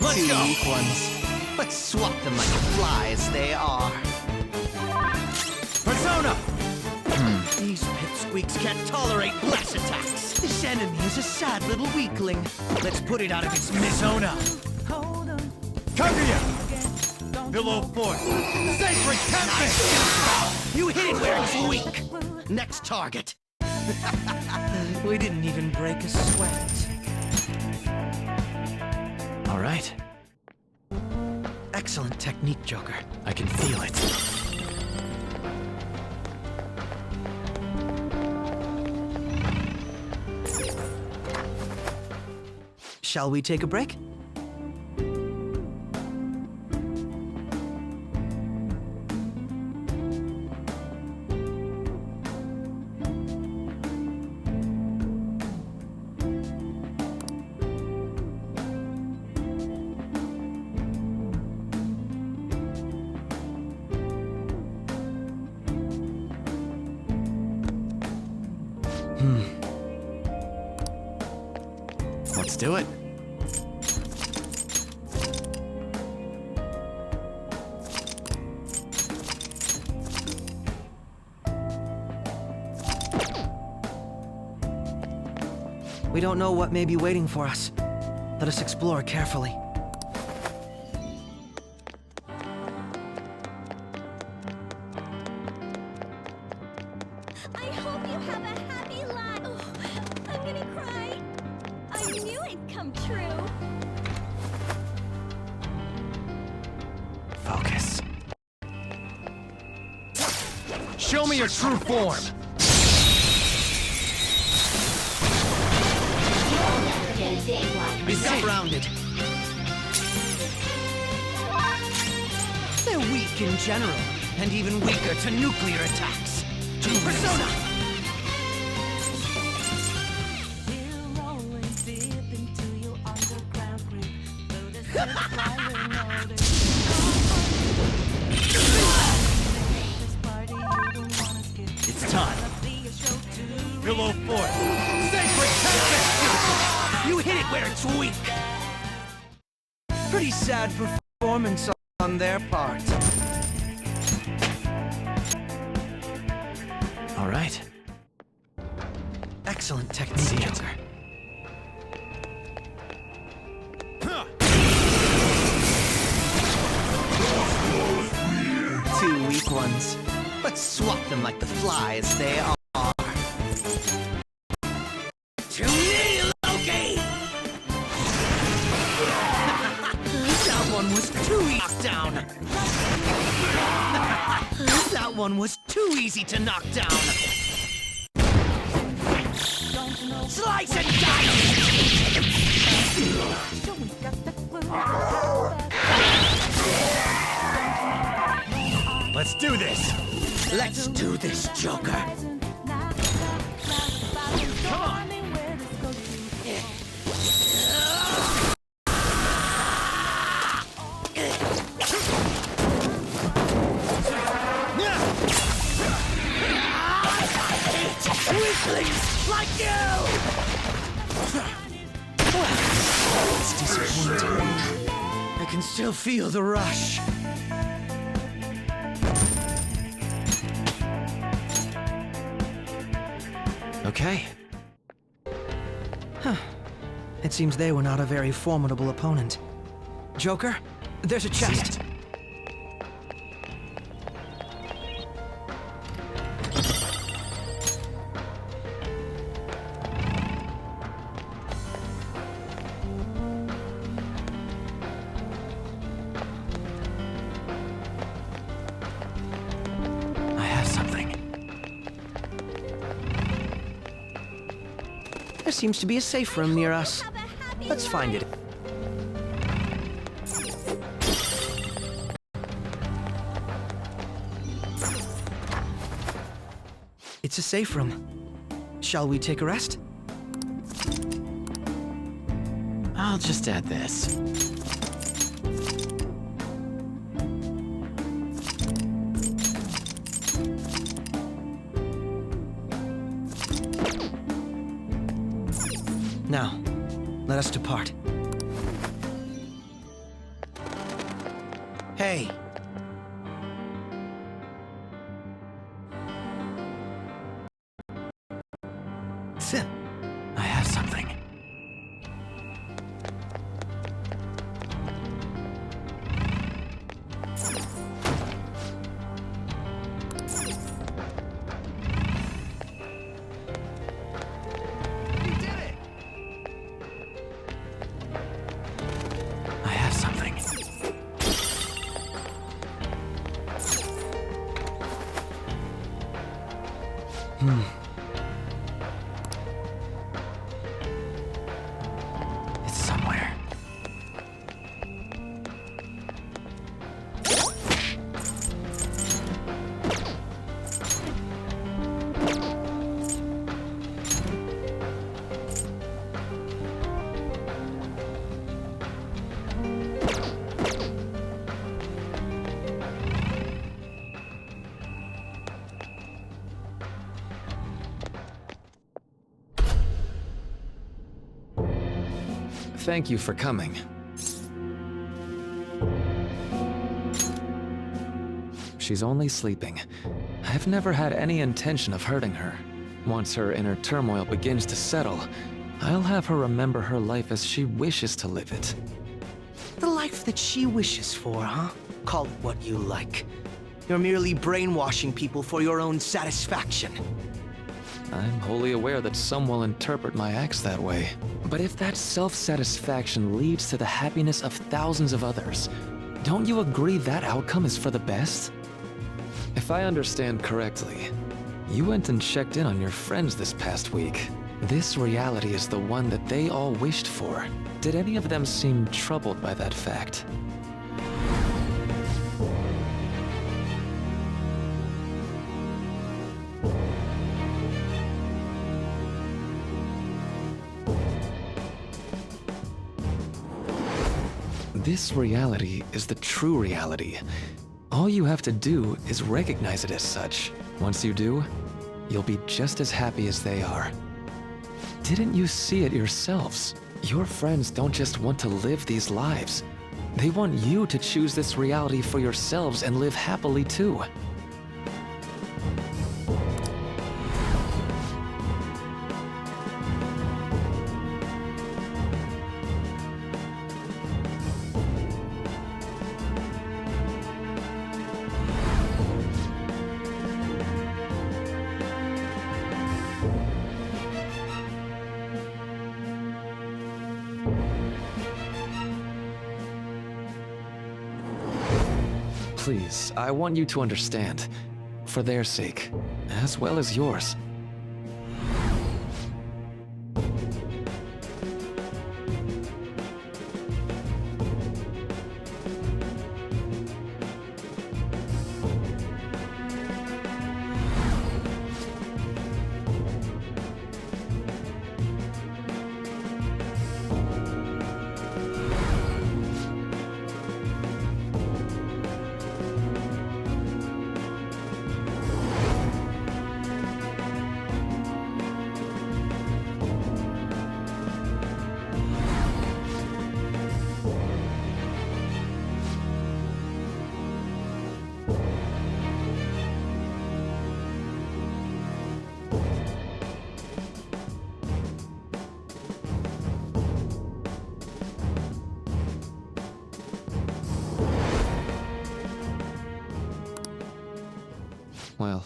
Let's Two go. weak ones. Let's swat them like the flies they are. Persona! These pipsqueaks can't tolerate blast attacks. This enemy is a sad little weakling. Let's put it out of its misery. Kaguya! Pillow fort! Sacred tempest! You hit it where it's weak! Next target! We didn't even break a sweat. All right. Excellent technique, Joker. I can feel it. Shall we take a break? Let's do it. We don't know what may be waiting for us. Let us explore carefully. I hope you have a happy life. Oh, I'm gonna cry. I knew it'd come true. Focus. Show me your true form. We've got grounded. They're weak in general, and even weaker to nuclear attacks. Persona! It's time. Pillow fort. Sacred tempest! You hit it where it's weak. Pretty sad performance on their part. All right. Excellent technique, Joker. Two weak ones. Let's swat them like the flies they are. To me, Loki! That one was too knocked down. That one was too easy to knock down. Slice and dice! Let's do this! Let's do this, Joker! Come on! Weaklings like you! It's disappointing. I can still feel the rush. Okay. Huh. It seems they were not a very formidable opponent. Joker, there's a chest. I have something. There seems to be a safe room near us. Let's find it. It's a safe room. Shall we take a rest? I'll just add this. Now, let us depart. Hey. I have something. I have something. It's somewhere. Thank you for coming. She's only sleeping. I've never had any intention of hurting her. Once her inner turmoil begins to settle, I'll have her remember her life as she wishes to live it. The life that she wishes for, huh? Call it what you like. You're merely brainwashing people for your own satisfaction. I'm wholly aware that some will interpret my acts that way. But if that self-satisfaction leads to the happiness of thousands of others, don't you agree that outcome is for the best? If I understand correctly, you went and checked in on your friends this past week. This reality is the one that they all wished for. Did any of them seem troubled by that fact? This reality is the true reality. All you have to do is recognize it as such. Once you do, you'll be just as happy as they are. Didn't you see it yourselves? Your friends don't just want to live these lives. They want you to choose this reality for yourselves and live happily too. Please, I want you to understand. For their sake, as well as yours. Well,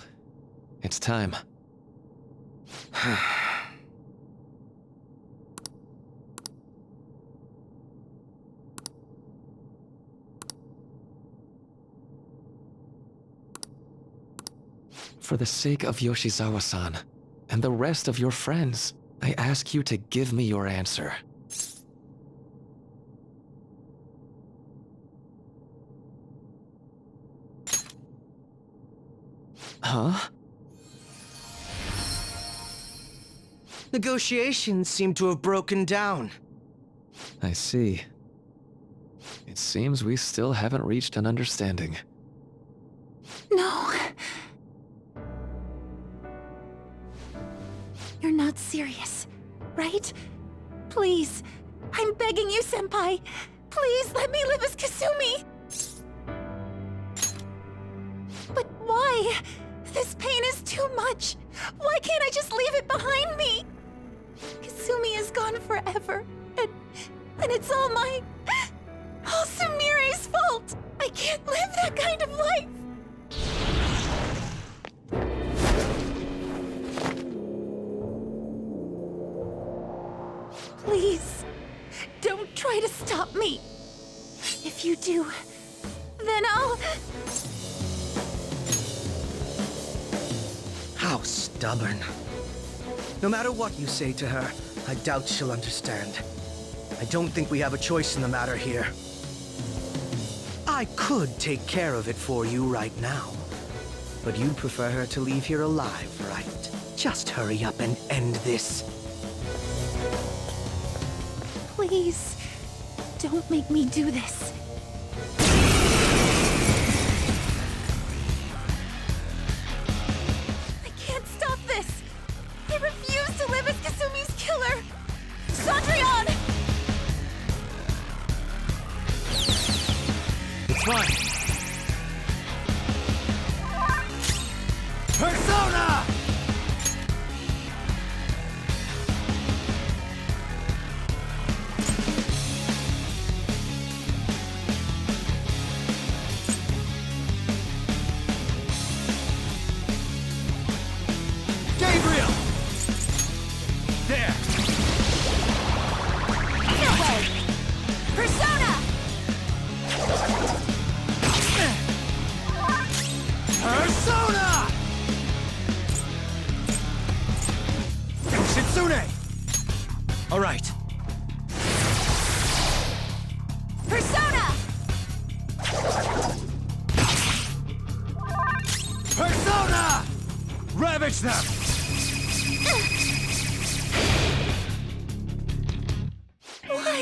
it's time. For the sake of Yoshizawa-san, and the rest of your friends, I ask you to give me your answer. Huh? Negotiations seem to have broken down. I see. It seems we still haven't reached an understanding. No. You're not serious, right? Please. I'm begging you, Senpai. Please let me live as Kasumi. This pain is too much. Why can't I just leave it behind me? Kasumi is gone forever, and it's all Sumire's fault. I can't live that kind of life. Please, don't try to stop me. If you do, then I'll... How stubborn. No matter what you say to her, I doubt she'll understand. I don't think we have a choice in the matter here. I could take care of it for you right now. But you'd prefer her to leave here alive, right? Just hurry up and end this. Please, don't make me do this. I can't stop this. I refuse to live as Kasumi's killer. Cendrillon! It's fine. Persona! Gabriel! There! No way! Persona! Persona! Shitsune! All right. Persona! Persona! Ravage them! Why?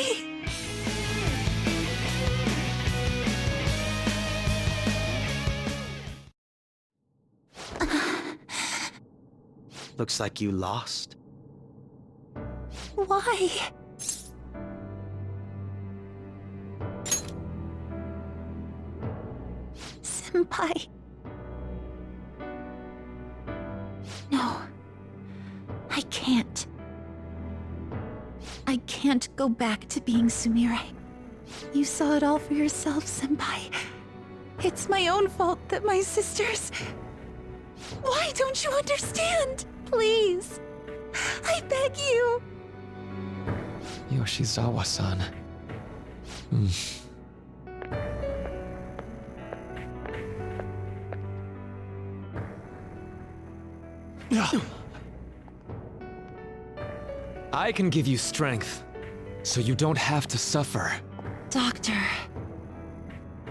Looks like you lost. Why? Senpai. No. I can't. I can't go back to being Sumire. You saw it all for yourself, Senpai. It's my own fault that my sisters... Why don't you understand? Please. I beg you. Yoshizawa-san. I can give you strength, so you don't have to suffer. Doctor.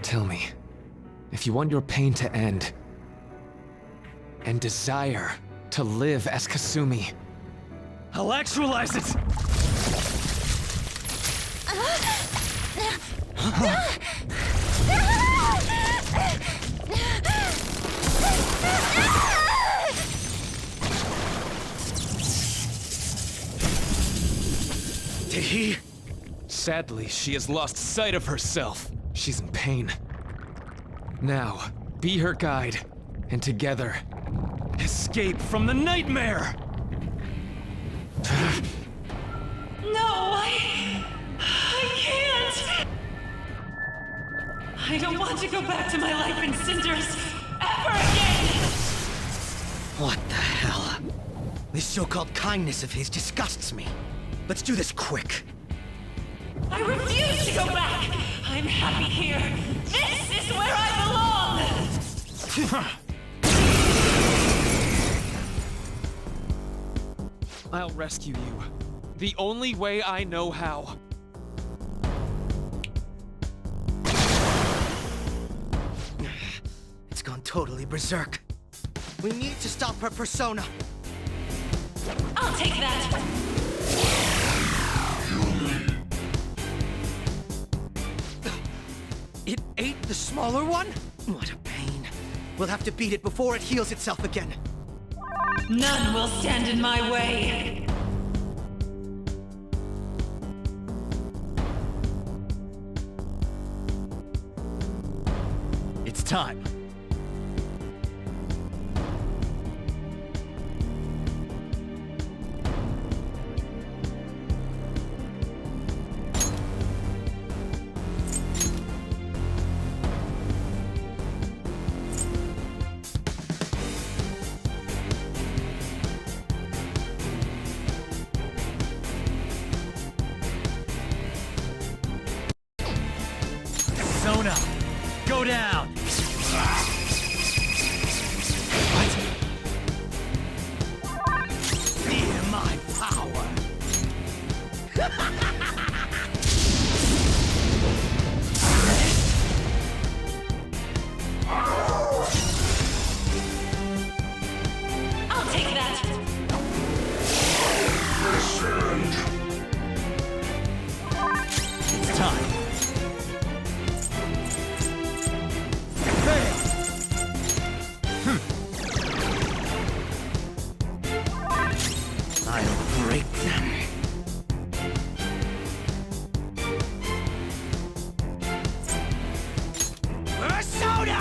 Tell me, if you want your pain to end, and desire to live as Kasumi, I'll actualize it! Tehi? Sadly, she has lost sight of herself. She's in pain. Now, be her guide, and together, escape from the nightmare! No, I can't! I don't want to go back to my life in cinders ever again! What the hell? This so-called kindness of his disgusts me. Let's do this quick. I refuse to go back! I'm happy here! This is where I belong! I'll rescue you. The only way I know how. It's gone totally berserk. We need to stop her persona. I'll take that! It ate the smaller one? What a pain. We'll have to beat it before it heals itself again. None will stand in my way! It's time. showdown! What? Fear my power! I'll take that! It's time. Fail! I'll break them. Persona!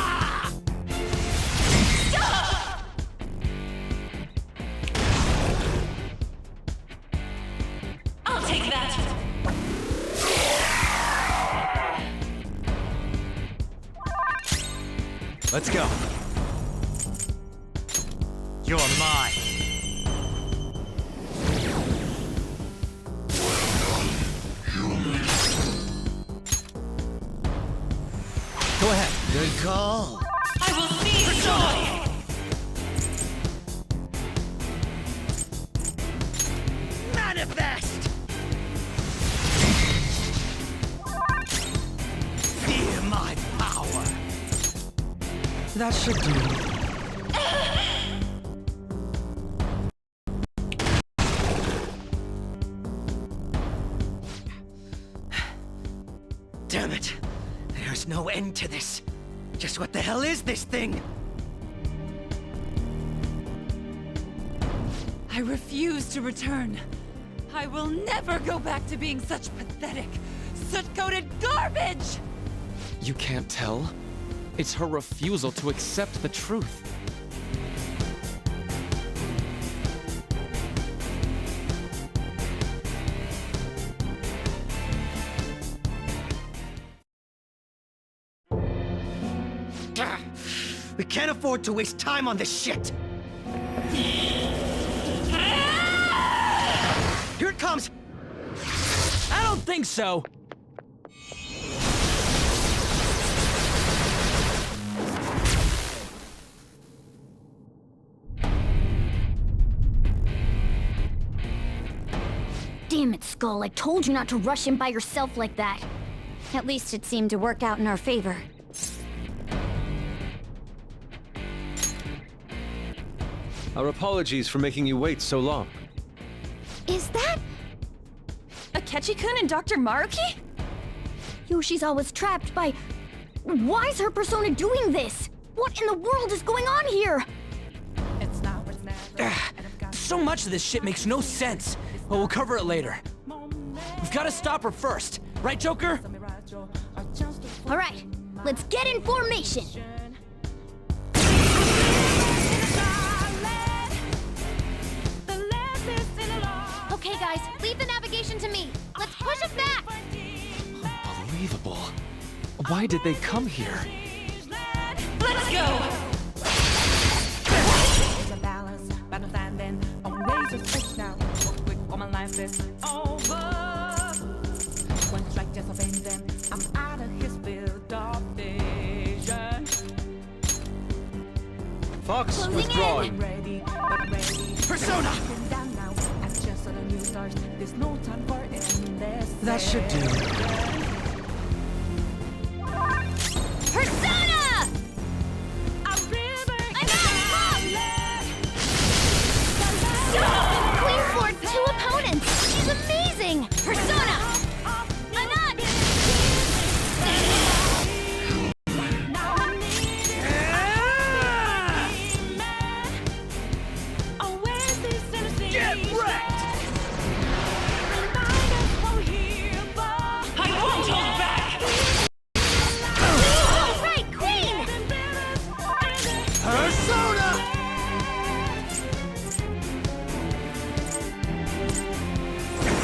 I'll take that! Let's go. You're mine. Go ahead. Good call. I will see your joy! Manifest! Fear my power. That should do. Damn it. There's no end to this. Just what the hell is this thing? I refuse to return. I will never go back to being such pathetic, soot-coated garbage! You can't tell? It's her refusal to accept the truth. We can't afford to waste time on this shit! Here it comes! I don't think so. Damn it, Skull. I told you not to rush in by yourself like that. At least it seemed to work out in our favor. Our apologies for making you wait so long. Is that... Akechi-kun and Dr. Maruki? Yoshi's always trapped by... Why's her persona doing this? What in the world is going on here? So much of this shit makes no sense, but we'll cover it later. We've got to stop her first, right, Joker? All right, let's get in formation. Okay, guys, leave the navigation to me. Let's push it back. Unbelievable. Why did they come here? Let's go! There's a balance, but understanding on razor straight now. Quick, all my life is over. One strike just obeying them. I'm out of his field of vision. Fox, withdrawing. Ready, but ready. Persona! Down now. I just saw the new stars. There's no time for endless. That should do. Persona! Queen floored 2 opponents! She's amazing! Persona! Anand! Get wrecked! I won't hold back! All right, Queen! Persona!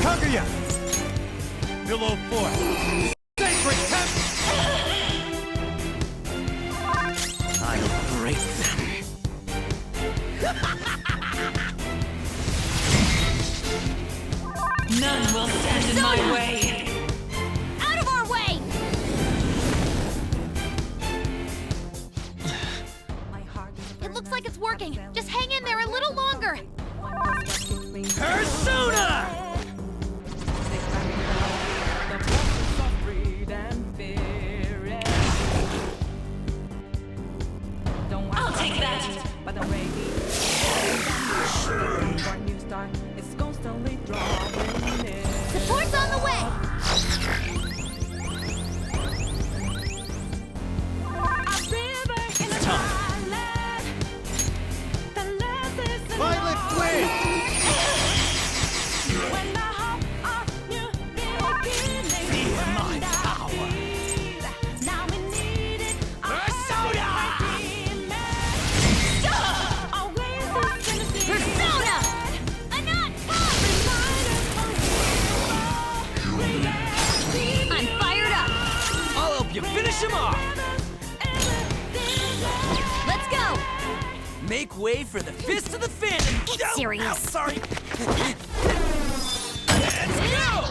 Kaguya! Below 4. Sacred Temple! I'll break them. None will stand in my way! Out of our way! like it's working. Just hang in there a little longer. Persona! I'll take that. Support's on the way. It's time. Violet Flame! Feel my power! Persona! Persona! Anat, I'm fired up. I'll help you finish him off! Let's go. Make way for the Fist of the Phantom! It's serious. Ow, sorry! Let's go!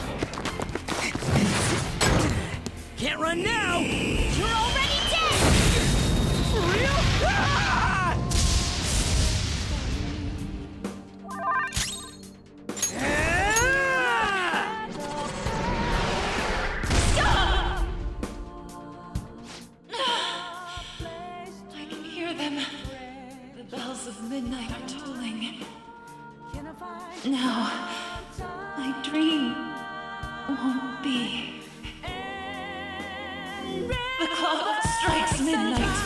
Can't run now! You're already dead. For real? Ah! I can hear them. The bells of midnight are tolling. Now, my dream won't be. The clock strikes midnight.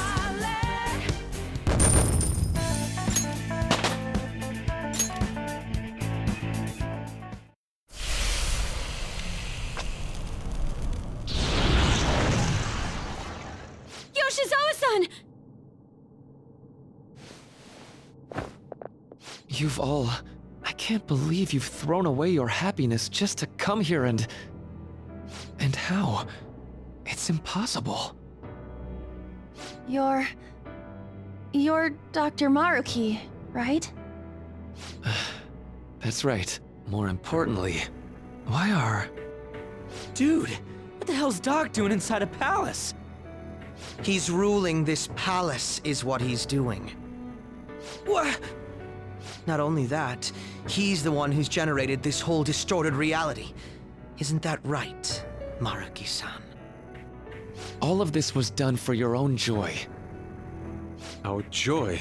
Yoshizawa-san! You've all... I can't believe you've thrown away your happiness just to come here and... And how? It's impossible. You're Dr. Maruki, right? That's right. More importantly, why are... Dude, what the hell's Doc doing inside a palace? He's ruling this palace, is what he's doing. What? Not only that, he's the one who's generated this whole distorted reality. Isn't that right, Maruki-san? All of this was done for your own joy. Our joy?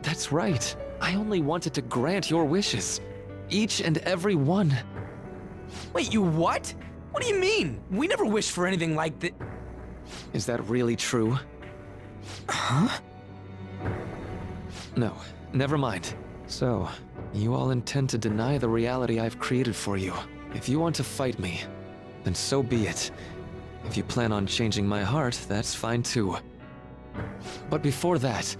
That's right. I only wanted to grant your wishes. Each and every one. Wait, you what? What do you mean? We never wished for anything like that. Is that really true? Huh? No, never mind. So, you all intend to deny the reality I've created for you. If you want to fight me, then so be it. If you plan on changing my heart, that's fine too. But before that,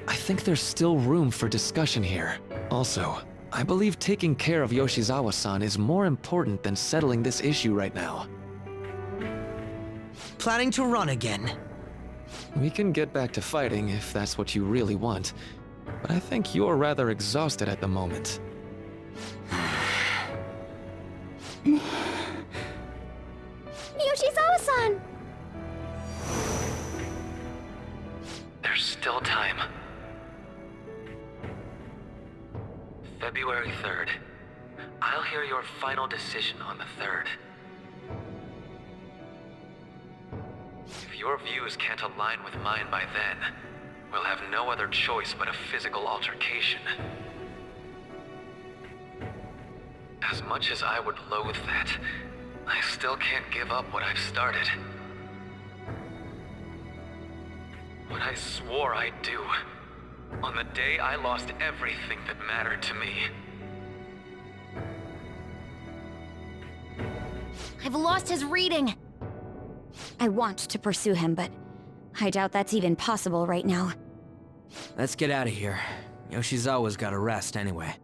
I think there's still room for discussion here. Also, I believe taking care of Yoshizawa-san is more important than settling this issue right now. Planning to run again? We can get back to fighting if that's what you really want, but I think you're rather exhausted at the moment. Yoshizawa-san! There's still time. February 3rd. I'll hear your final decision on the 3rd. If your views can't align with mine by then, we'll have no other choice but a physical altercation. As much as I would loathe that, I still can't give up what I've started. What I swore I'd do, on the day I lost everything that mattered to me. I've lost his reading. I want to pursue him, but I doubt that's even possible right now. Let's get out of here. Yoshizawa's gotta rest anyway.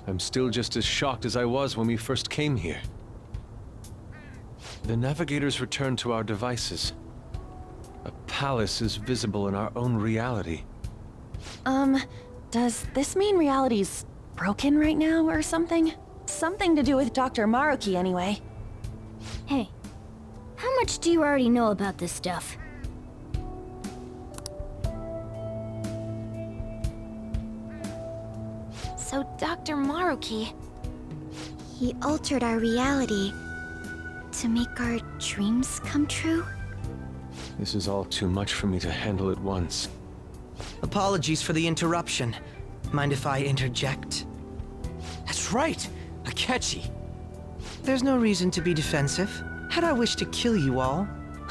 I'm still just as shocked as I was when we first came here. The navigators returned to our devices. A palace is visible in our own reality. Does this mean reality's broken right now or something? Something to do with Dr. Maruki anyway. much do you already know about this stuff? So, Dr. Maruki, He altered our reality to make our dreams come true? This is all too much for me to handle at once. Apologies for the interruption. Mind if I interject? That's right! Akechi! There's no reason to be defensive. Had I wished to kill you all,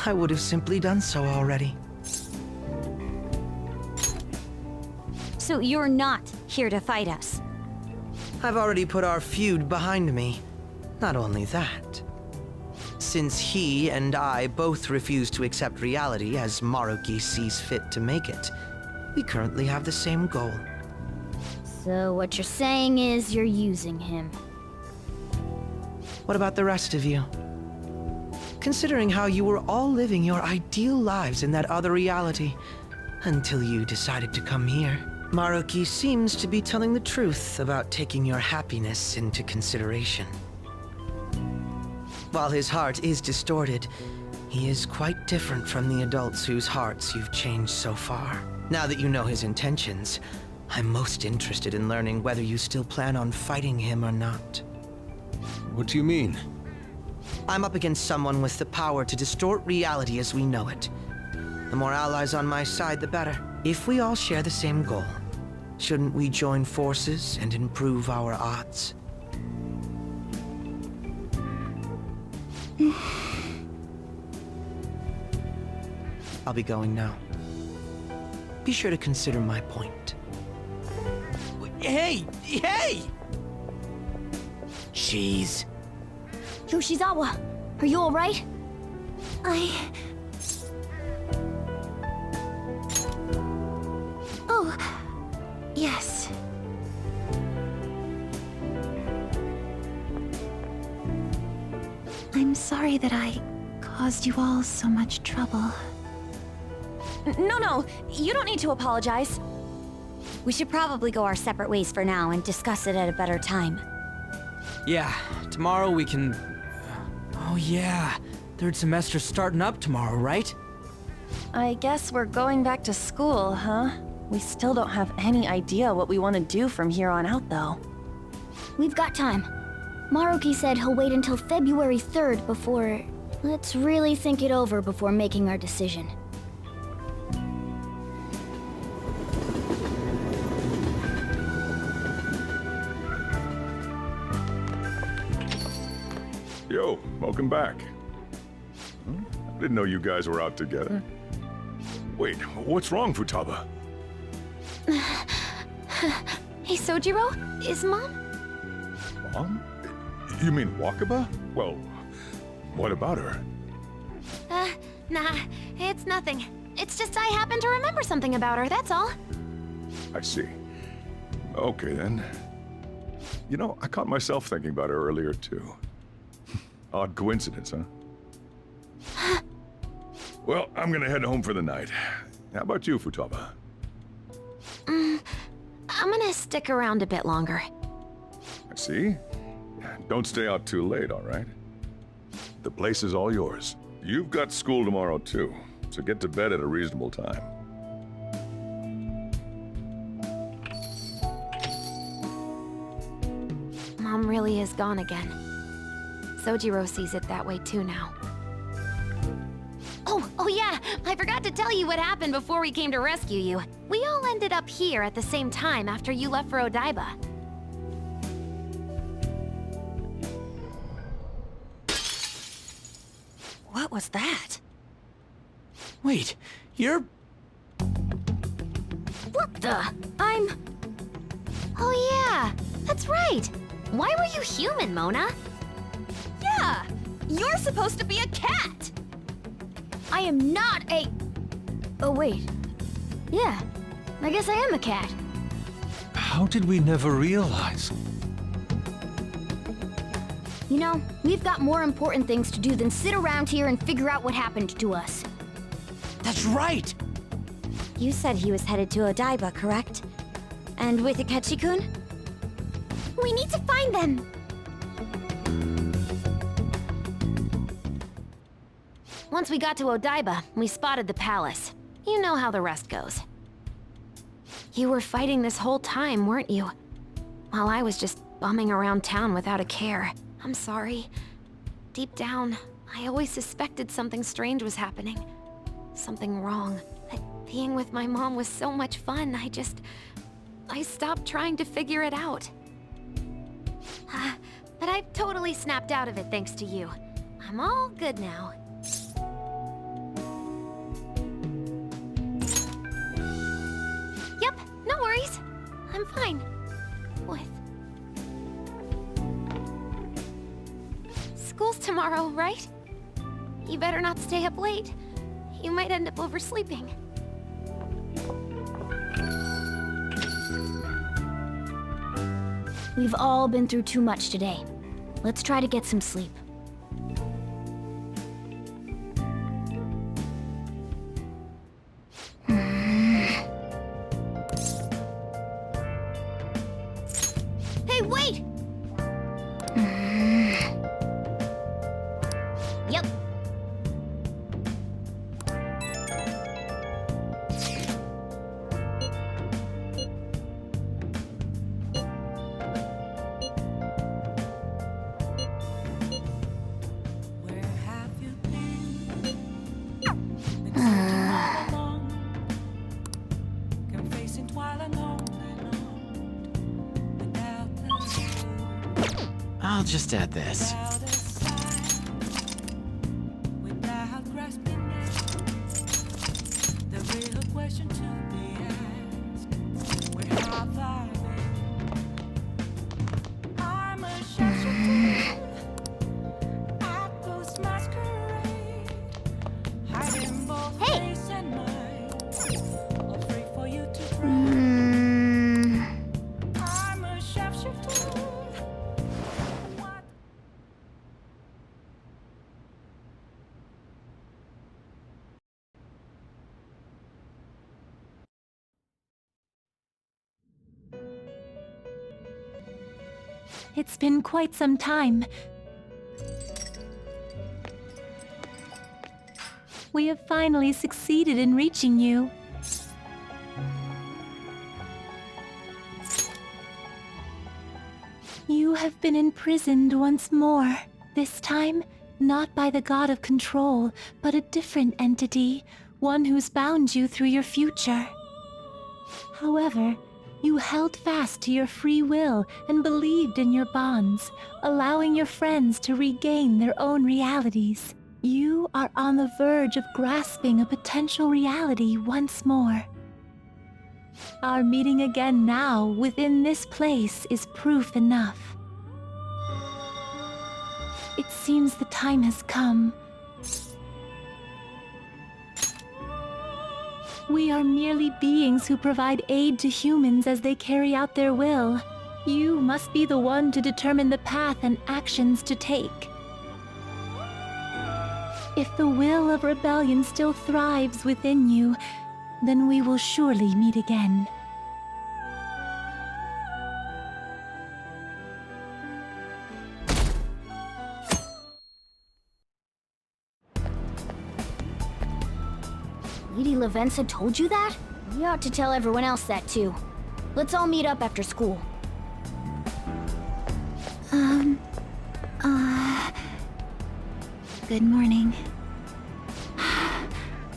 I would have simply done so already. So you're not here to fight us? I've already put our feud behind me. Not only that. Since he and I both refuse to accept reality as Maruki sees fit to make it, we currently have the same goal. So what you're saying is you're using him. What about the rest of you? Considering how you were all living your ideal lives in that other reality, until you decided to come here, Maruki seems to be telling the truth about taking your happiness into consideration. While his heart is distorted, he is quite different from the adults whose hearts you've changed so far. Now that you know his intentions, I'm most interested in learning whether you still plan on fighting him or not. What do you mean? I'm up against someone with the power to distort reality as we know it. The more allies on my side, the better. If we all share the same goal, shouldn't we join forces and improve our odds? I'll be going now. Be sure to consider my point. Hey! Hey! Jeez. Yoshizawa, are you alright? Oh, yes. I'm sorry that I caused you all so much trouble. No, you don't need to apologize. We should probably go our separate ways for now and discuss it at a better time. Yeah, tomorrow we can... Oh yeah, third semester's starting up tomorrow, right? I guess we're going back to school, huh? We still don't have any idea what we want to do from here on out, though. We've got time. Maruki said he'll wait until February 3rd before... Let's really think it over before making our decision. Yo, welcome back. I didn't know you guys were out together. Wait, what's wrong, Futaba? Hey, Sojiro, is Mom? Mom? You mean Wakaba? Well, what about her? Nah, it's nothing. It's just I happen to remember something about her, that's all. I see. Okay, then. You know, I caught myself thinking about her earlier, too. Odd coincidence, huh? Well, I'm gonna head home for the night. How about you, Futaba? I'm gonna stick around a bit longer. I see. Don't stay out too late, all right? The place is all yours. You've got school tomorrow, too, so get to bed at a reasonable time. Mom really is gone again. Sojiro sees it that way too now. Oh yeah, I forgot to tell you what happened before we came to rescue you. We all ended up here at the same time after you left for Odaiba. What was that? Wait, you're... What the? Oh yeah, that's right. Why were you human, Mona? Yeah! You're supposed to be a cat! I am not a... Oh wait. Yeah, I guess I am a cat. How did we never realize? You know, we've got more important things to do than sit around here and figure out what happened to us. That's right! You said he was headed to Odaiba, correct? And with Akechi-kun? We need to find them! Once we got to Odaiba, we spotted the palace. You know how the rest goes. You were fighting this whole time, weren't you? While I was just bumming around town without a care. I'm sorry. Deep down, I always suspected something strange was happening. Something wrong. But being with my mom was so much fun, I stopped trying to figure it out. But I've totally snapped out of it thanks to you. I'm all good now. Yep, no worries. I'm fine. School's tomorrow, right? You better not stay up late. You might end up oversleeping. We've all been through too much today. Let's try to get some sleep. Hey, wait! Yep. I'll just add this. It's been quite some time. We have finally succeeded in reaching you. You have been imprisoned once more. This time, not by the god of control, but a different entity, one who's bound you through your future. However, you held fast to your free will and believed in your bonds, allowing your friends to regain their own realities. You are on the verge of grasping a potential reality once more. Our meeting again now within this place is proof enough. It seems the time has come. We are merely beings who provide aid to humans as they carry out their will. You must be the one to determine the path and actions to take. If the will of rebellion still thrives within you, then we will surely meet again. Lady Lavenza told you that? You ought to tell everyone else that too. Let's all meet up after school. Good morning.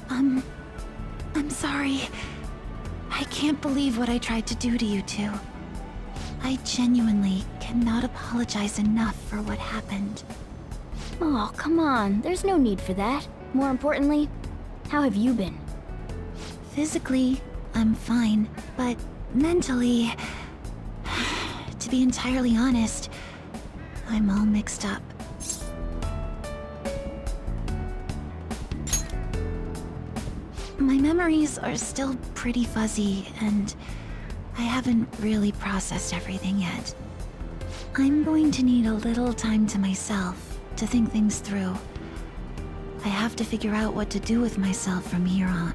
I'm sorry. I can't believe what I tried to do to you two. I genuinely cannot apologize enough for what happened. Oh, come on. There's no need for that. More importantly, how have you been? Physically, I'm fine, but mentally, to be entirely honest, I'm all mixed up. My memories are still pretty fuzzy, and I haven't really processed everything yet. I'm going to need a little time to myself to think things through. I have to figure out what to do with myself from here on.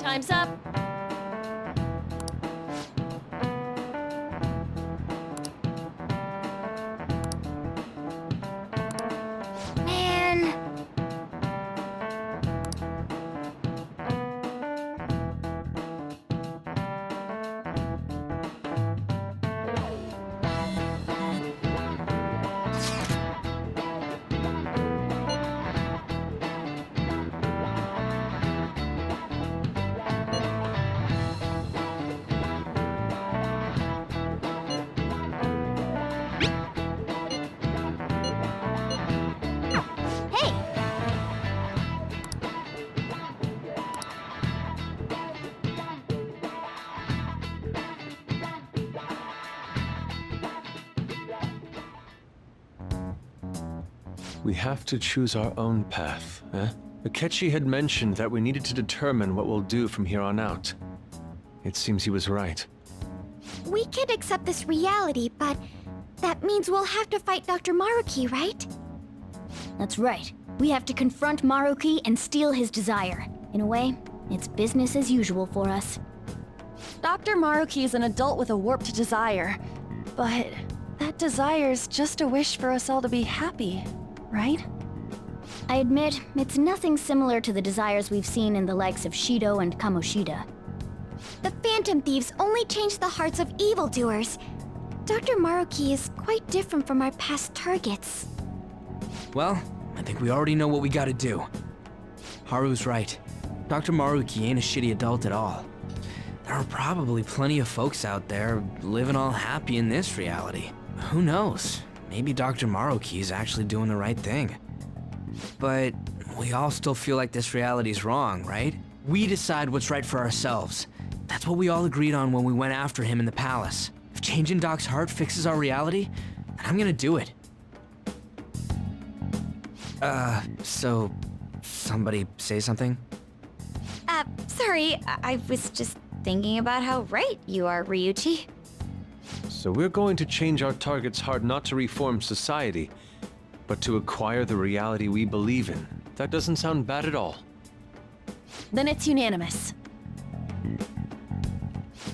Time's up. Man. Hey! We have to choose our own path, eh? Akechi had mentioned that we needed to determine what we'll do from here on out. It seems he was right. We could accept this reality, but that means we'll have to fight Dr. Maruki, right? That's right. We have to confront Maruki and steal his desire. In a way, it's business as usual for us. Dr. Maruki is an adult with a warped desire, but that desire's just a wish for us all to be happy, right? I admit, it's nothing similar to the desires we've seen in the likes of Shido and Kamoshida. The Phantom Thieves only change the hearts of evildoers. Dr. Maruki is quite different from our past targets. Well, I think we already know what we gotta do. Haru's right. Dr. Maruki ain't a shitty adult at all. There are probably plenty of folks out there living all happy in this reality. Who knows? Maybe Dr. Maruki is actually doing the right thing. But we all still feel like this reality's wrong, right? We decide what's right for ourselves. That's what we all agreed on when we went after him in the palace. If changing Doc's heart fixes our reality, then I'm gonna do it. So somebody say something? Sorry, I was just thinking about how right you are, Ryuichi. So we're going to change our target's heart not to reform society, but to acquire the reality we believe in. That doesn't sound bad at all. Then it's unanimous.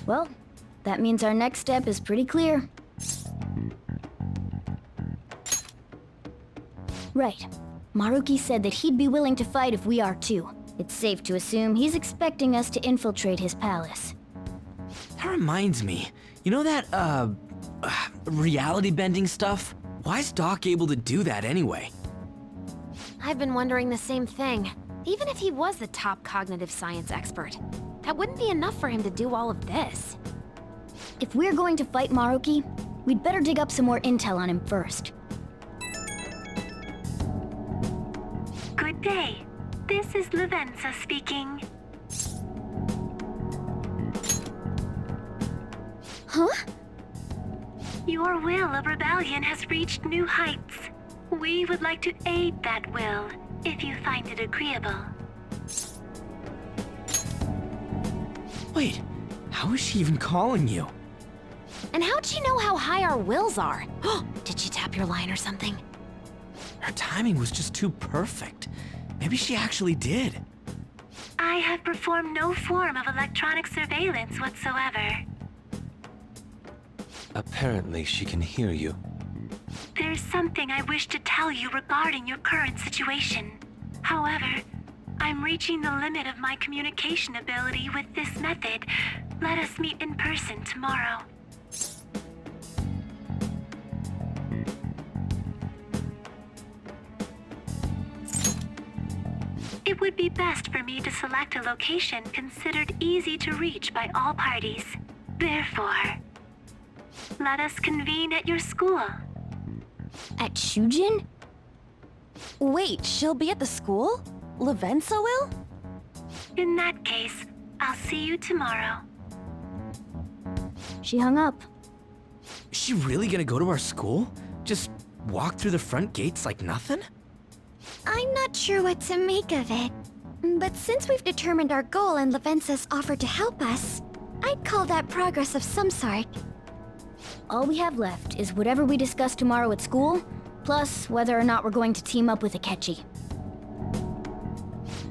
Well, that means our next step is pretty clear. Right. Maruki said that he'd be willing to fight if we are too. It's safe to assume he's expecting us to infiltrate his palace. That reminds me. You know that, reality bending stuff? Why is Doc able to do that anyway? I've been wondering the same thing. Even if he was the top cognitive science expert, that wouldn't be enough for him to do all of this. If we're going to fight Maruki, we'd better dig up some more intel on him first. Good day. This is Lavenza speaking. Huh? Your will of rebellion has reached new heights. We would like to aid that will, if you find it agreeable. Wait, how is she even calling you? And how'd she know how high our wills are? Did she tap your line or something? Her timing was just too perfect. Maybe she actually did. I have performed no form of electronic surveillance whatsoever. Apparently, she can hear you. There's something I wish to tell you regarding your current situation. However, I'm reaching the limit of my communication ability with this method. Let us meet in person tomorrow. It would be best for me to select a location considered easy to reach by all parties. Therefore, let us convene at your school. At Shujin? Wait, she'll be at the school? Lavenza will? In that case, I'll see you tomorrow. She hung up. Is she really gonna go to our school? Just walk through the front gates like nothing? I'm not sure what to make of it. But since we've determined our goal and Lavenza's offered to help us, I'd call that progress of some sort. All we have left is whatever we discuss tomorrow at school, plus whether or not we're going to team up with Akechi.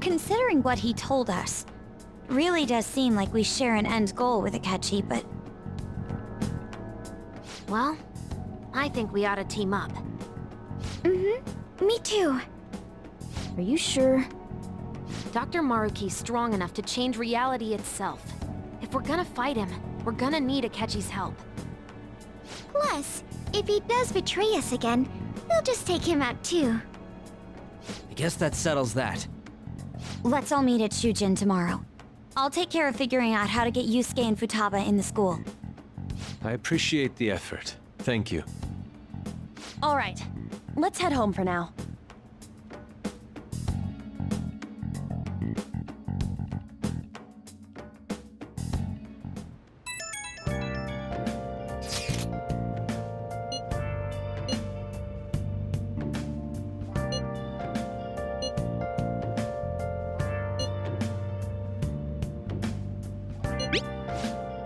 Considering what he told us, Really does seem like we share an end goal with Akechi, but... Well, I think we ought to team up. Mm-hmm. Me too. Are you sure? Dr. Maruki's strong enough to change reality itself. If we're gonna fight him, we're gonna need Akechi's help. Plus, if he does betray us again, we'll just take him out too. I guess that settles that. Let's all meet at Shujin tomorrow. I'll take care of figuring out how to get Yusuke and Futaba in the school. I appreciate the effort. Thank you. All right, let's head home for now.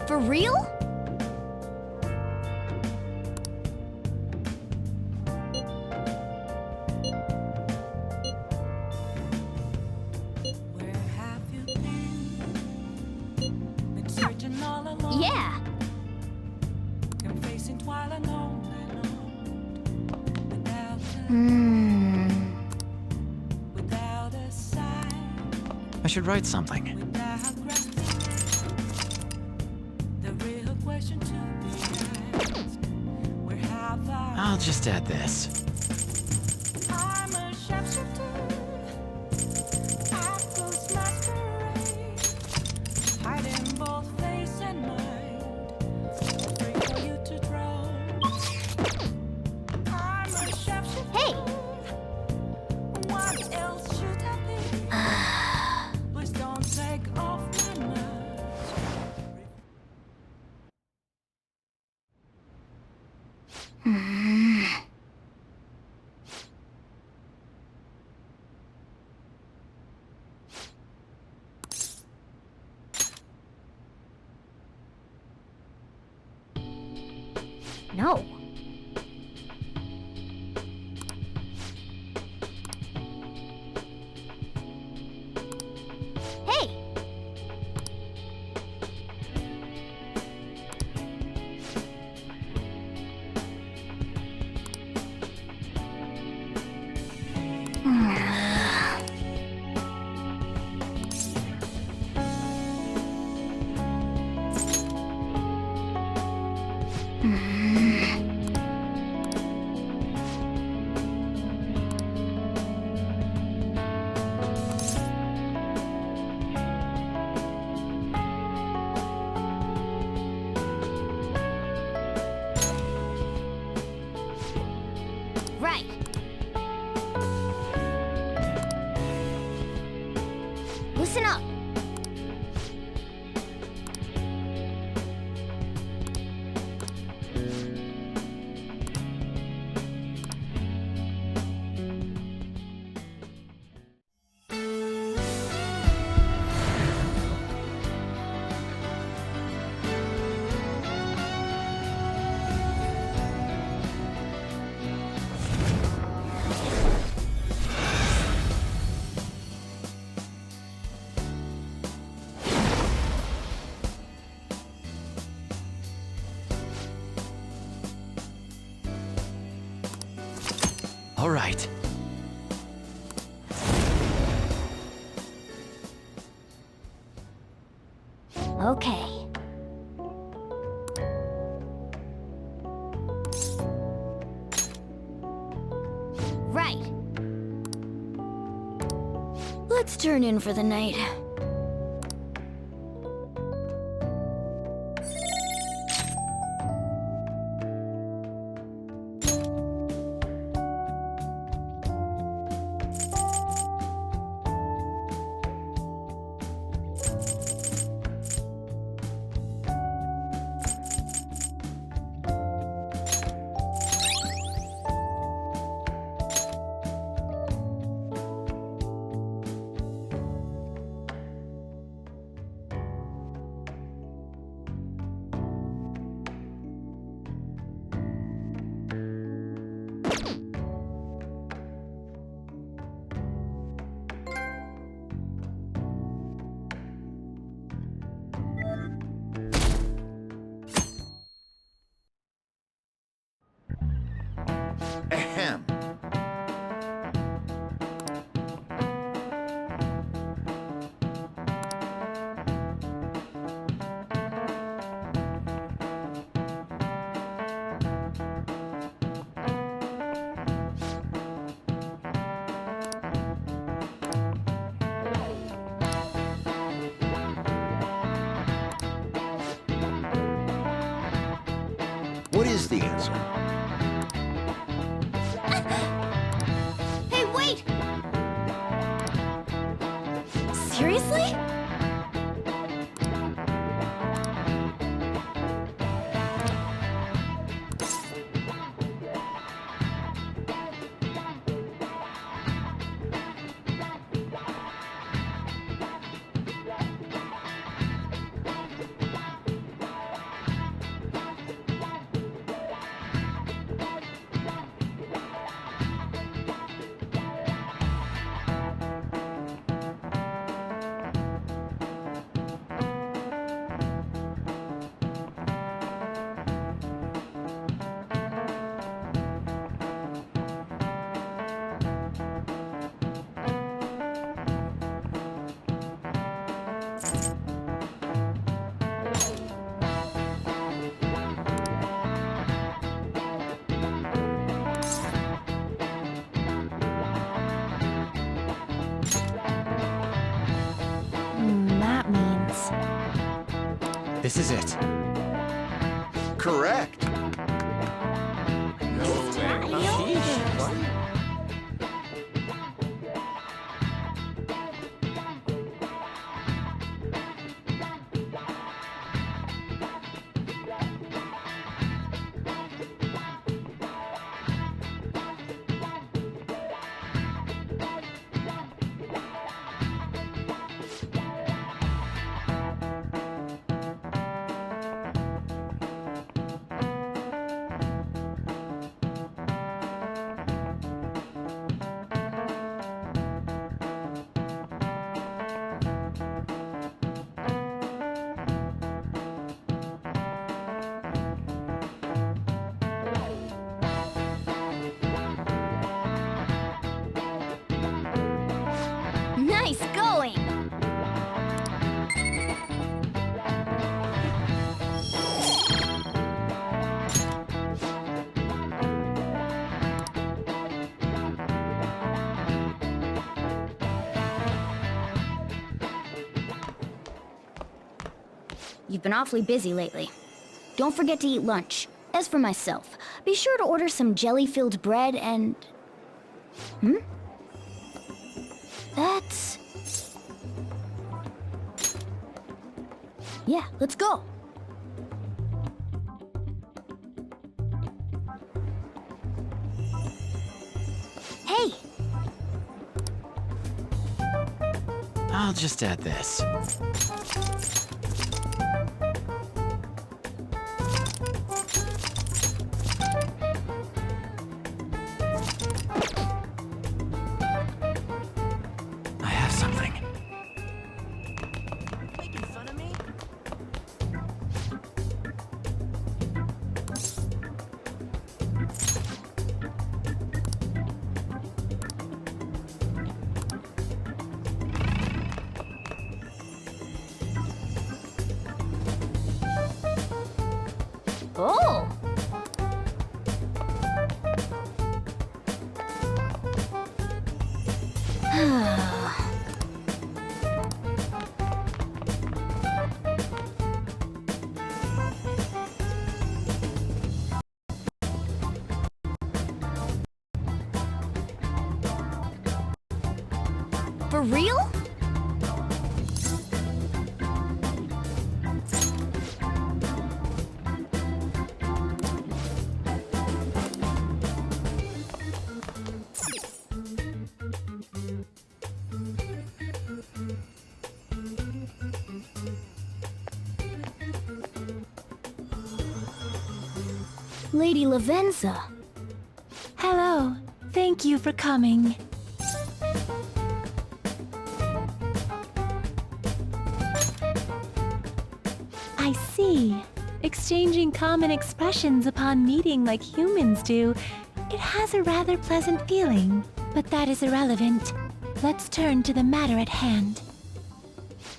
For real? Yeah. I should write something. I'll just add this. Hey! No. Hey! Right. Listen up. All right. Okay. Right. Let's turn in for the night. What is the answer? Hey, wait! Seriously? That means... This is it. Correct. Nice going! You've been awfully busy lately. Don't forget to eat lunch. As for myself, be sure to order some jelly-filled bread and... That's... Yeah, let's go. Hey! I'll just add this. I have something. Making fun of me? Oh! For real? Lady Lavenza. Hello. Thank you for coming. I see. Exchanging common expressions upon meeting like humans do, it has a rather pleasant feeling. But that is irrelevant. Let's turn to the matter at hand.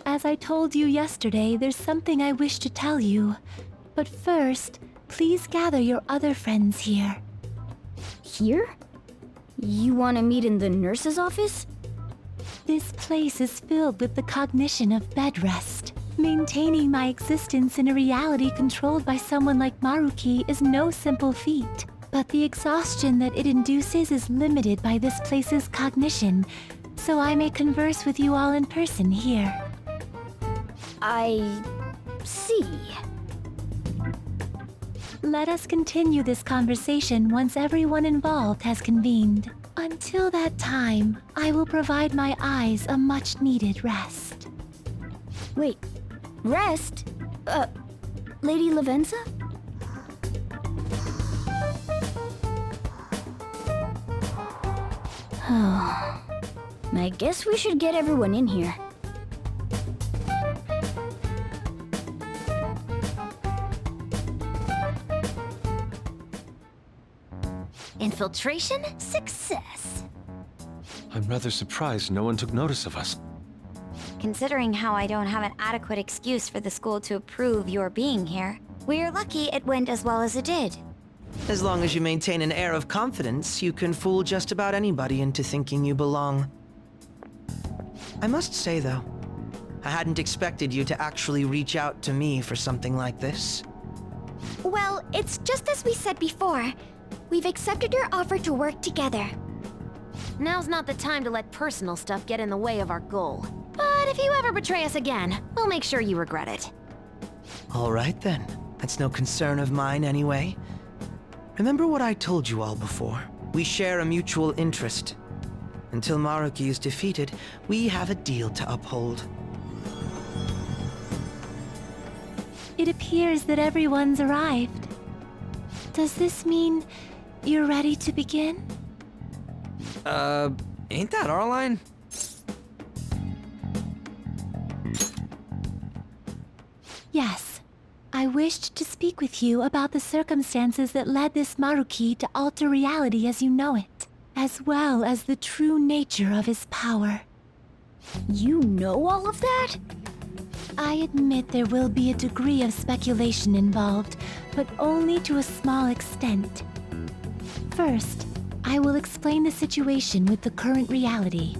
As I told you yesterday, there's something I wish to tell you. But first, please gather your other friends here. Here? You want to meet in the nurse's office? This place is filled with the cognition of bed rest. Maintaining my existence in a reality controlled by someone like Maruki is no simple feat, but the exhaustion that it induces is limited by this place's cognition, so I may converse with you all in person here. I see. Let us continue this conversation once everyone involved has convened. Until that time, I will provide my eyes a much-needed rest. Wait, rest? Lady Lavenza? I guess we should get everyone in here. Infiltration success. I'm rather surprised no one took notice of us. Considering how I don't have an adequate excuse for the school to approve your being here, we're lucky it went as well as it did. As long as you maintain an air of confidence, you can fool just about anybody into thinking you belong. I must say, though, I hadn't expected you to actually reach out to me for something like this. Well, it's just as we said before. We've accepted your offer to work together. Now's not the time to let personal stuff get in the way of our goal. But if you ever betray us again, we'll make sure you regret it. All right, then. That's no concern of mine, anyway. Remember what I told you all before? We share a mutual interest. Until Maruki is defeated, we have a deal to uphold. It appears that everyone's arrived. Does this mean you're ready to begin? Ain't that our line? Yes. I wished to speak with you about the circumstances that led this Maruki to alter reality as you know it, as well as the true nature of his power. You know all of that? I admit there will be a degree of speculation involved, but only to a small extent. First, I will explain the situation with the current reality.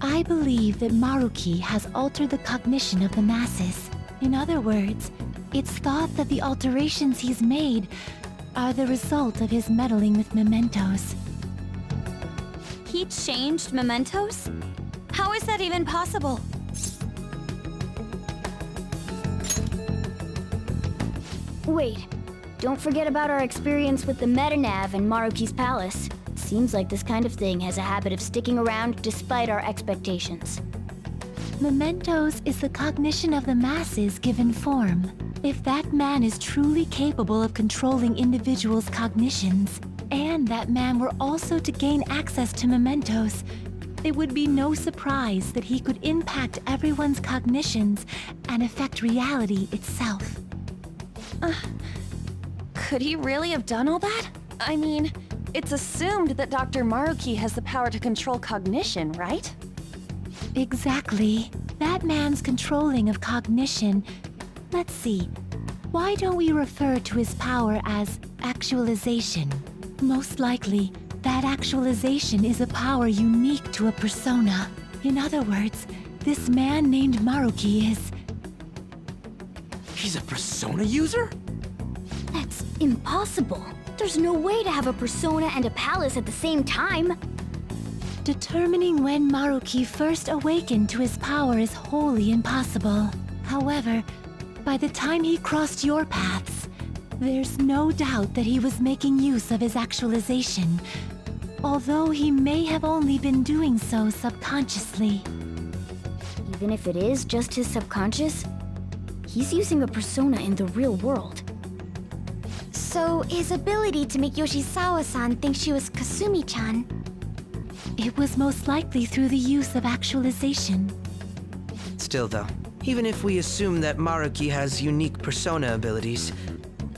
I believe that Maruki has altered the cognition of the masses. In other words, it's thought that the alterations he's made are the result of his meddling with mementos. He changed mementos? How is that even possible? Wait, don't forget about our experience with the Metanav and Maruki's palace. Seems like this kind of thing has a habit of sticking around despite our expectations. Mementos is the cognition of the masses given form. If that man is truly capable of controlling individuals' cognitions, and that man were also to gain access to mementos, it would be no surprise that he could impact everyone's cognitions and affect reality itself. Could he really have done all that? I mean, it's assumed that Dr. Maruki has the power to control cognition, right? Exactly. That man's controlling of cognition. Let's see. Why don't we refer to his power as actualization? Most likely, that actualization is a power unique to a persona. In other words, this man named Maruki is... He's a persona user? That's impossible. There's no way to have a persona and a palace at the same time. Determining when Maruki first awakened to his power is wholly impossible. However, by the time he crossed your paths, there's no doubt that he was making use of his actualization, although he may have only been doing so subconsciously. Even if it is just his subconscious, he's using a persona in the real world. So his ability to make Yoshizawa-san think she was Kasumi-chan. It was most likely through the use of actualization. Still, though, even if we assume that Maruki has unique persona abilities,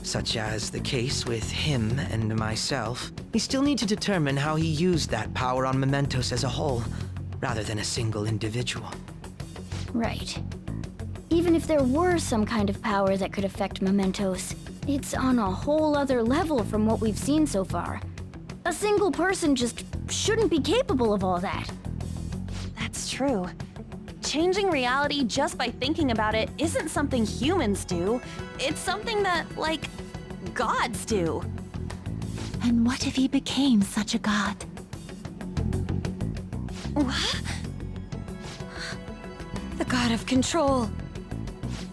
such as the case with him and myself, we still need to determine how he used that power on mementos as a whole, rather than a single individual. Right. Even if there were some kind of power that could affect mementos, it's on a whole other level from what we've seen so far. A single person just shouldn't be capable of all that. That's true. changing reality just by thinking about it isn't something humans do. It's something that, like, gods do. And what if he became such a god? What? The god of control.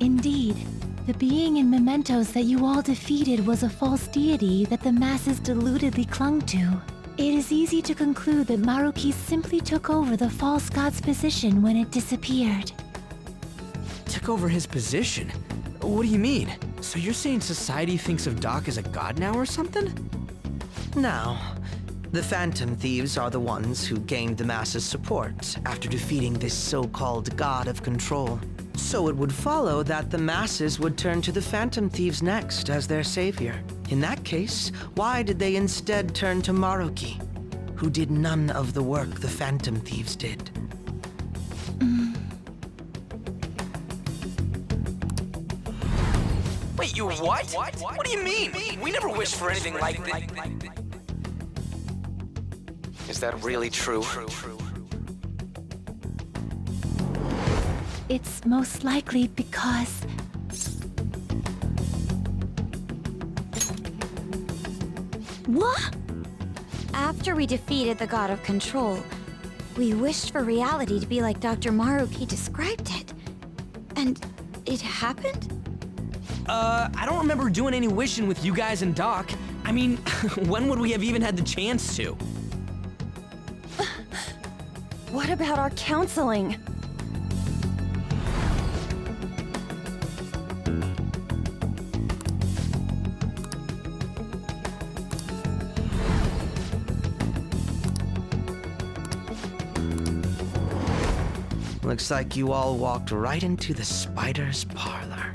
Indeed. The being in mementos that you all defeated was a false deity that the masses deludedly clung to. It is easy to conclude that Maruki simply took over the false god's position when it disappeared. Took over his position? What do you mean? So you're saying society thinks of Doc as a god now or something? Now, the Phantom Thieves are the ones who gained the masses' support after defeating this so-called god of control. So it would follow that the masses would turn to the Phantom Thieves next as their savior. In that case, why did they instead turn to Maruki, who did none of the work the Phantom Thieves did? Wait, you what? What do you mean? We never wished for anything like this. Is that really true? It's most likely because... What? After we defeated the god of control, we wished for reality to be like Dr. Maruki described it. And it happened? I don't remember doing any wishing with you guys and Doc. I mean, when would we have even had the chance to? What about our counseling? Looks like you all walked right into the spider's parlor.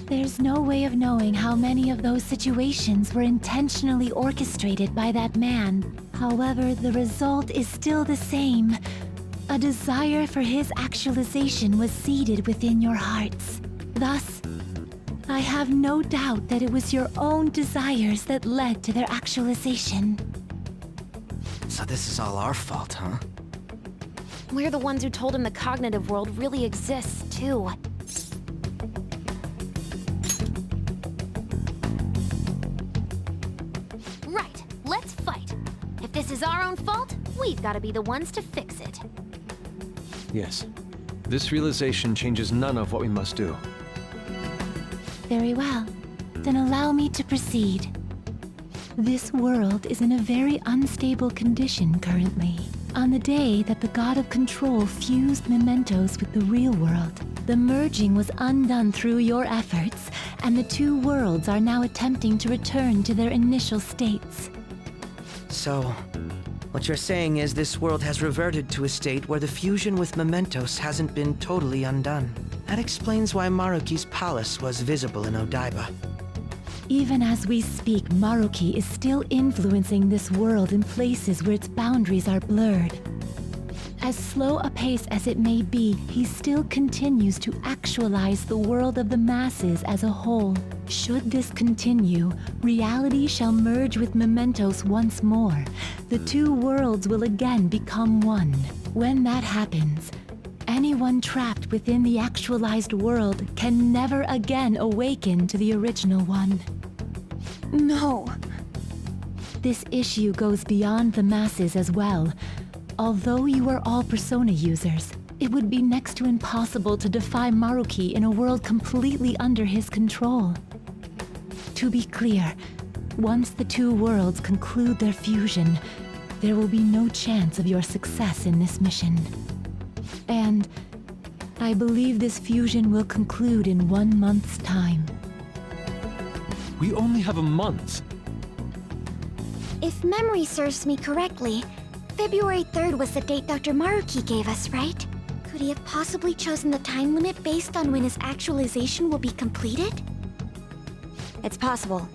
There's no way of knowing how many of those situations were intentionally orchestrated by that man. However, the result is still the same. A desire for his actualization was seeded within your hearts. Thus, I have no doubt that it was your own desires that led to their actualization. So this is all our fault, huh? We're the ones who told him the cognitive world really exists, too. Right, let's fight. If this is our own fault, we've got to be the ones to fix it. Yes. This realization changes none of what we must do. Very well. Then allow me to proceed. This world is in a very unstable condition currently. On the day that the God of Control fused mementos with the real world, the merging was undone through your efforts, and the two worlds are now attempting to return to their initial states. So, what you're saying is this world has reverted to a state where the fusion with mementos hasn't been totally undone. That explains why Maruki's palace was visible in Odaiba. Even as we speak, Maruki is still influencing this world in places where its boundaries are blurred. As slow a pace as it may be, he still continues to actualize the world of the masses as a whole. Should this continue, reality shall merge with mementos once more. The two worlds will again become one. When that happens, anyone trapped within the actualized world can never again awaken to the original one. No. This issue goes beyond the masses as well. Although you are all Persona users, it would be next to impossible to defy Maruki in a world completely under his control. To be clear, once the two worlds conclude their fusion, there will be no chance of your success in this mission. And I believe this fusion will conclude in 1 month's time. We only have a month. If memory serves me correctly, February 3rd was the date Dr. Maruki gave us, right? Could he have possibly chosen the time limit based on when his actualization will be completed? It's possible.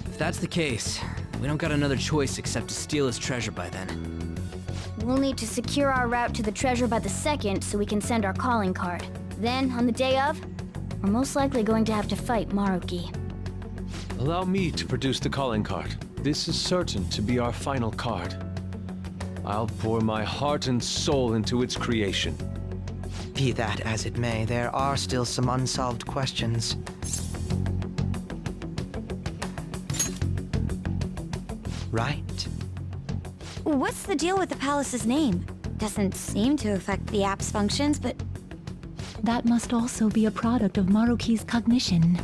If that's the case, we don't got another choice except to steal his treasure by then. We'll need to secure our route to the treasure by the 2nd so we can send our calling card. Then, on the day of, we're most likely going to have to fight Maruki. Allow me to produce the calling card. This is certain to be our final card. I'll pour my heart and soul into its creation. Be that as it may, there are still some unsolved questions. Right. What's the deal with the palace's name? Doesn't seem to affect the app's functions, but... That must also be a product of Maruki's cognition.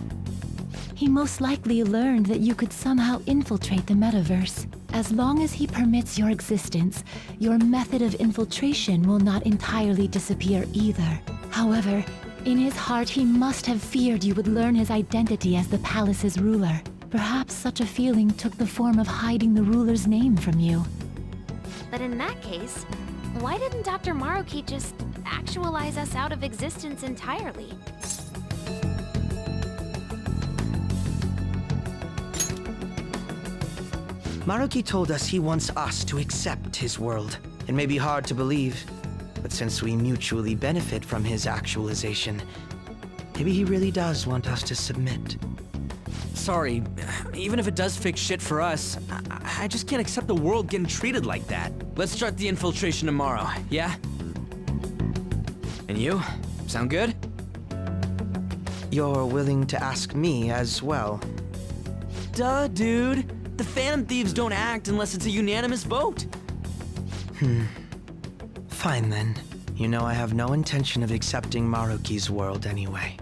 He most likely learned that you could somehow infiltrate the metaverse. As long as he permits your existence, your method of infiltration will not entirely disappear either. However, in his heart he must have feared you would learn his identity as the palace's ruler. Perhaps such a feeling took the form of hiding the ruler's name from you. But in that case, why didn't Dr. Maruki just actualize us out of existence entirely? Maruki told us he wants us to accept his world. It may be hard to believe, but since we mutually benefit from his actualization, maybe he really does want us to submit. Sorry, even if it does fix shit for us, I just can't accept the world getting treated like that. Let's start the infiltration tomorrow, yeah? And you? Sound good? You're willing to ask me as well. Duh, dude. The Phantom Thieves don't act unless it's a unanimous vote. Fine then. You know I have no intention of accepting Maruki's world anyway.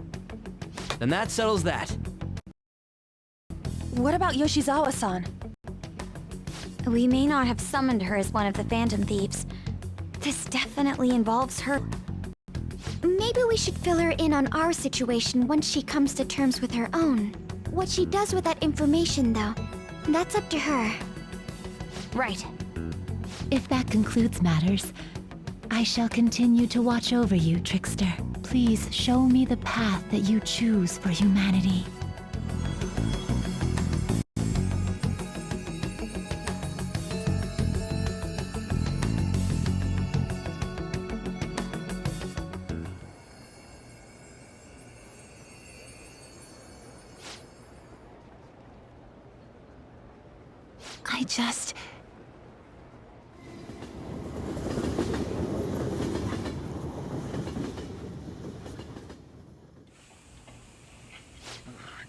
Then that settles that. What about Yoshizawa-san? We may not have summoned her as one of the Phantom Thieves. This definitely involves her. Maybe we should fill her in on our situation once she comes to terms with her own. What she does with that information, though, that's up to her. Right. If that concludes matters, I shall continue to watch over you, Trickster. Please show me the path that you choose for humanity.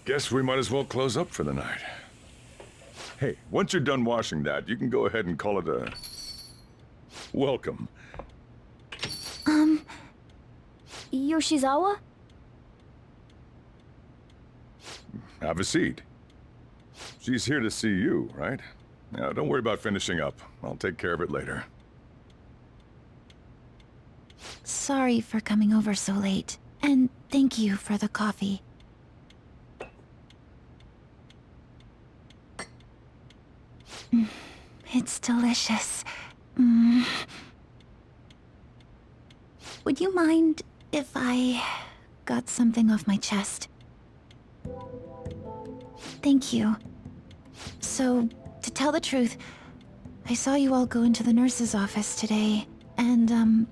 Guess we might as well close up for the night. Hey, once you're done washing that, you can go ahead and call it a... welcome. Yoshizawa? Have a seat. She's here to see you, right? Now, don't worry about finishing up. I'll take care of it later. Sorry for coming over so late. And thank you for the coffee. It's delicious. Would you mind if I got something off my chest? Thank you. So, to tell the truth, I saw you all go into the nurse's office today, and,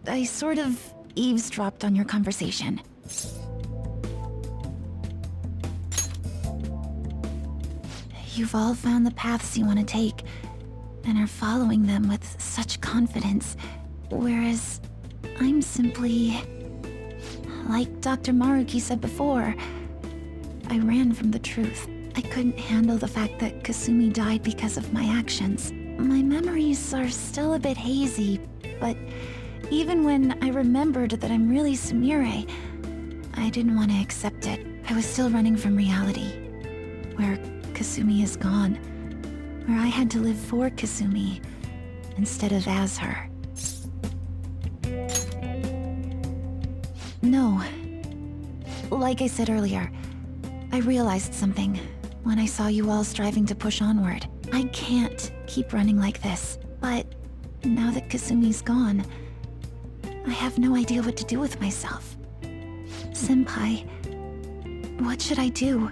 I sort of eavesdropped on your conversation. You've all found the paths you want to take, and are following them with such confidence, whereas I'm simply... like Dr. Maruki said before, I ran from the truth. I couldn't handle the fact that Kasumi died because of my actions. My memories are still a bit hazy, but even when I remembered that I'm really Sumire, I didn't want to accept it. I was still running from reality, where Kasumi is gone, where I had to live for Kasumi instead of as her. No. Like I said earlier, I realized something when I saw you all striving to push onward. I can't keep running like this, but now that Kasumi's gone, I have no idea what to do with myself. Senpai, what should I do?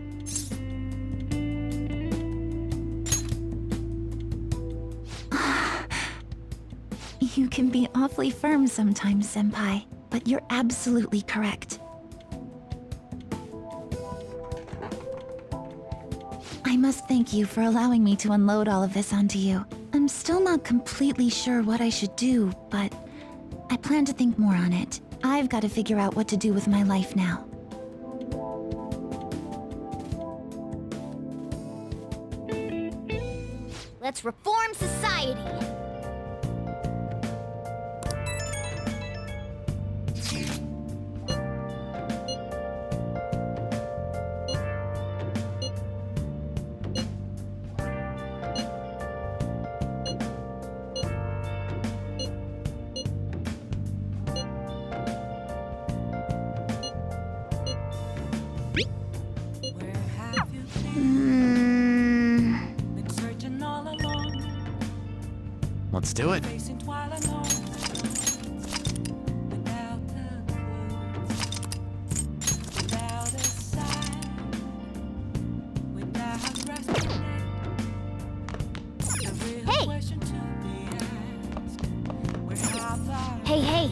You can be awfully firm sometimes, Senpai, but you're absolutely correct. I must thank you for allowing me to unload all of this onto you. I'm still not completely sure what I should do, but I plan to think more on it. I've got to figure out what to do with my life now. Let's reform society. Let's do it. Hey, hey.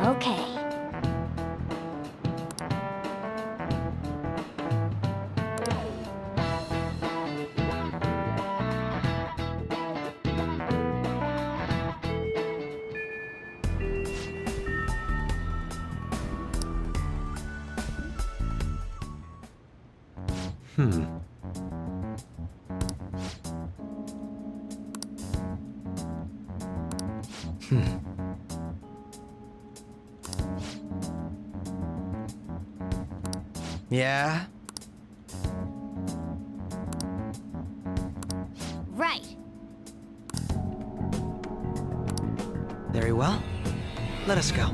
Okay. Yeah? Right. Very well. Let us go.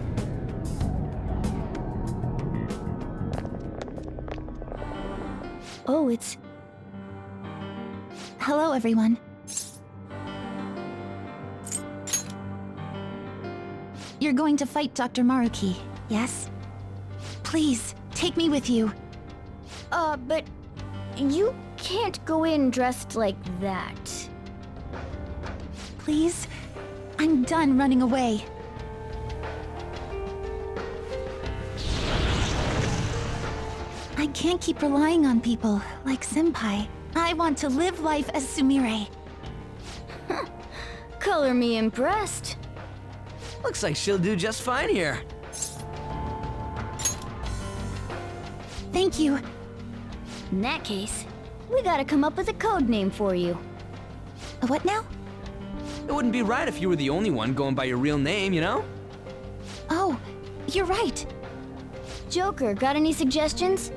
Oh, it's... Hello, everyone. You're going to fight Dr. Maruki, yes? Please, take me with you. But you can't go in dressed like that. Please? I'm done running away. I can't keep relying on people like Senpai. I want to live life as Sumire. Color me impressed. Looks like she'll do just fine here. Thank you. In that case, we gotta come up with a code name for you. What now? It wouldn't be right if you were the only one going by your real name, you know? Oh, you're right. Joker, got any suggestions?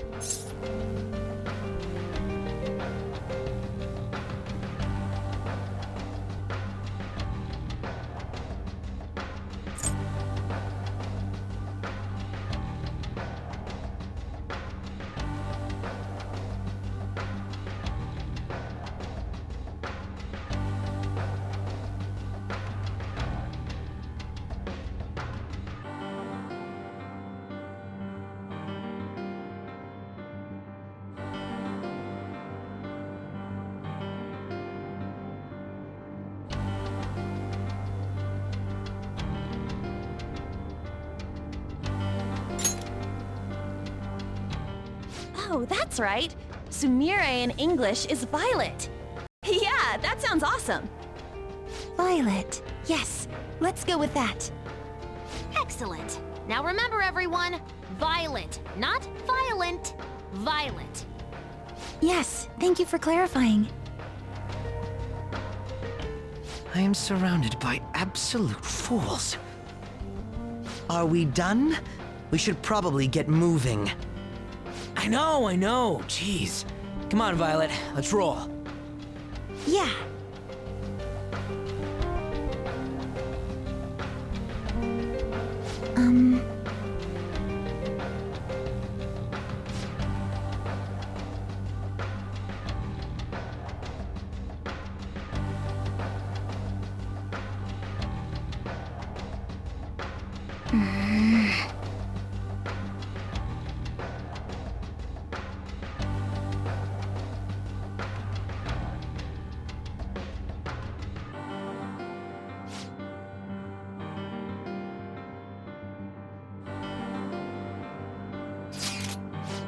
Oh, that's right. Sumire in English is Violet. Yeah, that sounds awesome. Violet. Yes, let's go with that. Excellent. Now remember, everyone, Violet, not violent. Violet. Yes, thank you for clarifying. I am surrounded by absolute fools. Are we done? We should probably get moving. I know. Jeez. Come on, Violet. Let's roll. Yeah.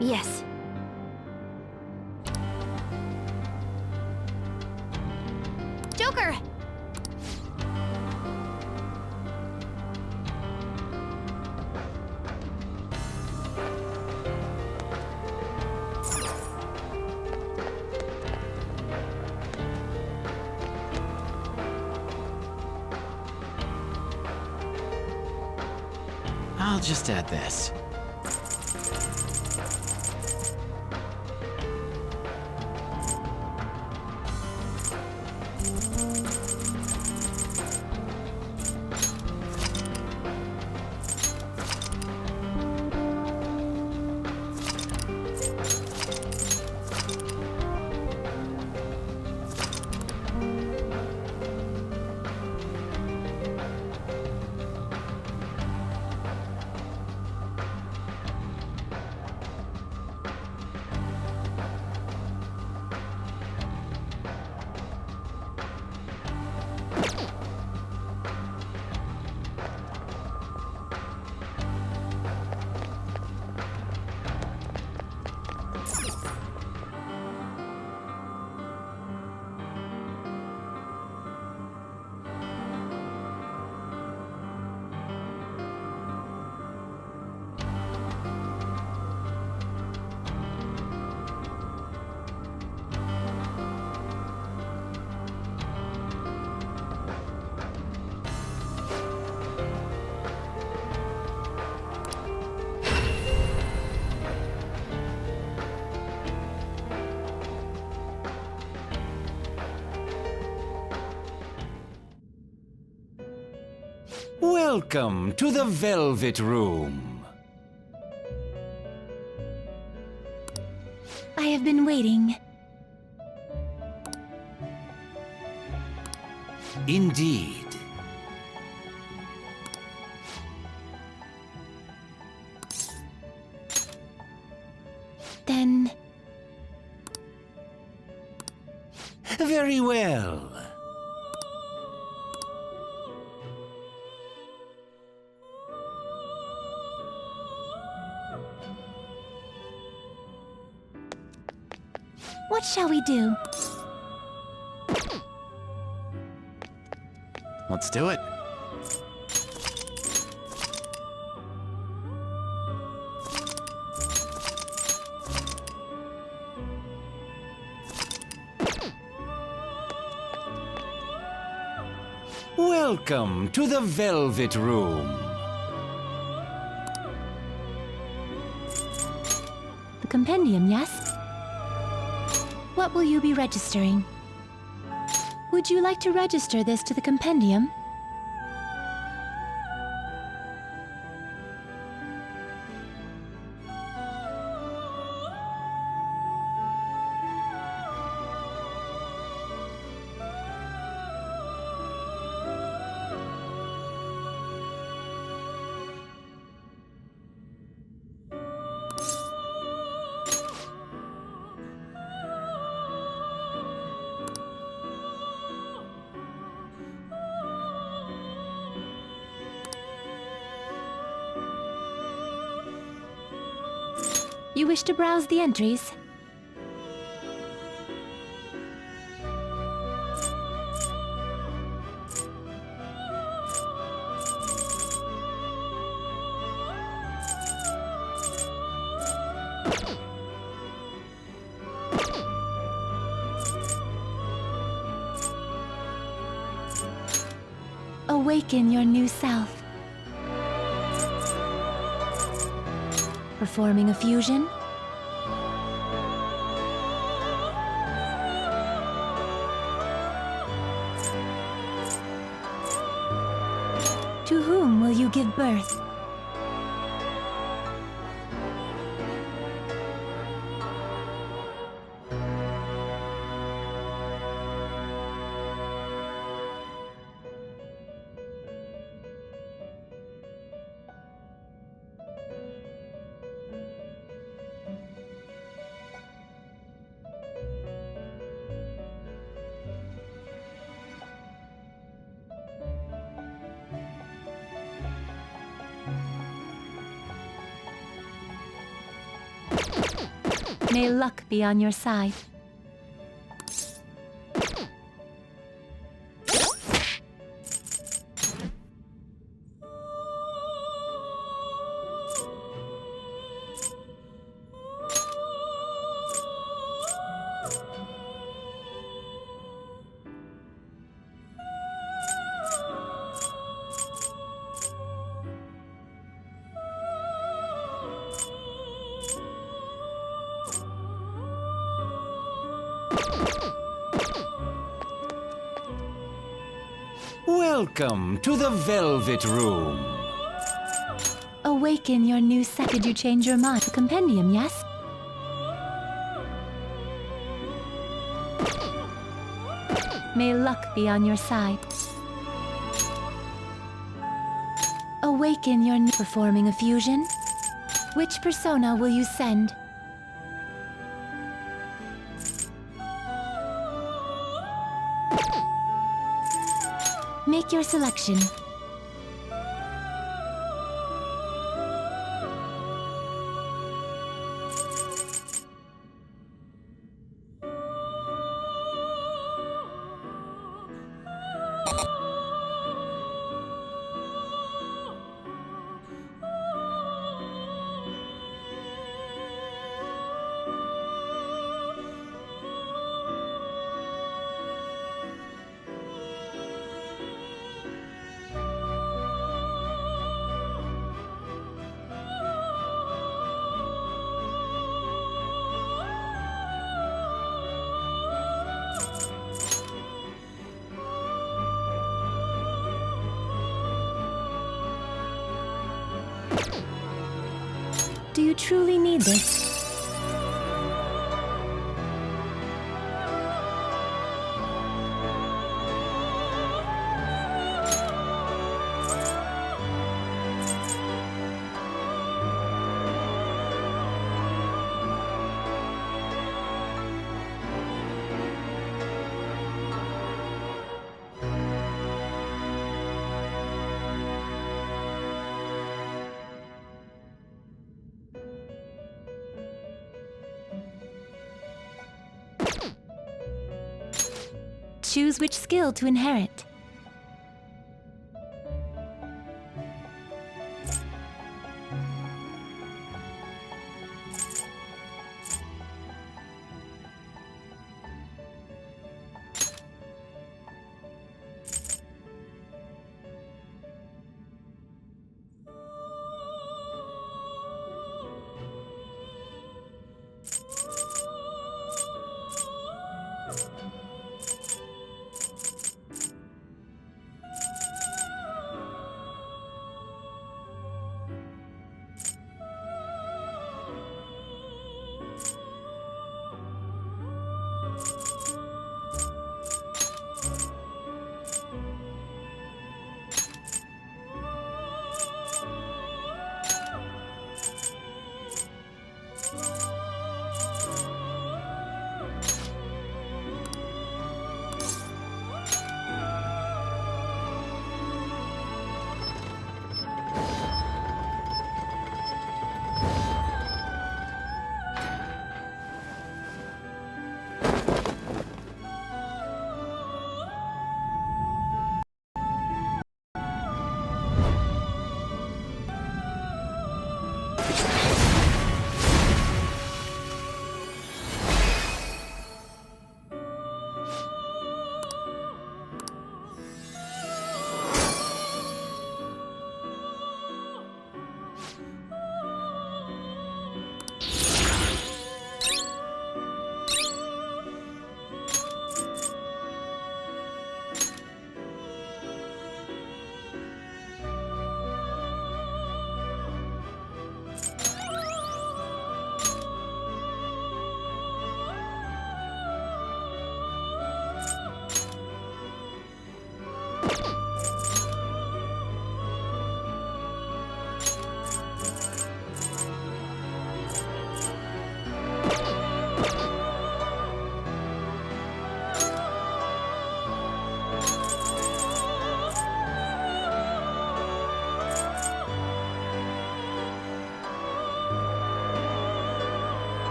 Yes. Joker! I'll just add this. Welcome to the Velvet Room. I have been waiting. Indeed. Then... Very well. What shall we do? Let's do it. Welcome to the Velvet Room. The compendium, yes? What will you be registering? Would you like to register this to the compendium? You wish to browse the entries? Awaken your new self. Performing a fusion? To whom will you give birth? May luck be on your side. Welcome to the Velvet Room. Awaken your new set. Did you change your mind? The compendium, yes? May luck be on your side. Awaken your new... Performing a fusion? Which persona will you send? Make your selection. Do you truly need this? Choose which skill to inherit.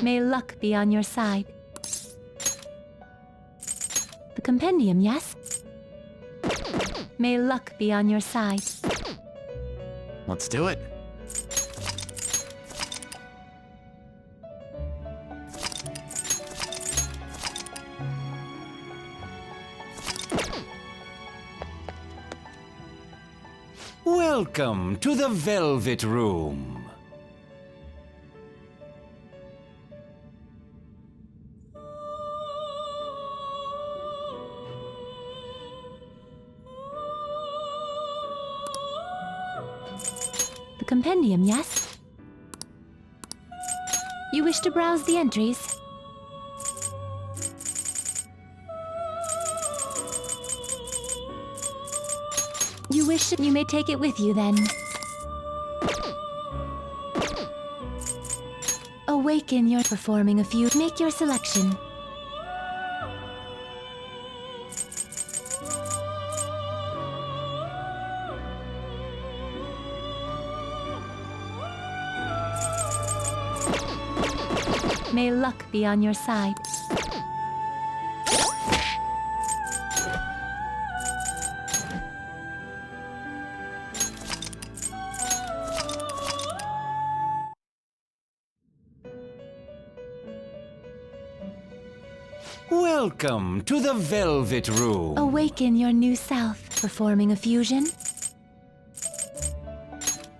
May luck be on your side. The compendium, yes? May luck be on your side. Let's do it. Welcome to the Velvet Room. The compendium, yes? You wish to browse the entries? You wish you may take it with you then. Awaken your performing a few. Make your selection. May luck be on your side. Welcome to the Velvet Room. Awaken your new self, performing a fusion.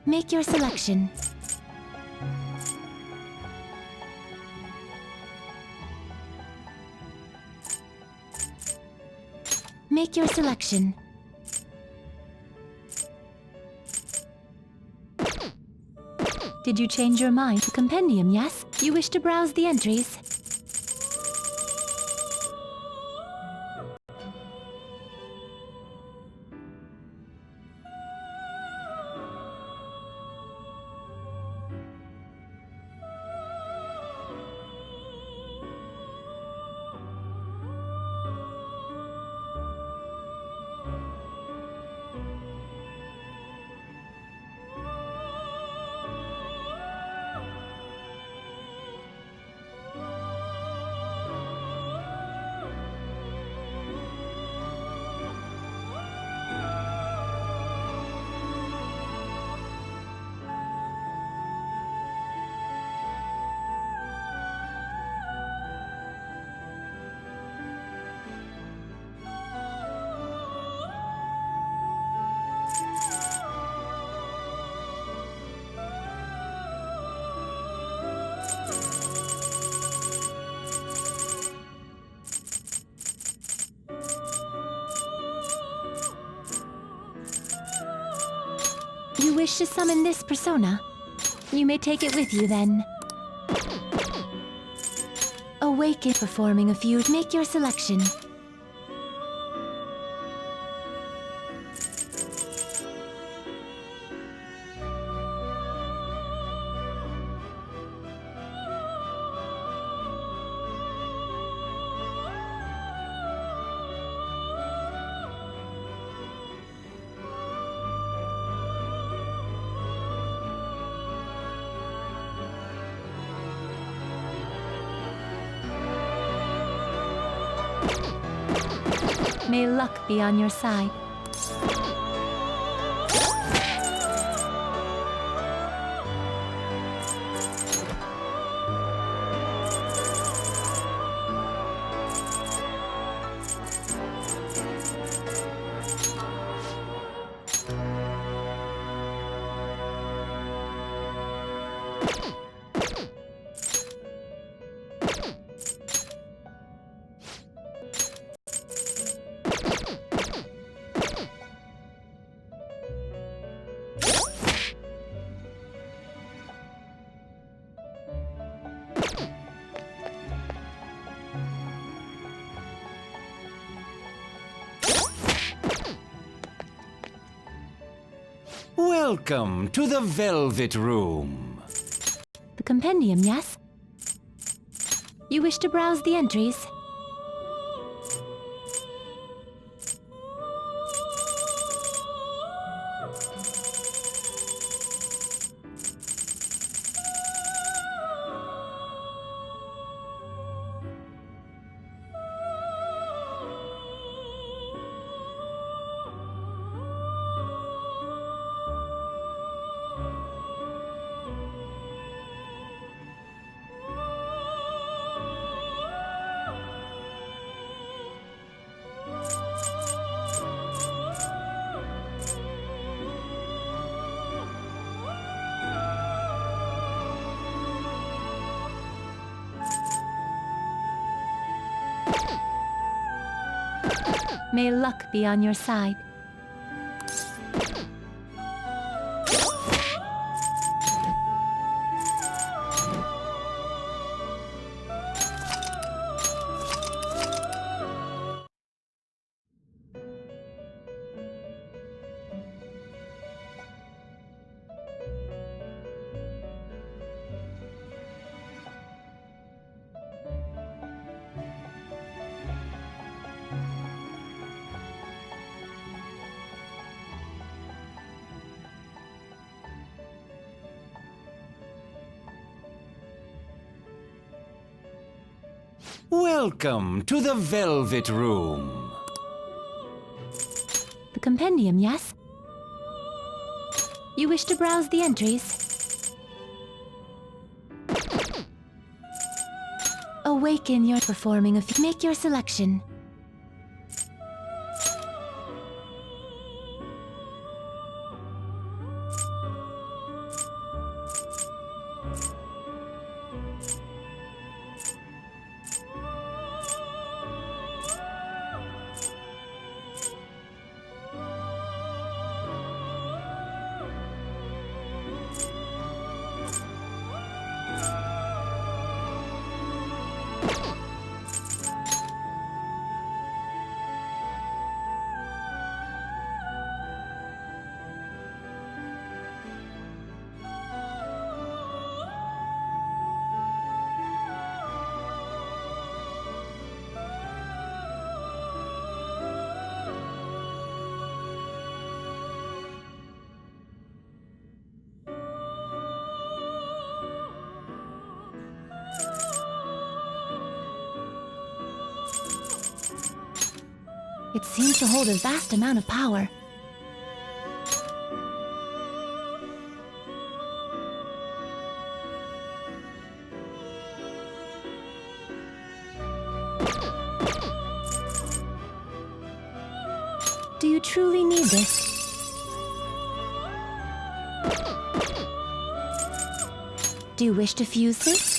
Make your selection. Make your selection. Did you change your mind? The compendium, yes? You wish to browse the entries? You wish to summon this persona? You may take it with you then. Awaken, performing a few. Make your selection. May luck be on your side. Welcome to the Velvet Room. The compendium, yes? You wish to browse the entries? May luck be on your side. Welcome to the Velvet Room. The compendium, yes? You wish to browse the entries? Awaken your performing of make your selection. It seems to hold a vast amount of power. Do you truly need this? Do you wish to fuse this?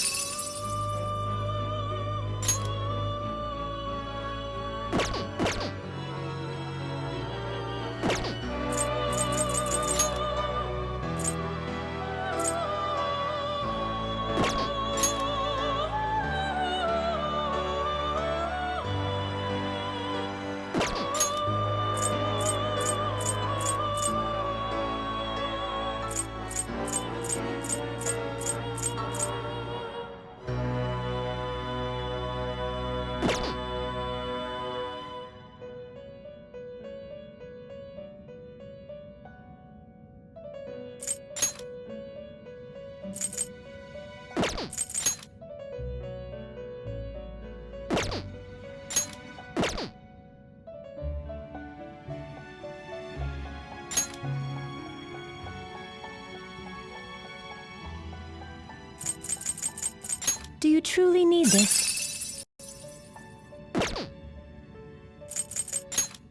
Do you truly need this?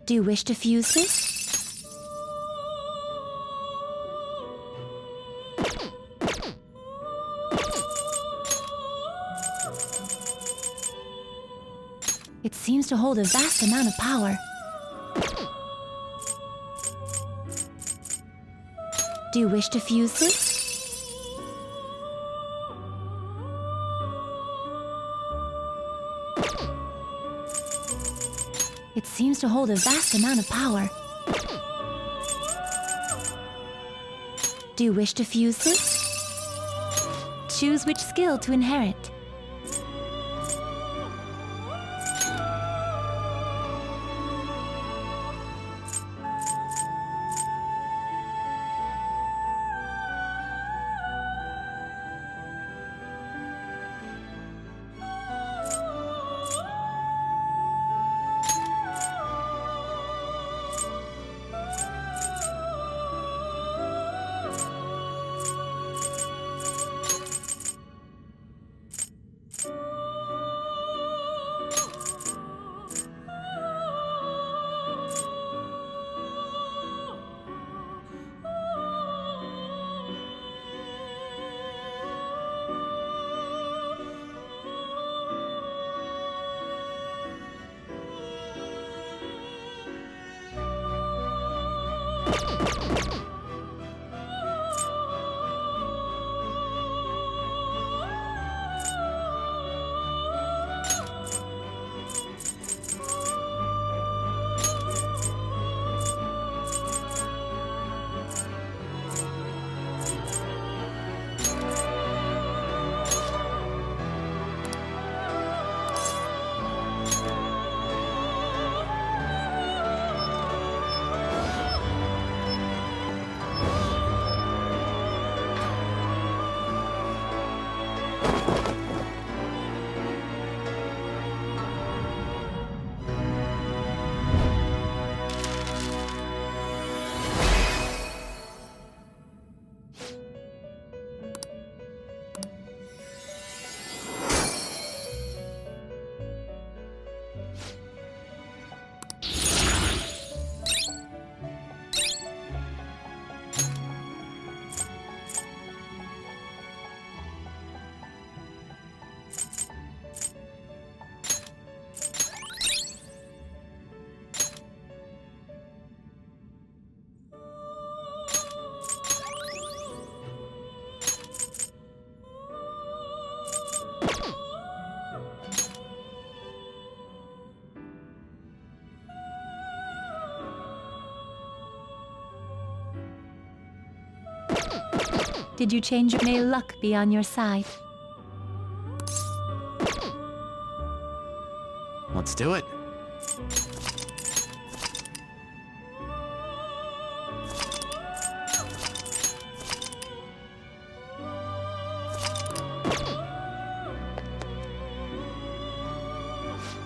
Do you wish to fuse this? It seems to hold a vast amount of power. Do you wish to fuse this? It seems to hold a vast amount of power. Do you wish to fuse this? Choose which skill to inherit. Did you change your... May luck be on your side. Let's do it.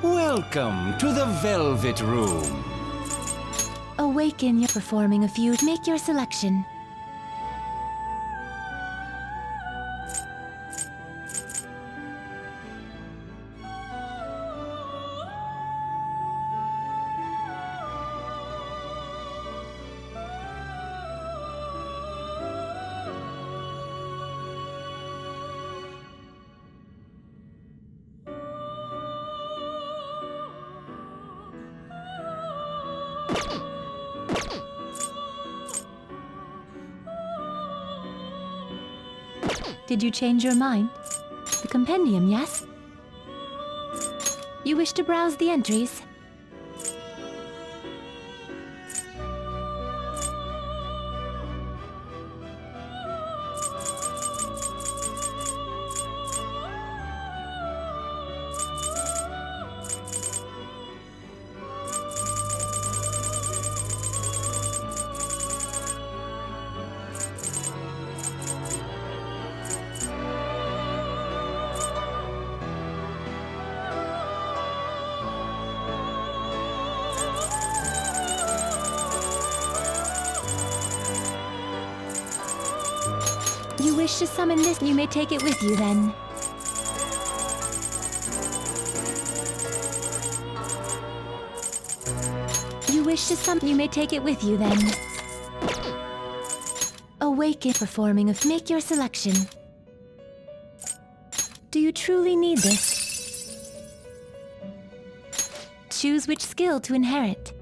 Welcome to the Velvet Room. Awaken your performing a feud. Make your selection. Did you change your mind? The compendium, yes? You wish to browse the entries? You wish to summon this? You may take it with you then. You wish to summon? You may take it with you then. Awaken performing of make your selection. Do you truly need this? Choose which skill to inherit.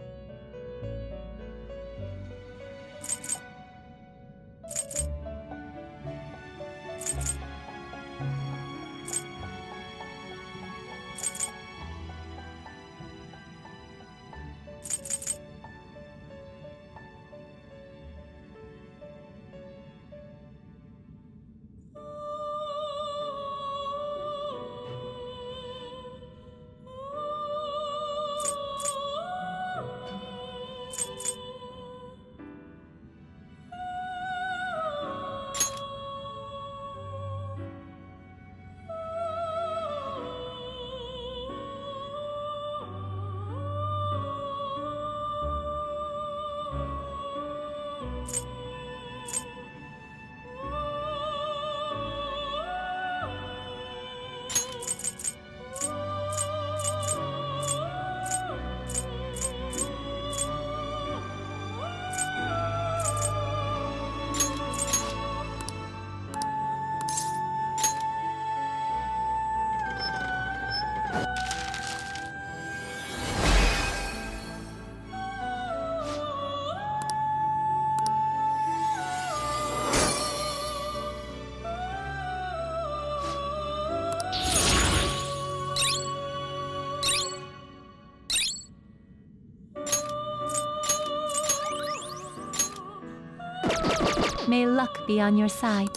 May luck be on your side.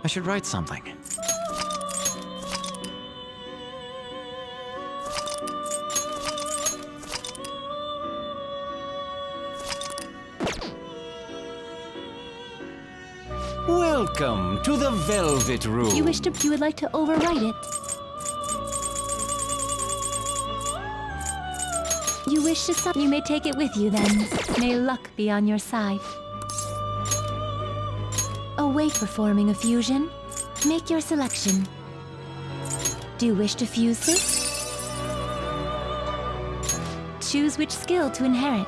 I should write something. Welcome to the Velvet Room. You would like to overwrite it. You wish to you may take it with you then. May luck be on your side. Await performing a fusion. Make your selection. Do you wish to fuse this? Choose which skill to inherit.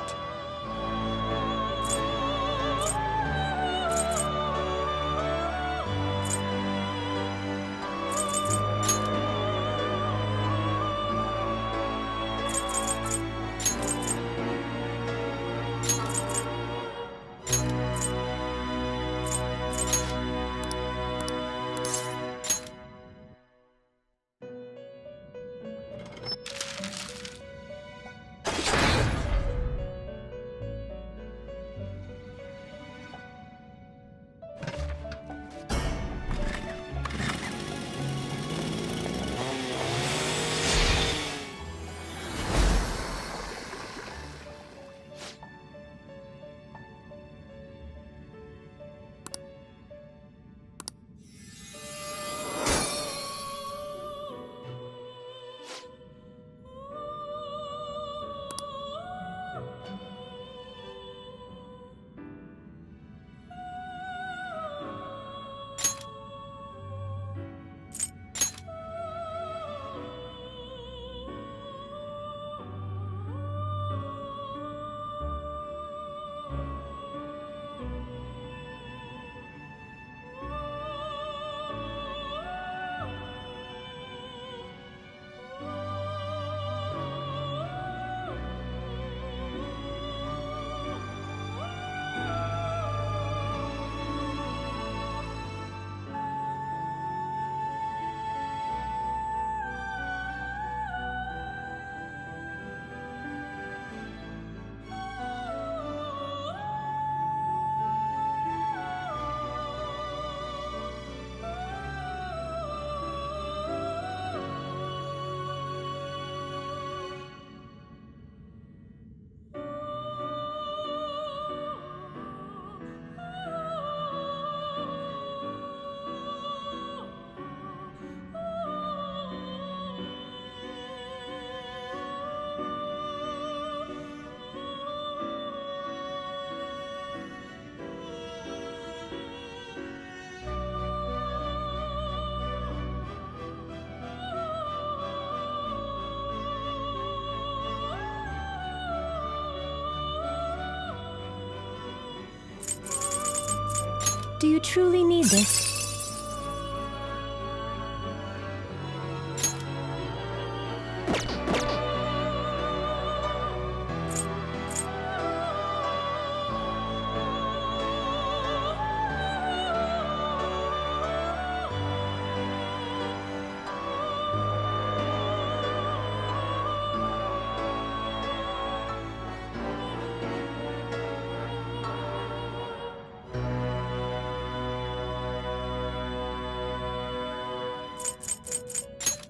Do you truly need this?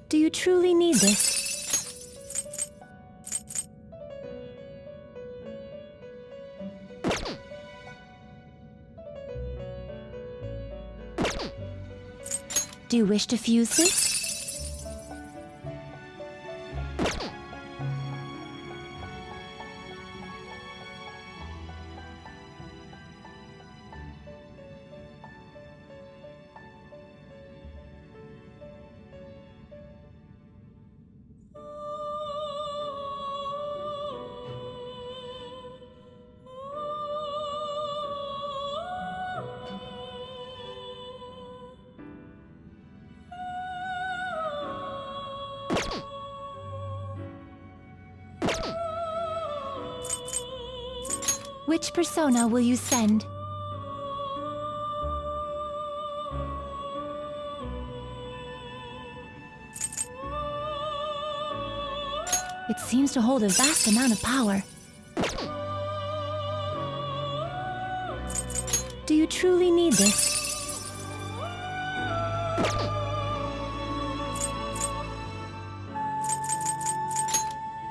Do you truly need this? Do you wish to fuse this? Which persona will you send? It seems to hold a vast amount of power. Do truly need this?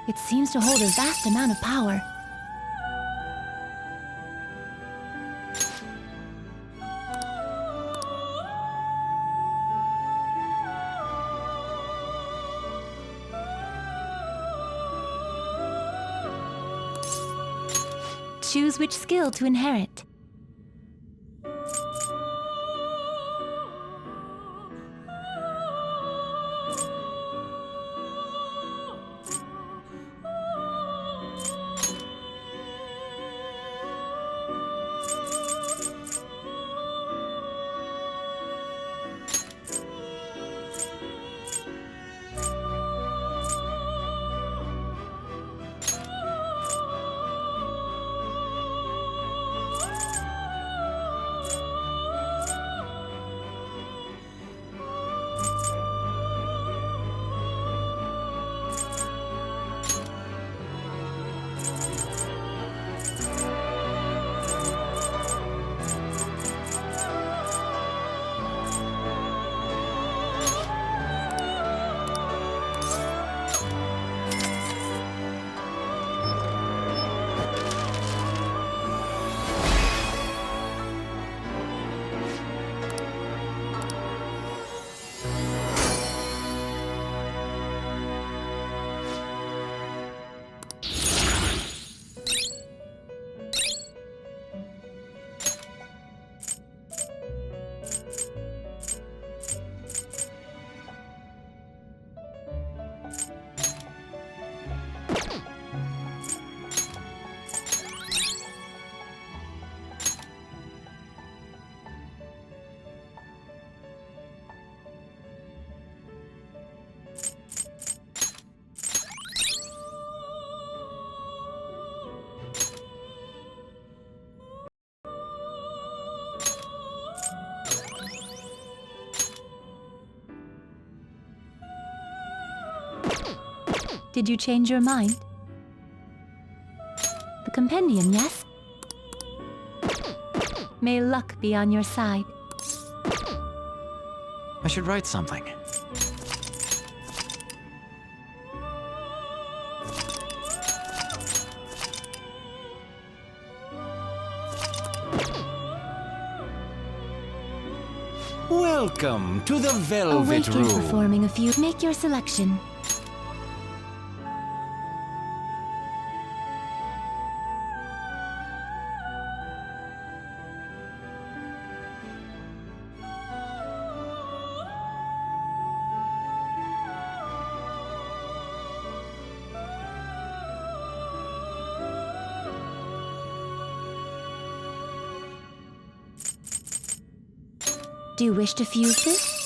It seems to hold a vast amount of power. Choose which skill to inherit. Did you change your mind? The compendium, yes? May luck be on your side. I should write something. Welcome to the Velvet Awaken Room. performing a few. Make your selection. Do you wish to fuse this?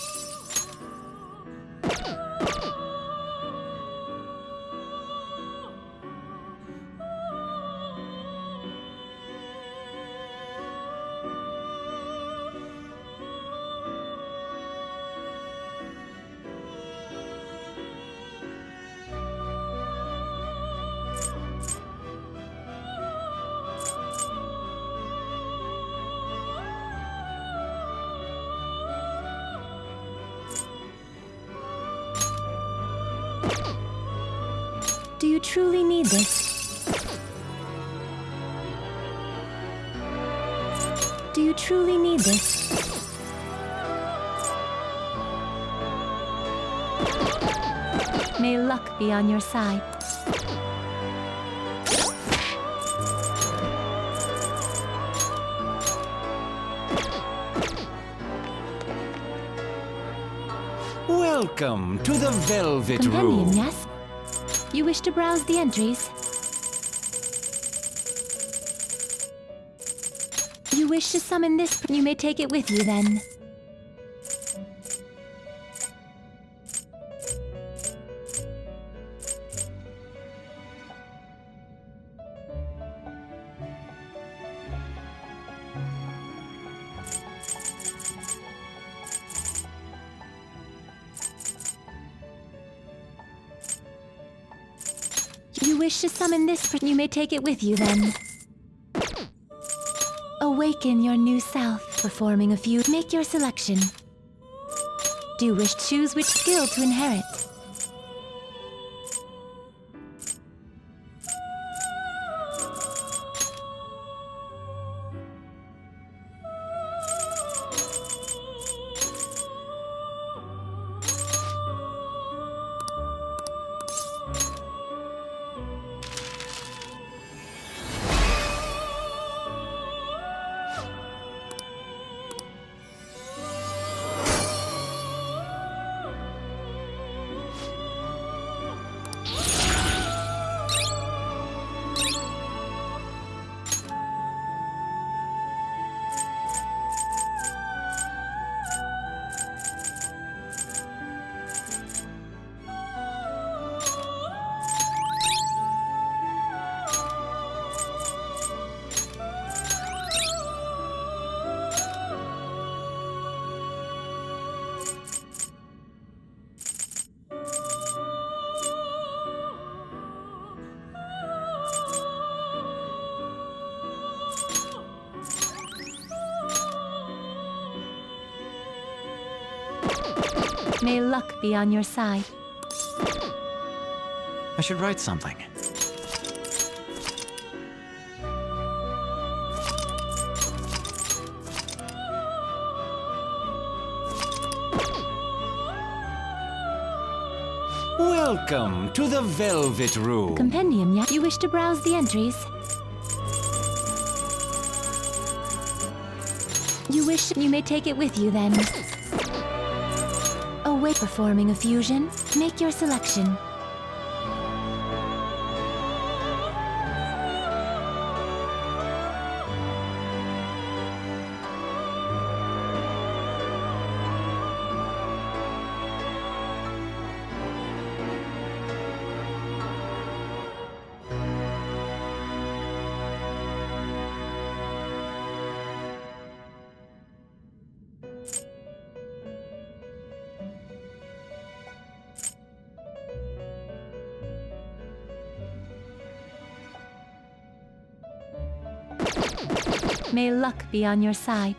Do you truly need this? Do you truly need this? May luck be on your side. Welcome to the Velvet Compendium, Room. yes? You wish to browse the entries? You wish to summon this? You may take it with you then. You wish to summon this? You may take it with you then. Awaken your new self. Performing a few. Make your selection. Do you wish to choose which skill to inherit? May luck be on your side. I should write something. Welcome to the Velvet Room. Compendium, yeah? You wish to browse the entries? You wish you may take it with you then. Away performing a fusion, make your selection. May luck be on your side.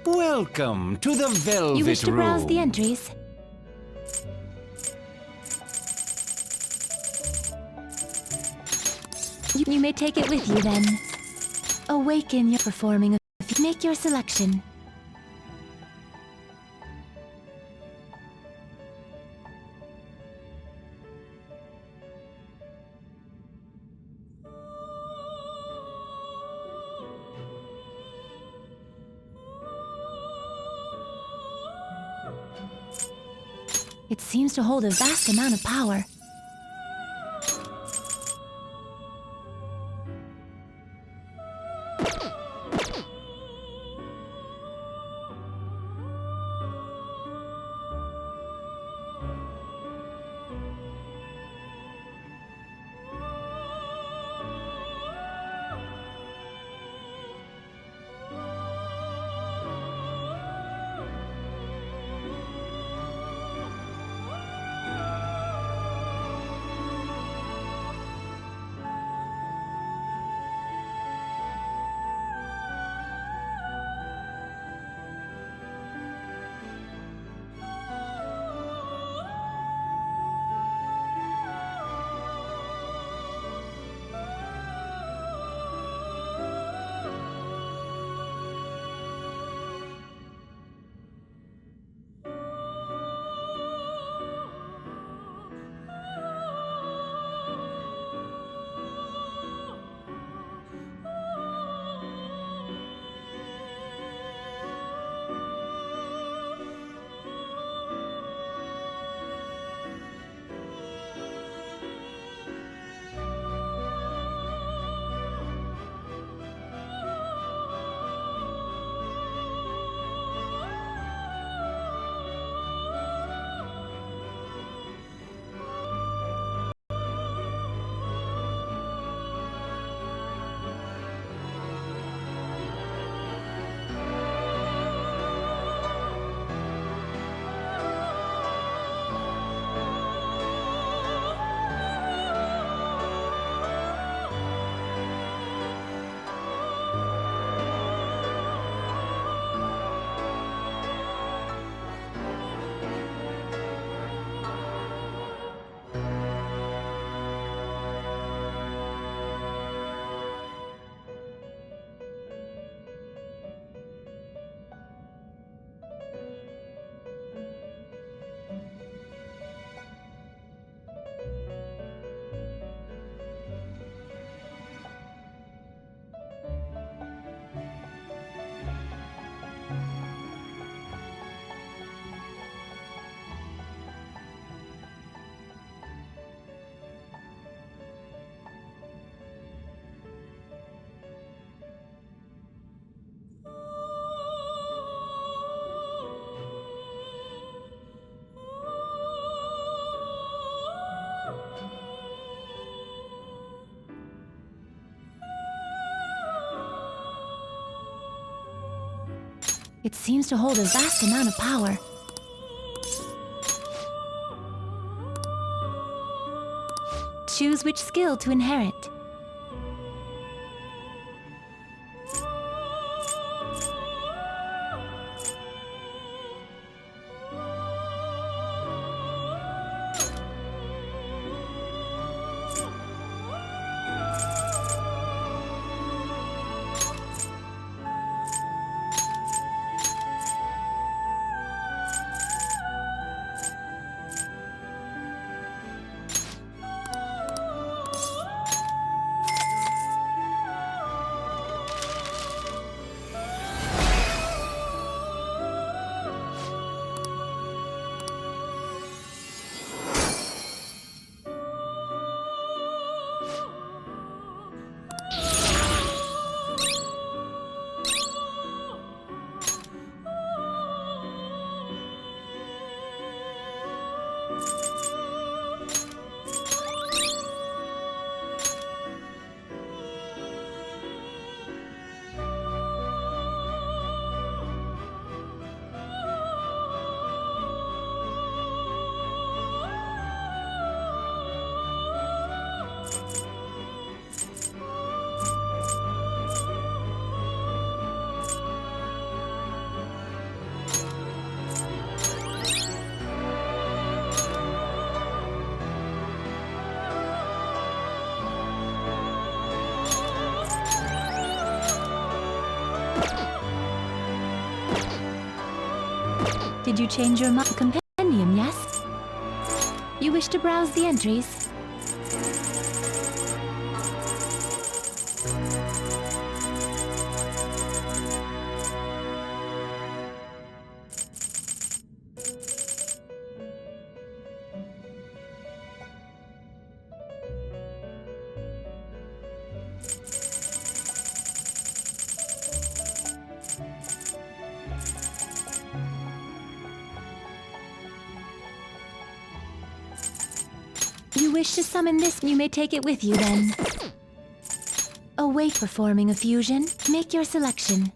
Welcome to the Velvet Room. You wish to browse the entries? You may take it with you then. Awaken your performing a make your selection. It seems to hold a vast amount of power. It seems to hold a vast amount of power. Choose which skill to inherit. Did you change your compendium, yes? You wish to browse the entries? You wish to summon this, you may take it with you then. Awake performing a fusion, make your selection.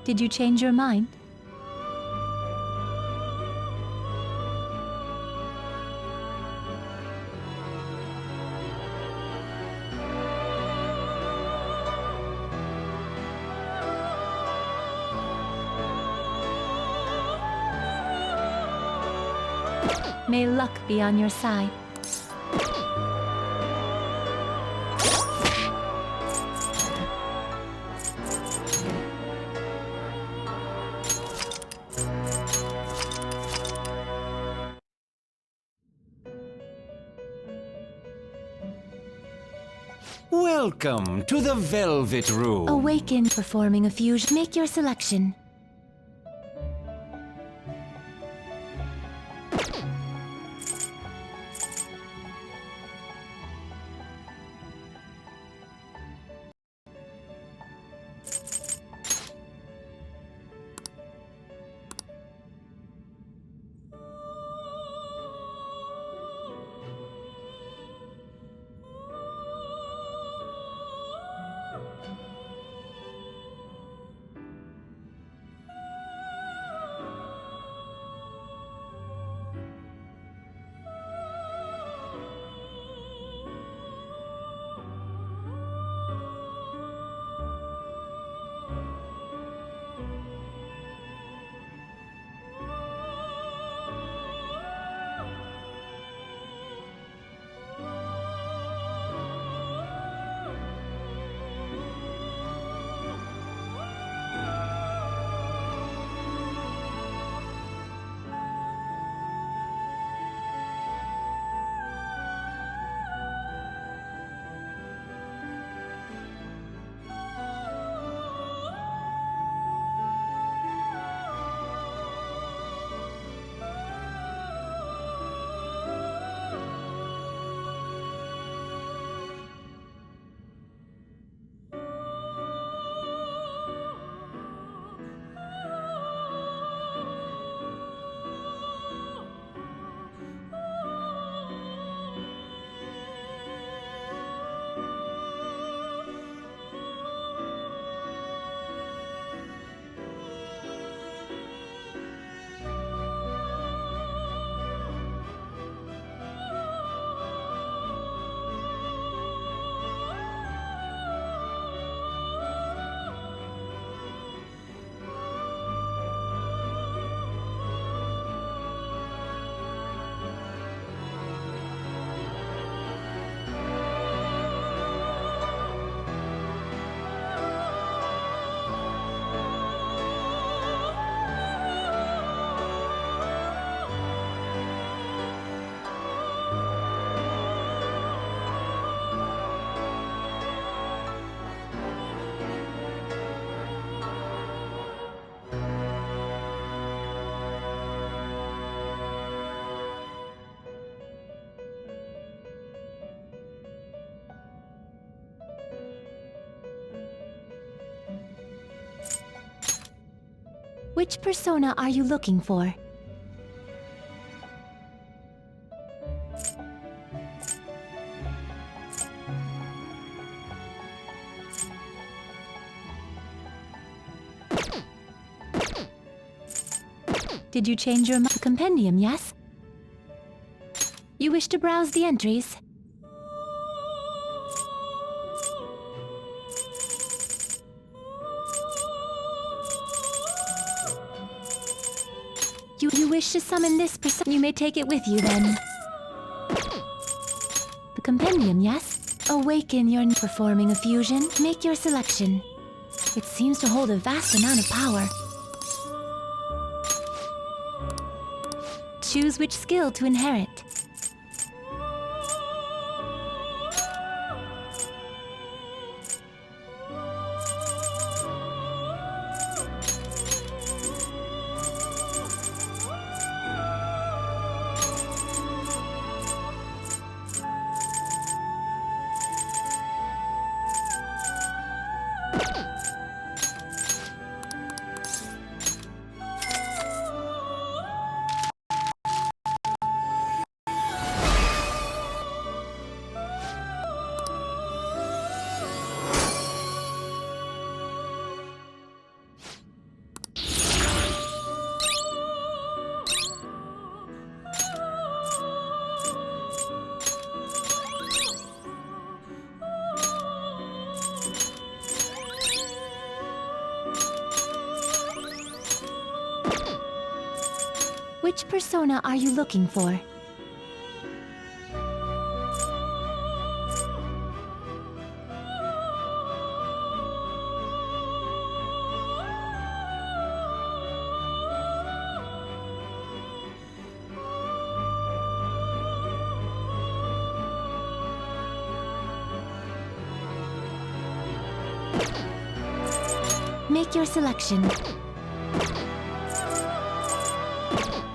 Did you change your mind? May luck be on your side. Welcome to the Velvet Room. Awaken performing a fusion. Make your selection. Which persona are you looking for? Did you change your compendium, yes? You wish to browse the entries? You wish to summon this person? You may take it with you then. The compendium, yes? Awaken your performing a fusion. Make your selection. It seems to hold a vast amount of power. Choose which skill to inherit. Which persona are you looking for? Make your selection.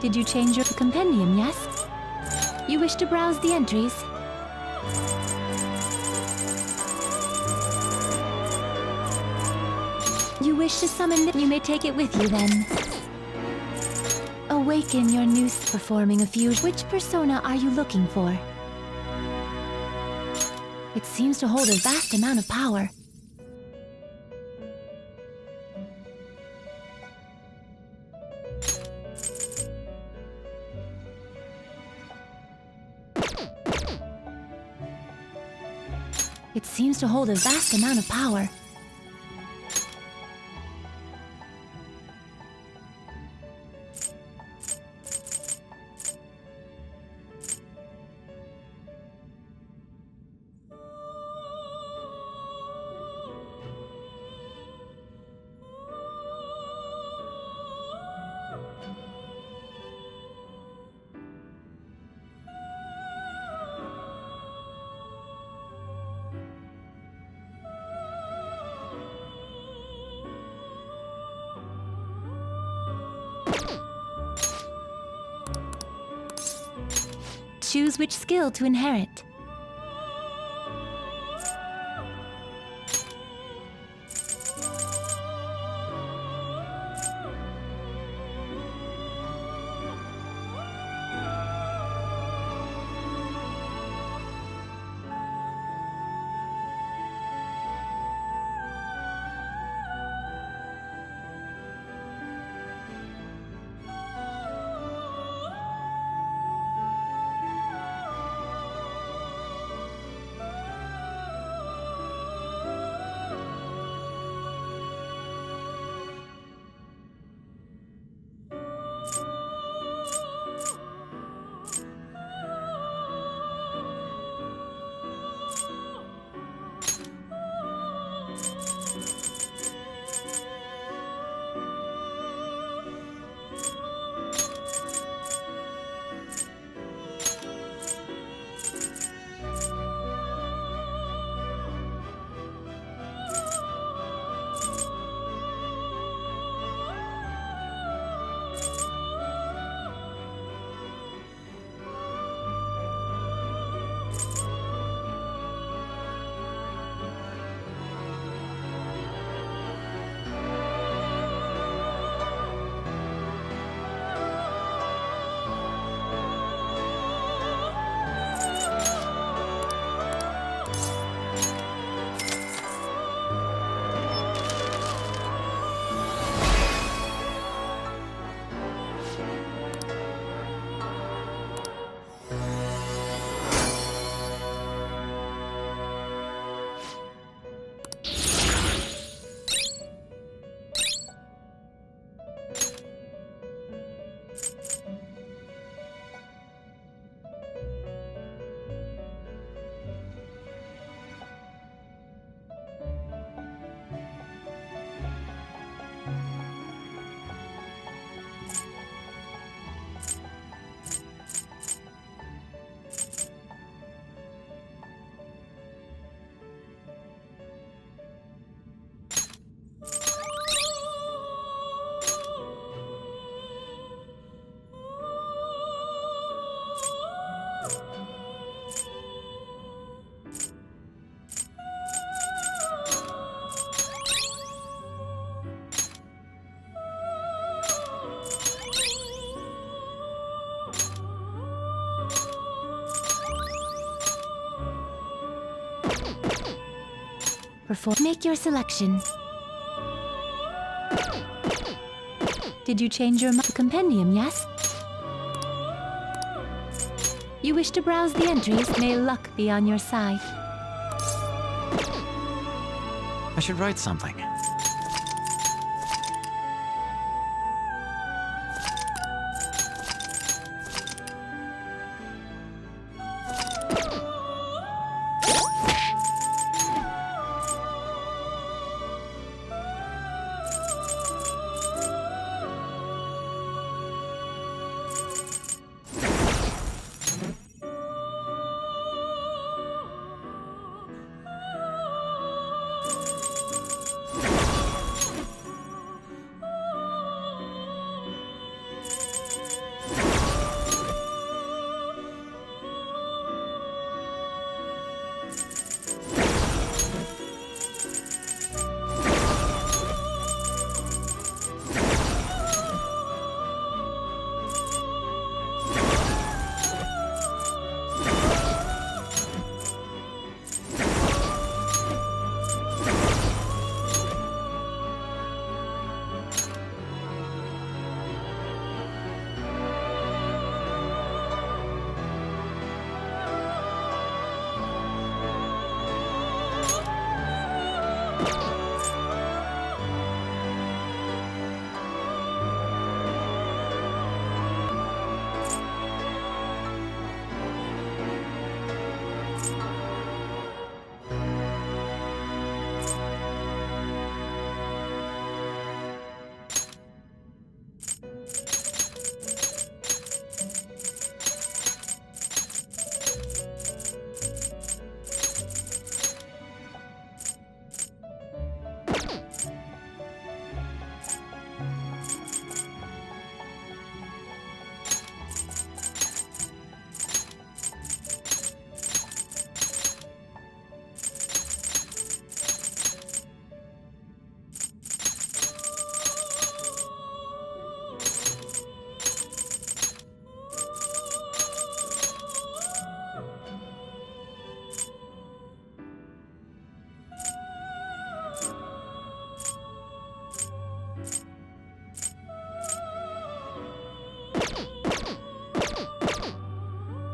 Did you change your compendium, yes? You wish to browse the entries? You wish to summon it? You may take it with you then. Awaken your new performing a fusion. Which persona are you looking for? It seems to hold a vast amount of power. It seems to hold a vast amount of power. Choose which skill to inherit. Make your selection. Did you change your compendium, yes? You wish to browse the entries? May luck be on your side. I should write something.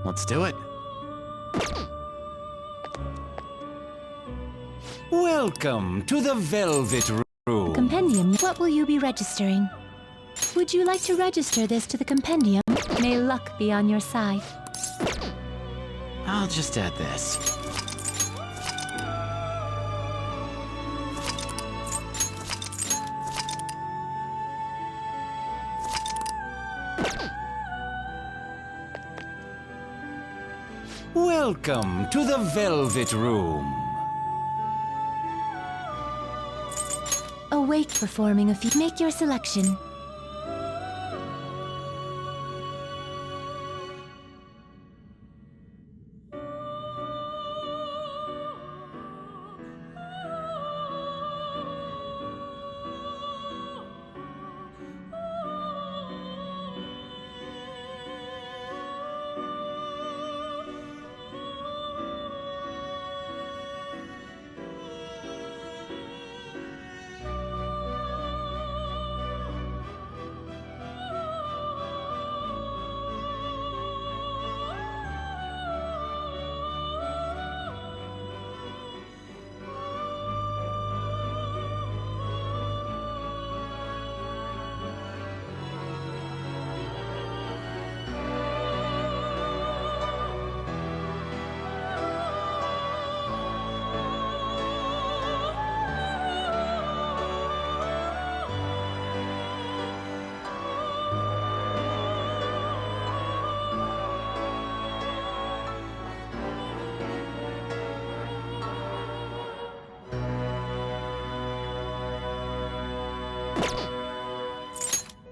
Let's do it. Welcome to the Velvet Room. Compendium, what will you be registering? Would you like to register this to the compendium? May luck be on your side. I'll just add this. Welcome to the Velvet Room. Awake performing a feat. Make your selection.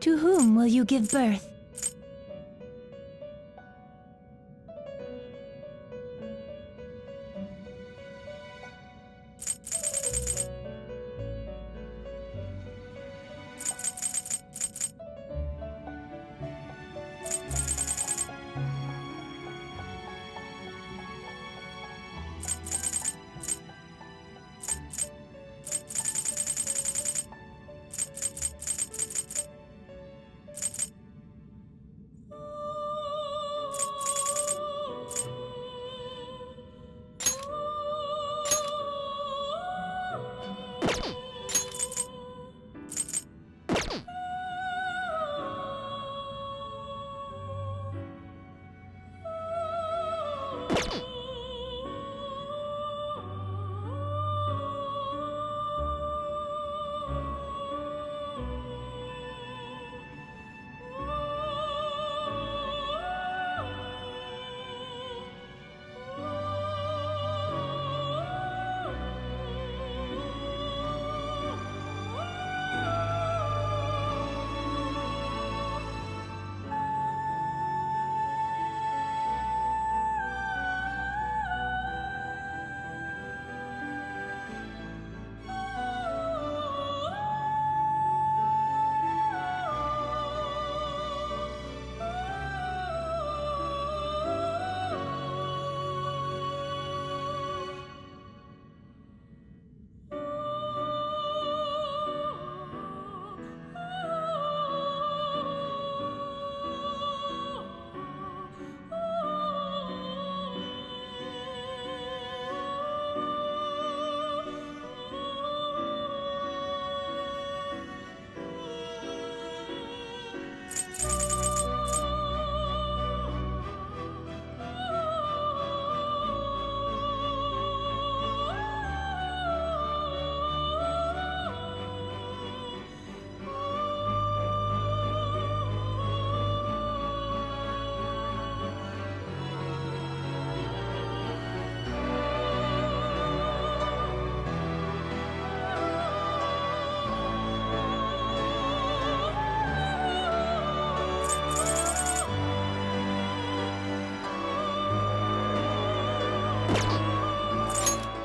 To whom will you give birth?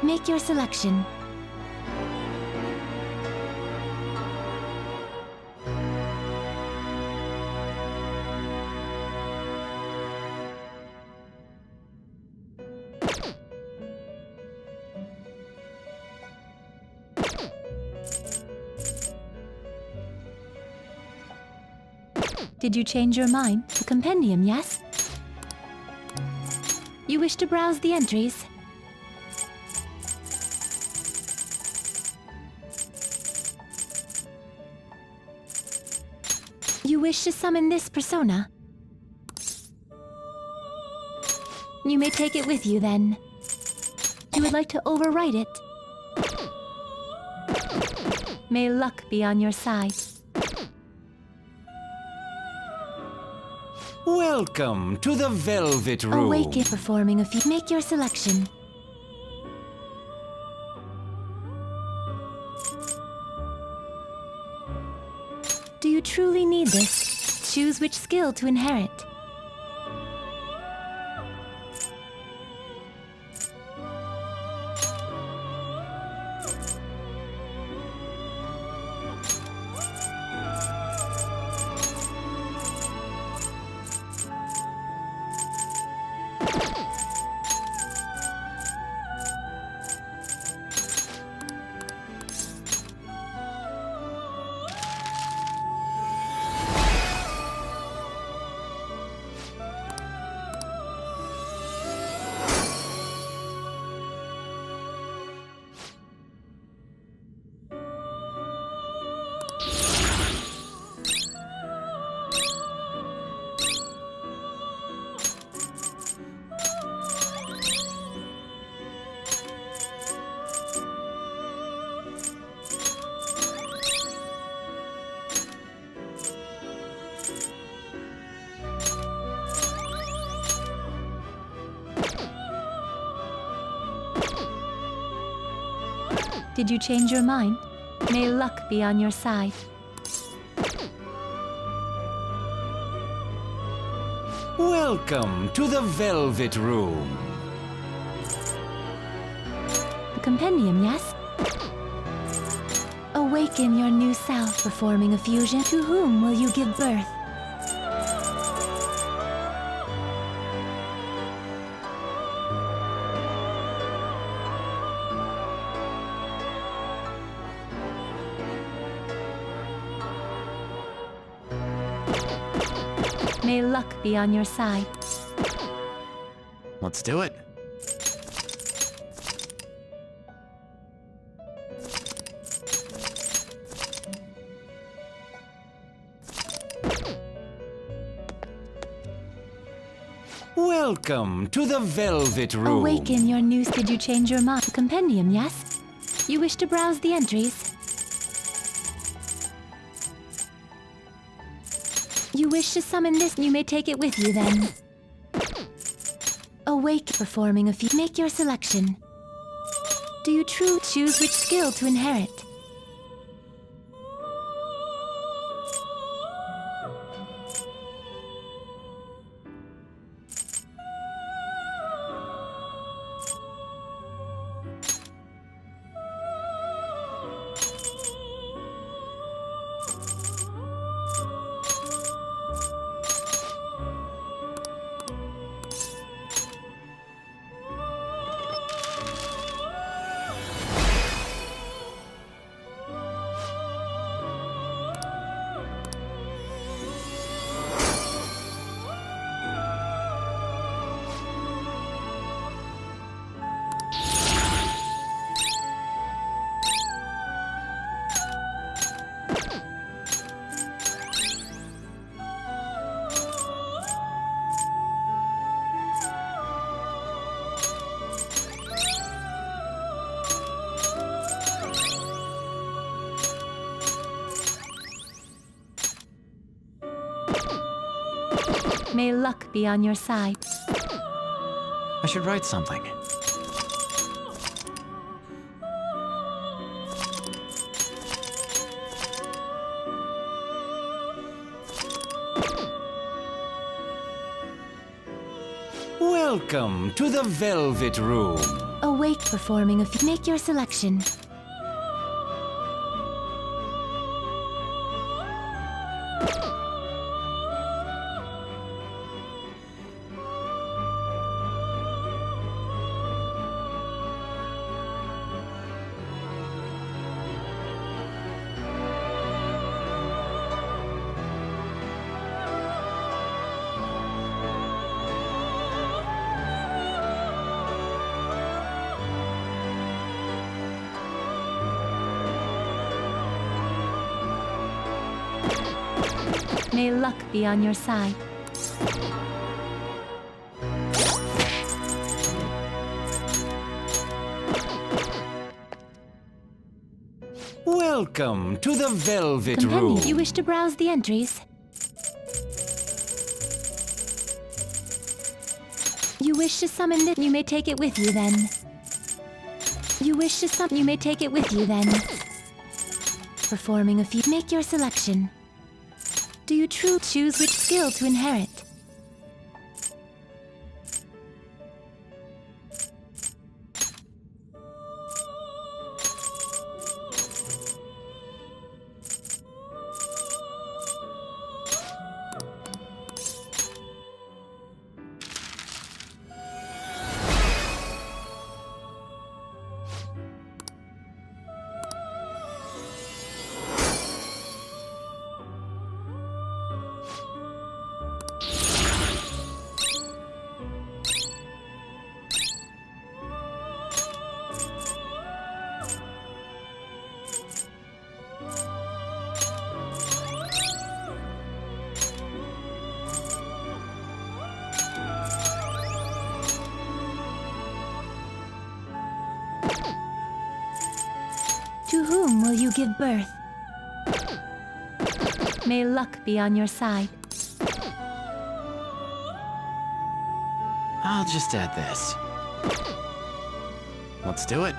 Make your selection. Did you change your mind? The compendium, yes? You wish to browse the entries? You wish to summon this persona? You may take it with you then. You would like to overwrite it? May luck be on your side. Welcome to the Velvet Room. Awaken performing a feat. Make your selection. Do you truly need this? Choose which skill to inherit. Did you change your mind? May luck be on your side. Welcome to the Velvet Room. The compendium, yes? Awaken your new self, performing a fusion. To whom will you give birth? May luck be on your side. Let's do it. Welcome to the Velvet Room. Awaken your new... Did you change your mind? The compendium, yes? You wish to browse the entries? You wish to summon this? You may take it with you then. Awake performing a feat. Make your selection. Do you truly choose which skill to inherit? May luck be on your side. I should write something. Welcome to the Velvet Room. Awake performing a few. Make your selection. May luck be on your side. Welcome to the Velvet Companion, Room. you wish to browse the entries? You wish to summon it? You may take it with you then. You wish to summon? You may take it with you then. Performing a few. Make your selection. Do you truly choose which skill to inherit? To whom will you give birth? May luck be on your side. I'll just add this. Let's do it.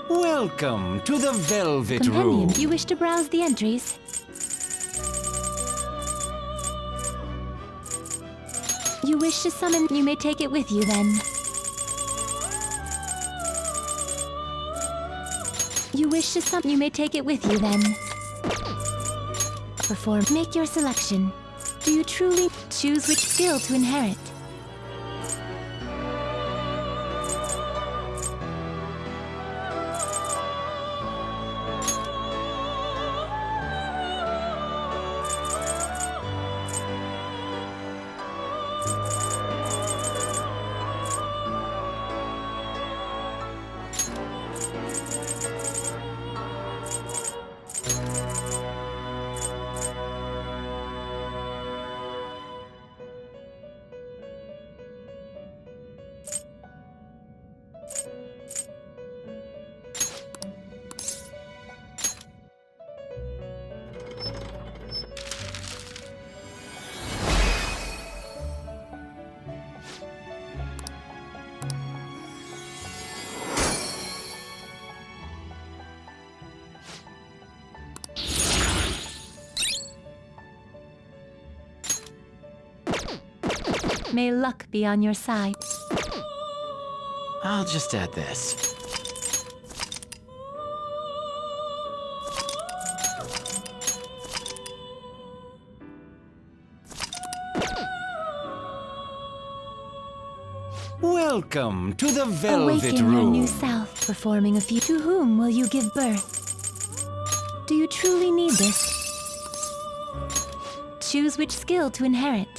Welcome to the Velvet Room. Companion, you wish to browse the entries? You wish to summon? You may take it with you then. You wish to summon? You may take it with you then. Perform. Make your selection. Do you truly choose which skill to inherit? May luck be on your side. I'll just add this. Welcome to the Velvet Awaken Room. your new self, performing a few. To whom will you give birth? Do you truly need this? Choose which skill to inherit.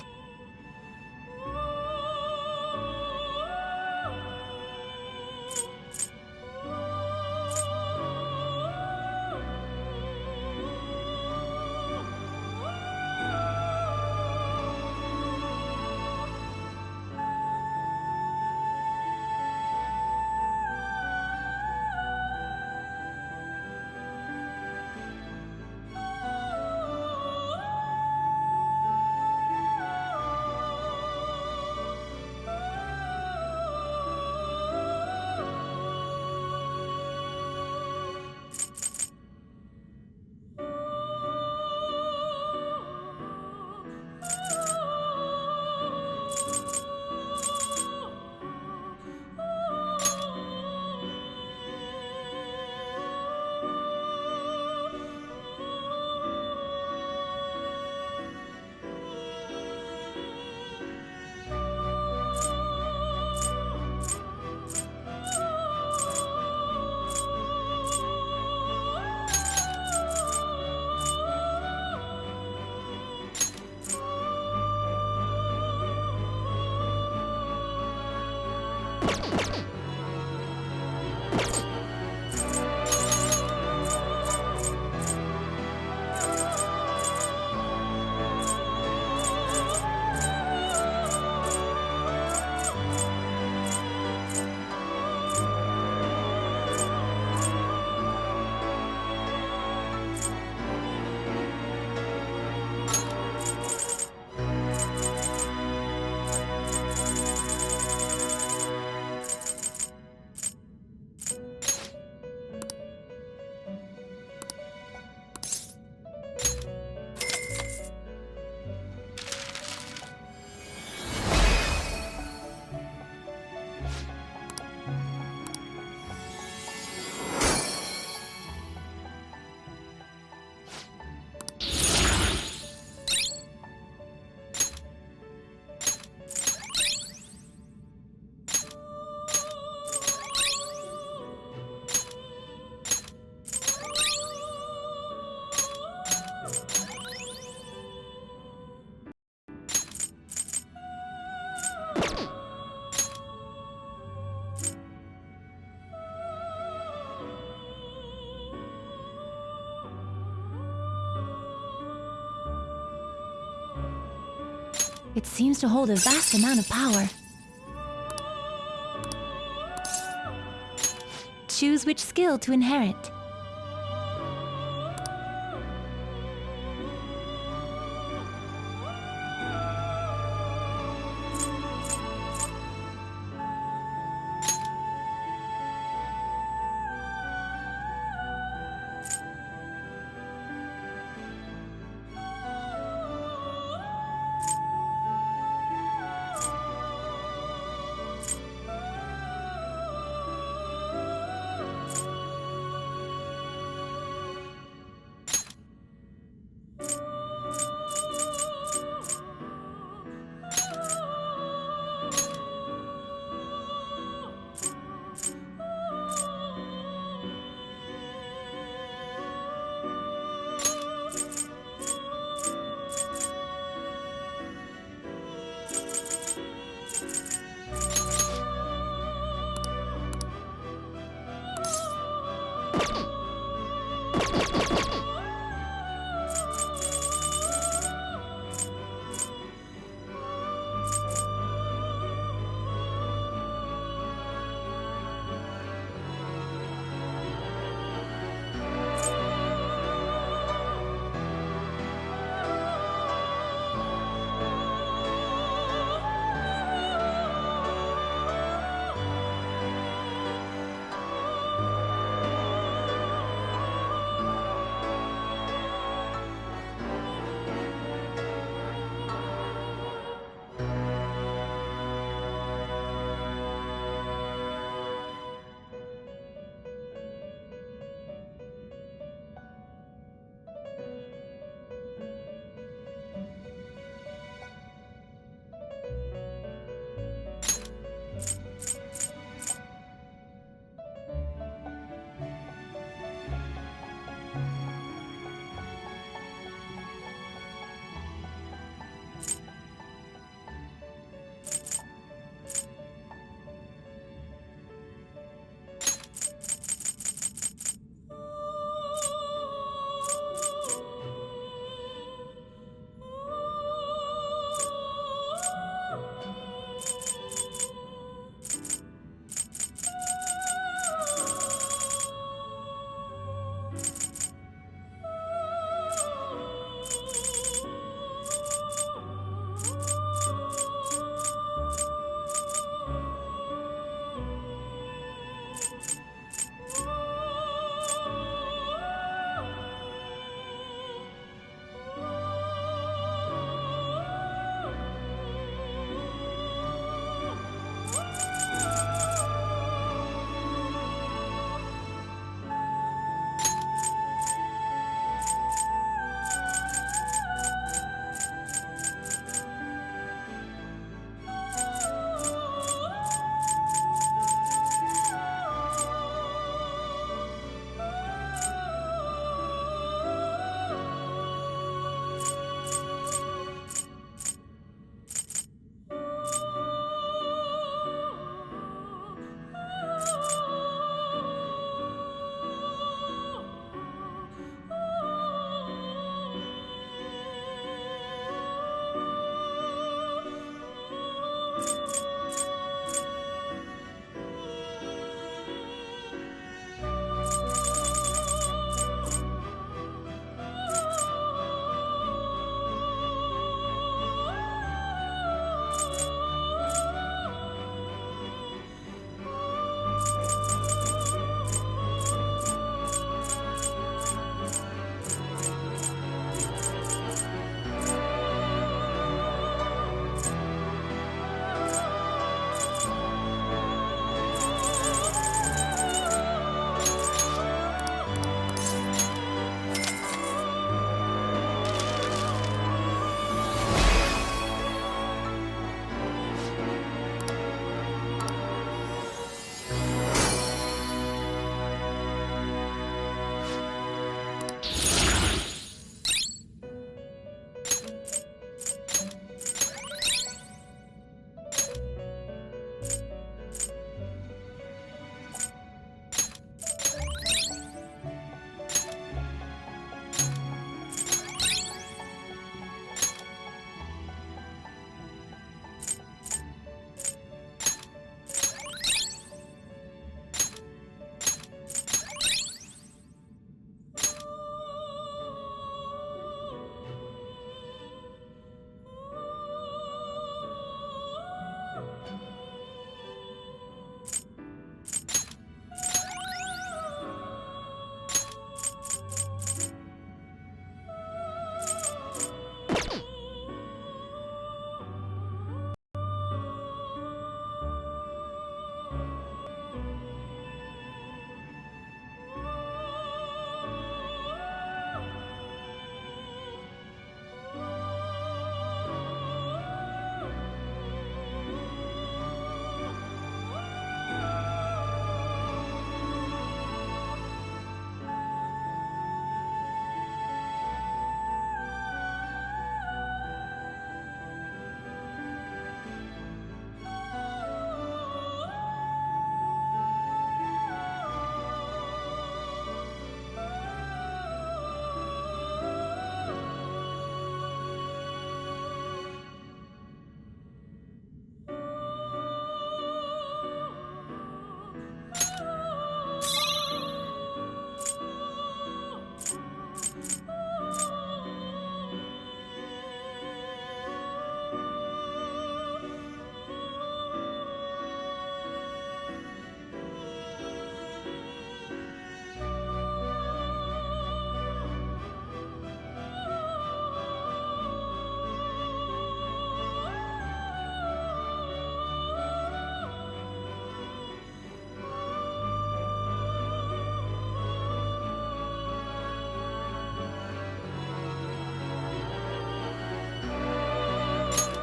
It seems to hold a vast amount of power. Choose which skill to inherit.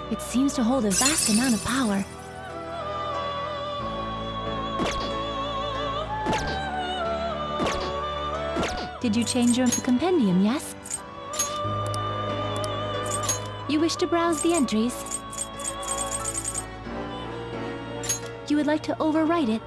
It seems to hold a vast amount of power. Did you change your compendium, yes? You wish to browse the entries? You would like to overwrite it?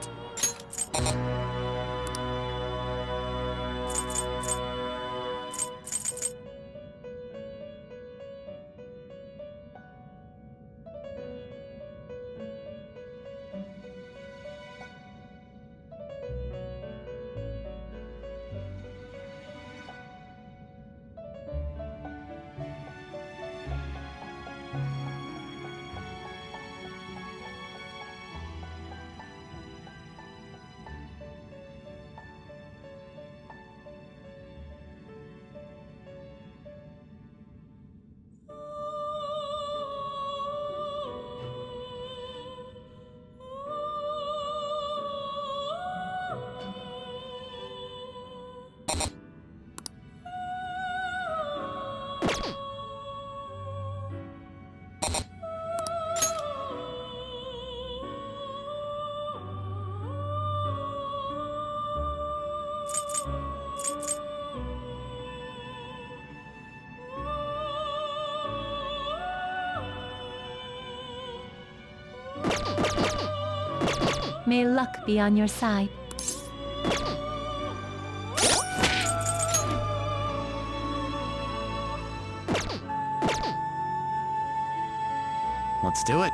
May luck be on your side. Let's do it.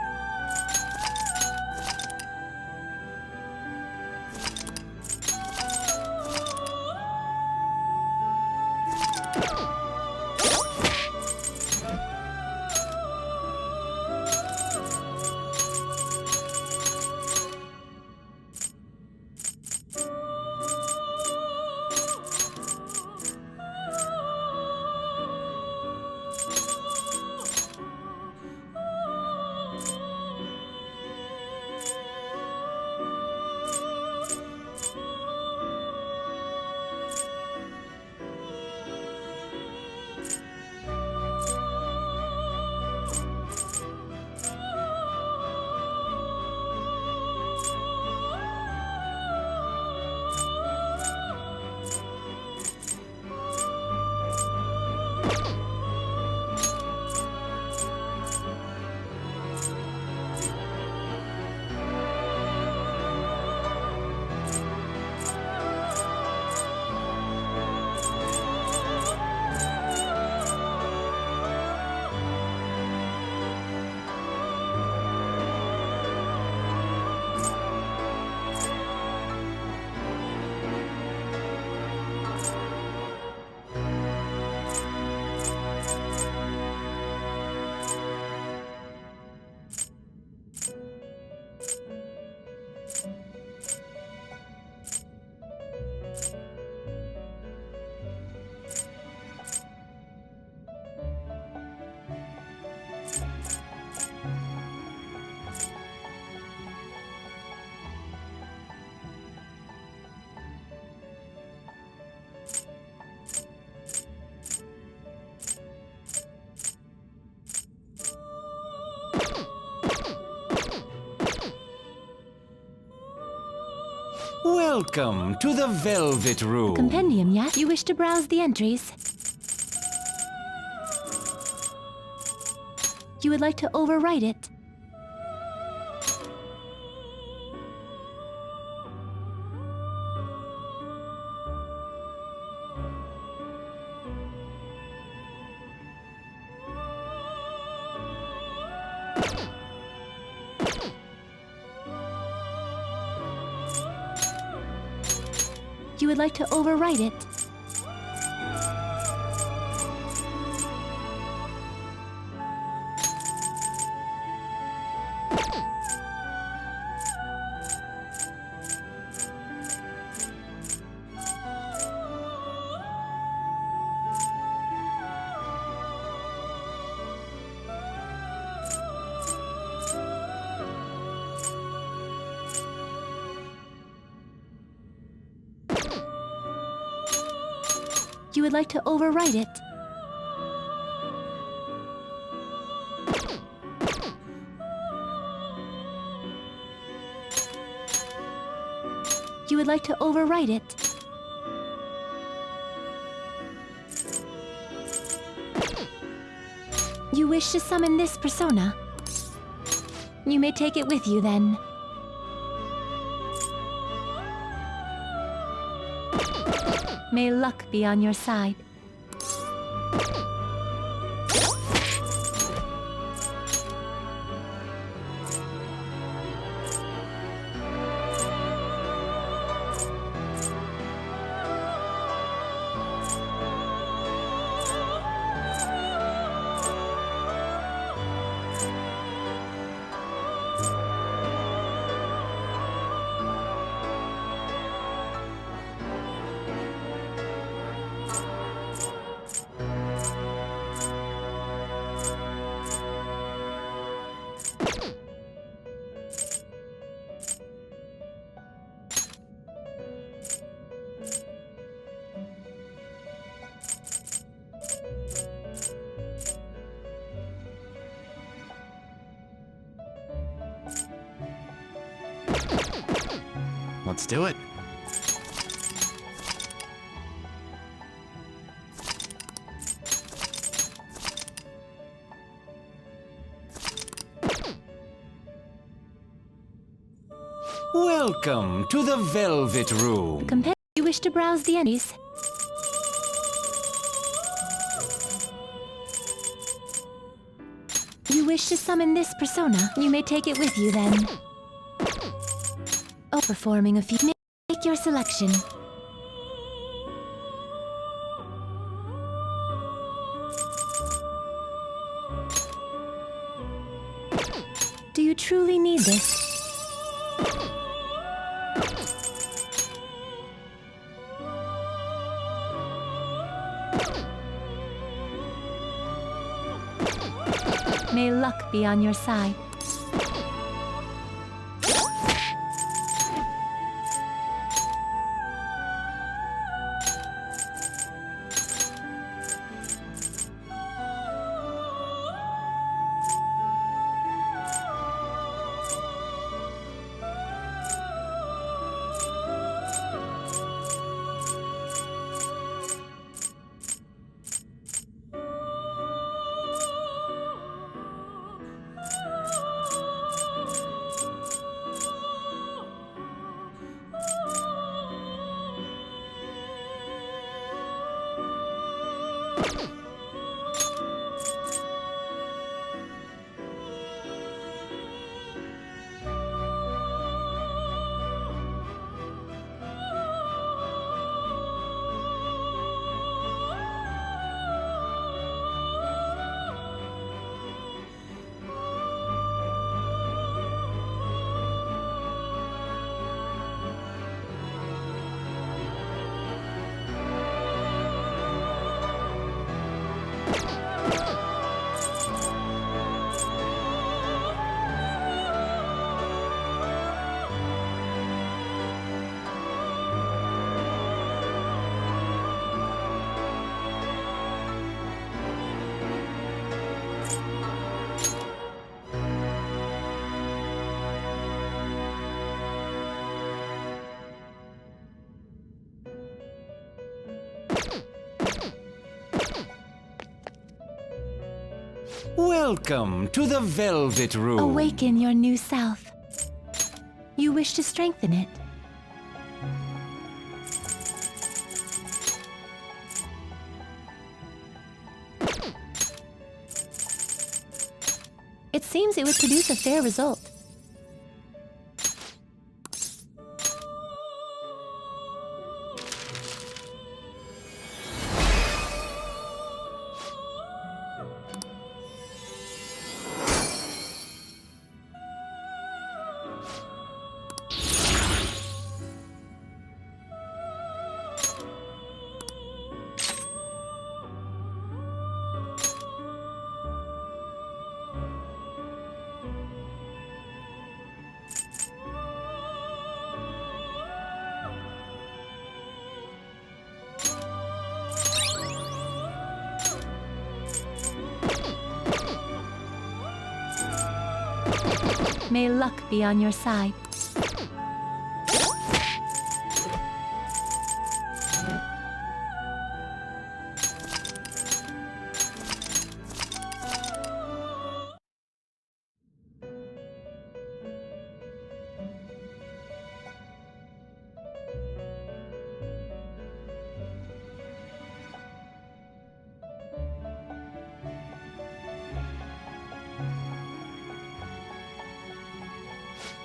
Welcome to the Velvet Room. Compendium, yes? You wish to browse the entries? You would like to overwrite it? You would like to overwrite it? You would like to overwrite it? You would like to overwrite it. You wish to summon this persona? You may take it with you then. May luck be on your side. Let's do it. Welcome to the Velvet Room. You wish to browse the entries? You wish to summon this persona? You may take it with you then. Oh, performing a feat. Make your selection. Do you truly need this? May luck be on your side. Welcome to the Velvet Room. Awaken your new self. You wish to strengthen it. It seems it would produce a fair result. May luck be on your side.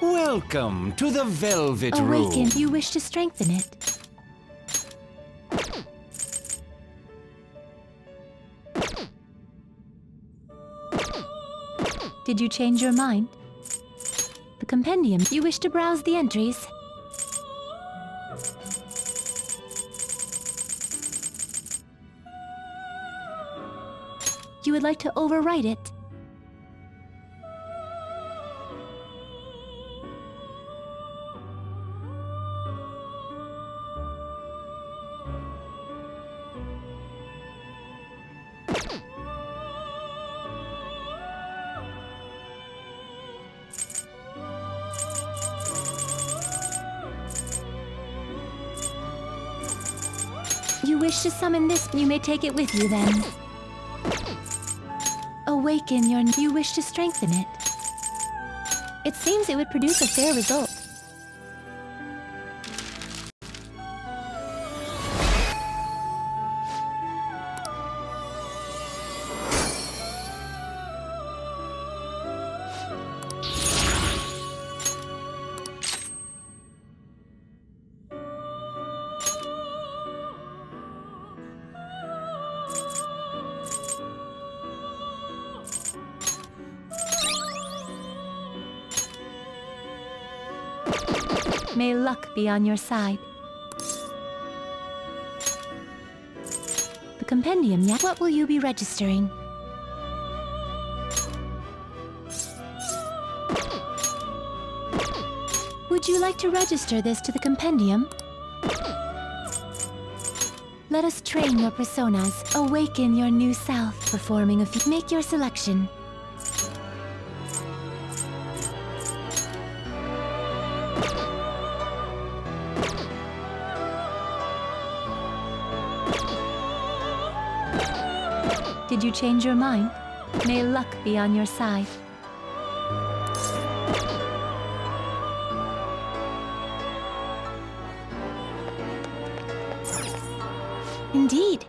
Welcome to the Velvet Room. Awaken. You wish to strengthen it. Did you change your mind? The compendium. You wish to browse the entries? You would like to overwrite it? You wish to summon this? You may take it with you then. Awaken your... You wish to strengthen it. It seems it would produce a fair result. May luck be on your side. The compendium, yeah? What will you be registering? Would you like to register this to the compendium? Let us train your personas. Awaken your new self. Performing a feat. Make your selection. Did you change your mind? May luck be on your side. Indeed.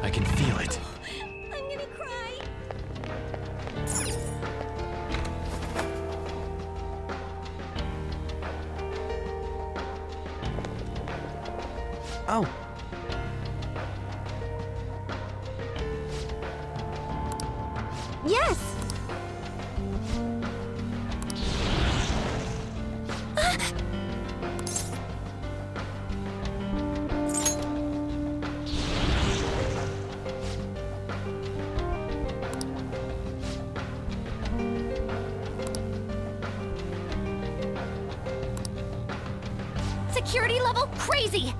I can feel it. I'm gonna cry. Oh. Yes! Security level crazy!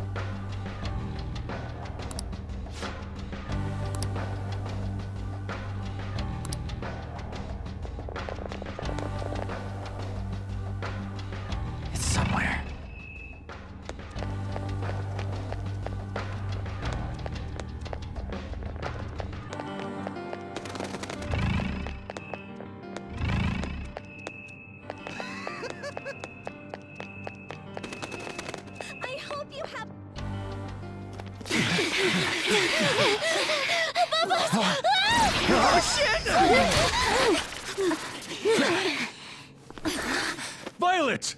Violet!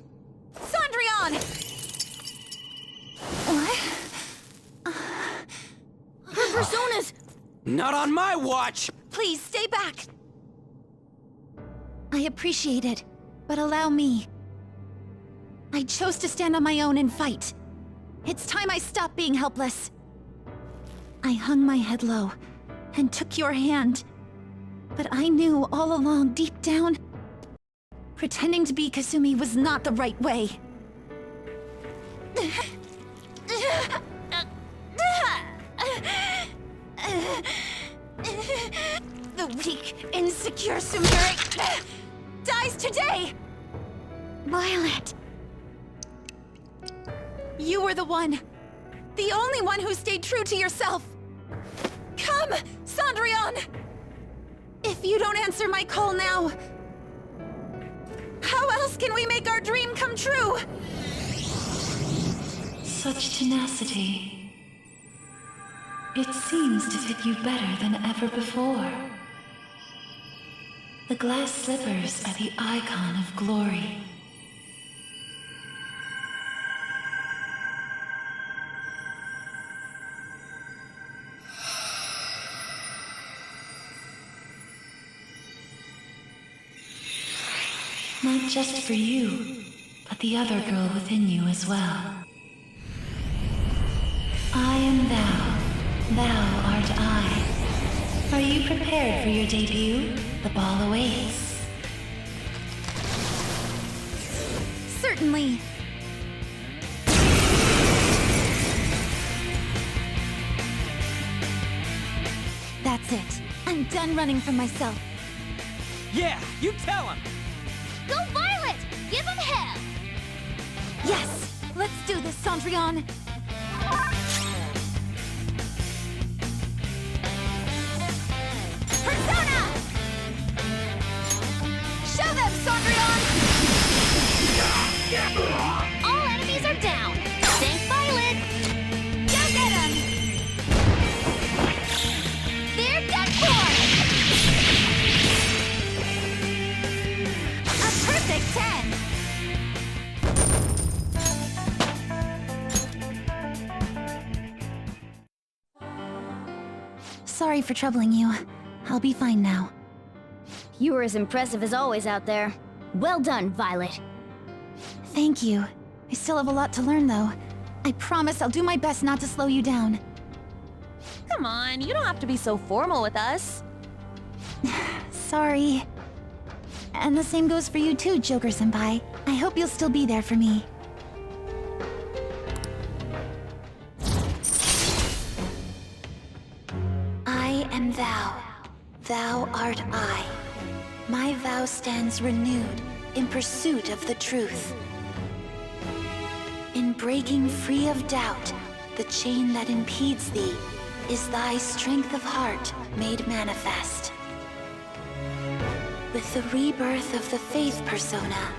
Cendrillon! Her personas! Not on my watch! Please, stay back! I appreciate it, but allow me. I chose to stand on my own and fight. It's time I stopped being helpless. I hung my head low and took your hand. But I knew all along, deep down, pretending to be Kasumi was not the right way. The weak, insecure Sumire dies today! Violet! You were the one. The only one who stayed true to yourself. Come, Cendrillon! If you don't answer my call now, how else can we make our dream come true? Such tenacity. It seems to fit you better than ever before. The glass slippers are the icon of glory. Not just for you, but the other girl within you as well. I am thou art I. Are you prepared for your debut? The ball awaits. Certainly. That's it. I'm done running from myself. Yeah, you tell him! Go Violet! Give him hell! Yes! Let's do this, Cendrillon! Persona! Show them, Cendrillon! All enemies are down! Thank Violet! Go get him! They're done for! A perfect 10! Sorry for troubling you. I'll be fine now. You were as impressive as always out there. Well done, Violet. Thank you. I still have a lot to learn, though. I promise I'll do my best not to slow you down. Come on, you don't have to be so formal with us. Sorry. And the same goes for you too, Joker-senpai. I hope you'll still be there for me. I am thou. Thou art I. My vow stands renewed in pursuit of the truth. In breaking free of doubt, the chain that impedes thee is thy strength of heart made manifest. With the rebirth of the faith persona,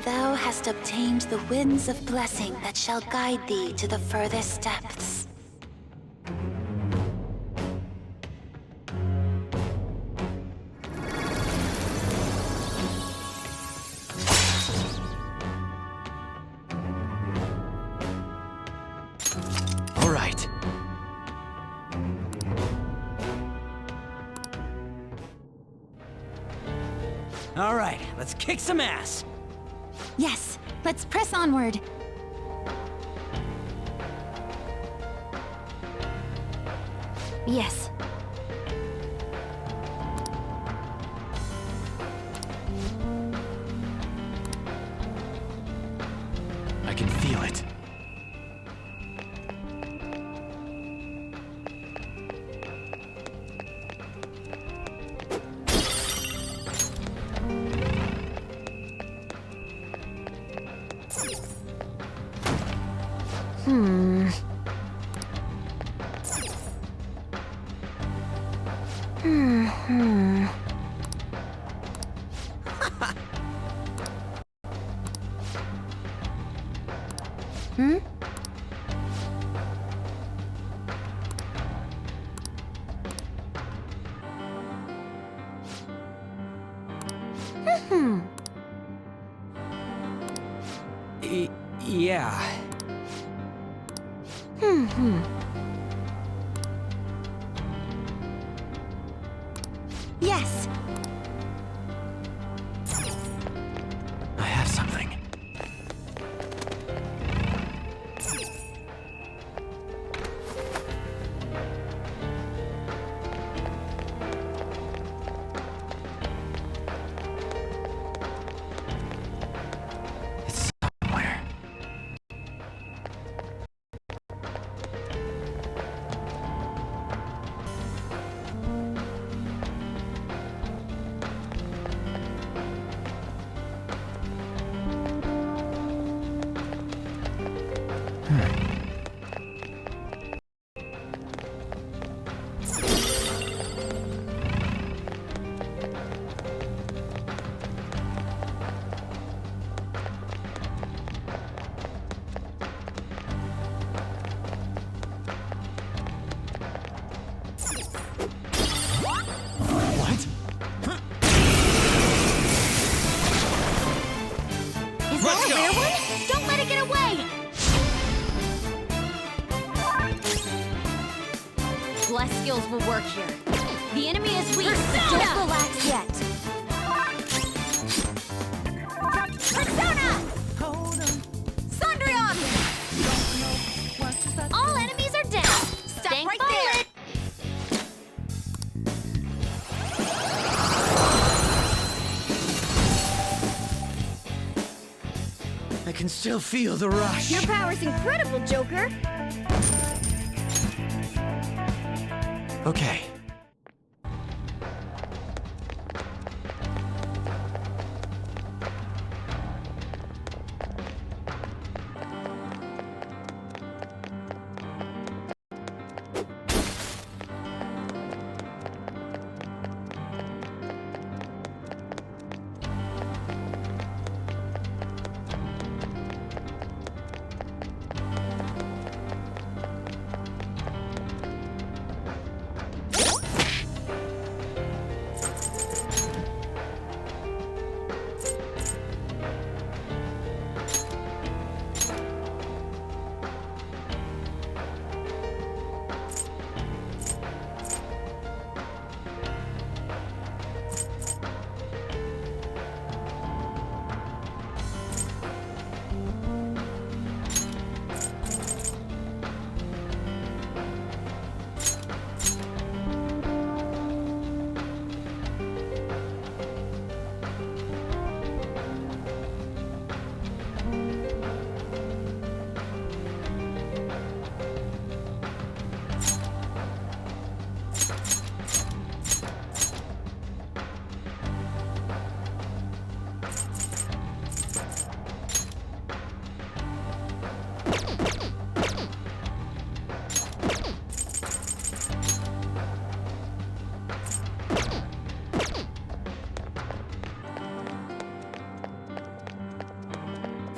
thou hast obtained the winds of blessing that shall guide thee to the furthest depths. All right. All right, let's kick some ass. Yes, let's press onward. Yes. I can feel it. Yeah. Yes. I have something. It's somewhere. What? Is that a rare one? Don't let it get away! Bless skills will work here. The enemy is weak, but don't relax yet. Persona! Sondrion! All enemies are down. Stop right there. I can still feel the rush. Your power's incredible, Joker. Okay.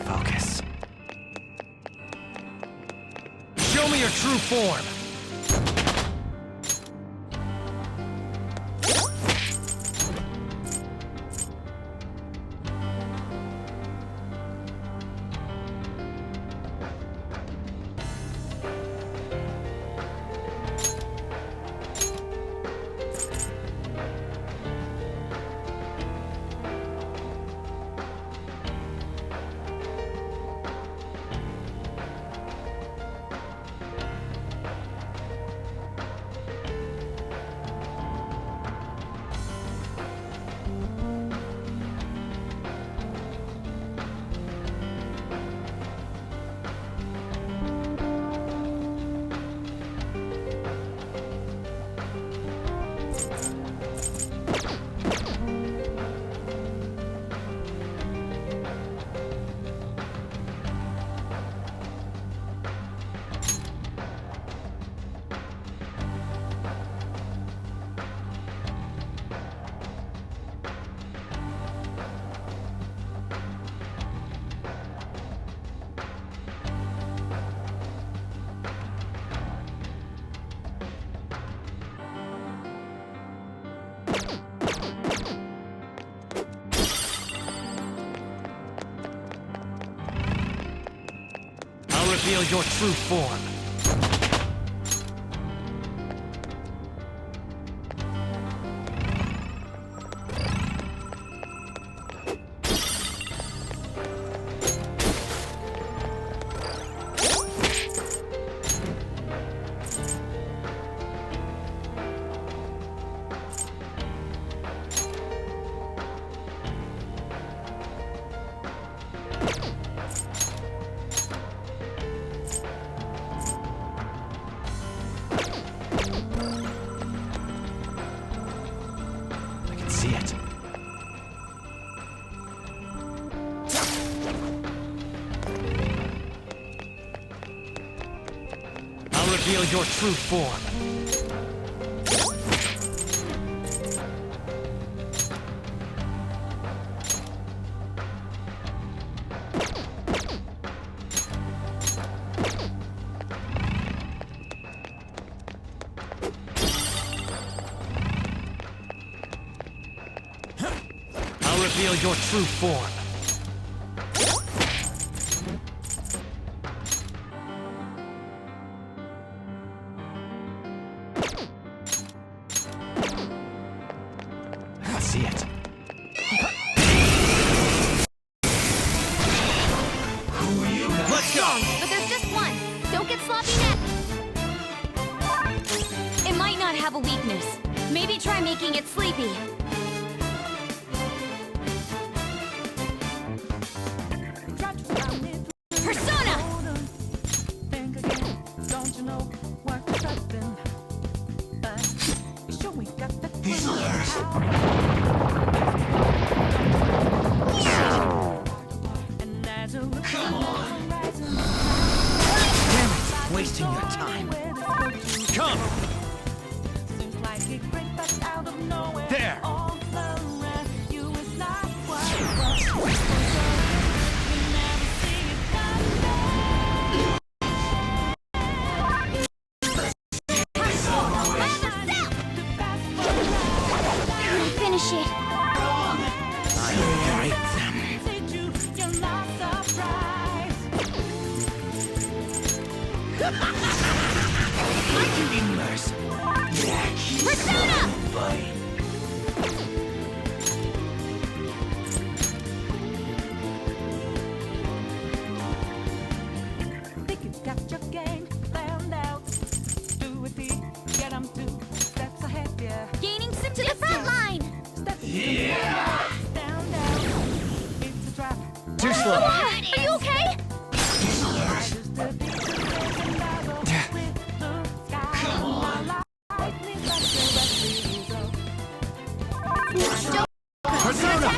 Focus. Show me your true form. reveal your true form. See it. I'll reveal your true form. I'll reveal your true form. I see it. Let's go! But there's just one. Don't get sloppy next. It might not have a weakness. Maybe try making it sleepy. Persona! He's alert. Come on. Damn it, wasting your time. Come! There! Finish it. I break them. I can be merciful. Yeah, Persona! buddy. Think you got your game planned out. Do it deep, get 'em 2 steps ahead, yeah. Gaining some to the front line! Yeah! Stand out. It's a trap. Too slow. Are you okay? He's alert. Come on. Persona!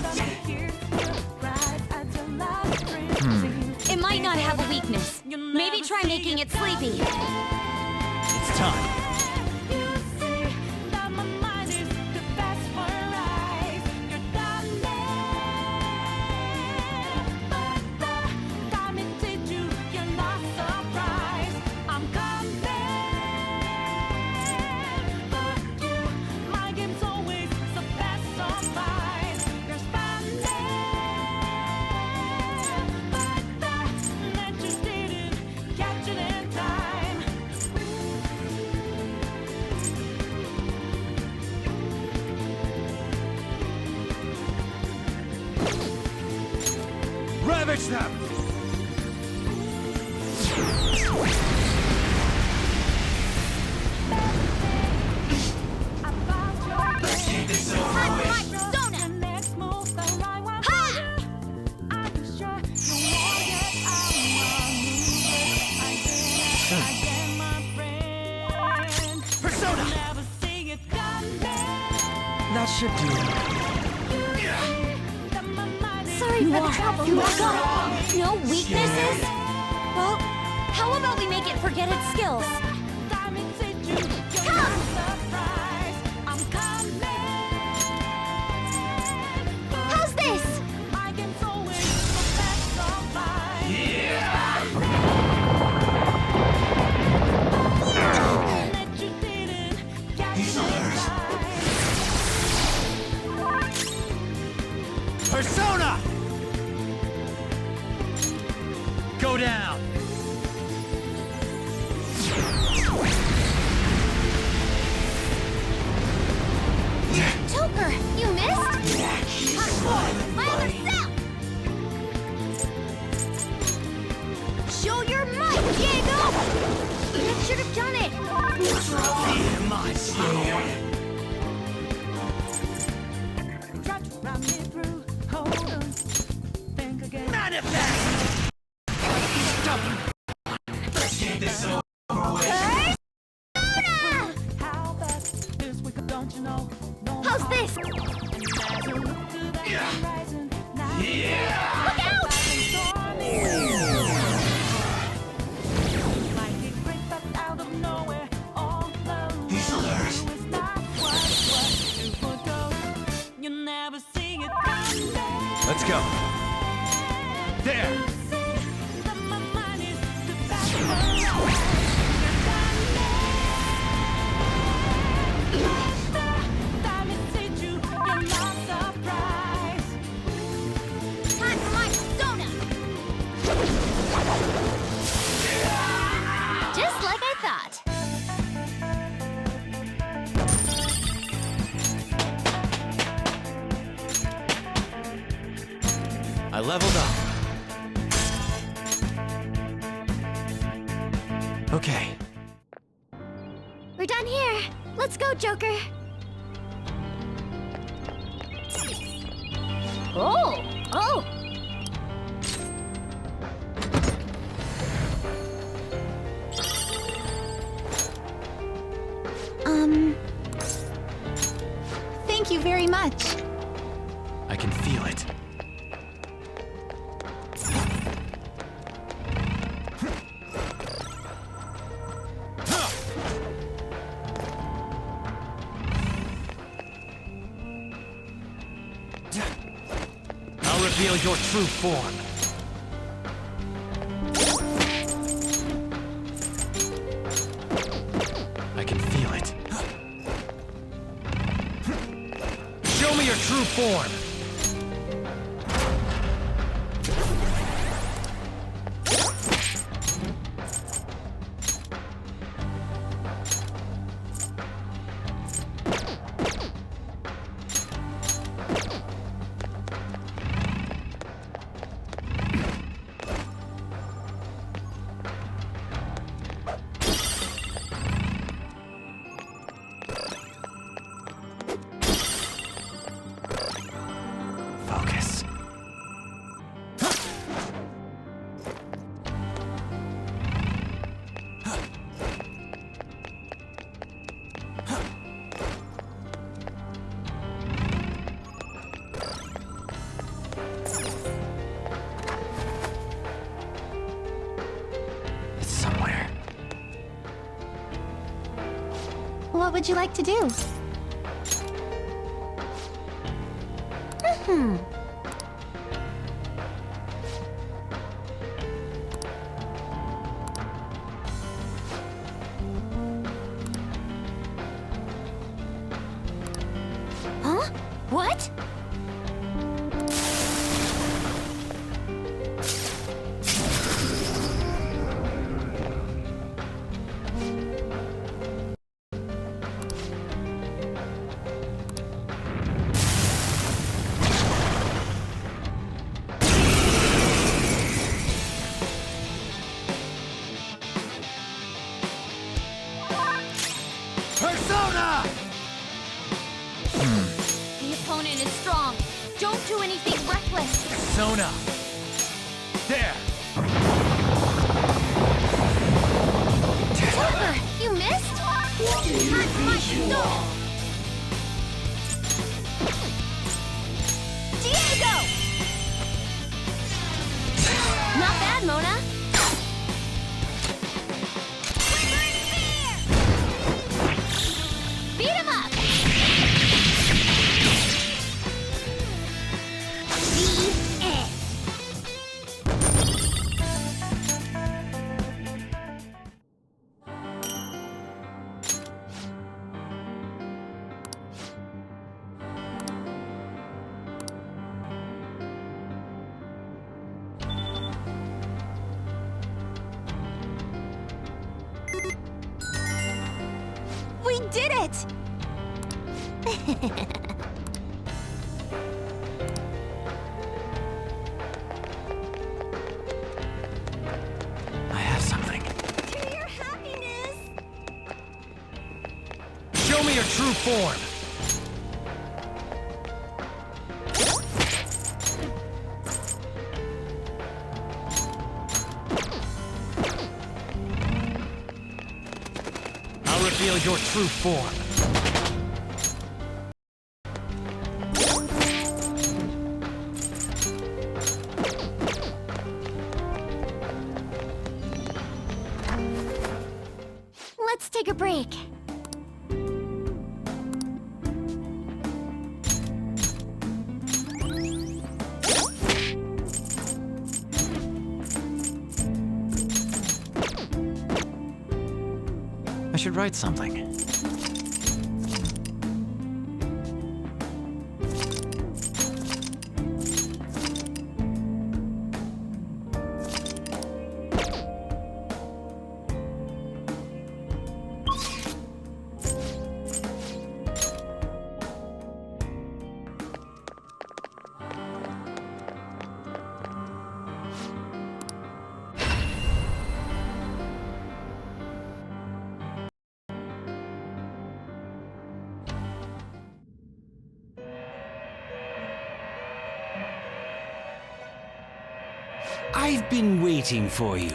It might not have a weakness. Maybe try making it sleepy. It's time. Ravage them! Let's get this over with. Persona! That should do it. Sorry for the trouble. You are gone. No weaknesses? Well, how about we make it forget its skills? Come! How's this? He's alert. Persona! Go down! Show your might, Diego! That should have done it! Try to run me through. Hold on. Think again. Manifest! Let's get this over with. How fast this we could, don't you know? No How's this? Yeah! Look out! He's alert. Let's go. There. Just like I thought. I leveled up. Okay. We're done here. Let's go, Joker. Oh! Oh! Thank you very much. I can feel it. I'll reveal your true form. I can feel it. Show me your true form! Focus. It's somewhere. What would you like to do? Huh? What? Persona! The opponent is strong. Don't do anything reckless. Sona! There! Joker, you missed? Not my soul! Diego! Not bad, Mona. Beat him up! The end. We did it! Show me your true form. I'll reveal your true form. Let's take a break. I should write something. I've been waiting for you.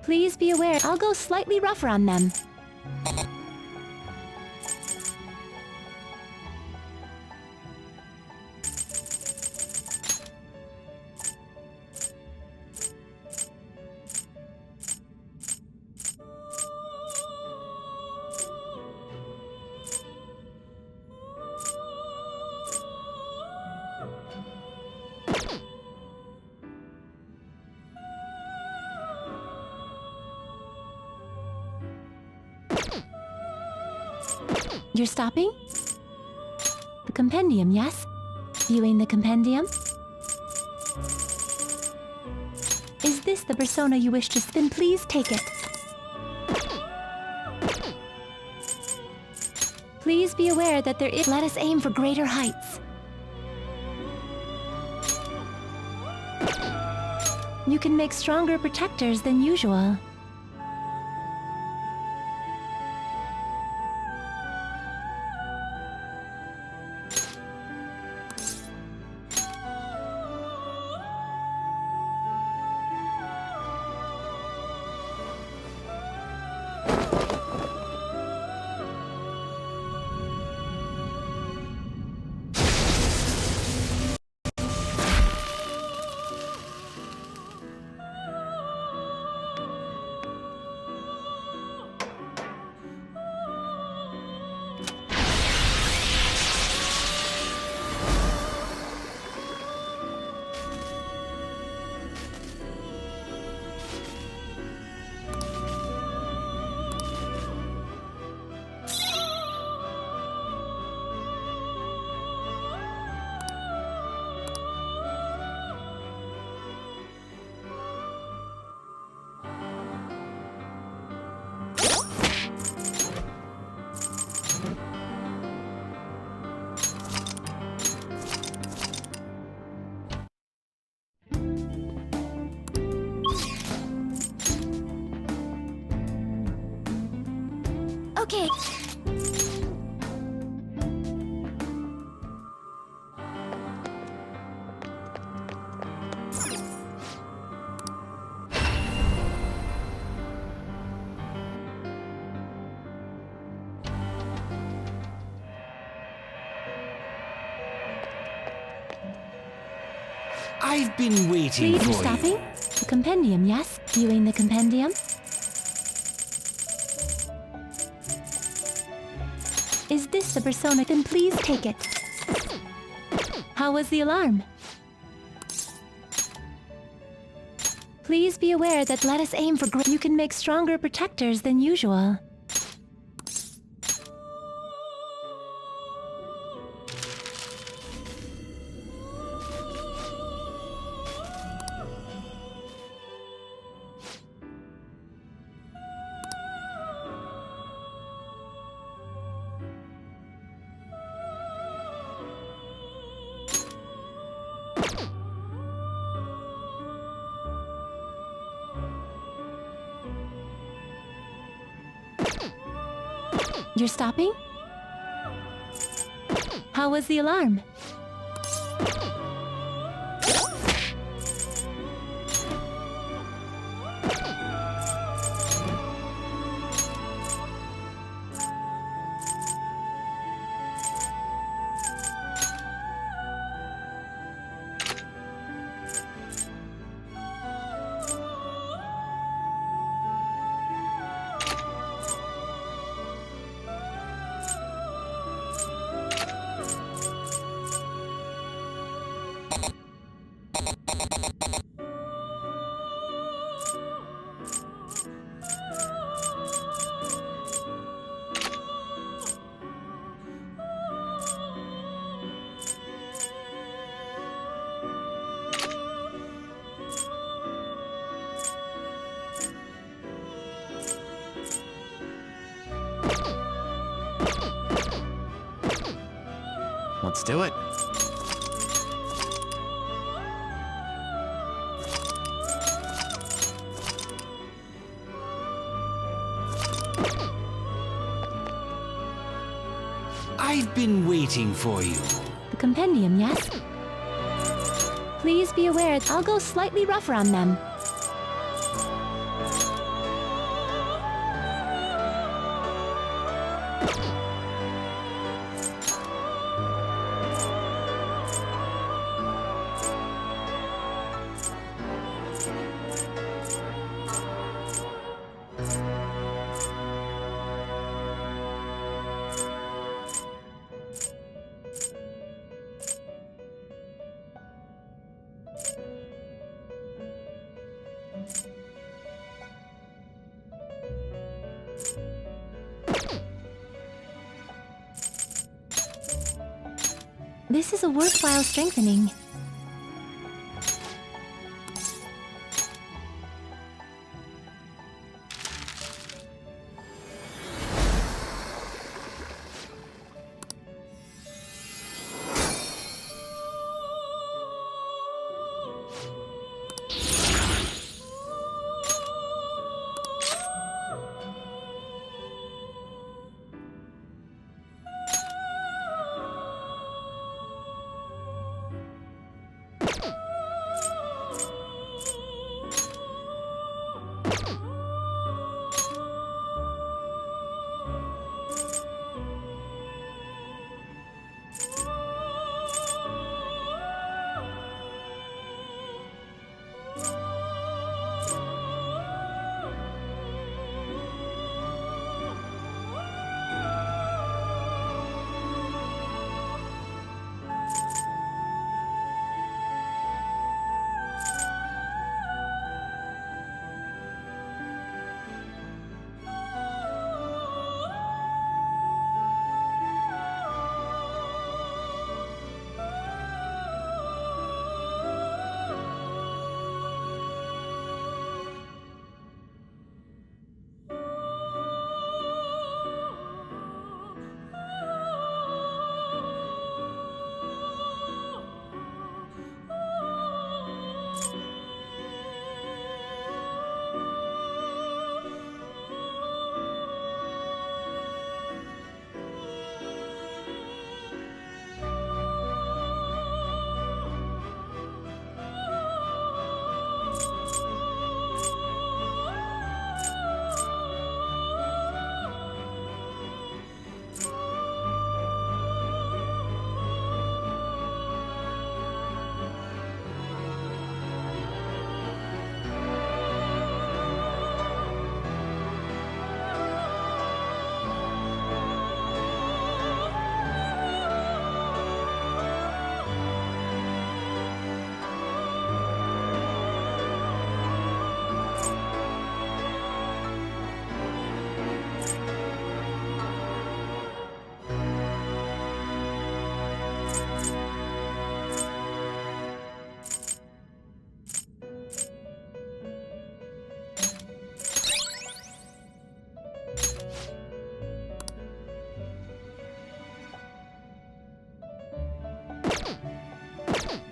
Please be aware, I'll go slightly rougher on them. You're stopping? The compendium, yes? Viewing the compendium? Is this the persona you wish to spin? Please take it. Please be aware that there is... Let us aim for greater heights. You can make stronger protectors than usual. Okay. I've been waiting Please, for you're stopping? The compendium, yes? Viewing the compendium? Is this the persona? Then please take it. How was the alarm? Please be aware that let us aim for you can make stronger protectors than usual. You're stopping? How was the alarm? Let's do it. I've been waiting for you. The compendium, yes? Please be aware, I'll go slightly rougher on them. This is a worthwhile strengthening.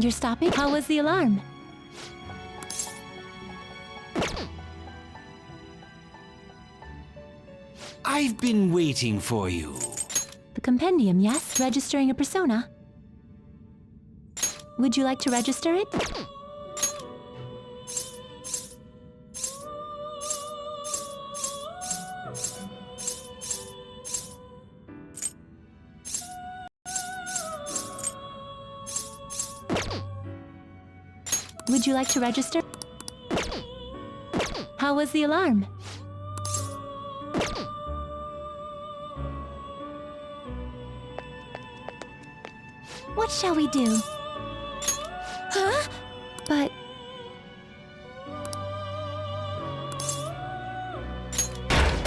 You're stopping? How was the alarm? I've been waiting for you. The compendium, yes? Registering a persona. Would you like to register it? Would you like to register? How was the alarm? What shall we do? Huh? But...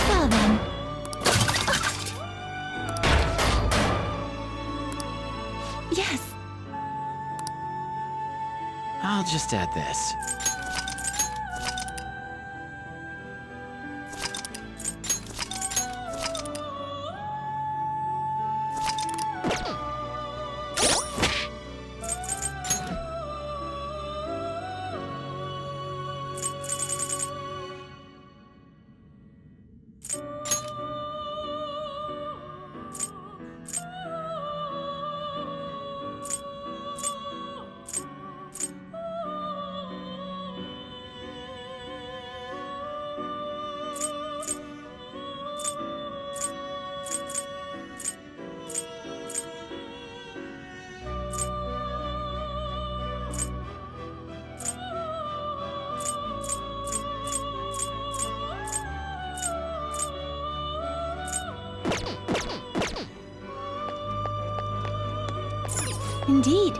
Well then. Yes. I'll just add this. Indeed.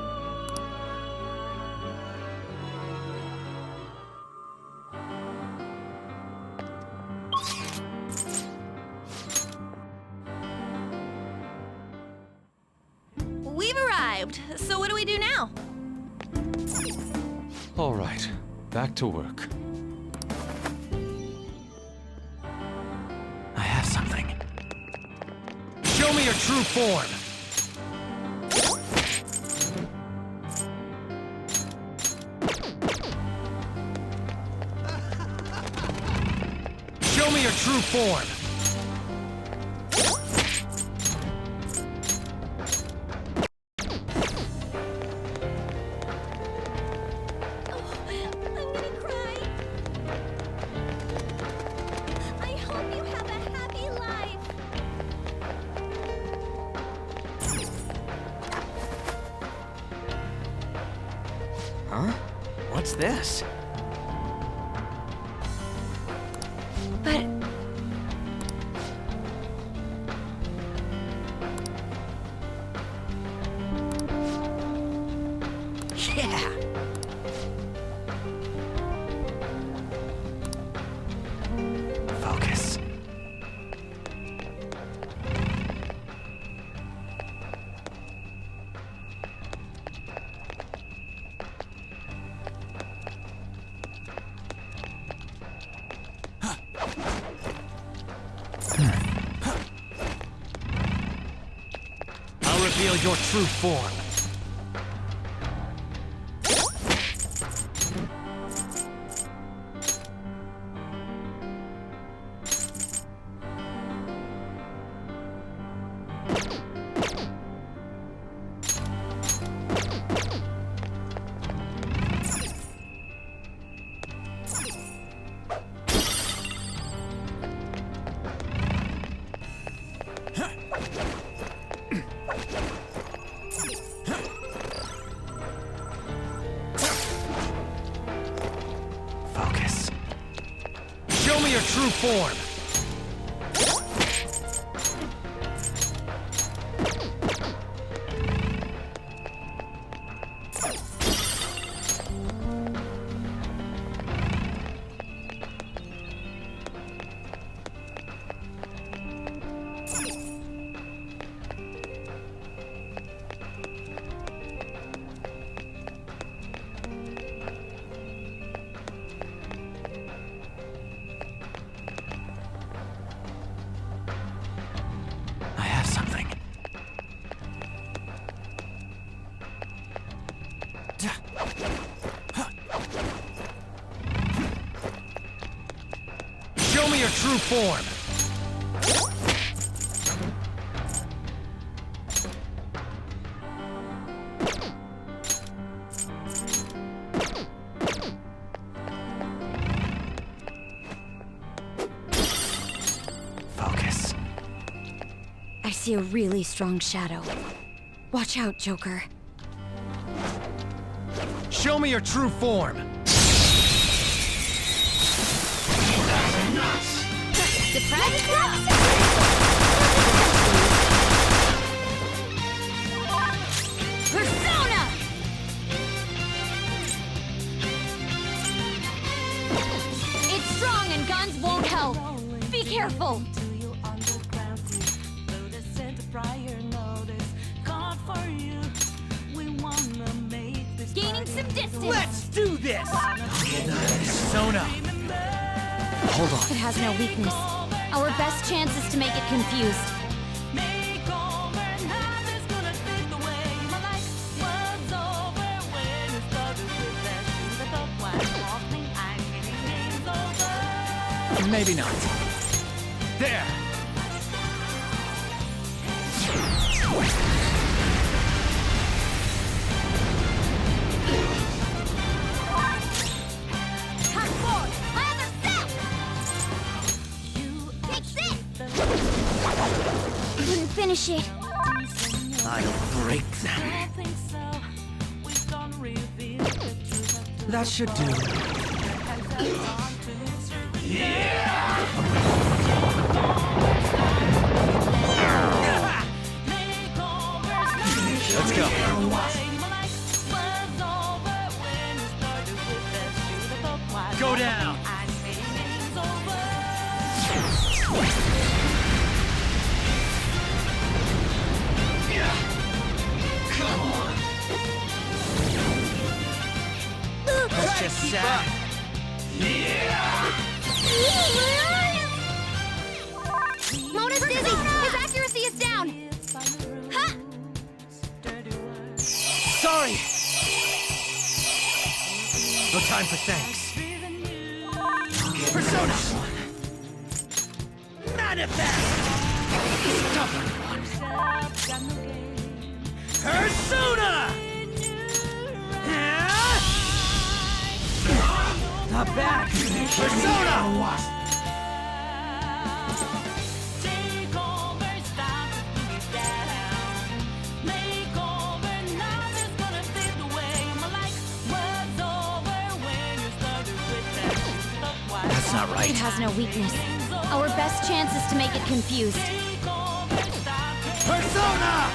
We've arrived, so what do we do now? All right, back to work. I have something. Show me your true form! Show me your true form! Huh? What's this? But... Yeah! Focus. I'll reveal your true form. Focus. Show me your true form! I have something. Show me your true form! see a really strong shadow. Watch out, Joker. Show me your true form! Surprise! Persona! It's strong and guns won't help. Be careful! Gaining some distance! Let's do this! Persona! Hold on. It has no weakness. Our best chance is to make it confused. Maybe not. There! Couldn't finish it. I'll break them. That should do. Let's go. Go down. Come on. That's just sad. Mona's dizzy! His accuracy is down! Ha! Sorry! No time for thanks. Persona! Manifest! Stubborn one! Persona! Not bad! Persona! That's not right. It has no weakness. Our best chance is to make it confused. Persona!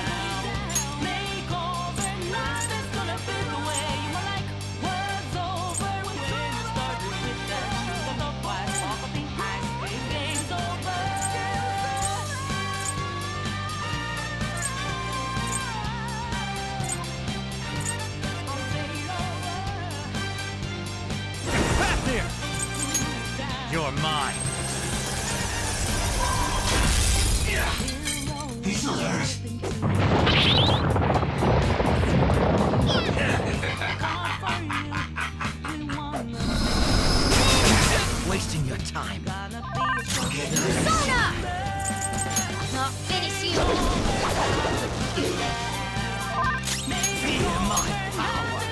Back there! You're mine. This'll hurt. Wasting your time. Persona! I'll finish you! Feel my power.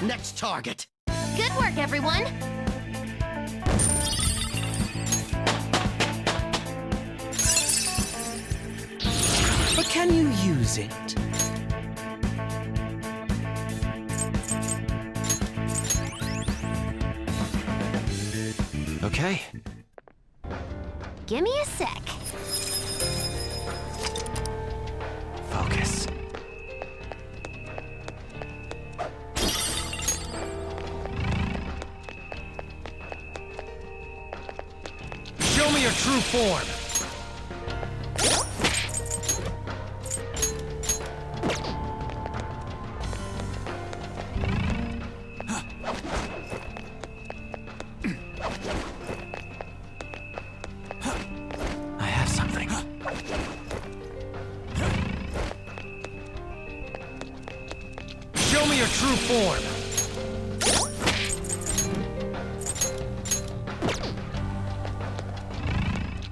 Next target. Good work, everyone! But can you use it? Okay. Give me a sec. Focus. Show me your true form. I have something. Show me your true form.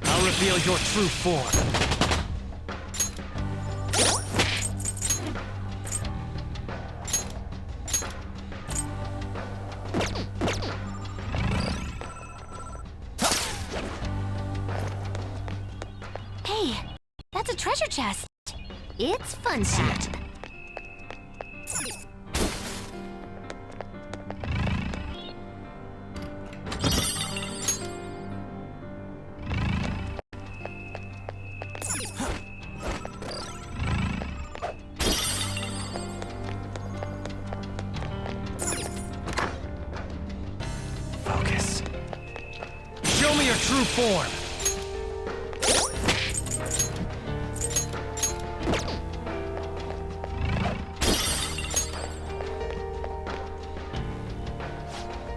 I'll reveal your true form. treasure chest. It's fun packed. Focus. Show me your true form.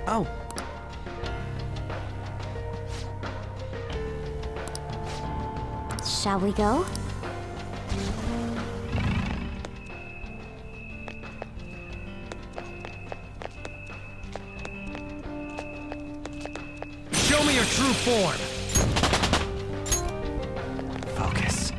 Oh. Shall we go? Show me your true form. Focus.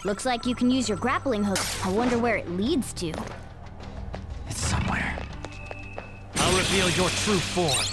Looks like you can use your grappling hook. I wonder where it leads to. It's somewhere. I'll reveal your true form.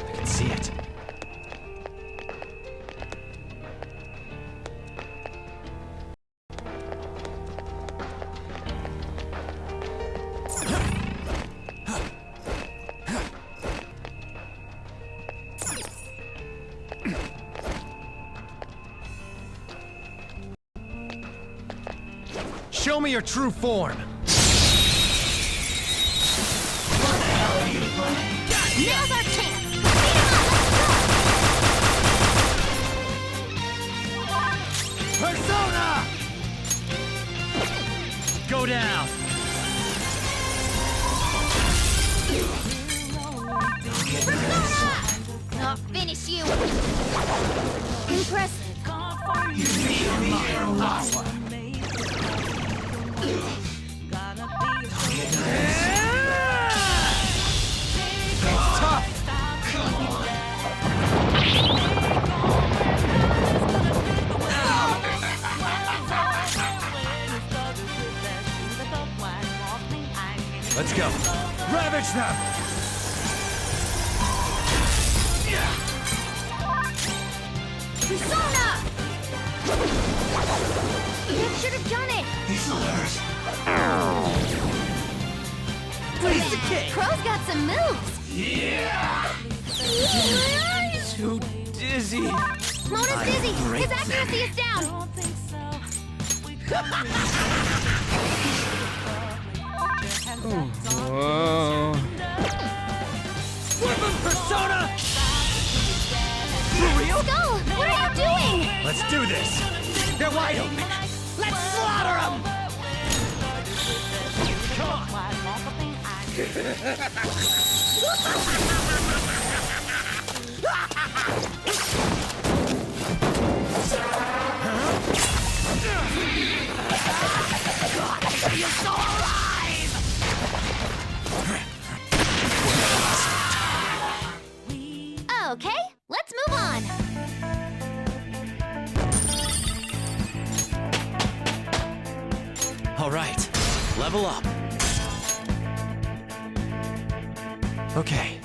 I can see it. Show me your true form. Now's our chance! Persona! Go down. I'll finish you! Impressive. You feel my power. It's tough. Let's go. Ravage them! Persona! That should have done it! He's alert. Please the king! Crow's got some moves! Yeah! Too dizzy. Mona's dizzy! His accuracy is down! Whoa. Flip him, Persona! For real? Skull, what are you doing? Let's do this! They're wide open! Let's slaughter them! Come You're so alive! Okay, let's move on. All right, level up. Okay.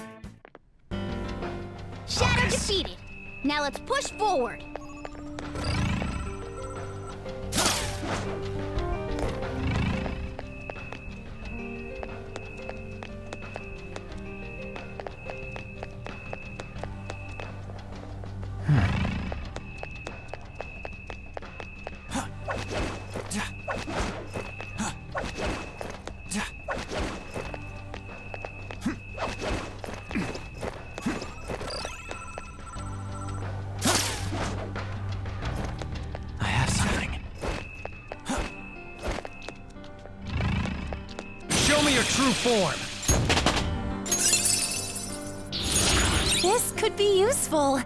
Shadow defeated. Now let's push forward. I have something. Show me your true form! This could be useful.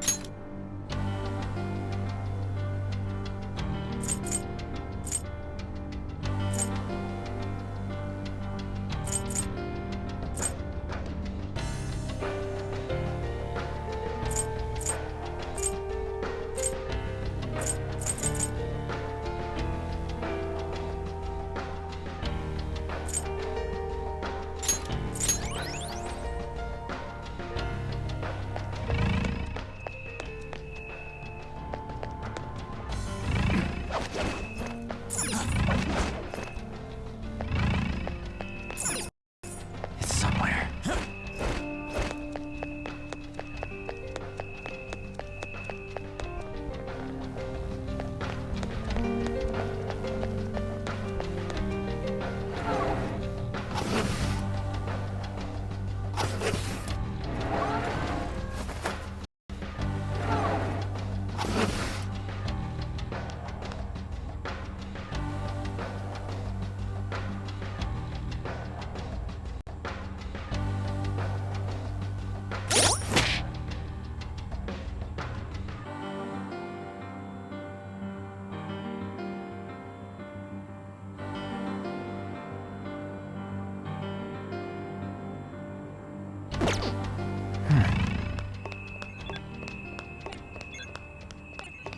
It's somewhere.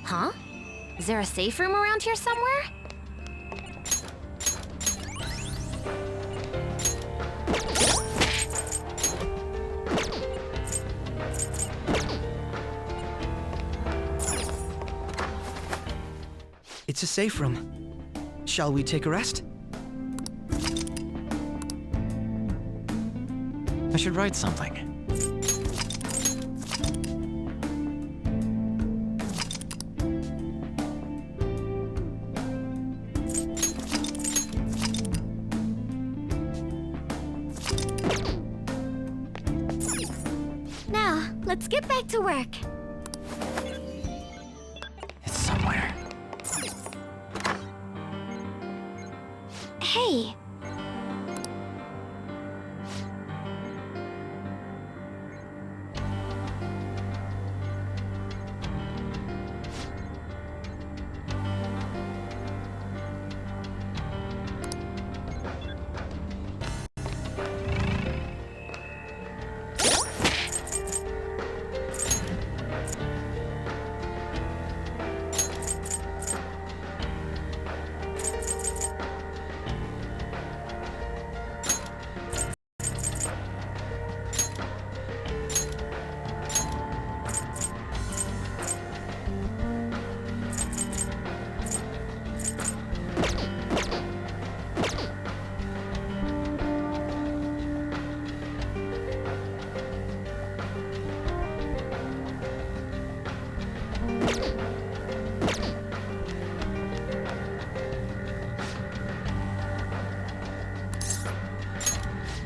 Huh? Is there a safe room around here somewhere? It's a safe room. Shall we take a rest? I should write something. Now, let's get back to work. It's somewhere. Hey,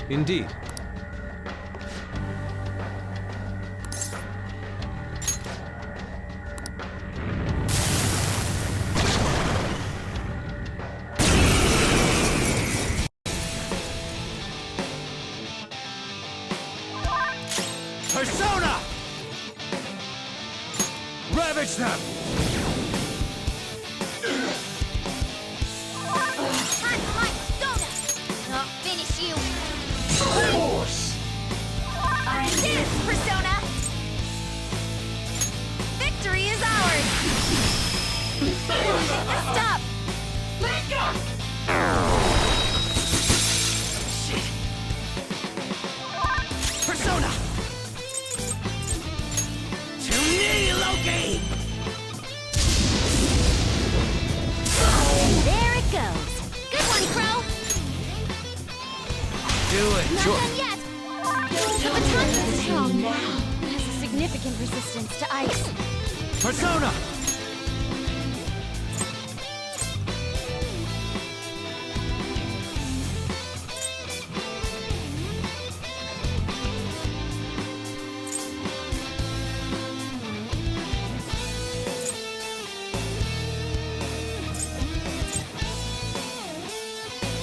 Indeed. Persona! Ravage them! I'll finish you. Force! This, Persona! Victory is ours! Stop! Let go! Shit! Persona! To me, Loki! There it goes. Good one, Crow! Do it! Not done yet! The baton is strong now. It has a significant resistance to ice. Persona!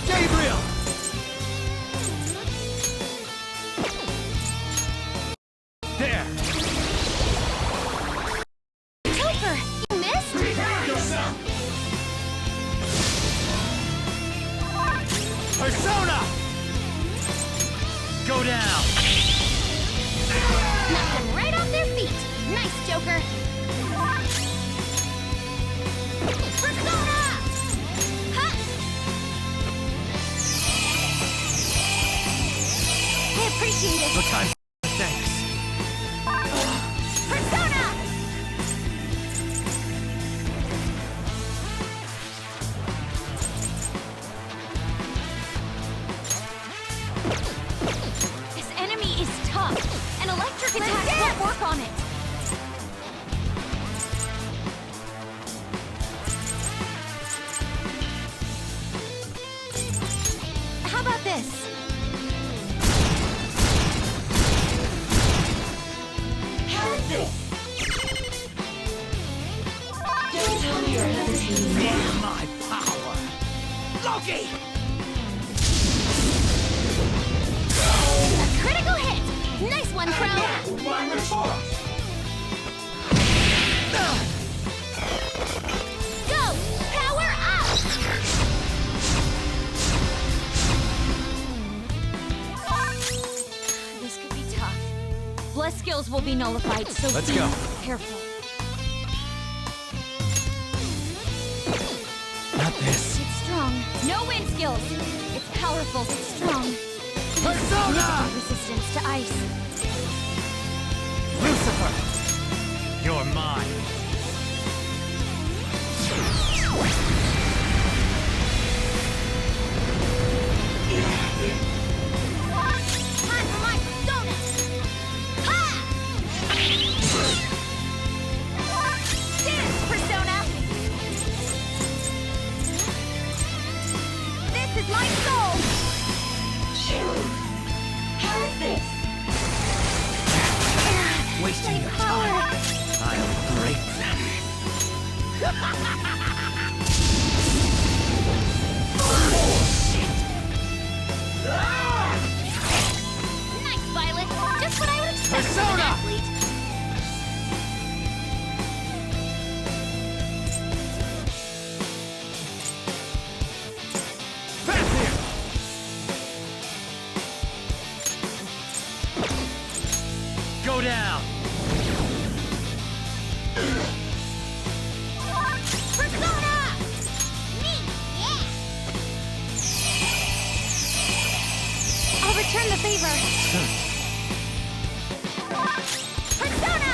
Gabriel! Appreciate it. No time for thanks. Persona! This enemy is tough. An electric attack won't work on it. How about this? How's this? Don't tell me you're hesitating now. My power! Loki! A critical hit! Nice one, Crow! My retort! Go! Power up! This could be tough. Bless skills will be nullified, so Let's be go. careful. Not this. It's strong. No wind skills. It's powerful. It's strong. Persona! Resistance to ice. Lucifer! You're mine. Time for my donut! Ha! Dance, Persona! This is my soul! How's this? Wasting your time. I'll break them. Nice, Violet! Just what I would expect from an Persona! athlete! Back here! Go down! Persona! Me! Yeah! I'll return the favor. Persona!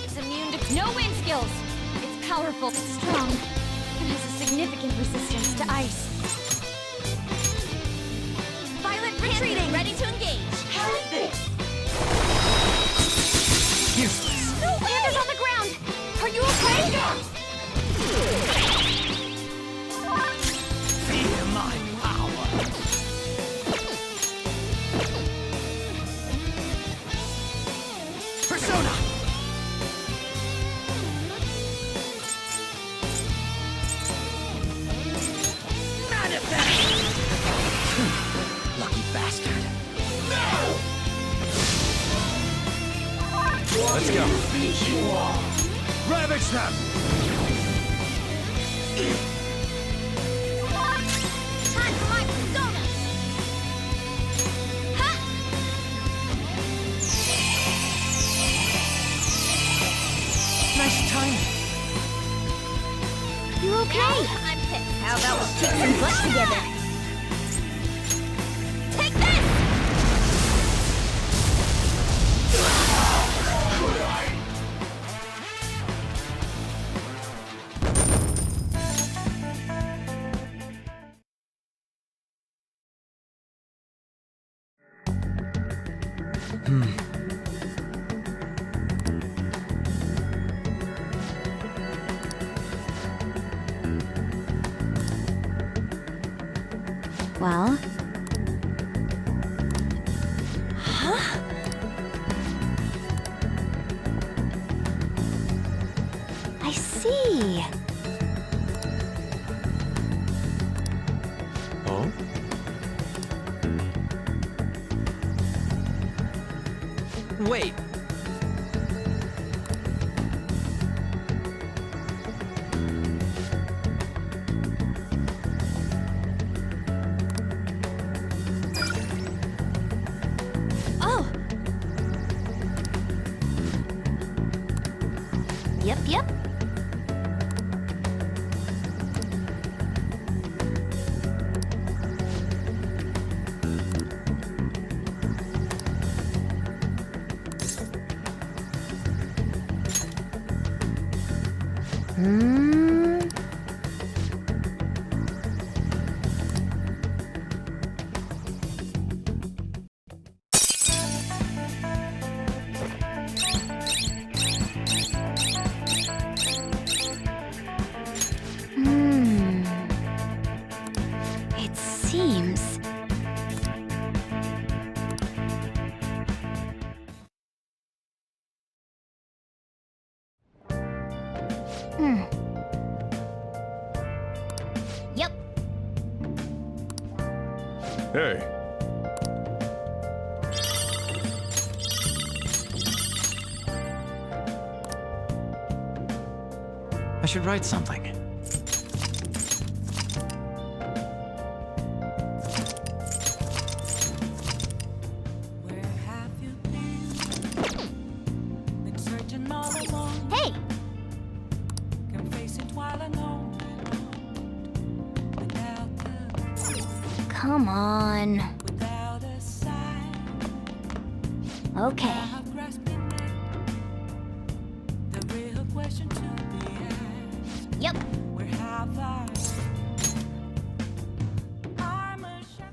It's immune to no wind skills. It's powerful. It's strong. And has a significant resistance to ice. Violet retreating! Ready to engage! How is this? Useless. No way! Panda's on the ground! Are you okay? Feel my power! Persona! Manifest! Lucky bastard. Let's go. Ravage them! Time for my persona! Ha! Nice timing. You okay? I'm pissed. How about we kick some butt together? Take this! Well? I see. Oh? Wait. Oh! Yep. It seems... Yep. Hey, I should write something. Been searching all along. Hey! Confessing while alone. Without Come on. without a sign. Okay. I've grasped it now. The real question to be asked. Yep. Where have I? I'm a chef.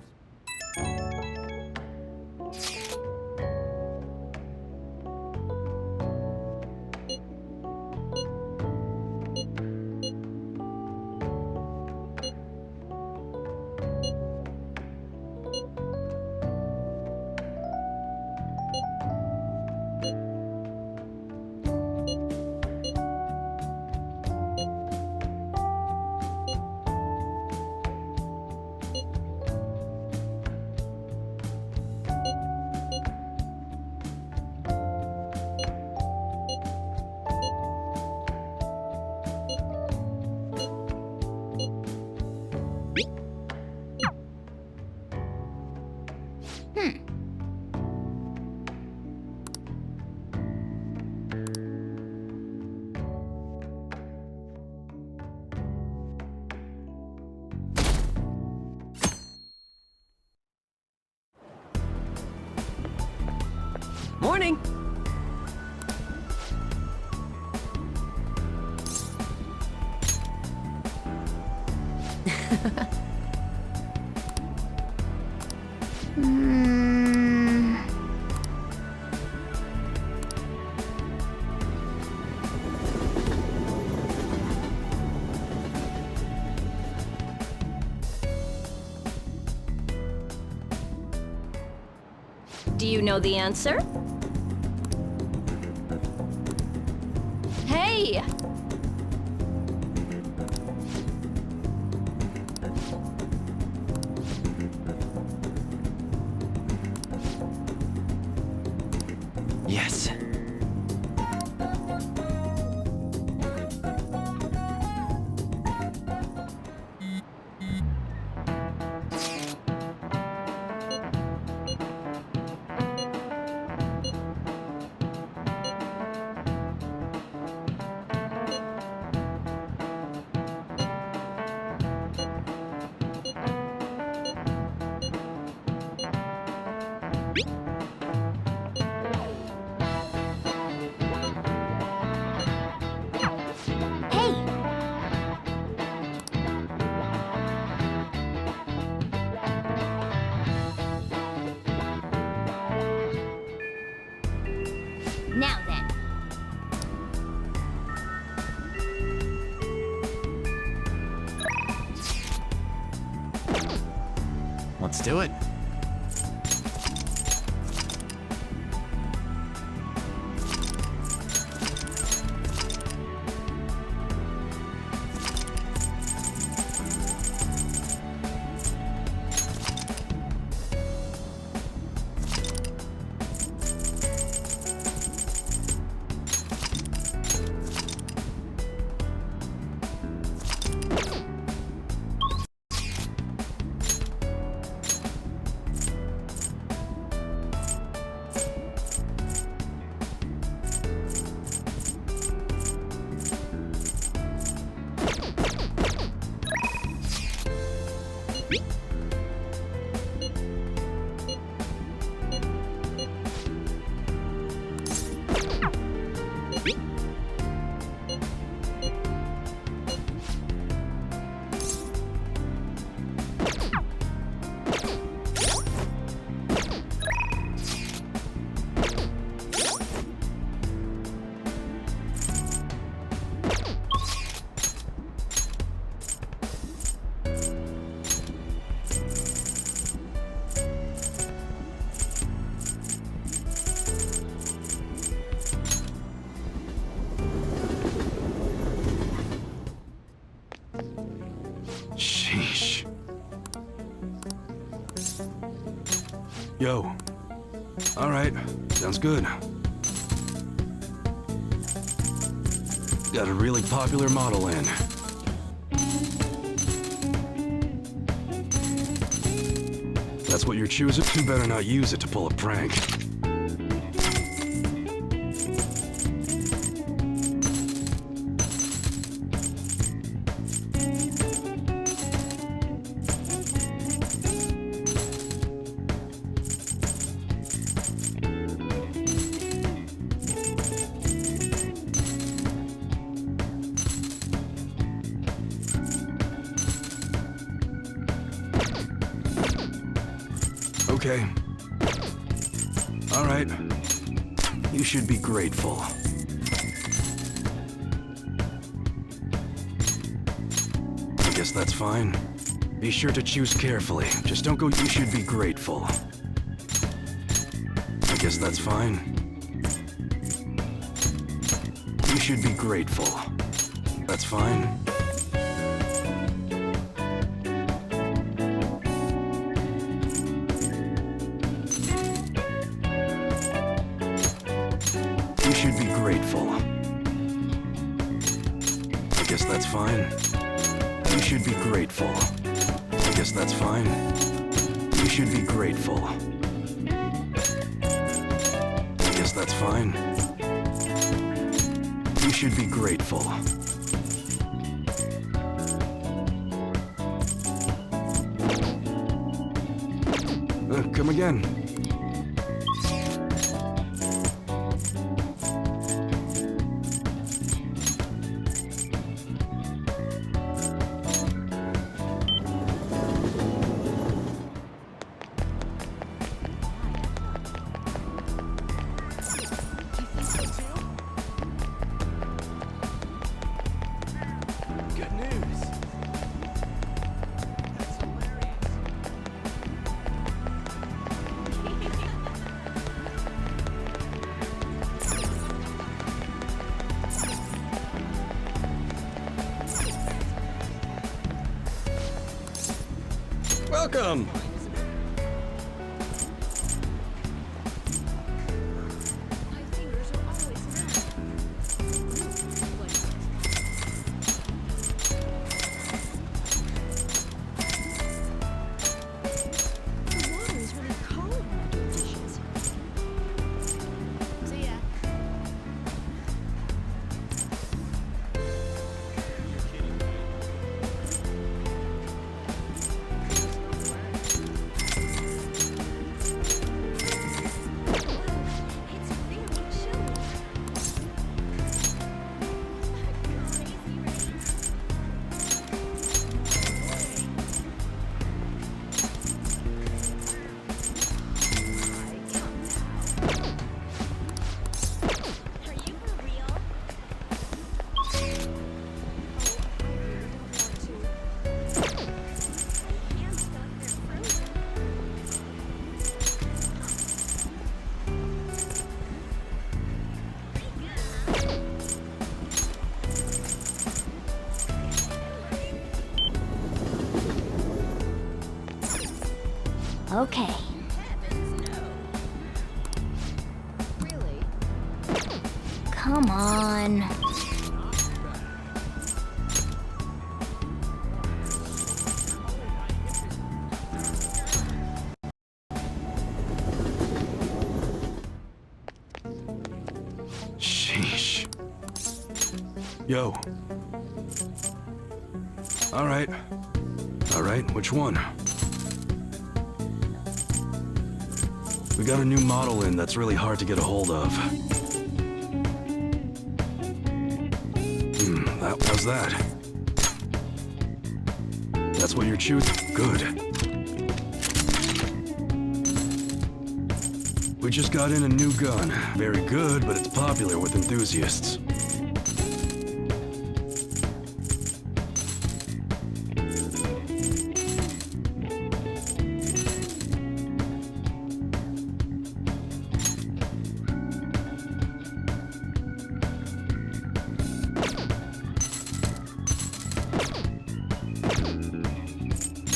Morning! Do you know the answer? Hey! Yes. Now then. Let's do it. Sheesh. Yo. All right, sounds good. Got a really popular model in. That's what you're choosing? You better not use it to pull a prank. Okay. All right. You should be grateful. I guess that's fine. Be sure to choose carefully. Just don't go. You should be grateful. I guess that's fine. You should be grateful. That's fine. You should be grateful. I guess that's fine. You should be grateful. I guess that's fine. You should be grateful. I guess that's fine. You should be grateful. Come again. Good news. Welcome. Okay. Come on. Sheesh. Yo. All right. All right, which one? We got a new model in that's really hard to get a hold of. How's that? That's what you're choosing? Good. We just got in a new gun. Very good, but it's popular with enthusiasts.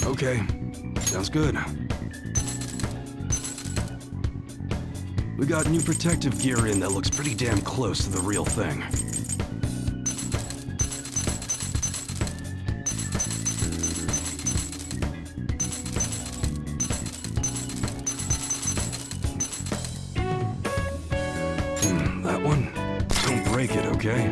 Okay, sounds good. We got new protective gear in that looks pretty damn close to the real thing. That one? Don't break it, okay?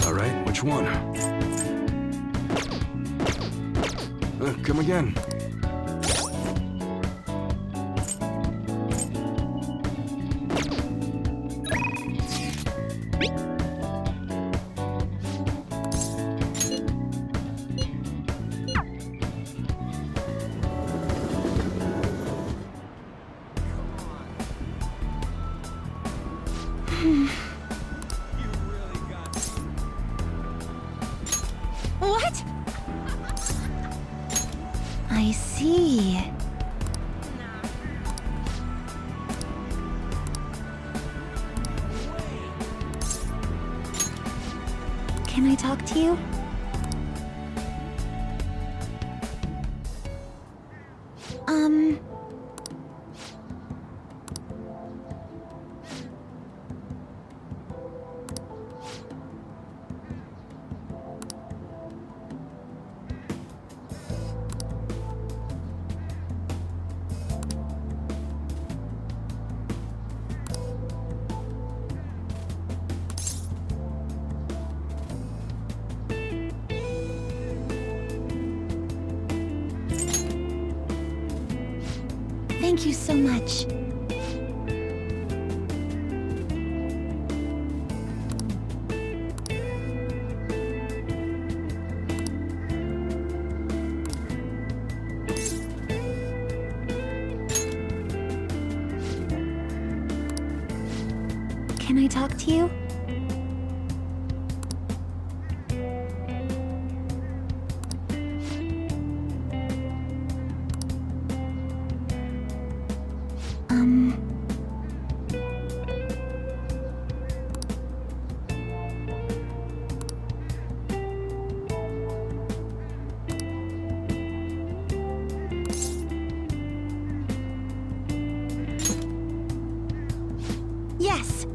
Alright, which one? Come again. What? I see. Can I talk to you? Thank you so much. Can I talk to you? Yes.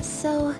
So...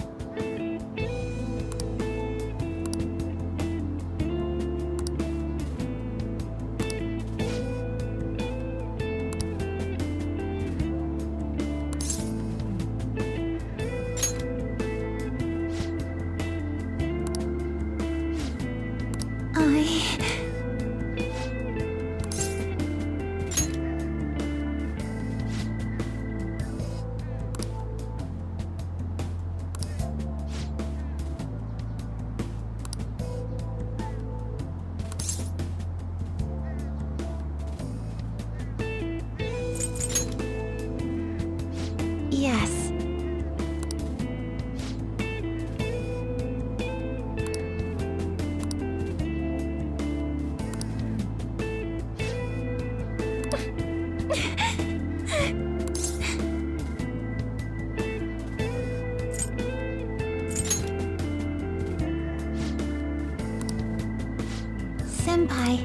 Senpai.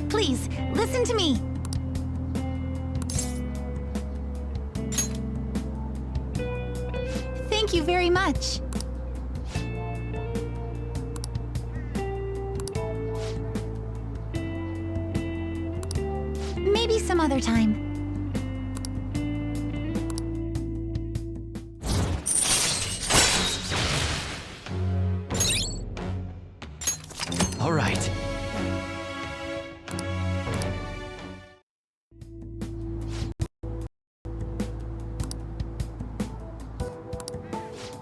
Please, listen to me. Thank you very much. Maybe some other time. All right.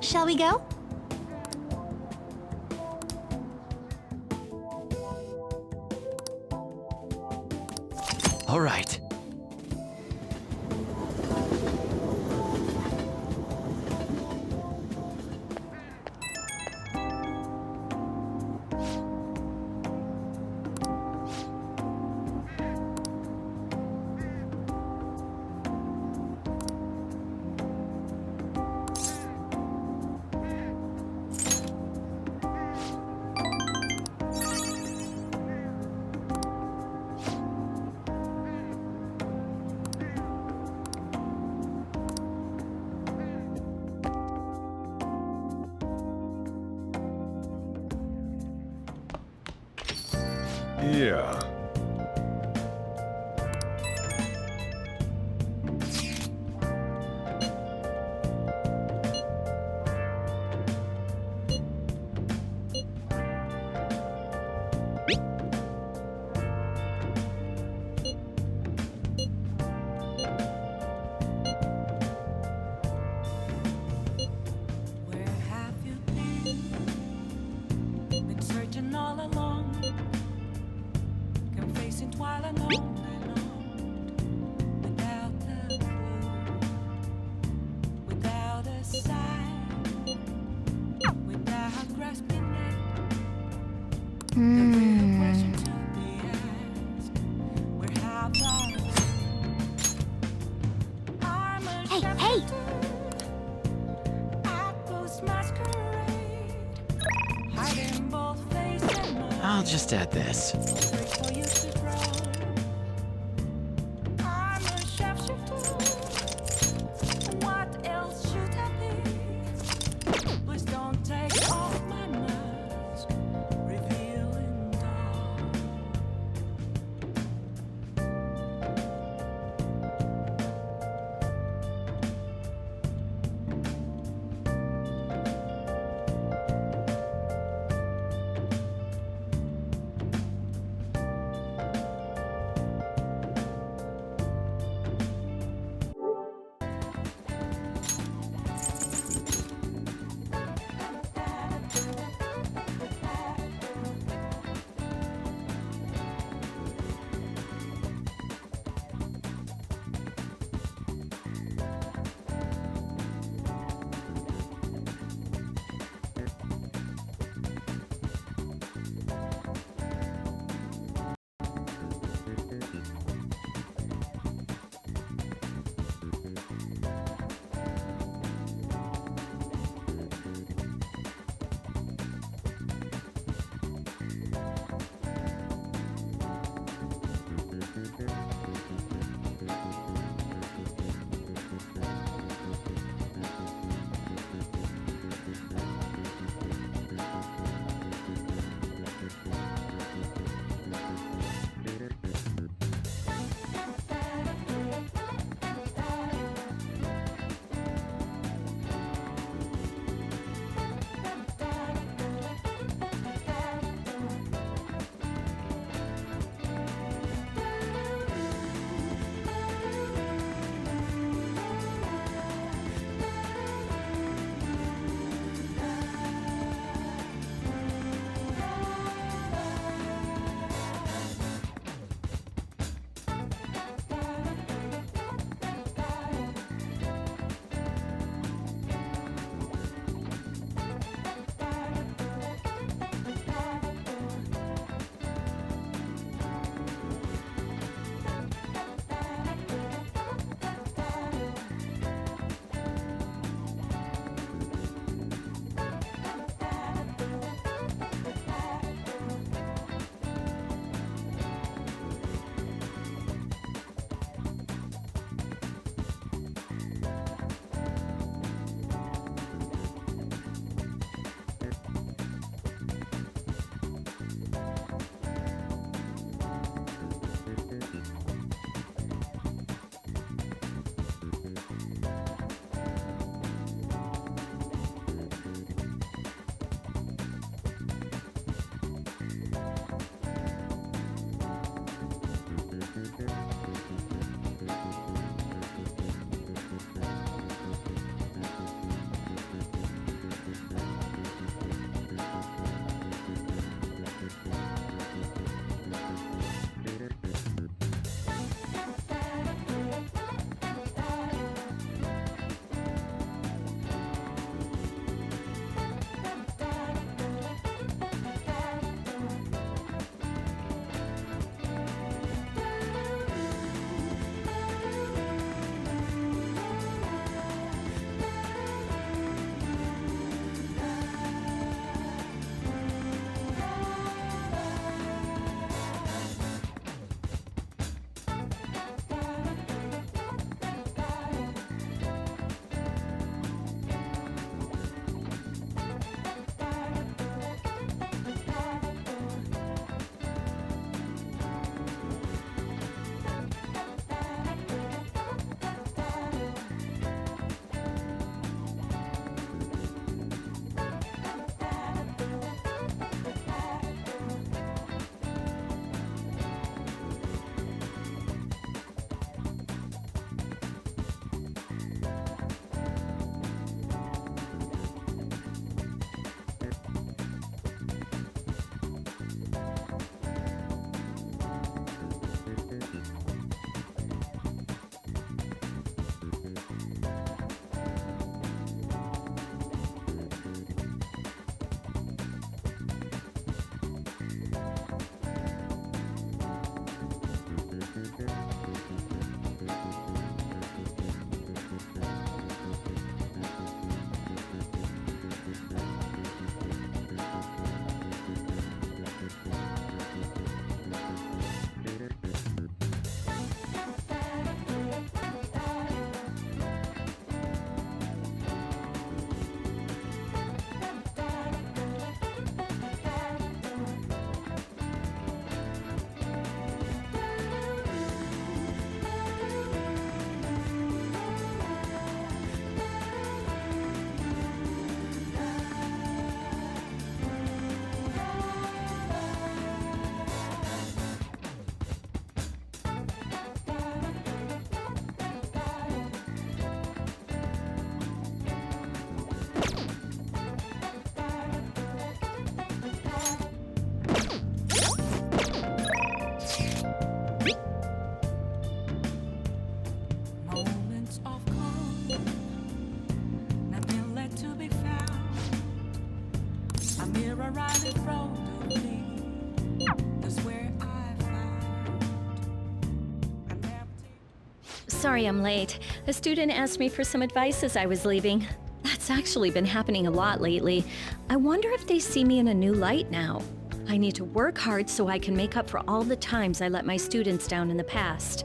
Shall we go? All right. Yeah. Where have you been? Been searching all along, confessing while alone without the clue, without a sign, without grasping it. The real question to be asked: where have I been? I'm a shepherd. I'll just add this. What else should I be? Please don't take off my mask, revealing dawn. are right in front of me. That's where I found. Sorry I'm late. A student asked me for some advice as I was leaving. That's actually been happening a lot lately. I wonder if they see me in a new light now. I need to work hard so I can make up for all the times I let my students down in the past.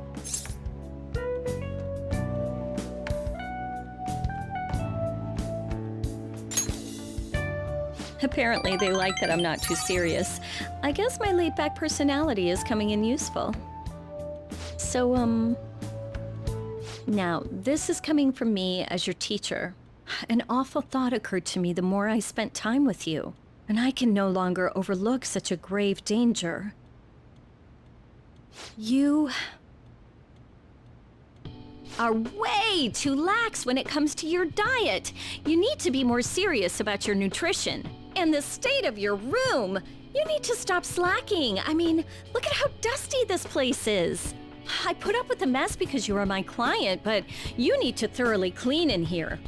Apparently, they like that I'm not too serious. I guess my laid-back personality is coming in useful. So, now, this is coming from me as your teacher. An awful thought occurred to me the more I spent time with you, and I can no longer overlook such a grave danger. You are way too lax when it comes to your diet. You need to be more serious about your nutrition. And the state of your room. You need to stop slacking. I mean, look at how dusty this place is. I put up with the mess because you are my client, but you need to thoroughly clean in here.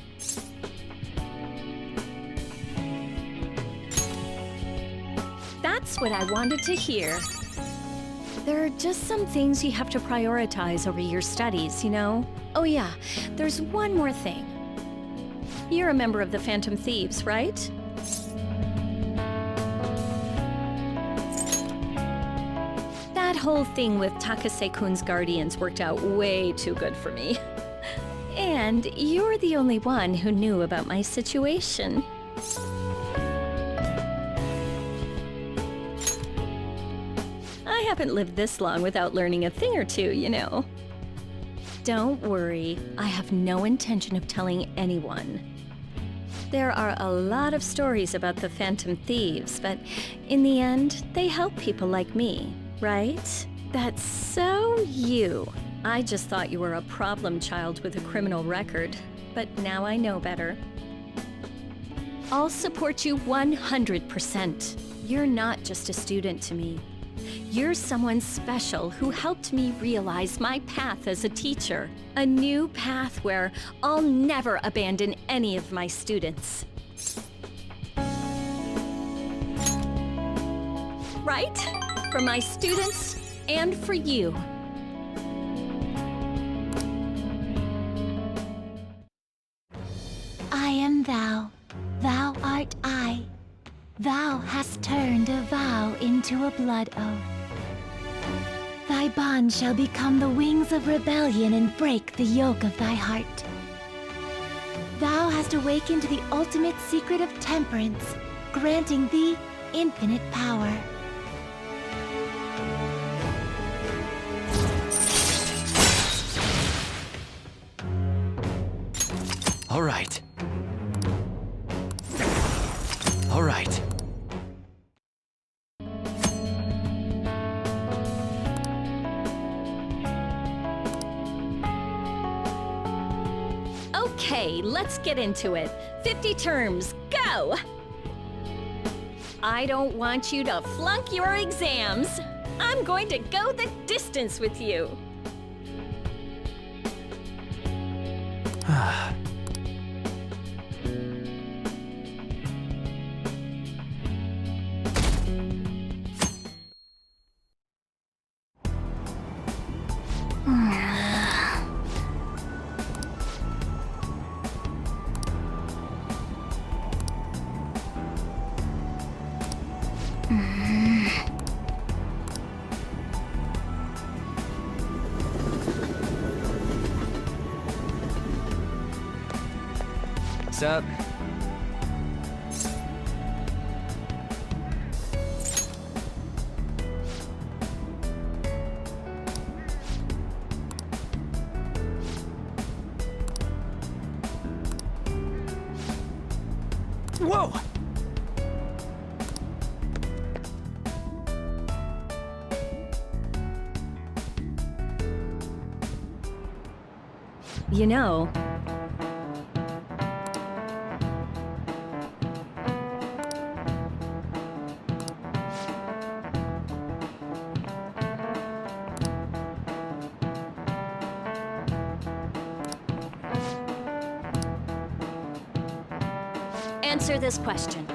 That's what I wanted to hear. There are just some things you have to prioritize over your studies, you know? Oh yeah, there's one more thing. You're a member of the Phantom Thieves, right? That whole thing with Takase-kun's guardians worked out way too good for me. And you're the only one who knew about my situation. I haven't lived this long without learning a thing or two, you know. Don't worry, I have no intention of telling anyone. There are a lot of stories about the Phantom Thieves, but in the end, they help people like me. Right? That's so you. I just thought you were a problem child with a criminal record, but now I know better. I'll support you 100%. You're not just a student to me. You're someone special who helped me realize my path as a teacher. A new path where I'll never abandon any of my students. Right? For my students, and for you. I am thou, thou art I. Thou hast turned a vow into a blood oath. Thy bond shall become the wings of rebellion and break the yoke of thy heart. Thou hast awakened the ultimate secret of temperance, granting thee infinite power. All right. All right. Okay, let's get into it. 50 terms, go! I don't want you to flunk your exams. I'm going to go the distance with you. What's up? Whoa! You know, answer this question.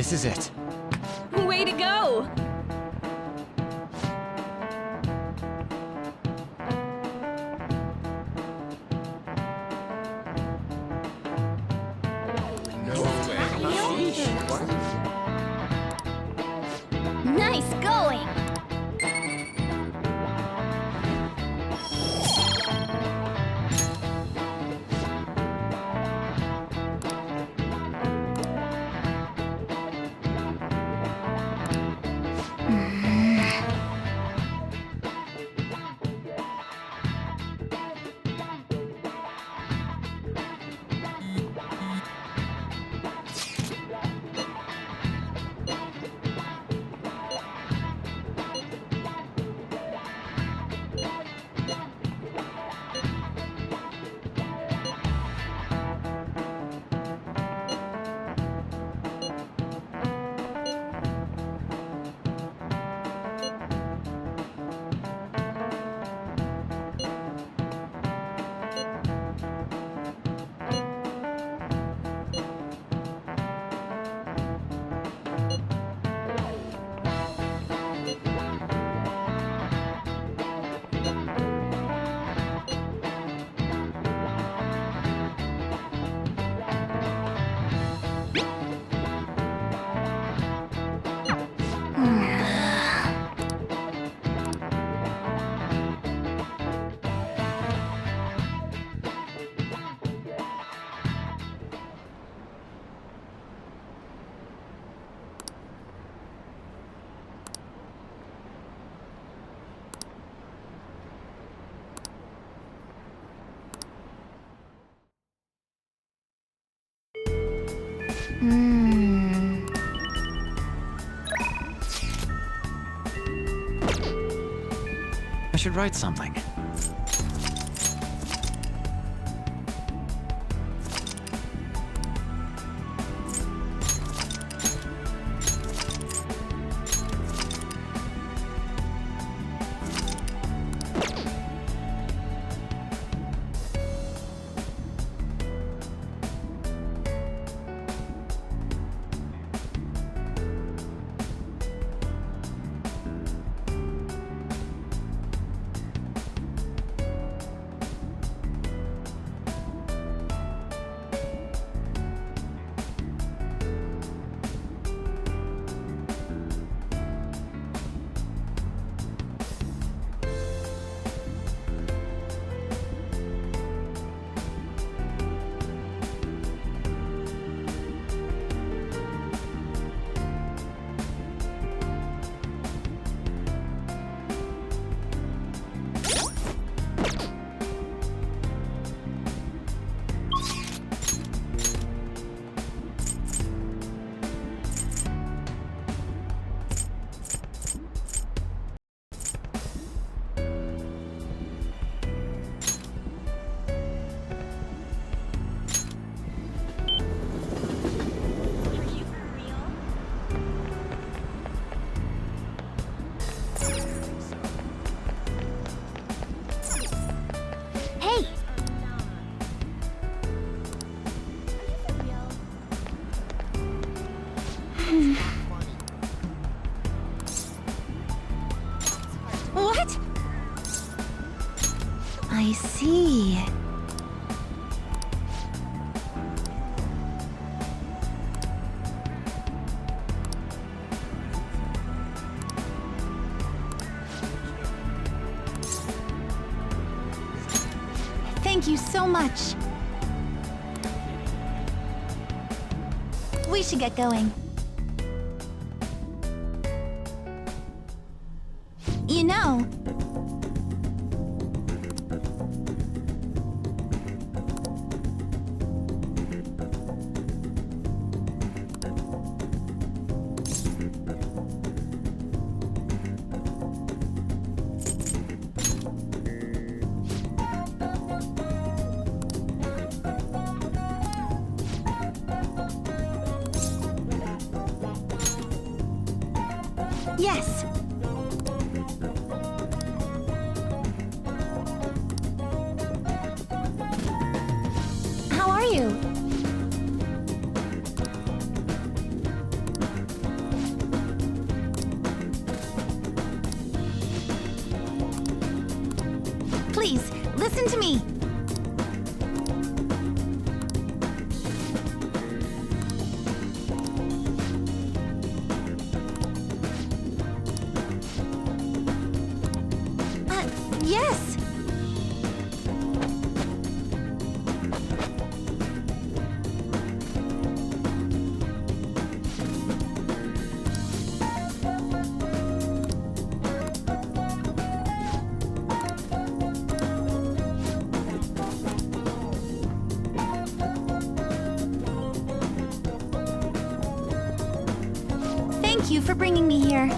This is it. Way to go! Nice going! I should write something. What? I see. Thank you so much. We should get going. You know, yes. How are you? please, listen to me. Yes. Thank you for bringing me here.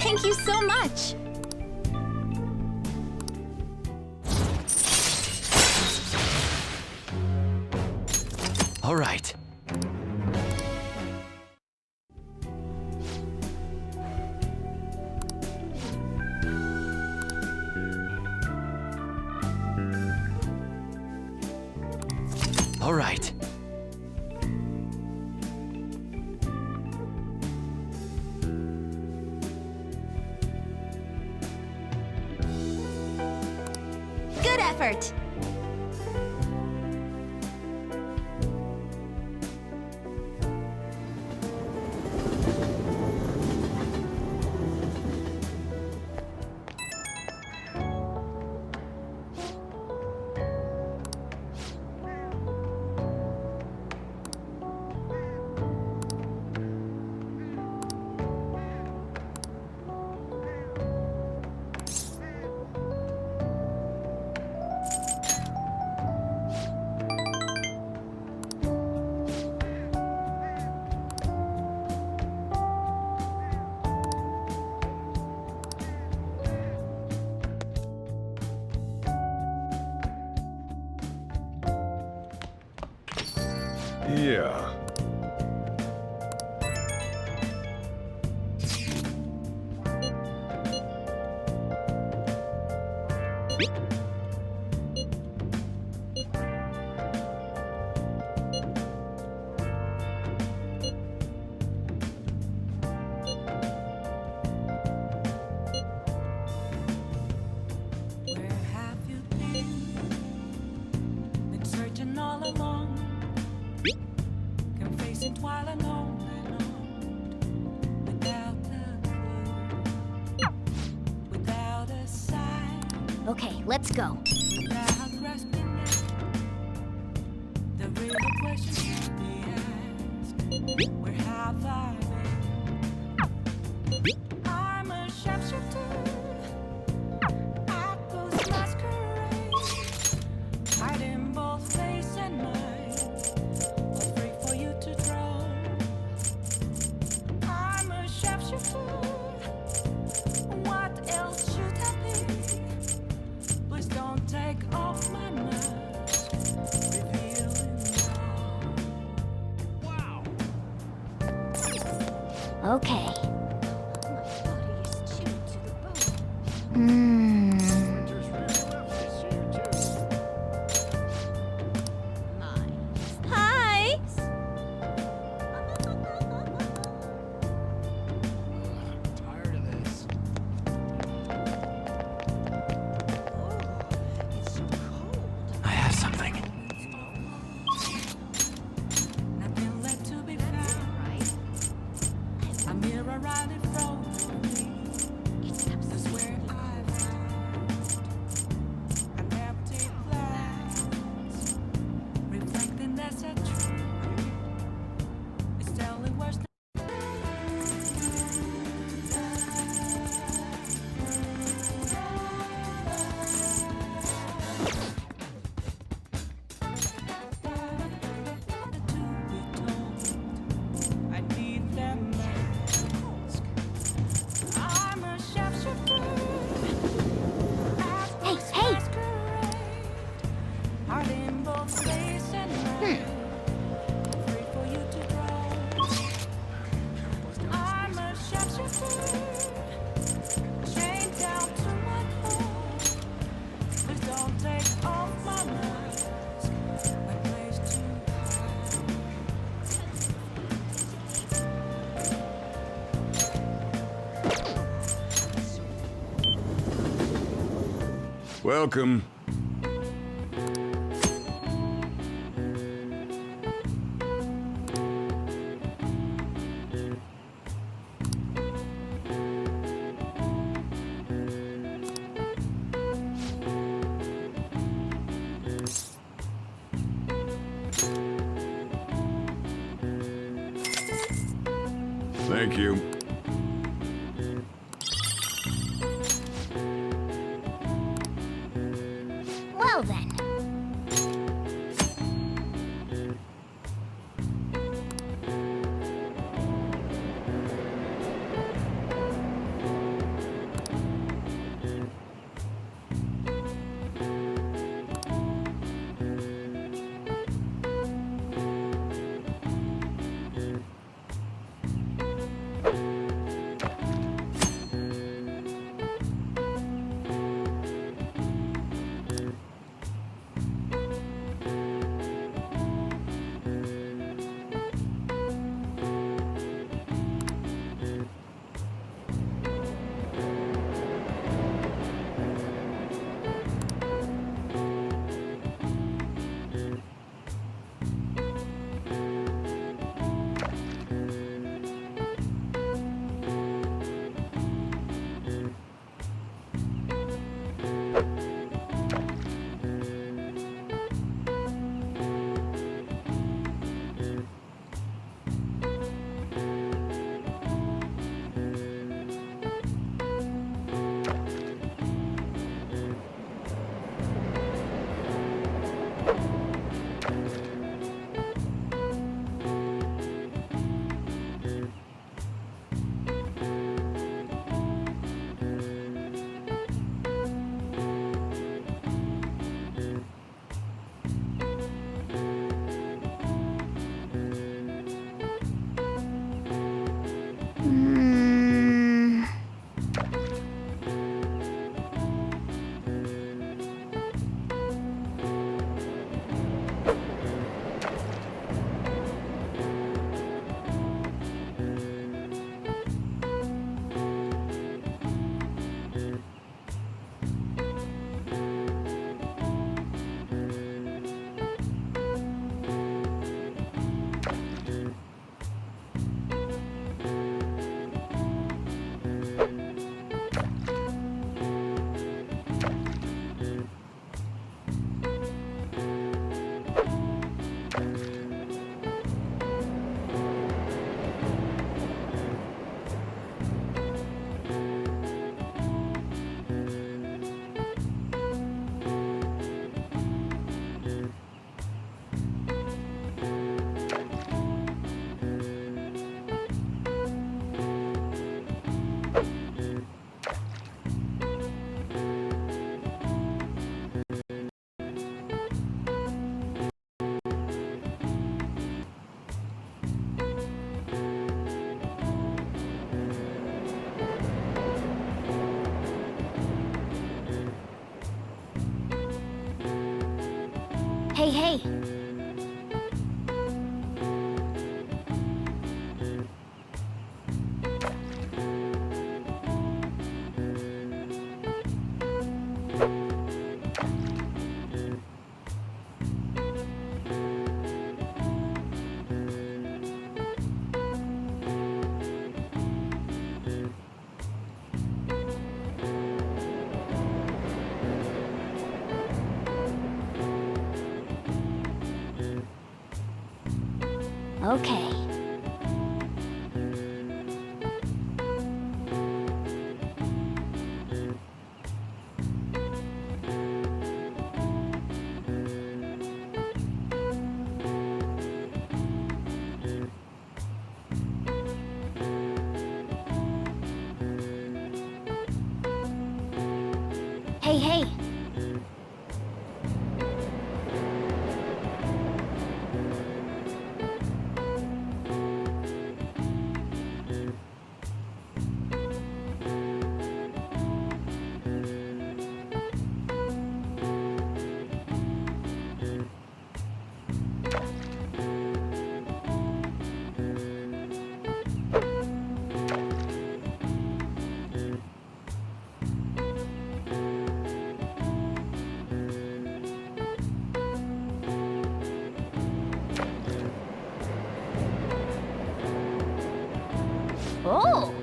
Thank you so much. All right. All right. Good effort. Yeah. Where have you been searching all along, confessing while alone and on, without a clue, without a sign, Okay, let's go. without grasping it. The real question should be asked: where have I been? I'm a sharpshooter. I ghost masquerade, hiding both face and mind, afraid for you to draw. I'm a sharpshooter. Okay. Hi! Tired of this. I have something. Nothing left to be found. A mirror right in front of me. That's where I found an empty glass, reflecting that's a truth. It's telling worse than I need them mask. I'm a chef. Hey, hey! Heart in both space and night. Free for you to draw. I'm a chef. Chained down to my core. Please don't take off my mask. My place to Welcome. Thank you. Well then. Hey, hey! Okay. Hey, hey! Oh!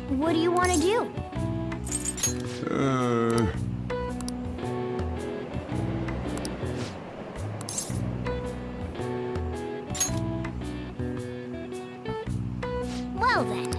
What do you want to do? Well then.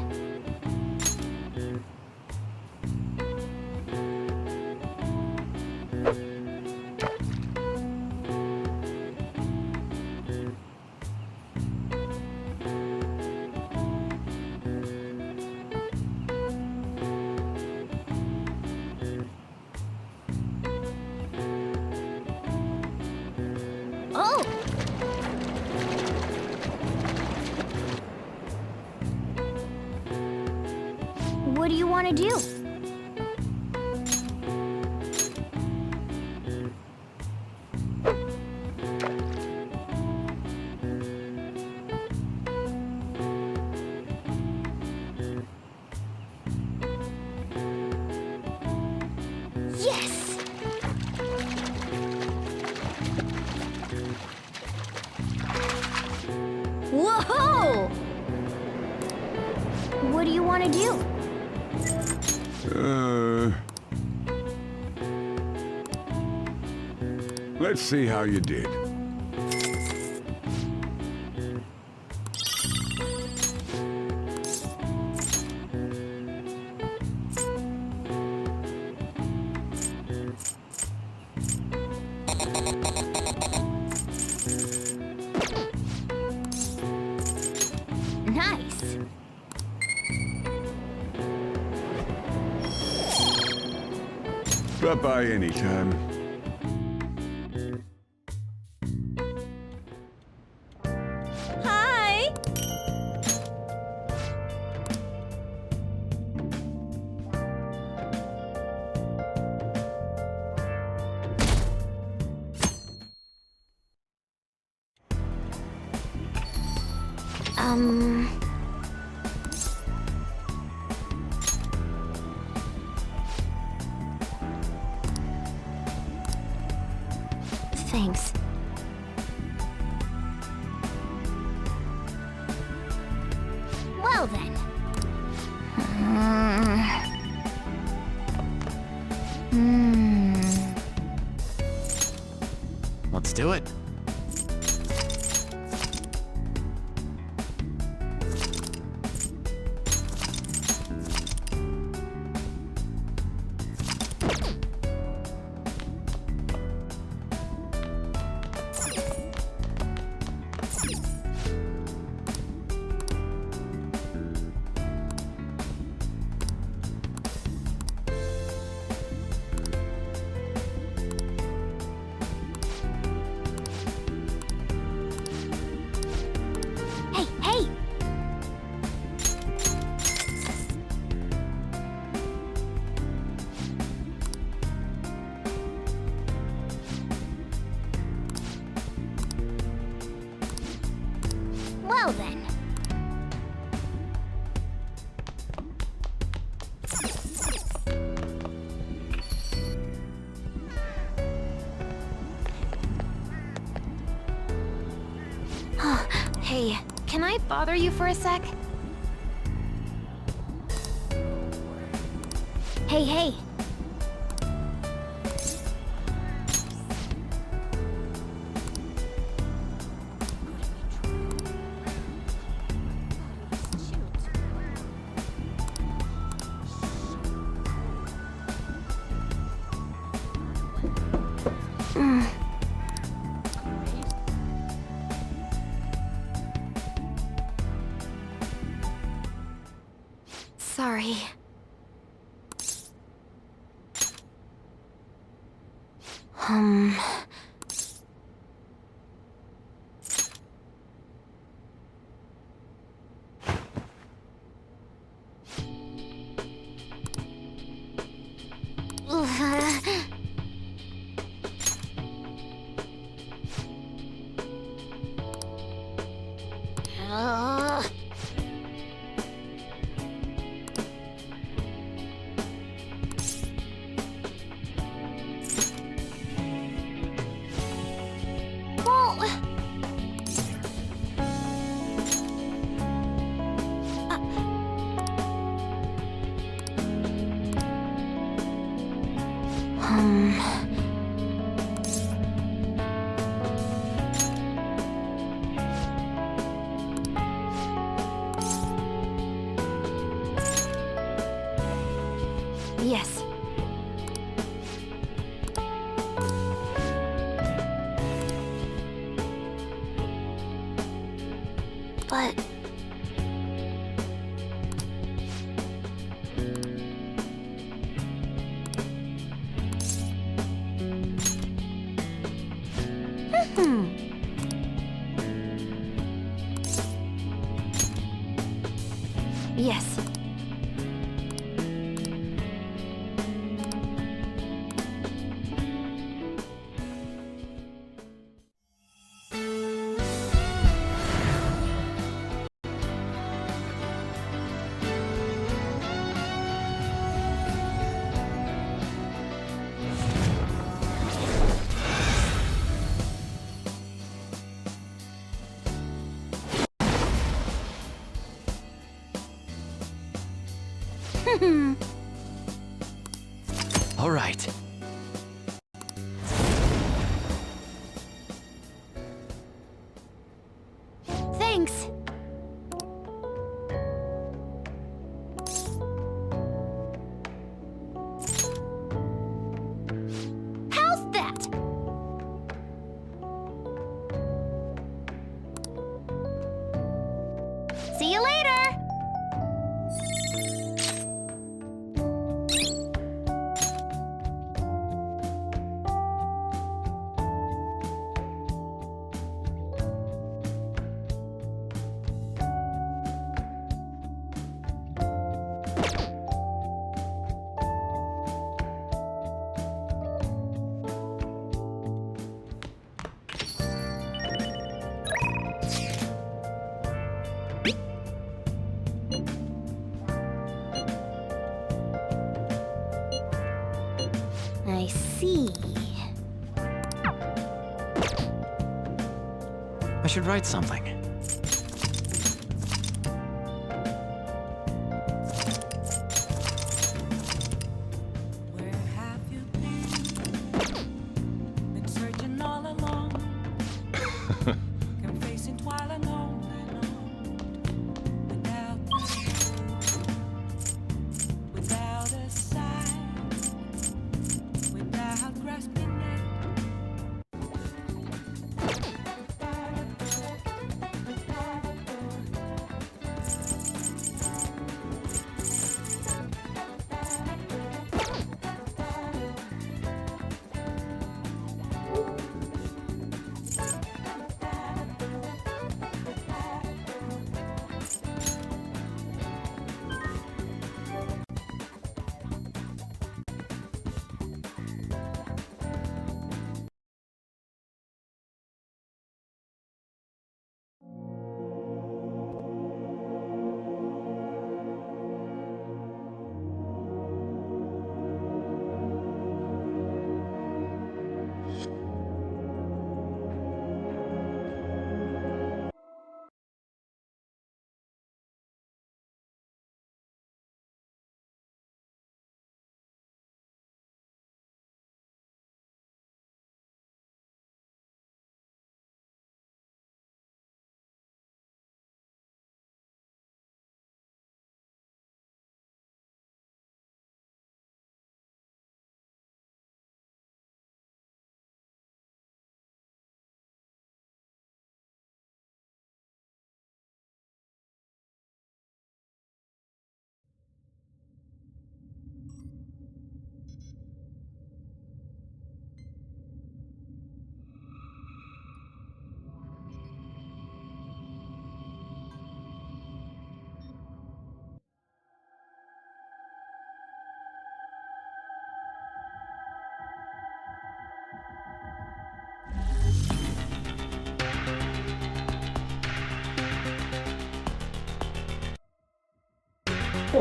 Oh! What do you want to do? Yes! Whoa! What do you want to do? Let's see how you did. Nice! Drop by anytime. Hi! Thanks. Well then. Let's do it. Hey, can I bother you for a sec? Hey, hey. Sorry. Yes. But... Yes. All right. Thanks. How's that? See you later. I see. I should write something. Where have you been searching all along, confessing while alone without a sign, without grasping it.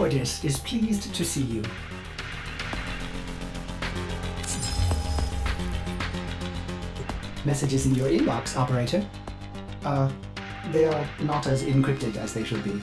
Cordis is pleased to see you. Messages in your inbox, operator. They are not as encrypted as they should be.